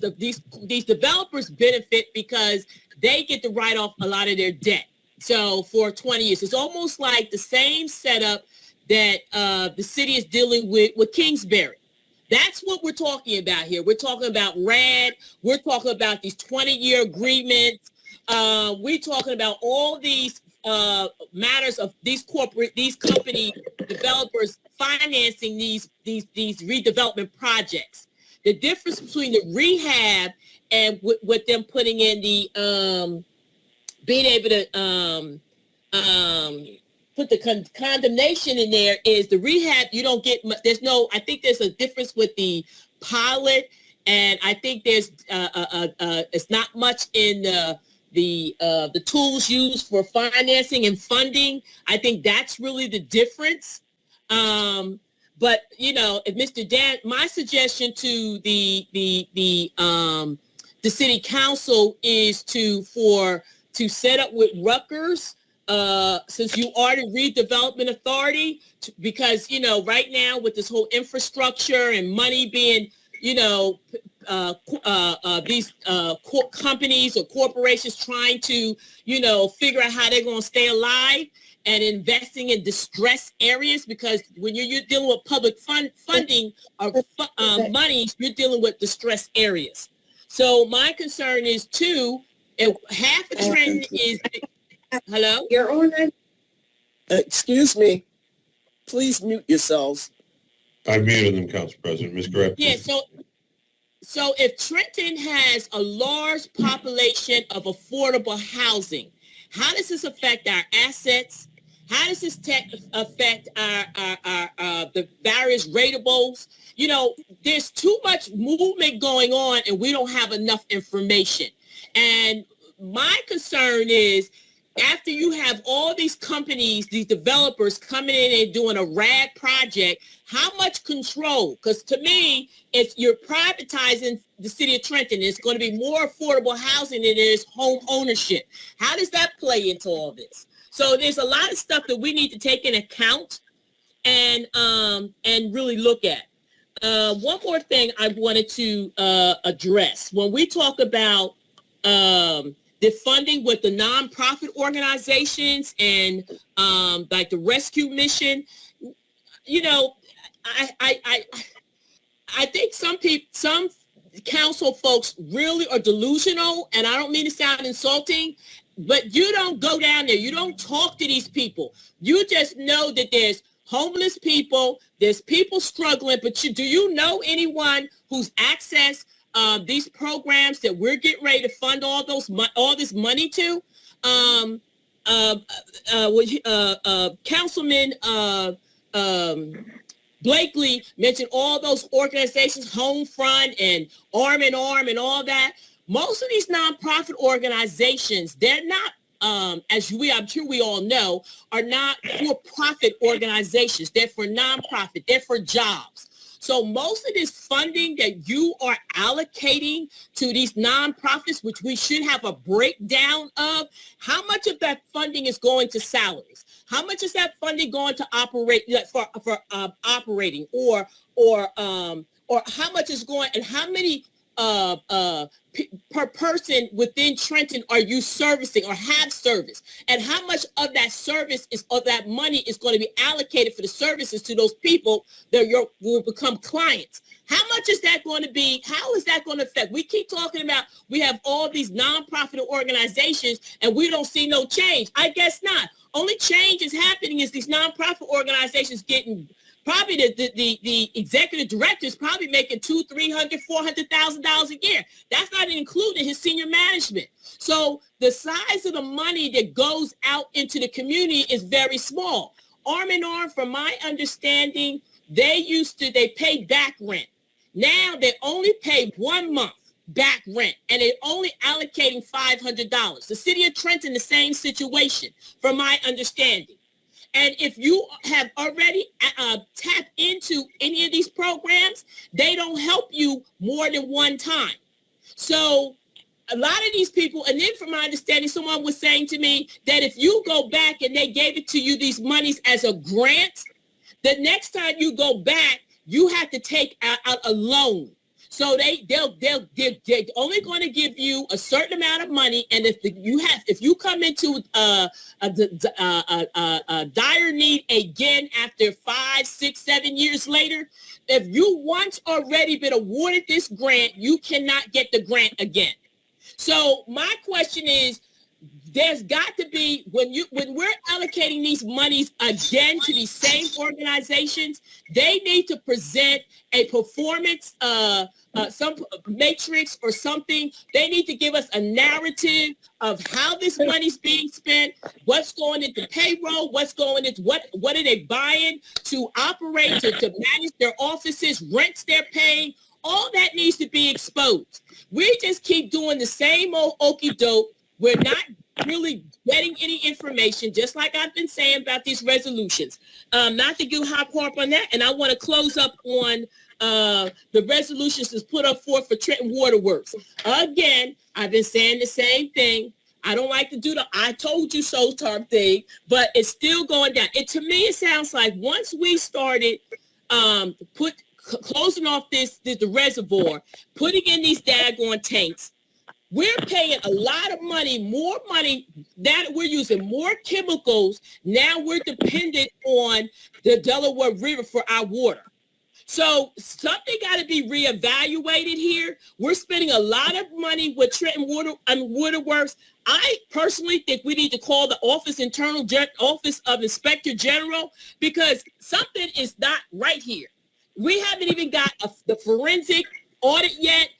these developers benefit because they get to write off a lot of their debt. So for 20 years, it's almost like the same setup that the city is dealing with Kingsbury. That's what we're talking about here. We're talking about RAD. We're talking about these 20-year agreements. We're talking about all these matters of these company developers financing these redevelopment projects. The difference between the rehab and with them putting in the being able to put the condemnation in there is the rehab. You don't get much. I think there's a difference with the pilot, and I think there's it's not much in the tools used for financing and funding. I think that's really the difference. But if Mr. Dan, my suggestion to the city council is to set up with Rutgers, since you are the redevelopment authority, because right now with this whole infrastructure and money being these companies or corporations trying to figure out how they're going to stay alive and investing in distressed areas, because when you're dealing with public funding or money, you're dealing with distressed areas. So my concern is too, if half a Trenton is, hello? You're on. Excuse me. Please mute yourselves. I muted them, Council President. Ms. Greb. Yeah, so if Trenton has a large population of affordable housing, how does this affect our assets? How does this affect our the various ratables? There's too much movement going on, and we don't have enough information. And my concern is, after you have all these companies, these developers coming in and doing a RAD project, how much control? Because to me, if you're privatizing the city of Trenton, it's going to be more affordable housing than it is home ownership. How does that play into all this? So there's a lot of stuff that we need to take in account and really look at. One more thing I wanted to address. When we talk about the funding with the nonprofit organizations and like the rescue mission, I think some council folks really are delusional, and I don't mean to sound insulting, but you don't go down there. You don't talk to these people. You just know that there's homeless people, there's people struggling, but do you know anyone who's accessed these programs that we're getting ready to fund all this money to? Councilman Blakely mentioned all those organizations, Homefront and Arm in Arm and all that. Most of these nonprofit organizations, they're not, I'm sure we all know, are not for-profit organizations. They're for nonprofit. They're for jobs. So most of this funding that you are allocating to these nonprofits, which we should have a breakdown of, how much of that funding is going to salaries? How much is that funding going to operate for operating, or how much is going, and how many per person within Trenton are you servicing or have service, and how much of that service of that money is going to be allocated for the services to those people that will become clients? How much is that going to be? How is that going to affect? We keep talking about we have all these nonprofit organizations and we don't see no change. I guess not. Only change is happening is these nonprofit organizations getting, probably the executive director is probably making $200,000, $300,000, $400,000 a year. That's not including his senior management. So the size of the money that goes out into the community is very small. Arm in Arm, from my understanding, they paid back rent. Now they only pay 1 month back rent, and they're only allocating $500. The city of Trenton, the same situation, from my understanding. And if you have already tapped into any of these programs, they don't help you more than one time. So a lot of these people, and then from my understanding, someone was saying to me that if you go back and they gave it to you, these monies as a grant, the next time you go back, you have to take out a loan. So they're only going to give you a certain amount of money, and if you come into a dire need again after 5, 6, 7 years later, if you once already been awarded this grant, you cannot get the grant again. So my question is, there's got to be, when we're allocating these monies again to these same organizations, they need to present a performance, some matrix or something. They need to give us a narrative of how this money's being spent, what's going into payroll, what's going into what are they buying to operate, to manage their offices, rents they're paying. All that needs to be exposed. We just keep doing the same old okie doke. We're not really getting any information, just like I've been saying about these resolutions. Not to get harp on that, and I want to close up on the resolutions that's put up forth for Trenton Waterworks. Again, I've been saying the same thing. I don't like to do the I told you so type thing, but it's still going down. To me, it sounds like once we started closing off the reservoir, putting in these daggone tanks, we're paying a lot of money, more money, that we're using more chemicals. Now we're dependent on the Delaware River for our water. So something got to be reevaluated here. We're spending a lot of money with Trenton Waterworks. I personally think we need to call the Office of Inspector General, because something is not right here. We haven't even got the forensic audit yet.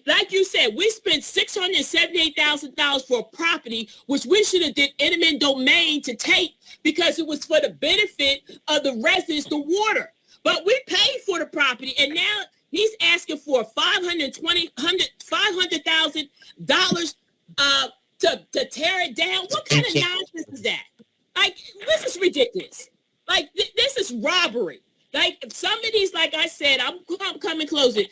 Like you said, we spent $678,000 for a property, which we should have did eminent domain to take, because it was for the benefit of the residents, the water. But we paid for the property, and now he's asking for $500,000 to tear it down. What kind of nonsense is that? Like, this is ridiculous. Like, this is robbery. Like, some of these, like I said, I'm coming closer.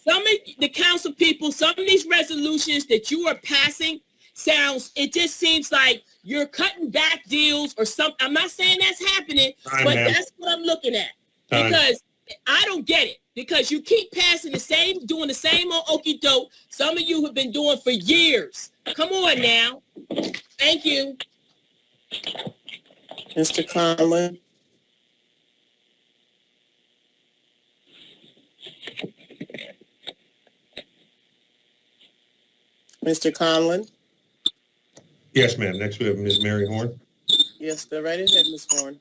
Some of the council people, some of these resolutions that you are passing it just seems like you're cutting back deals or something. I'm not saying that's happening, but that's what I'm looking at. Because I don't get it. Because you keep passing doing the same old okie doke some of you have been doing for years. Come on now. Thank you. Mr. Conlon. Mr. Conlon? Yes, ma'am. Next, we have Ms. Mary Horn. Yes, go right ahead, Ms. Horn.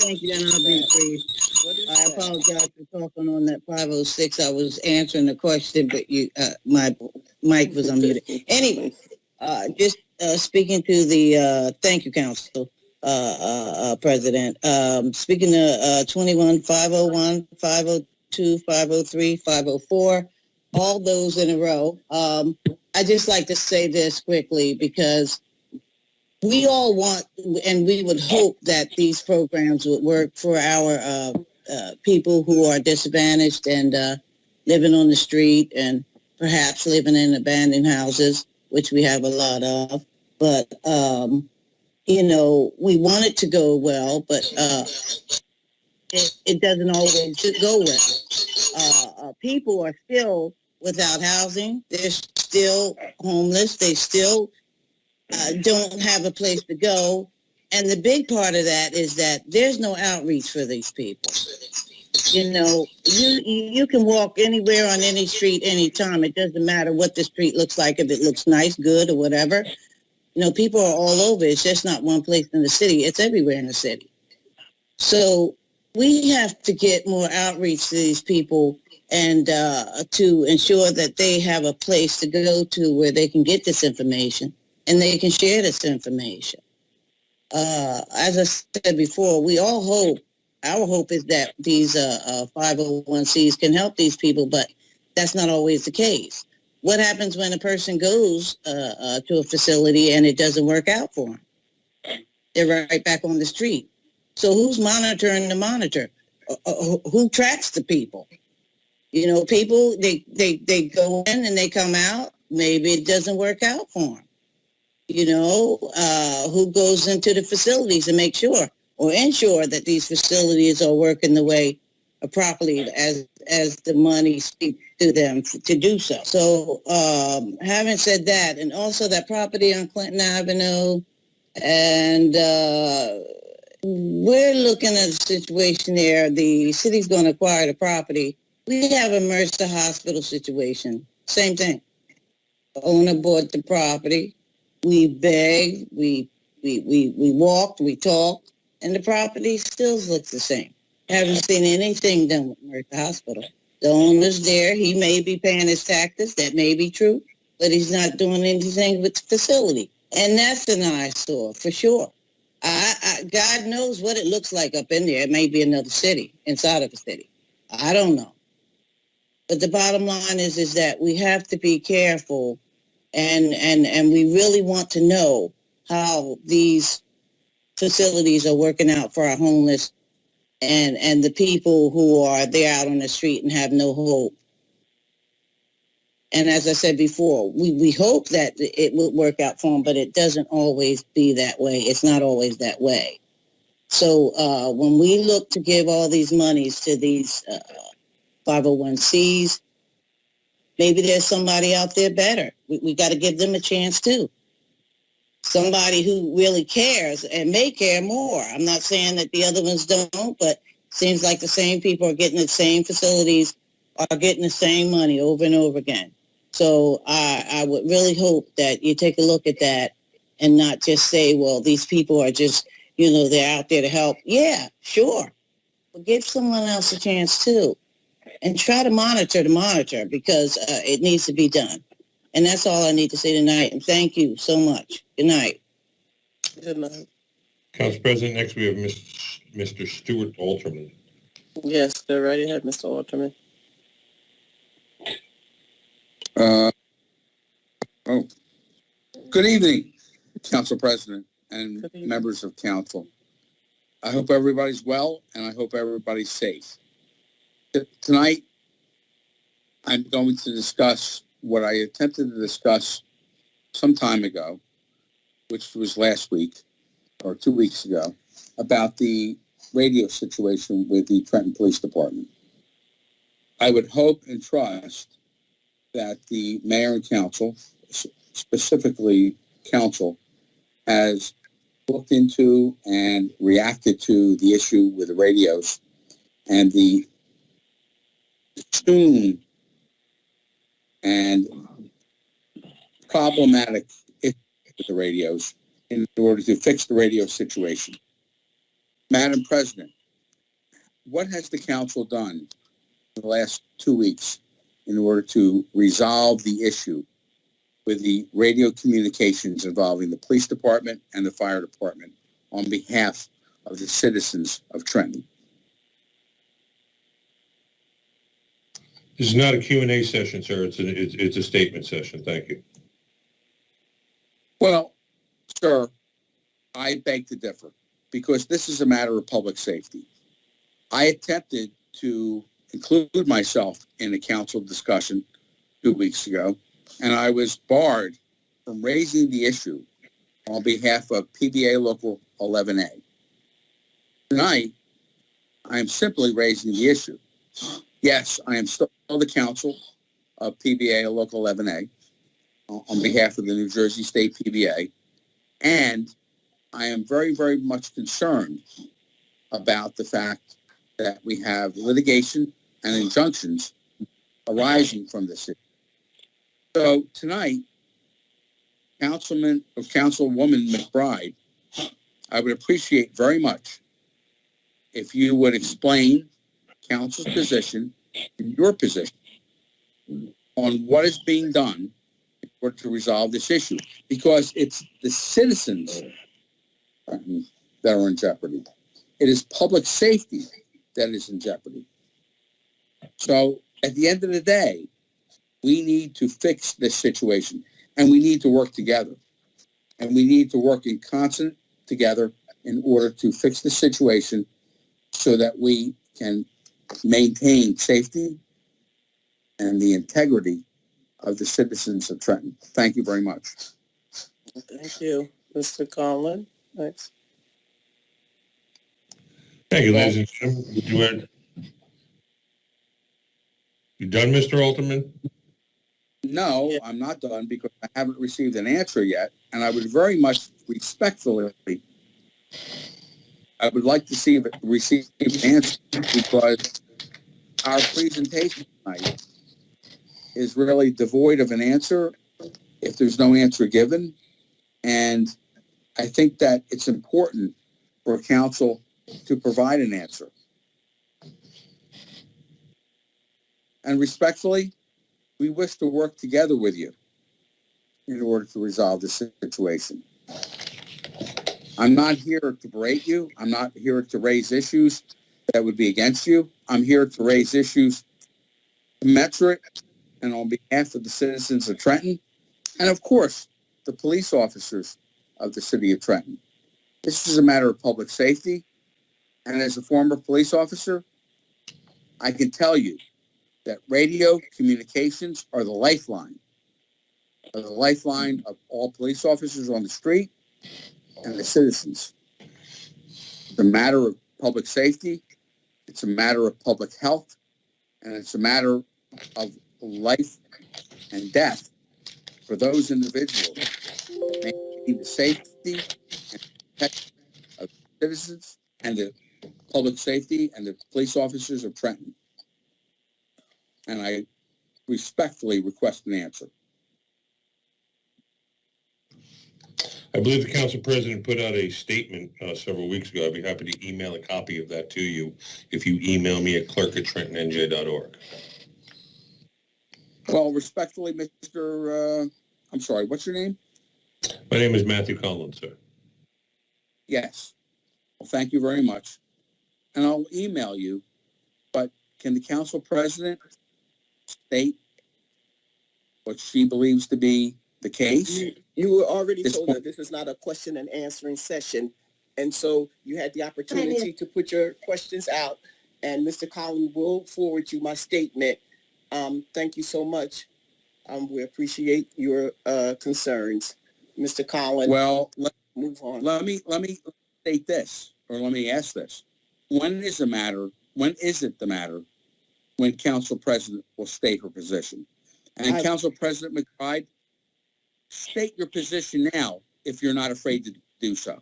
Thank you, and I'll be brief. What is I that? apologize for talking on that 506. I was answering the question, but my mic was unmuted. Anyway, just speaking to the, thank you, Council President. Speaking to 21, 501, 502, 503, 504, all those in a row. I just like to say this quickly because we all want, and we would hope that these programs would work for our people who are disadvantaged and living on the street and perhaps living in abandoned houses, which we have a lot of. But, we want it to go well, but it doesn't always go well. People are still without housing. They're still homeless. They still don't have a place to go. And the big part of that is that there's no outreach for these people. You can walk anywhere on any street anytime. It doesn't matter what the street looks like, if it looks nice, good, or whatever. People are all over. It's just not one place in the city. It's everywhere in the city. So we have to get more outreach to these people and to ensure that they have a place to go to where they can get this information and they can share this information. As I said before, we all hope, our hope is that these 501Cs can help these people, but that's not always the case. What happens when a person goes to a facility and it doesn't work out for them? They're right back on the street. So who's monitoring the monitor? Who tracks the people? People, they go in and they come out. Maybe it doesn't work out for them. Who goes into the facilities and make sure or ensure that these facilities are working the way properly as the money speaks to them to do so. So having said that, and also that property on Clinton Avenue, and we're looking at a situation there. The city's going to acquire the property. We have a Mercer Hospital situation. Same thing. The owner bought the property. We begged, we walked, we talked, and the property still looks the same. Haven't seen anything done with Mercer Hospital. The owner's there. He may be paying his taxes. That may be true, but he's not doing anything with the facility. And that's an eyesore for sure. God knows what it looks like up in there. It may be another city, inside of a city. I don't know. But the bottom line is that we have to be careful, and we really want to know how these facilities are working out for our homeless and the people who are there out on the street and have no hope. And as I said before, we hope that it will work out for them, but it doesn't always be that way. It's not always that way. So when we look to give all these monies to these 501Cs, maybe there's somebody out there better. We got to give them a chance too. Somebody who really cares and may care more. I'm not saying that the other ones don't, but it seems like the same people are getting the same facilities, are getting the same money over and over again. So I would really hope that you take a look at that and not just say, well, these people are just, they're out there to help. Yeah, sure. But give someone else a chance too. And try to monitor the monitor because it needs to be done. And that's all I need to say tonight. And thank you so much. Good night. Good night. Council President, next we have Mr. Stuart Alterman. Yes, go right ahead, Mr. Alterman. Good evening, Council President and members of Council. I hope everybody's well, and I hope everybody's safe. Tonight, I'm going to discuss what I attempted to discuss some time ago, which was last week or 2 weeks ago, about the radio situation with the Trenton Police Department. I would hope and trust that the mayor and council, specifically council, has looked into and reacted to the issue with the radios and the soon and problematic issues with the radios in order to fix the radio situation. Madam President, what has the council done in the last 2 weeks in order to resolve the issue with the radio communications involving the police department and the fire department on behalf of the citizens of Trenton? This is not a Q&A session, sir. It's a statement session. Thank you. Well, sir, I beg to differ because this is a matter of public safety. I attempted to include myself in a council discussion 2 weeks ago, and I was barred from raising the issue on behalf of PBA Local 11A. Tonight, I am simply raising the issue. Yes, I am still the council of PBA Local 11A on behalf of the New Jersey State PBA, and I am very, very much concerned about the fact that we have litigation and injunctions arising from this issue. So tonight, Councilwoman McBride, I would appreciate very much if you would explain council's position and your position on what is being done in order to resolve this issue, because it's the citizens that are in jeopardy. It is public safety that is in jeopardy. So at the end of the day, we need to fix this situation, and we need to work together. And we need to work in concert together in order to fix the situation so that we can maintain safety and the integrity of the citizens of Trenton. Thank you very much. Thank you. Mr. Conlon, next. Thank you, ladies and gentlemen. You done, Mr. Alterman? No, I'm not done because I haven't received an answer yet, and I would very much respectfully, I would like to receive an answer because our presentation tonight is really devoid of an answer if there's no answer given, and I think that it's important for council to provide an answer. And respectfully, we wish to work together with you in order to resolve this situation. I'm not here to berate you. I'm not here to raise issues that would be against you. I'm here to raise issues commensurate and on behalf of the citizens of Trenton and, of course, the police officers of the city of Trenton. This is a matter of public safety, and as a former police officer, I can tell you that radio communications are the lifeline of all police officers on the street and the citizens. It's a matter of public safety, it's a matter of public health, and it's a matter of life and death for those individuals that maintain the safety and protection of citizens and the public safety and the police officers of Trenton. And I respectfully request an answer. I believe the council president put out a statement several weeks ago. I'd be happy to email a copy of that to you if you email me at clerk@trentonnj.org. Well, respectfully, Mr. I'm sorry, what's your name? My name is Matthew Conlon, sir. Yes. Well, thank you very much. And I'll email you, but can the council president state what she believes to be the case? You were already told that this is not a question and answering session, and so you had the opportunity to put your questions out, and Mr. Collins will forward you my statement. Thank you so much. We appreciate your concerns, Mr. Collins. Well, move on. Let me state this, or let me ask this: When is it the matter when council president will state her position? And Council President McBride, state your position now if you're not afraid to do so.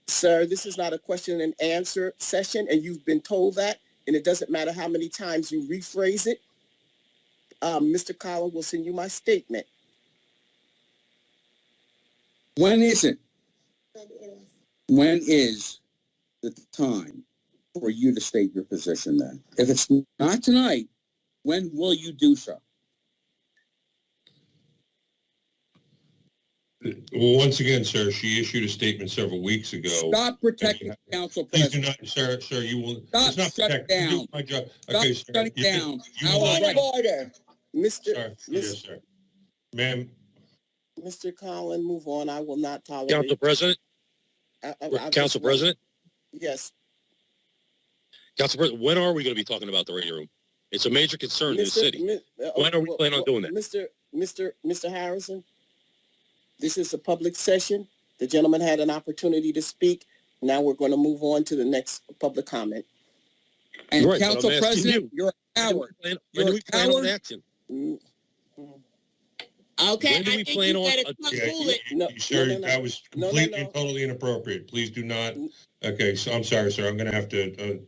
Sir, this is not a question and answer session, and you've been told that, and it doesn't matter how many times you rephrase it. Mr. Collins will send you my statement. When is it? When is the time for you to state your position then? If it's not tonight, when will you do so? Well, once again, sir, she issued a statement several weeks ago. Stop protecting Council Please do President. not, sir, you will. Stop It's not shutting protect. I'm down. doing my job. Stop Okay, sir. shutting You down. you will Our not- right. Order. Mr. Yes, sir. Ma'am, Mr. Collins, move on. I will not tolerate. Council President? Council President? Yes. Council President, when are we going to be talking about the radio room? It's a major concern in the city. When are we planning on doing that? Mr. Harrison, this is a public session. The gentleman had an opportunity to speak. Now we're going to move on to the next public comment. And Right, but Council I'm asking President, you, you're a coward. when You're do a we plan on coward. action? Okay, When do I we think plan you on- better yeah, cool it. sir, that was completely and totally inappropriate. Please do not. Okay, so I'm sorry, sir. I'm going to have to.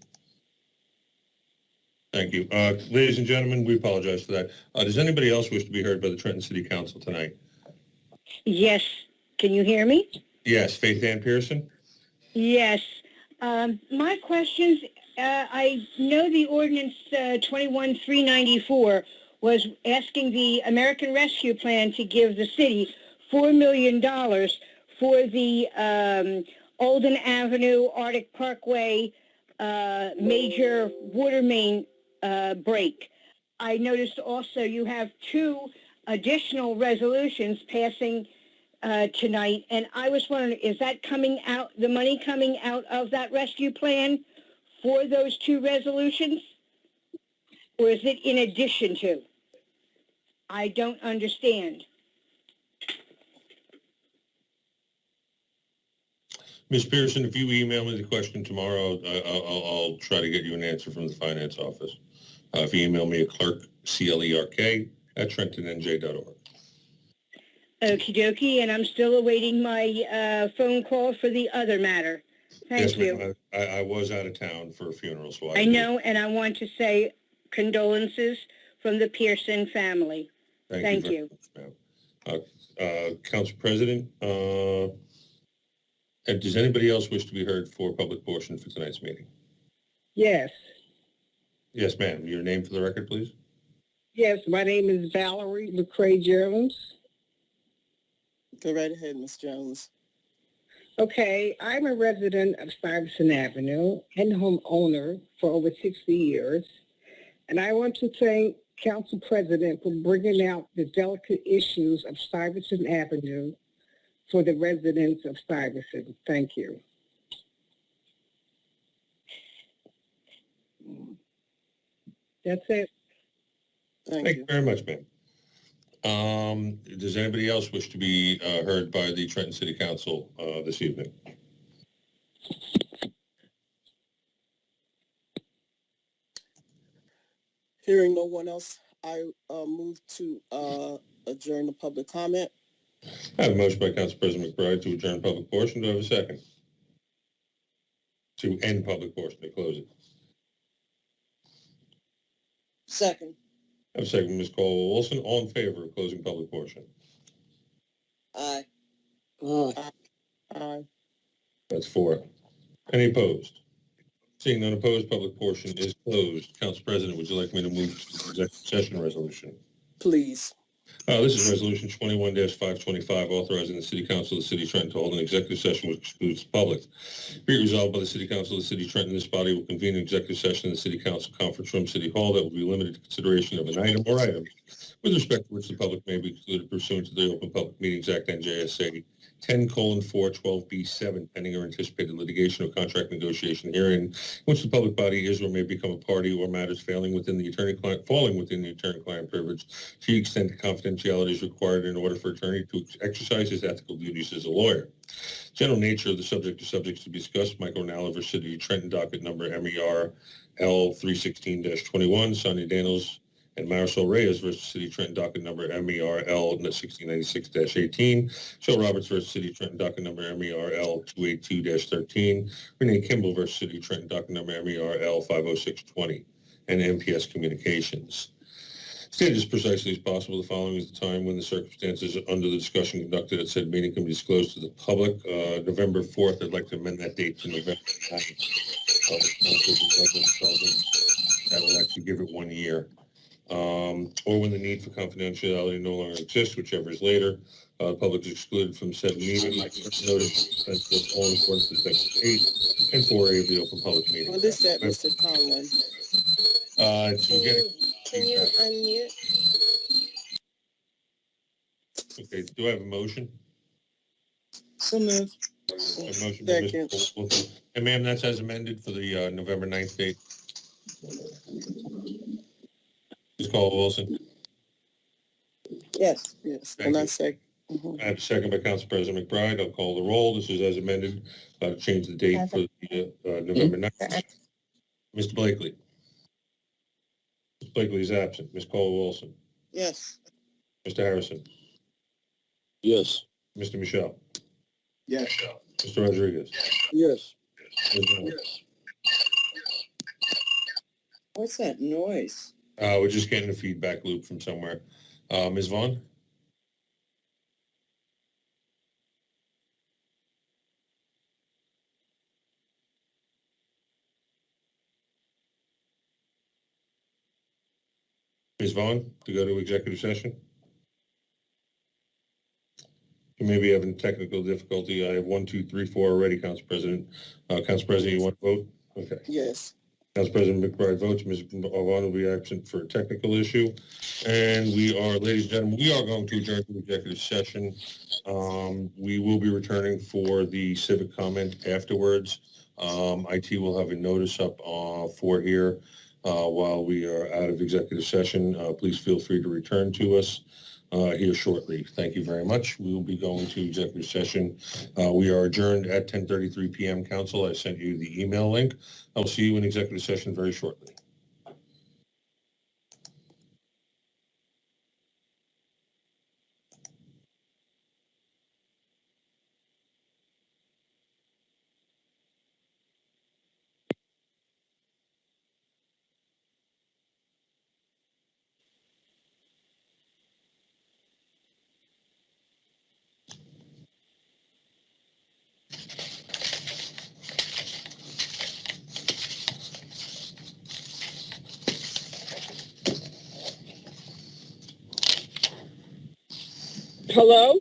Thank you. Ladies and gentlemen, we apologize for that. Does anybody else wish to be heard by the Trenton City Council tonight? Yes. Can you hear me? Yes, Faith Ann Pearson? Yes. My questions, I know the ordinance 21-394 was asking the American Rescue Plan to give the city $4 million for the Olden Avenue, Arctic Parkway major water main break. I noticed also you have 2 additional resolutions passing tonight, and I was wondering, is that coming out, the money coming out of that rescue plan for those 2 resolutions? Or is it in addition to? I don't understand. Ms. Pearson, if you email me the question tomorrow, I'll try to get you an answer from the finance office. If you email me at clerk, CLERK, at TrentonNJ.org. Okie dokie, and I'm still awaiting my phone call for the other matter. Thank you. Ma'am, I was out of town for a funeral, so I know, and I want to say condolences from the Pearson family. Thank very you. much, ma'am. Council President, does anybody else wish to be heard for public portion for tonight's meeting? Yes. Yes, ma'am. Your name for the record, please? Yes, my name is Valerie LeCrae Jones. Go right ahead, Ms. Jones. Okay, I'm a resident of Stuyvesant Avenue and homeowner for over 60 years. And I want to thank Council President for bringing out the delicate issues of Stuyvesant Avenue for the residents of Stuyvesant. Thank you. That's it. Thank you very much, ma'am. Does anybody else wish to be heard by the Trenton City Council this evening? Hearing no one else, I move to adjourn the public comment. I have a motion by Council President McBride to adjourn public portion. Do I have a second? To end public portion, to close it. Second. I have a second, Ms. Caldwell-Wilson. All in favor of closing public portion? Aye. Aye. That's 4. Any opposed? Seeing none opposed, public portion is closed. Council President, would you like me to move to the executive session resolution? Please. This is Resolution 21-525, authorizing the City Council of the City of Trenton to hold an executive session which excludes the public. Be it resolved by the City Council of the City of Trenton, this body will convene an executive session in the City Council Conference Room, City Hall, that will be limited to consideration of an item or items with respect to which the public may be excluded pursuant to the Open Public Meetings Act, NJSA 10:412B7, pending or anticipated litigation or contract negotiation herein, in which the public body is or may become a party, or matters falling within the attorney-client privilege, to the extent confidentiality is required in order for attorney to exercise his ethical duties as a lawyer. General nature of the subject or subjects to be discussed: Michael Nalla versus City of Trenton, docket number MER L 316-21, Sonia Daniels and Marisol Reyes versus City of Trenton, docket number MER L 1696-18, Joe Roberts versus City of Trenton, docket number MER L 282-13, Renee Kimball versus City of Trenton, docket number MER L 506-20, and MPS Communications. Stated as precisely as possible, the following is the time when the circumstances under the discussion conducted at said meeting can be disclosed to the public. November 4th, I'd like to amend that date to November 9th. That will actually give it 1 year. Or when the need for confidentiality no longer exists, whichever is later. The public is excluded from said meeting. Notice sent all in accordance with Section 8 and 4A of the Open Public Meeting. What is that, Mr. Conlon? Can you unmute? Okay, do I have a motion? So moved. A motion by Mr. Wilson. And ma'am, that's as amended for the November 9th date. Ms. Caldwell-Wilson. Yes. Yes. Thank And you. I say. I have a second by Council President McBride. I'll call the roll. This is as amended. Change the date for the November 9th. Mr. Blakely. Mr. Blakely is absent. Ms. Caldwell-Wilson. Yes. Mr. Harrison. Yes. Mr. Michelle. Yes. Mr. Rodriguez. Yes. Ms. Vaughn. What's that noise? We're just getting a feedback loop from somewhere. Ms. Vaughn? Ms. Vaughn, to go to executive session? You may be having technical difficulty. I have 1, 2, 3, 4 already, Council President. Council President, you want to vote? Okay. Yes. Council President McBride votes. Ms. Vaughn will be absent for a technical issue. And we are, ladies and gentlemen, we are going to adjourn to executive session. We will be returning for the civic comment afterwards. IT will have a notice up for here while we are out of executive session. Please feel free to return to us here shortly. Thank you very much. We will be going to executive session. We are adjourned at 10:33 p.m. Council. I sent you the email link. I'll see you in executive session very shortly. Hello?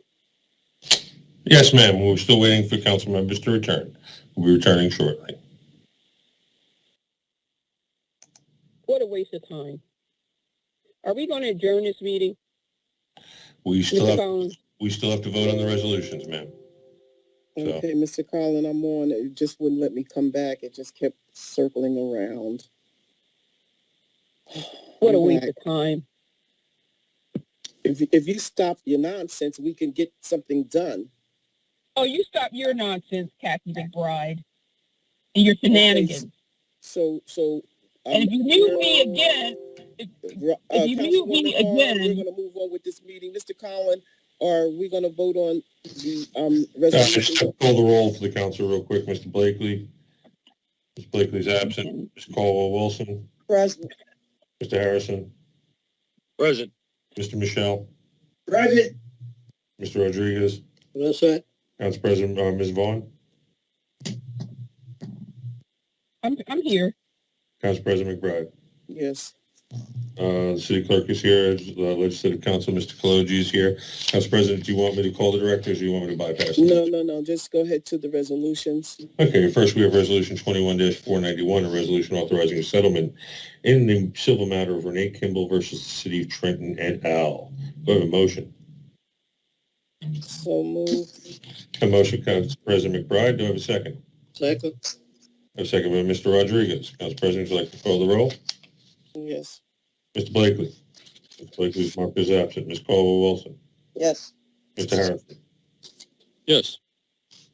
Yes, ma'am. We're still waiting for council members to return. We'll be returning shortly. What a waste of time. Are we going to adjourn this meeting? We still Mr. have Collins? we still have to vote on the resolutions, ma'am. So, Okay, Mr. Collin, I'm on. It just wouldn't let me come back. It just kept circling around. What a waste of time. If you stop your nonsense, we can get something done. Oh, you stop your nonsense, Kathy McBride, and your shenanigans. Okay, so and if you mute me again, if you mute me again, we're going to move on with this meeting. Mr. Collin, are we going to vote on the resolution? just call the roll for the council real quick. Mr. Blakely. Ms. Blakely's absent. Ms. Caldwell-Wilson. Present. Mr. Harrison. Present. Mr. Michelle. Present. Mr. Rodriguez. That's it. Council President, Ms. Vaughn. I'm here. Council President McBride. Yes. The city clerk is here. Legislative Council, Mr. Kaloji is here. Council President, do you want me to call the directors or do you want me to bypass them? No. Just go ahead to the resolutions. Okay, first we have Resolution 21-491, a resolution authorizing a settlement in the civil matter of Renee Kimball versus the City of Trenton et al. Do I have a motion? So moved. A motion, Council President McBride. Do I have a second? Second. A second by Mr. Rodriguez. Council President, would you like to call the roll? Yes. Mr. Blakely. Mr. Blakely is marked as absent. Ms. Caldwell-Wilson. Yes. Mr. Harrison. Yes.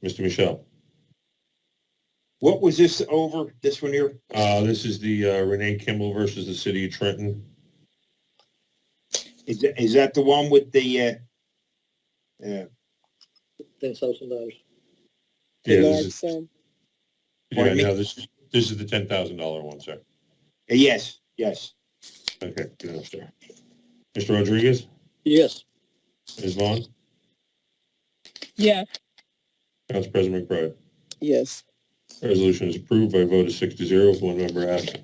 Mr. Michelle. What was this over, this one here? This is the Renee Kimball versus the City of Trenton. Is that the one with the, $10,000. Yeah, Large sum. no, this is the $10,000 one, sir. yes. Okay, good enough, sir. Mr. Rodriguez, Yes. Ms. Vaughn, Yes. Council President McBride. Yes. Resolution is approved by a vote of 6-0 with one member absent.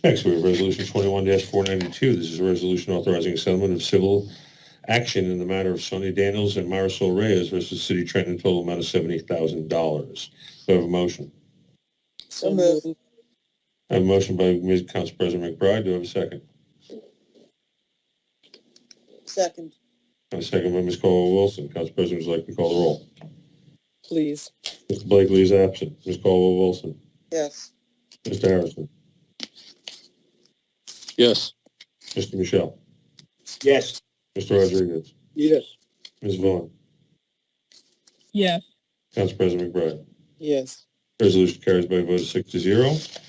Next, we have Resolution 21-492. This is a resolution authorizing a settlement of civil action in the matter of Sonny Daniels and Marisol Reyes versus City of Trenton, total amount of $70,000. Do I have a motion? So moved. I have a motion by Council President McBride. Do I have a second? Second. I have a second by Ms. Caldwell-Wilson. Council President would like to call the roll. Please. Mr. Blakely is absent. Ms. Caldwell-Wilson. Yes. Mr. Harrison. Yes. Mr. Michelle. Yes. Mr. Rodriguez. Yes. Ms. Vaughn. Yes. Council President McBride. Yes. Resolution carries by a vote of 6-0.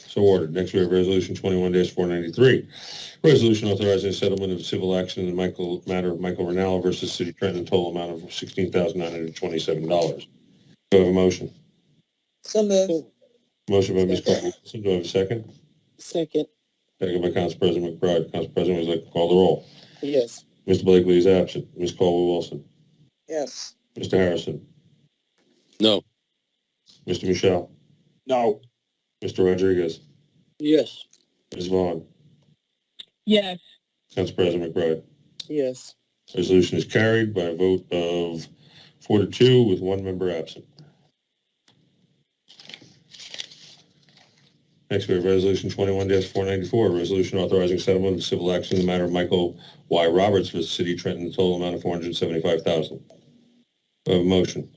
So ordered. Next, we have Resolution 21-493. Resolution authorizing a settlement of civil action in the matter of Michael Ranallo versus City of Trenton, total amount of $16,927. Do I have a motion? So moved. Motion by Ms. Caldwell-Wilson. Do I have a second? Second. Second by Council President McBride. Council President would like to call the roll. Yes. Mr. Blakely is absent. Ms. Caldwell-Wilson. Yes. Mr. Harrison. No. Mr. Michelle. No. Mr. Rodriguez. Yes. Ms. Vaughn. Yes. Council President McBride. Yes. Resolution is carried by a vote of 4-2 with one member absent. Next, we have Resolution 21-494, a resolution authorizing settlement of civil action in the matter of Michael Y. Roberts versus City of Trenton, the total amount of $475,000. Do I have a motion?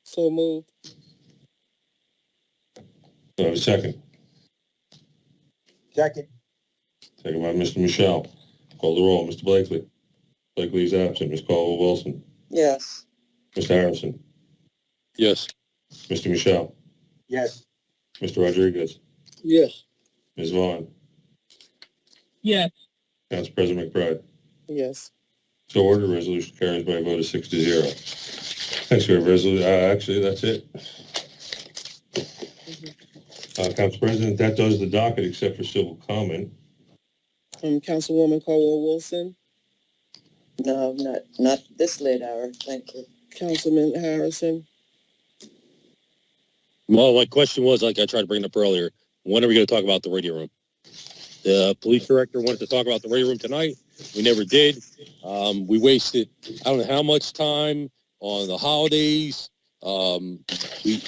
So moved. Do I have a second? Second. Second by Mr. Michelle. Call the roll. Mr. Blakely. Blakely is absent. Ms. Caldwell-Wilson. Yes. Mr. Harrison. Yes. Mr. Michelle. Yes. Mr. Rodriguez. Yes. Ms. Vaughn. Yes. Council President McBride. Yes. So ordered. Resolution carries by a vote of 6-0. Next, we have resolution. Actually, that's it. Council President, that does the docket except for civil comment. Councilwoman Caldwell-Wilson. No, not this late hour. Thank you. Councilman Harrison. Well, my question was, like I tried to bring it up earlier, when are we going to talk about the radio room? The police director wanted to talk about the radio room tonight. We never did. We wasted, I don't know how much time on the holidays. We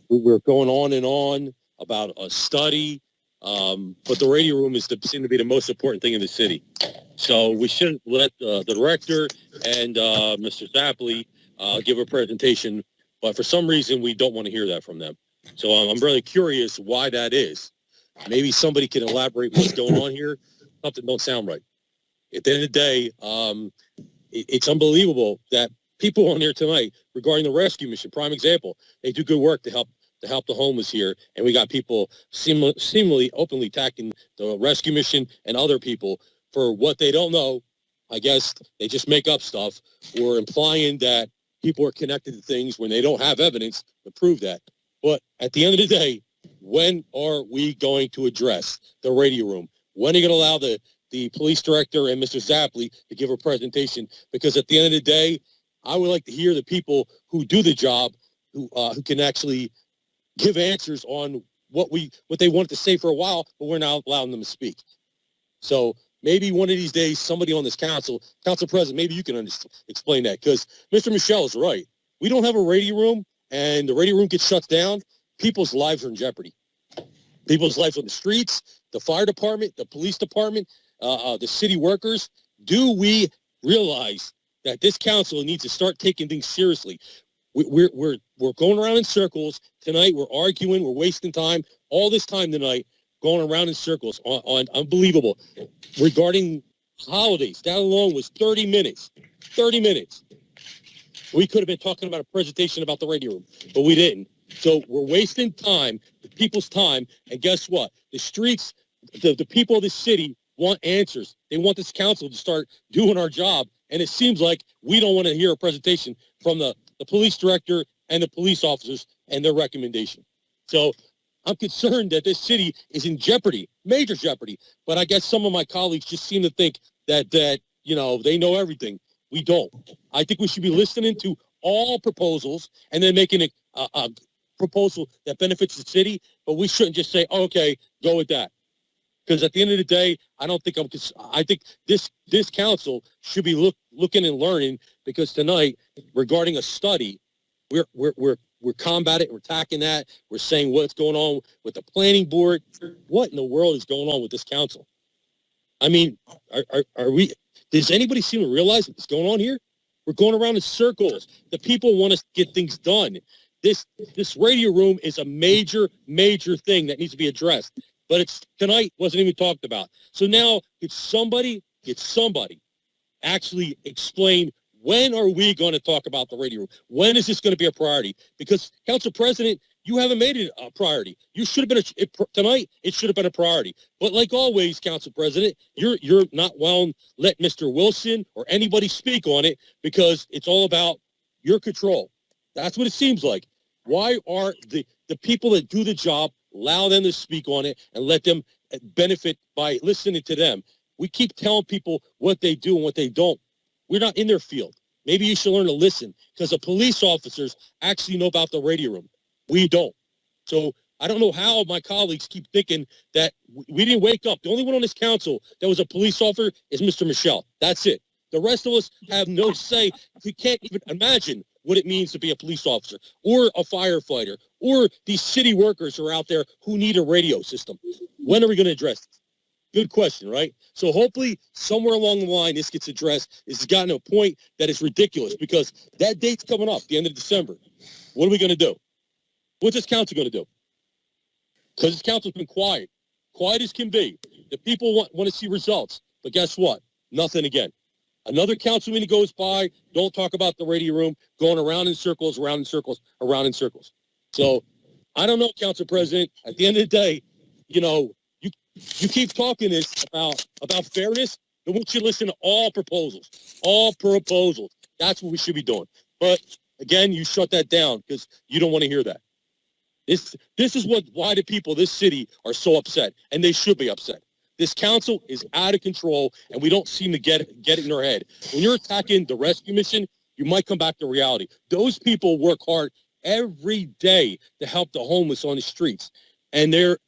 were going on and on about a study. But the radio room seemed to be the most important thing in the city. So we shouldn't let the director and Mr. Zapley give a presentation, but for some reason we don't want to hear that from them. So I'm really curious why that is. Maybe somebody can elaborate what's going on here. Something don't sound right. At the end of the day, it's unbelievable that people on here tonight regarding the rescue mission, prime example, they do good work to help the homeless here, and we got people seemingly openly attacking the rescue mission and other people for what they don't know. I guess they just make up stuff or implying that people are connected to things when they don't have evidence to prove that. But at the end of the day, when are we going to address the radio room? When are you going to allow the police director and Mr. Zapley to give a presentation? Because at the end of the day, I would like to hear the people who do the job, who can actually give answers on what they wanted to say for a while, but we're not allowing them to speak. So maybe one of these days, somebody on this council president, maybe you can explain that, because Mr. Michelle is right. We don't have a radio room, and the radio room gets shut down. People's lives are in jeopardy. People's lives on the streets, the fire department, the police department, the city workers. Do we realize that this council needs to start taking things seriously? We're going around in circles tonight. We're arguing. We're wasting time. All this time tonight, going around in circles on unbelievable. Regarding holidays, that alone was 30 minutes. 30 minutes. We could have been talking about a presentation about the radio room, but we didn't. So we're wasting time, the people's time, and guess what? The streets, the people of the city want answers. They want this council to start doing our job, and it seems like we don't want to hear a presentation from the police director and the police officers and their recommendation. So I'm concerned that this city is in jeopardy, major jeopardy. But I guess some of my colleagues just seem to think that they know everything. We don't. I think we should be listening to all proposals and then making a proposal that benefits the city. But we shouldn't just say, oh, okay, go with that. Because at the end of the day, I think this council should be looking and learning, because tonight, regarding a study, we're combating, we're attacking that. We're saying what's going on with the planning board. What in the world is going on with this council? I mean, are we? Does anybody seem to realize what's going on here? We're going around in circles. The people want us to get things done. This radio room is a major thing that needs to be addressed. But tonight wasn't even talked about. So now could somebody actually explain, when are we going to talk about the radio room? When is this going to be a priority? Because, Council President, you haven't made it a priority. You should have been tonight. It should have been a priority. But like always, Council President, you're not well. Let Mr. Wilson or anybody speak on it, because it's all about your control. That's what it seems like. Why are the people that do the job, allow them to speak on it and let them benefit by listening to them? We keep telling people what they do and what they don't. We're not in their field. Maybe you should learn to listen, because the police officers actually know about the radio room. We don't. So I don't know how my colleagues keep thinking that we didn't wake up. The only one on this council that was a police officer is Mr. Michelle. That's it. The rest of us have no say. We can't even imagine what it means to be a police officer or a firefighter or these city workers who are out there who need a radio system. When are we going to address this? Good question, right? So hopefully somewhere along the line this gets addressed. It's gotten to a point that it's ridiculous, because that date's coming up, the end of December. What are we going to do? What's this council going to do? Because this council's been quiet as can be. The people want to see results. But guess what? Nothing again. Another council meeting goes by, don't talk about the radio room, going around in circles, around in circles, around in circles. So I don't know, Council President. At the end of the day, you keep talking this about fairness, then we should listen to all proposals. All proposals. That's what we should be doing. But again, you shut that down because you don't want to hear that. This is why the people of this city are so upset, and they should be upset. This council is out of control, and we don't seem to get it in our head. When you're attacking the rescue mission, you might come back to reality. Those people work hard every day to help the homeless on the streets, and they're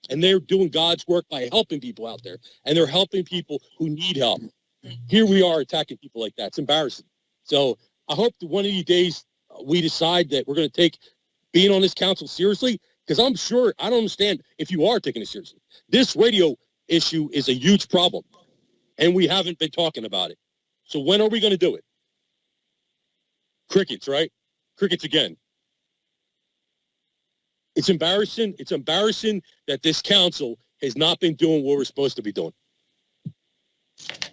doing God's work by helping people out there, and they're helping people who need help. Here we are attacking people like that. It's embarrassing. So I hope that one of these days we decide that we're going to take being on this council seriously, because I'm sure, I don't understand if you are taking it seriously. This radio issue is a huge problem, and we haven't been talking about it. So when are we going to do it? Crickets, right? Crickets again. It's embarrassing. It's embarrassing that this council has not been doing what we're supposed to be doing.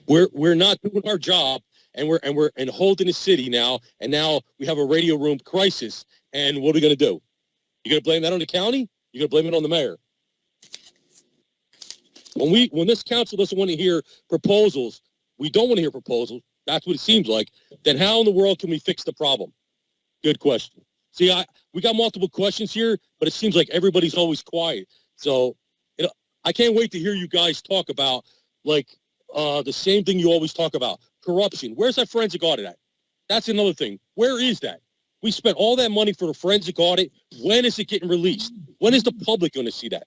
We're not doing our job, and we're holding the city now, and now we have a radio room crisis. And what are we going to do? You going to blame that on the county? You're going to blame it on the mayor? When this council doesn't want to hear proposals, we don't want to hear proposals. That's what it seems like. Then how in the world can we fix the problem? Good question. See, we got multiple questions here, but it seems like everybody's always quiet. So, I can't wait to hear you guys talk about the same thing you always talk about: corruption. Where's that forensic audit at? That's another thing. Where is that? We spent all that money for the forensic audit. When is it getting released? When is the public going to see that?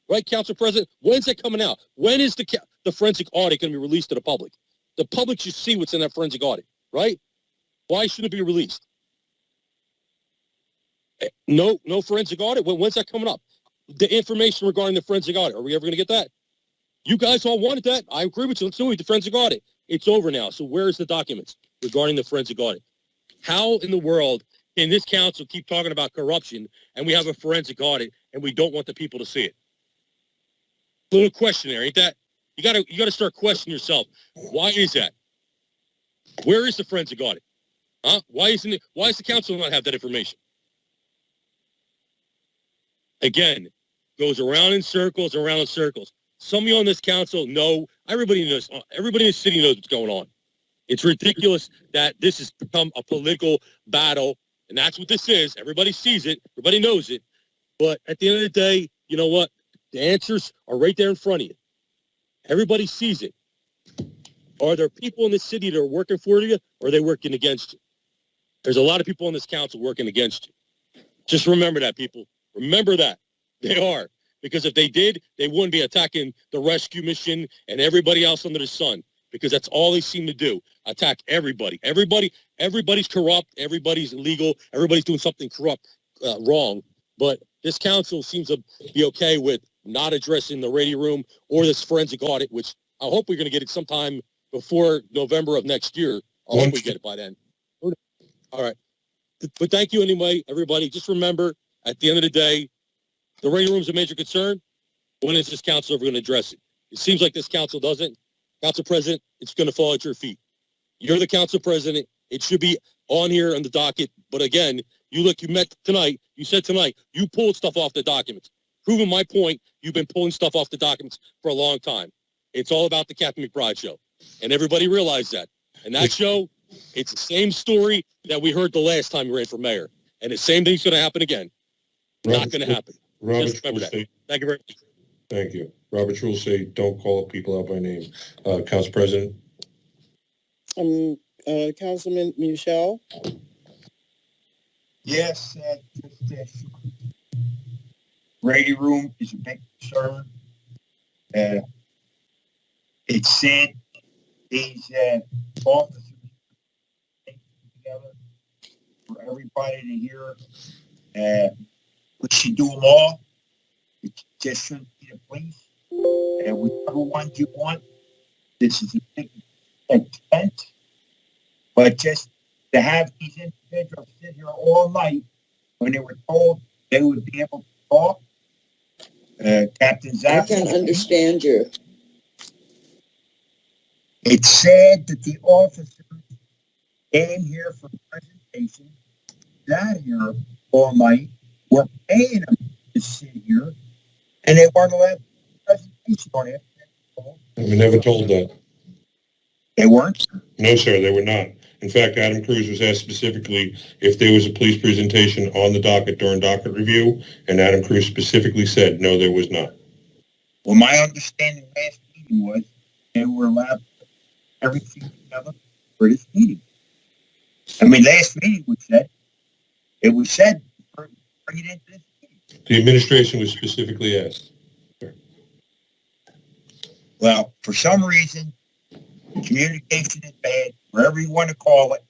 Right, Council President? When's that coming out? When is the forensic audit going to be released to the public? The public should see what's in that forensic audit, right? Why shouldn't it be released? No forensic audit? When's that coming up? The information regarding the forensic audit, are we ever going to get that? You guys all wanted that. I agree with you. Let's do it. The forensic audit. It's over now. So where's the documents regarding the forensic audit? How in the world can this council keep talking about corruption and we have a forensic audit and we don't want the people to see it? Little question there, ain't that? You gotta start questioning yourself. Why is that? Where is the forensic audit? Huh? Why does the council not have that information? Again, goes around in circles, around in circles. Some of you on this council know, everybody knows, everybody in the city knows what's going on. It's ridiculous that this has become a political battle, and that's what this is. Everybody sees it. Everybody knows it. But at the end of the day, you know what? The answers are right there in front of you. Everybody sees it. Are there people in this city that are working for you, or are they working against you? There's a lot of people on this council working against you. Just remember that, people. Remember that. They are. Because if they did, they wouldn't be attacking the rescue mission and everybody else under the sun. Because that's all they seem to do. Attack everybody. Everybody's corrupt. Everybody's illegal. Everybody's doing something corrupt, wrong. But this council seems to be okay with not addressing the radio room or this forensic audit, which I hope we're going to get it sometime before November of next year. I hope we get it by then. All right. But thank you anyway, everybody. Just remember, at the end of the day, the radio room is a major concern. When is this council ever going to address it? It seems like this council doesn't. Council President, it's going to fall at your feet. You're the council president. It should be on here on the docket. But again, you met tonight. You said tonight, you pulled stuff off the documents. Proving my point, you've been pulling stuff off the documents for a long time. It's all about the Captain McBride show. And everybody realized that. And that show, it's the same story that we heard the last time you ran for mayor. And the same thing's going to happen again. Not going to happen. Just remember that. Thank you very much. Thank you. Robert's rules say don't call people out by name. Council President? Councilman Michelle? Yes, radio room is a big concern. It's sad these officers together for everybody to hear. We should do them all. It just shouldn't be the police. Whichever ones you want, this is a big expense. But just to have these individuals sit here all night when they were told they would be able to talk. Captain Zapp. I can't understand you. It's sad that the officers came here for presentation, sat here all night, we're paying them to sit here, and they weren't allowed to presentation on it. We never told that. They weren't? No, sir, they were not. In fact, Adam Cruz was asked specifically if there was a police presentation on the docket during docket review, and Adam Cruz specifically said, no, there was not. Well, my understanding last meeting was they were allowed to put everything together for this meeting. I mean, last meeting it was said, bring it into this meeting. The administration was specifically asked. Well, for some reason, communication is bad, wherever you want to call it,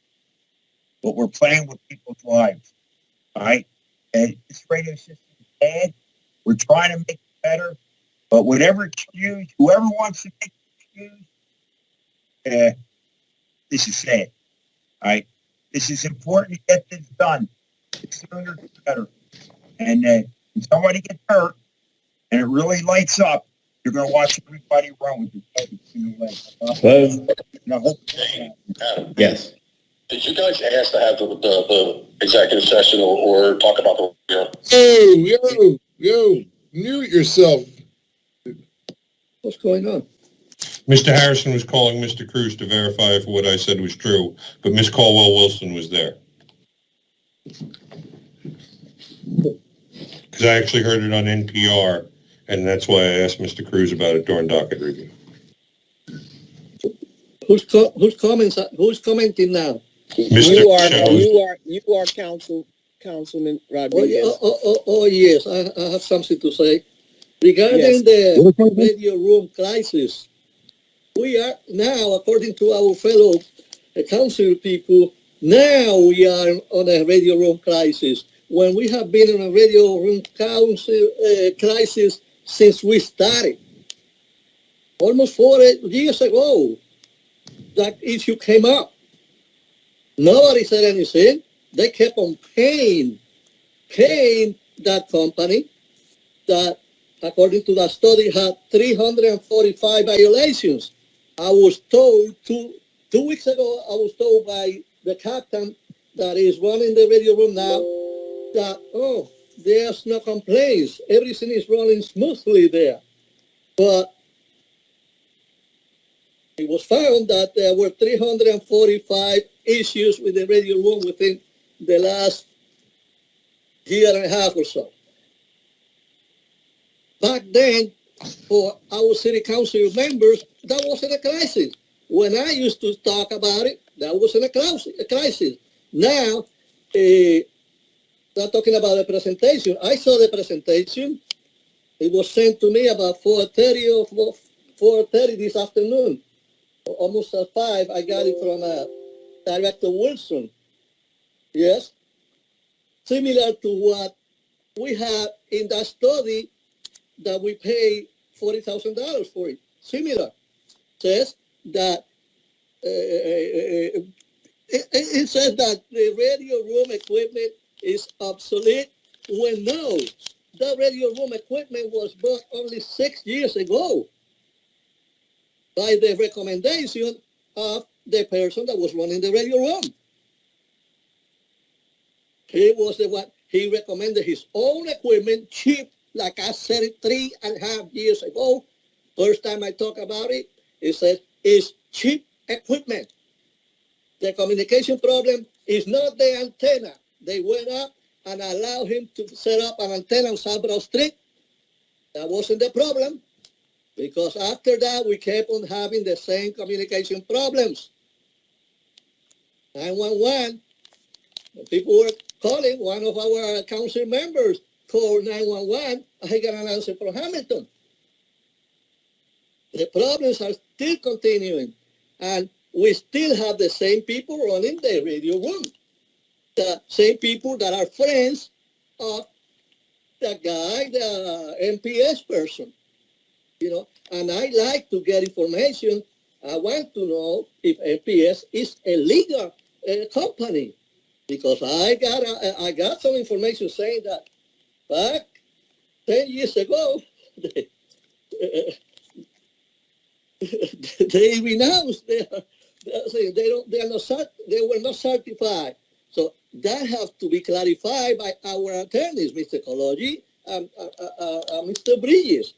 but we're playing with people's lives, all right? And this radio system is bad. We're trying to make it better, but whatever excuse, whoever wants to make an excuse, this is sad, all right? This is important to get this done. The sooner the better. And when somebody gets hurt and it really lights up, you're going to watch everybody run with Yes. Did you guys ask to have the executive session or talk about the... Yo, mute yourself. What's going on? Mr. Harrison was calling Mr. Cruz to verify if what I said was true, but Ms. Caldwell-Wilson was there. Because I actually heard it on NPR, and that's why I asked Mr. Cruz about it during docket review. Who's commenting now? You are Councilman Rodriguez. Oh, yes, I have something to say. Regarding the radio room crisis, we are now, according to our fellow council people, now we are on a radio room crisis. When we have been in a radio room council crisis since we started. Almost 4 years ago, that issue came up. Nobody said anything. They kept on paying that company that, according to that study, had 345 violations. I was told 2 weeks ago, I was told by the captain that is running the radio room now that, there's no complaints. Everything is running smoothly there. But it was found that there were 345 issues with the radio room within the last year and a half or so. Back then, for our city council members, that wasn't a crisis. When I used to talk about it, that wasn't a crisis. Now, not talking about the presentation. I saw the presentation. It was sent to me about 4:30 or 4:30 this afternoon. Almost at 5, I got it from Director Wilson. Yes, similar to what we have in that study that we pay $40,000 for it. Similar. Says that it says that the radio room equipment is obsolete. When no, the radio room equipment was bought only 6 years ago by the recommendation of the person that was running the radio room. He was the one, he recommended his own equipment, cheap, like I said it 3.5 years ago. First time I talk about it, he said, it's cheap equipment. The communication problem is not the antenna. They went up and allowed him to set up an antenna on Southborough Street. That wasn't the problem, because after that, we kept on having the same communication problems. 911, people were calling. One of our council members called 911. I got an answer from Hamilton. The problems are still continuing, and we still have the same people running the radio room. The same people that are friends of the guy, the MPS person, you know. And I like to get information. I want to know if MPS is a legal company, because I got some information saying that back 10 years ago, they renounced they were not certified. So that has to be clarified by our attorneys, Mr. Kologi and Mr. Bridges.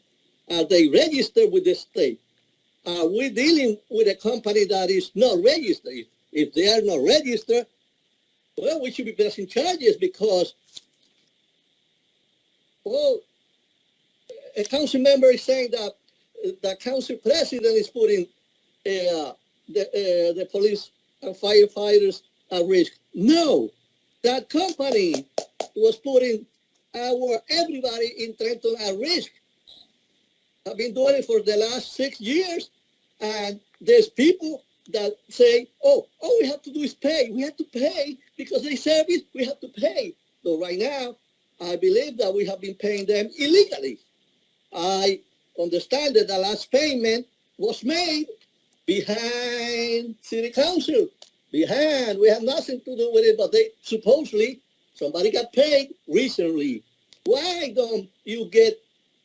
Are they registered with the state? Are we dealing with a company that is not registered? If they are not registered, well, we should be pressing charges, because, well, a council member is saying that the council president is putting the police and firefighters at risk. No, that company was putting everybody in Trenton at risk. I've been doing it for the last 6 years, and there's people that say, oh, all we have to do is pay. We have to pay because they service, we have to pay. So right now, I believe that we have been paying them illegally. I understand that the last payment was made behind city council. Behind, we have nothing to do with it, but they supposedly, somebody got paid recently. Why don't you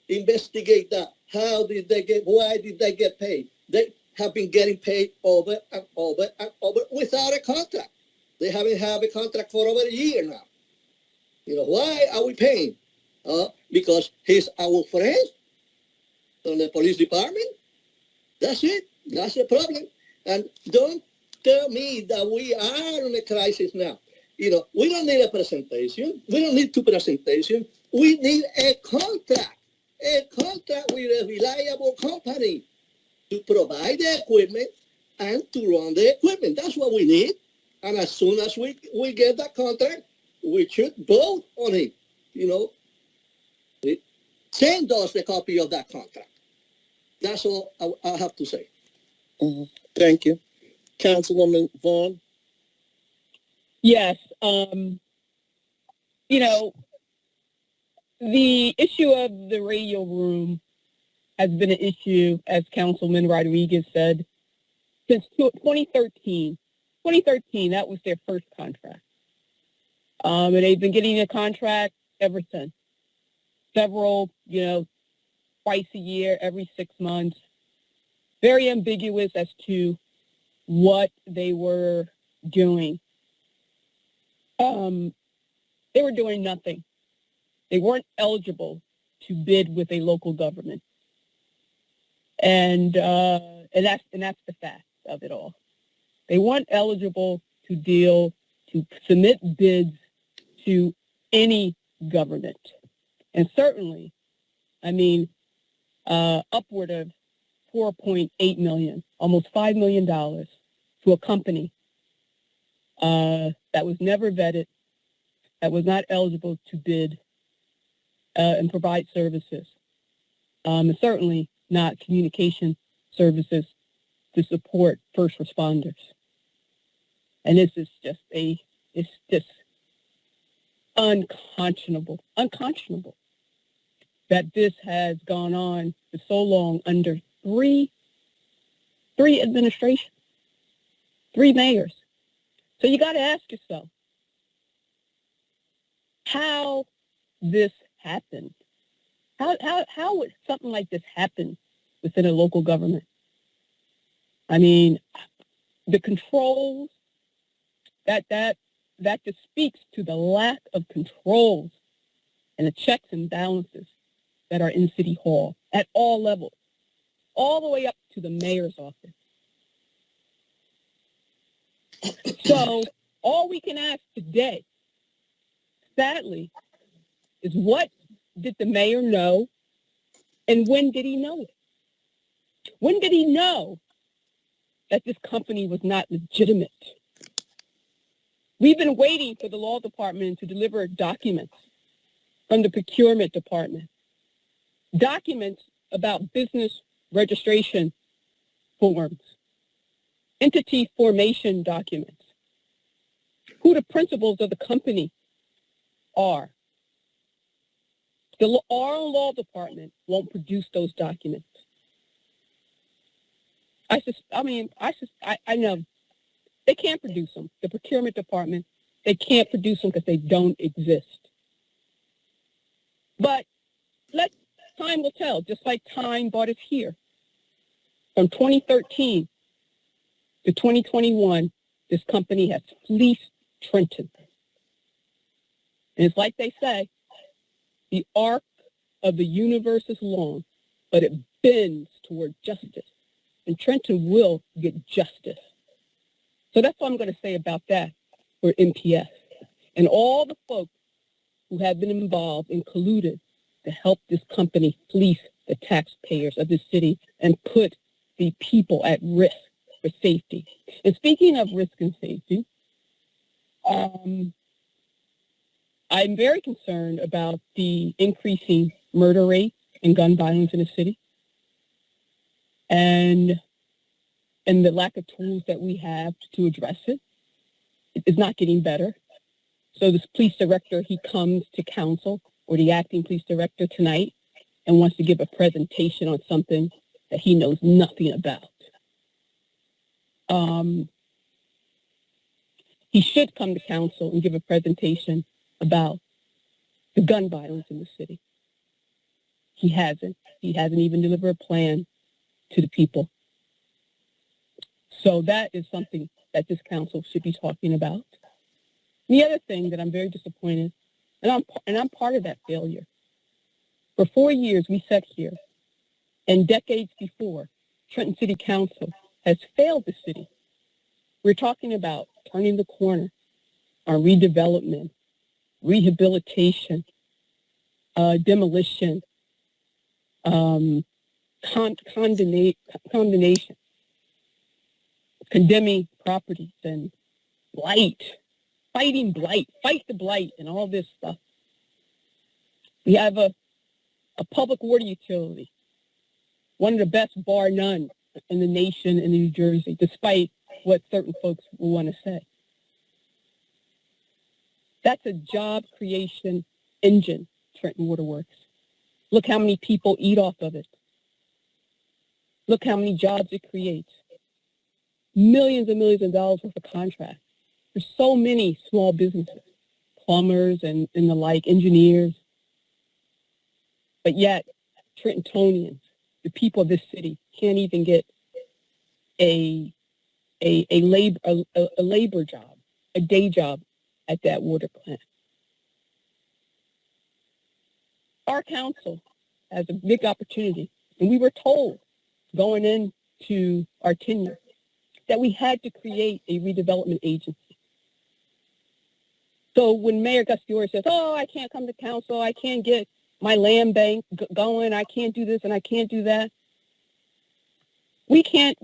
investigate that? How did they why did they get paid? They have been getting paid over and over and over without a contract. They haven't had a contract for over a year now. You know, why are we paying? Because he's our friend from the police department. That's it. That's the problem. And don't tell me that we are in a crisis now. You know, we don't need a presentation. We don't need two presentations. We need a contract with a reliable company to provide the equipment and to run the equipment. That's what we need. And as soon as we get that contract, we should vote on it. You know, send us the copy of that contract. That's all I have to say. Mm-hmm. Thank you. Councilwoman Vaughn? Yes. You know, the issue of the radio room has been an issue, as Councilman Rodriguez said, since 2013. 2013, that was their first contract. And they've been getting a contract ever since. Several, you know, twice a year, every 6 months. Very ambiguous as to what they were doing. They were doing nothing. They weren't eligible to bid with a local government. And that's the fact of it all. They weren't eligible to submit bids to any government. And certainly I mean, upward of $4.8 million, almost $5 million to a company that was never vetted, that was not eligible to bid and provide services, and certainly not communication services to support first responders. And this is just it's just unconscionable that this has gone on for so long under three administrations, 3 mayors. So you got to ask yourself how this happened. How would something like this happen within a local government? I mean, the controls, that just speaks to the lack of controls and the checks and balances that are in City Hall at all levels, all the way up to the mayor's office. So all we can ask today, sadly, is what did the mayor know, and when did he know it? When did he know that this company was not legitimate? We've been waiting for the law department to deliver documents from the procurement department, documents about business registration forms, entity formation documents, who the principals of the company are. Our own law department won't produce those documents. I know they can't produce them. The procurement department, they can't produce them because they don't exist. But time will tell, just like time brought us here. From 2013 to 2021, this company has fleeced Trenton. And it's like they say, the arc of the universe is long, but it bends toward justice. And Trenton will get justice. So that's what I'm going to say about that for MPS. And all the folks who have been involved and colluded to help this company fleece the taxpayers of the city and put the people at risk for safety. And speaking of risk and safety, I'm very concerned about the increasing murder rate and gun violence in the city, and the lack of tools that we have to address it. It is not getting better. So this police director, he comes to council, or the acting police director tonight, and wants to give a presentation on something that he knows nothing about. He should come to council and give a presentation about the gun violence in the city. He hasn't. He hasn't even delivered a plan to the people. So that is something that this council should be talking about. The other thing that I'm very disappointed, and I'm part of that failure. For 4 years, we sat here, and decades before, Trenton City Council has failed the city. We're talking about turning the corner on redevelopment, rehabilitation, demolition, condemnation, condemning properties, and blight, fighting blight, fight the blight, and all this stuff. We have a public water utility, one of the best, bar none, in the nation in New Jersey, despite what certain folks will want to say. That's a job creation engine, Trenton Water Works. Look how many people eat off of it. Look how many jobs it creates. Millions and millions of dollars worth of contracts. There's so many small businesses, plumbers and the like, engineers. But yet, Trentonians, the people of this city, can't even get a labor job, a day job at that water plant. Our council has a big opportunity, and we were told going into our tenure that we had to create a redevelopment agency. So when Mayor Gusciore says, oh, I can't come to council, I can't get my land bank going. I can't do this and I can't do that. We can't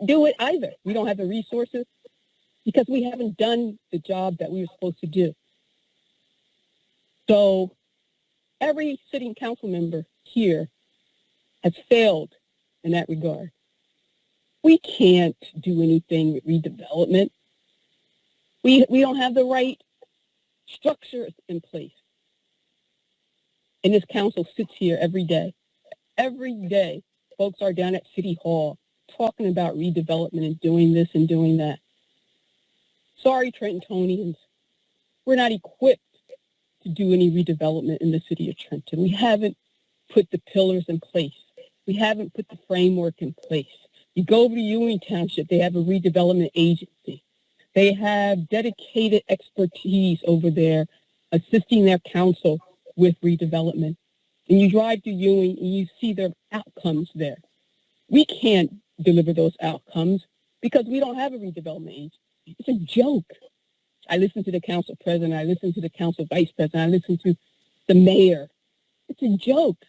do it either. We don't have the resources because we haven't done the job that we were supposed to do. So every sitting council member here has failed in that regard. We can't do anything with redevelopment. We don't have the right structures in place. And this council sits here every day. Every day, folks are down at City Hall talking about redevelopment and doing this and doing that. Sorry, Trentonians, we're not equipped to do any redevelopment in the city of Trenton. We haven't put the pillars in place. We haven't put the framework in place. You go over to Ewing Township, they have a redevelopment agency. They have dedicated expertise over there assisting their council with redevelopment. And you drive to Ewing and you see their outcomes there. We can't deliver those outcomes because we don't have a redevelopment agency. It's a joke. I listen to the council president, I listen to the council vice president, I listen to the mayor. It's a joke.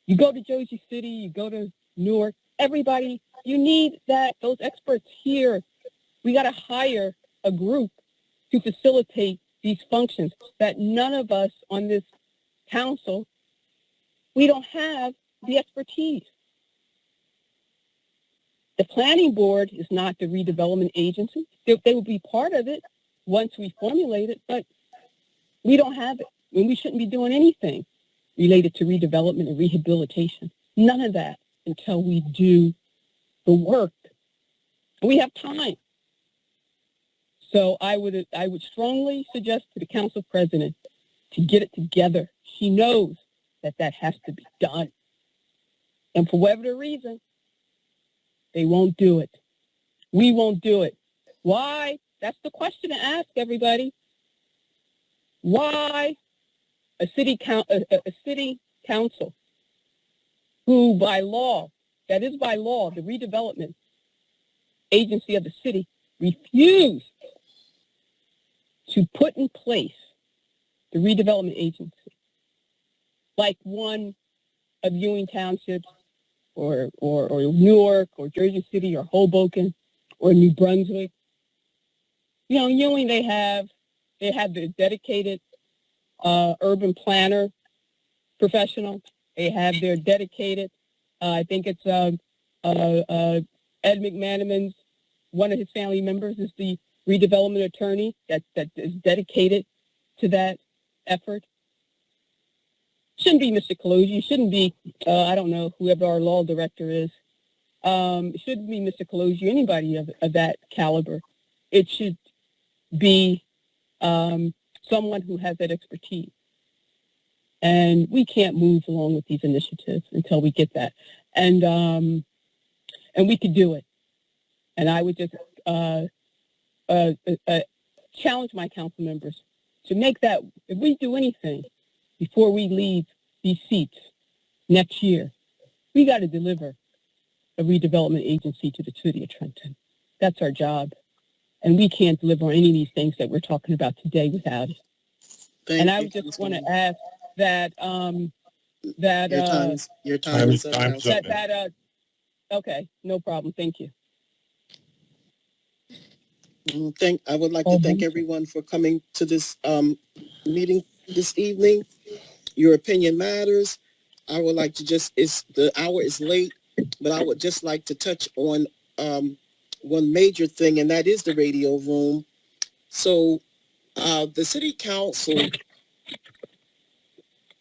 You go to Jersey City, you go to Newark, everybody, you need those experts here. We got to hire a group to facilitate these functions that none of us on this council, we don't have the expertise. The planning board is not the redevelopment agency. They will be part of it once we formulate it, but we don't have it. And we shouldn't be doing anything related to redevelopment and rehabilitation. None of that until we do the work. And we have time. So I would strongly suggest to the council president to get it together. She knows that has to be done. And for whatever the reason, they won't do it. We won't do it. Why? That's the question to ask everybody. Why a city council who by law, that is by law, the redevelopment agency of the city, refused to put in place the redevelopment agency, like one of Ewing Township or Newark or Jersey City or Hoboken or New Brunswick. You know, Ewing, they have the dedicated urban planner professional. They have their dedicated, I think it's Ed McManaman's, one of his family members is the redevelopment attorney that is dedicated to that effort. Shouldn't be Mr. Colosi. Shouldn't be, I don't know, whoever our law director is. It shouldn't be Mr. Colosi or anybody of that caliber. It should be someone who has that expertise. And we can't move along with these initiatives until we get that. And we could do it. And I would just challenge my council members to make that, if we do anything before we leave these seats next year, we got to deliver a redevelopment agency to the city of Trenton. That's our job. And we can't deliver on any of these things that we're talking about today without it. And I just want to ask that your time is up. Okay, no problem. Thank you. I would like to thank everyone for coming to this meeting this evening. Your opinion matters. I would like to the hour is late, but I would just like to touch on one major thing, and that is the radio room. So the city council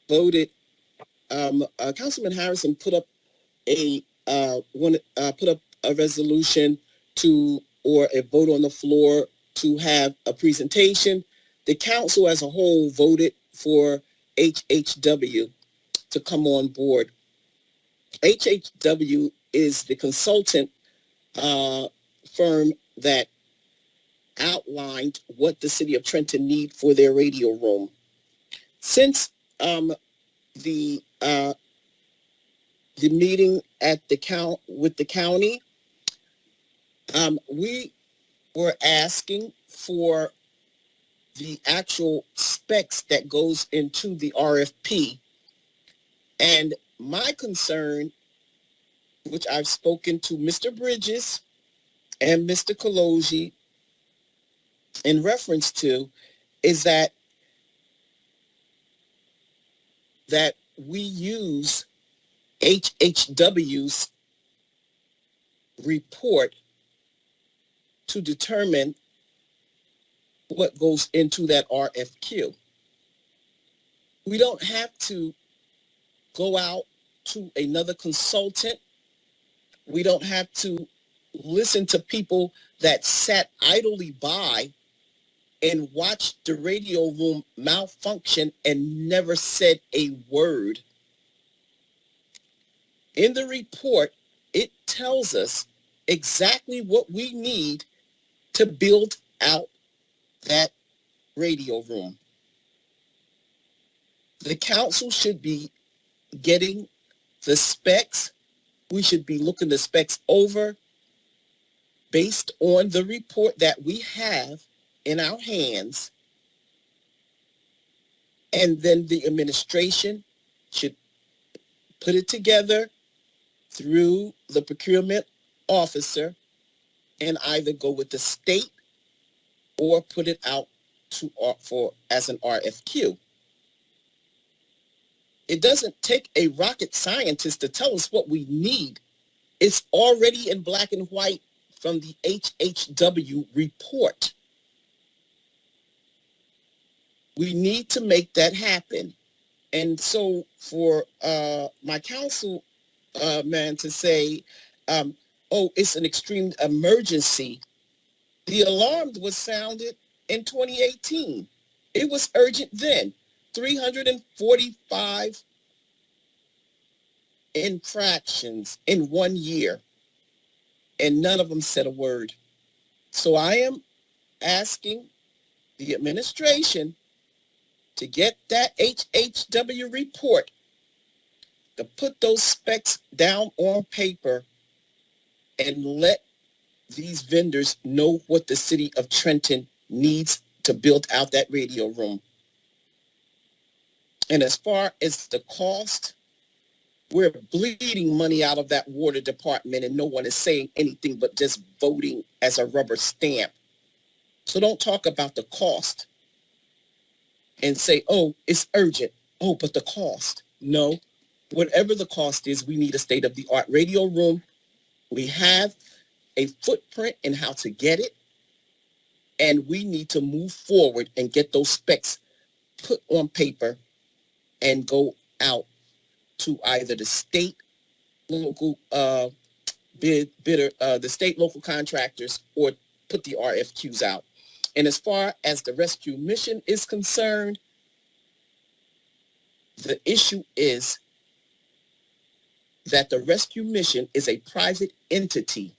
voted, Councilman Harrison put up a resolution or a vote on the floor to have a presentation. The council as a whole voted for HHW to come on board. HHW is the consultant firm that outlined what the city of Trenton need for their radio room. Since the meeting at with the county, we were asking for the actual specs that goes into the RFP And my concern, which I've spoken to Mr. Bridges and Mr. Kaloji in reference to, is that we use HHW's report to determine what goes into that RFQ. We don't have to go out to another consultant. We don't have to listen to people that sat idly by and watched the radio room malfunction and never said a word. In the report, it tells us exactly what we need to build out that radio room. The council should be getting the specs. We should be looking the specs over based on the report that we have in our hands. And then the administration should put it together through the procurement officer and either go with the state or put it out as an RFQ. It doesn't take a rocket scientist to tell us what we need. It's already in black and white from the HHW report. We need to make that happen. And so for my council man to say, oh, it's an extreme emergency, the alarm was sounded in 2018. It was urgent then. 345 infractions in 1 year, and none of them said a word. So I am asking the administration to get that HHW report, to put those specs down on paper and let these vendors know what the city of Trenton needs to build out that radio room. And as far as the cost, we're bleeding money out of that water department and no one is saying anything but just voting as a rubber stamp. So don't talk about the cost and say, oh, it's urgent. Oh, but the cost. No, whatever the cost is, we need a state-of-the-art radio room. We have a footprint in how to get it, and we need to move forward and get those specs put on paper and go out to either the state, local bidder, the state, local contractors, or put the RFQs out. And as far as the rescue mission is concerned, the issue is that the rescue mission is a private entity,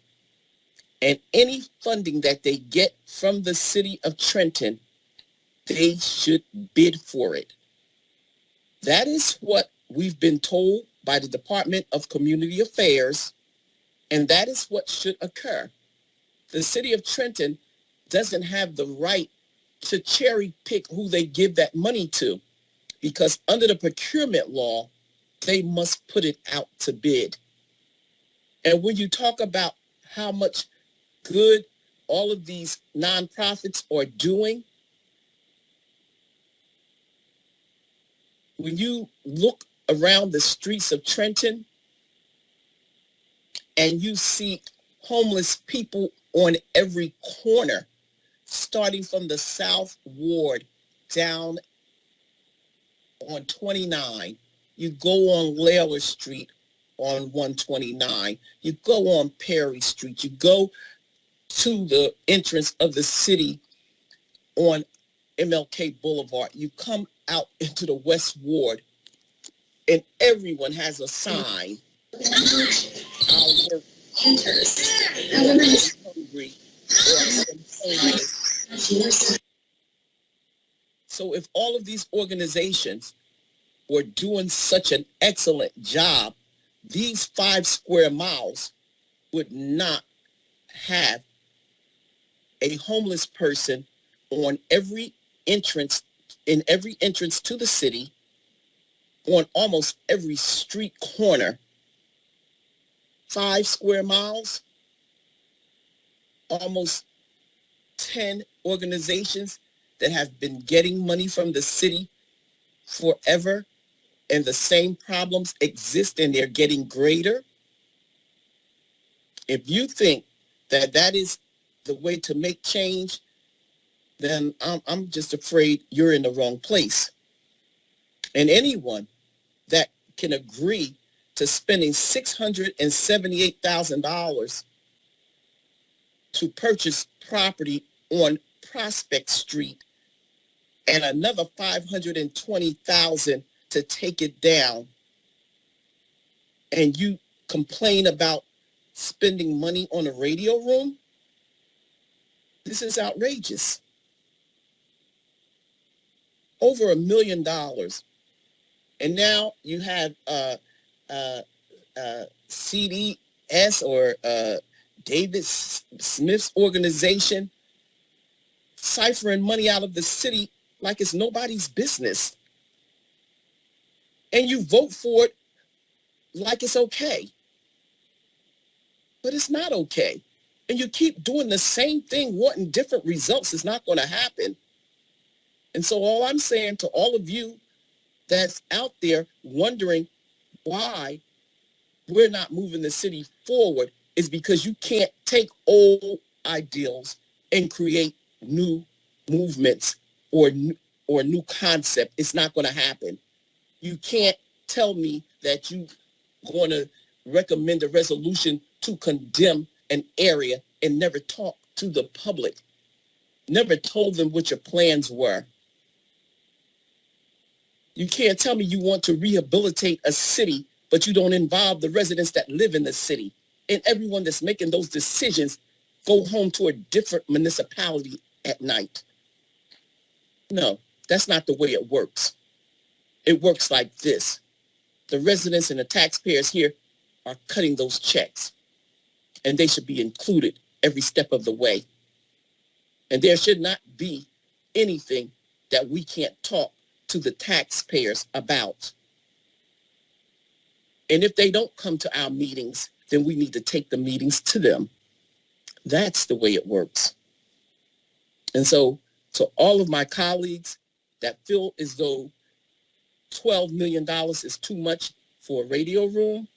and any funding that they get from the city of Trenton, they should bid for it. That is what we've been told by the Department of Community Affairs, and that is what should occur. The city of Trenton doesn't have the right to cherry pick who they give that money to, because under the procurement law, they must put it out to bid. And when you talk about how much good all of these nonprofits are doing, when you look around the streets of Trenton and you see homeless people on every corner, starting from the South Ward down on 29, you go on Layler Street on 129, you go on Perry Street, you go to the entrance of the city on MLK Boulevard, you come out into the West Ward, and everyone has a sign. Our work is hungry. So if all of these organizations were doing such an excellent job, these 5 square miles would not have a homeless person on every entrance, in every entrance to the city, on almost every street corner, 5 square miles, almost 10 organizations that have been getting money from the city forever, and the same problems exist and they're getting greater. If you think that that is the way to make change, then I'm just afraid you're in the wrong place. And anyone that can agree to spending $678,000 to purchase property on Prospect Street and another $520,000 to take it down, and you complain about spending money on a radio room, this is outrageous. Over $1 million. And now you have CDS or David Smith's organization ciphering money out of the city like it's nobody's business. And you vote for it like it's okay. But it's not okay. And you keep doing the same thing, wanting different results. It's not going to happen. And so all I'm saying to all of you that's out there wondering why we're not moving the city forward is because you can't take old ideals and create new movements or new concept. It's not going to happen. You can't tell me that you're going to recommend a resolution to condemn an area and never talk to the public, never told them what your plans were. You can't tell me you want to rehabilitate a city, but you don't involve the residents that live in the city. And everyone that's making those decisions go home to a different municipality at night. No, that's not the way it works. It works like this. The residents and the taxpayers here are cutting those checks, and they should be included every step of the way. And there should not be anything that we can't talk to the taxpayers about. And if they don't come to our meetings, then we need to take the meetings to them. That's the way it works. And so to all of my colleagues that feel as though $12 million is too much for a radio room,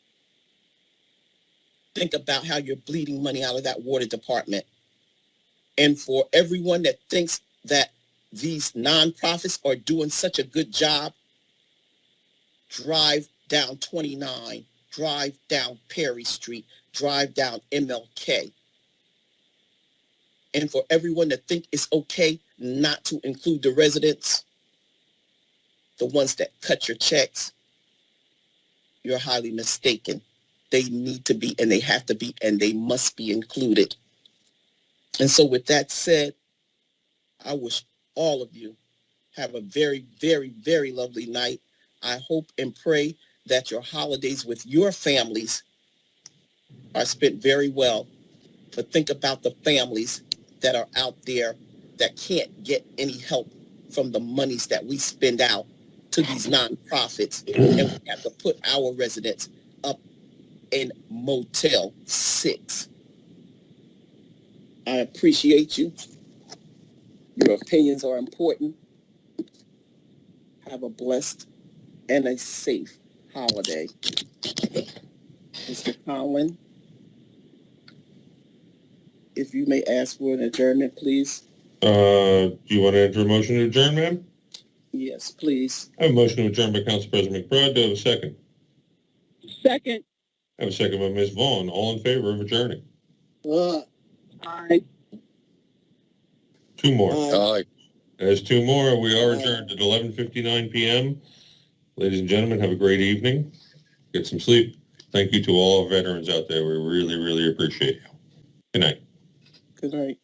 think about how you're bleeding money out of that water department. And for everyone that thinks that these nonprofits are doing such a good job, drive down 29, drive down Perry Street, drive down MLK. And for everyone that think it's okay not to include the residents, the ones that cut your checks, you're highly mistaken. They need to be, and they have to be, and they must be included. And so with that said, I wish all of you have a very, very, very lovely night. I hope and pray that your holidays with your families are spent very well. But think about the families that are out there that can't get any help from the monies that we spend out to these nonprofits. And we have to put our residents up in Motel 6. I appreciate you. Your opinions are important. Have a blessed and a safe holiday. Mr. Conlon, if you may ask for an adjournment, please. Do you want to enter a motion to adjourn, ma'am? Yes, please. I have a motion to adjourn by Council President McBride. Do I have a second? Second. I have a second by Ms. Vaughn. All in favor of adjourning? Aye. Two more. Aye. There's two more. We are adjourned at 11:59 p.m. Ladies and gentlemen, have a great evening. Get some sleep. Thank you to all our veterans out there. We really, really appreciate you. Good night. Good night.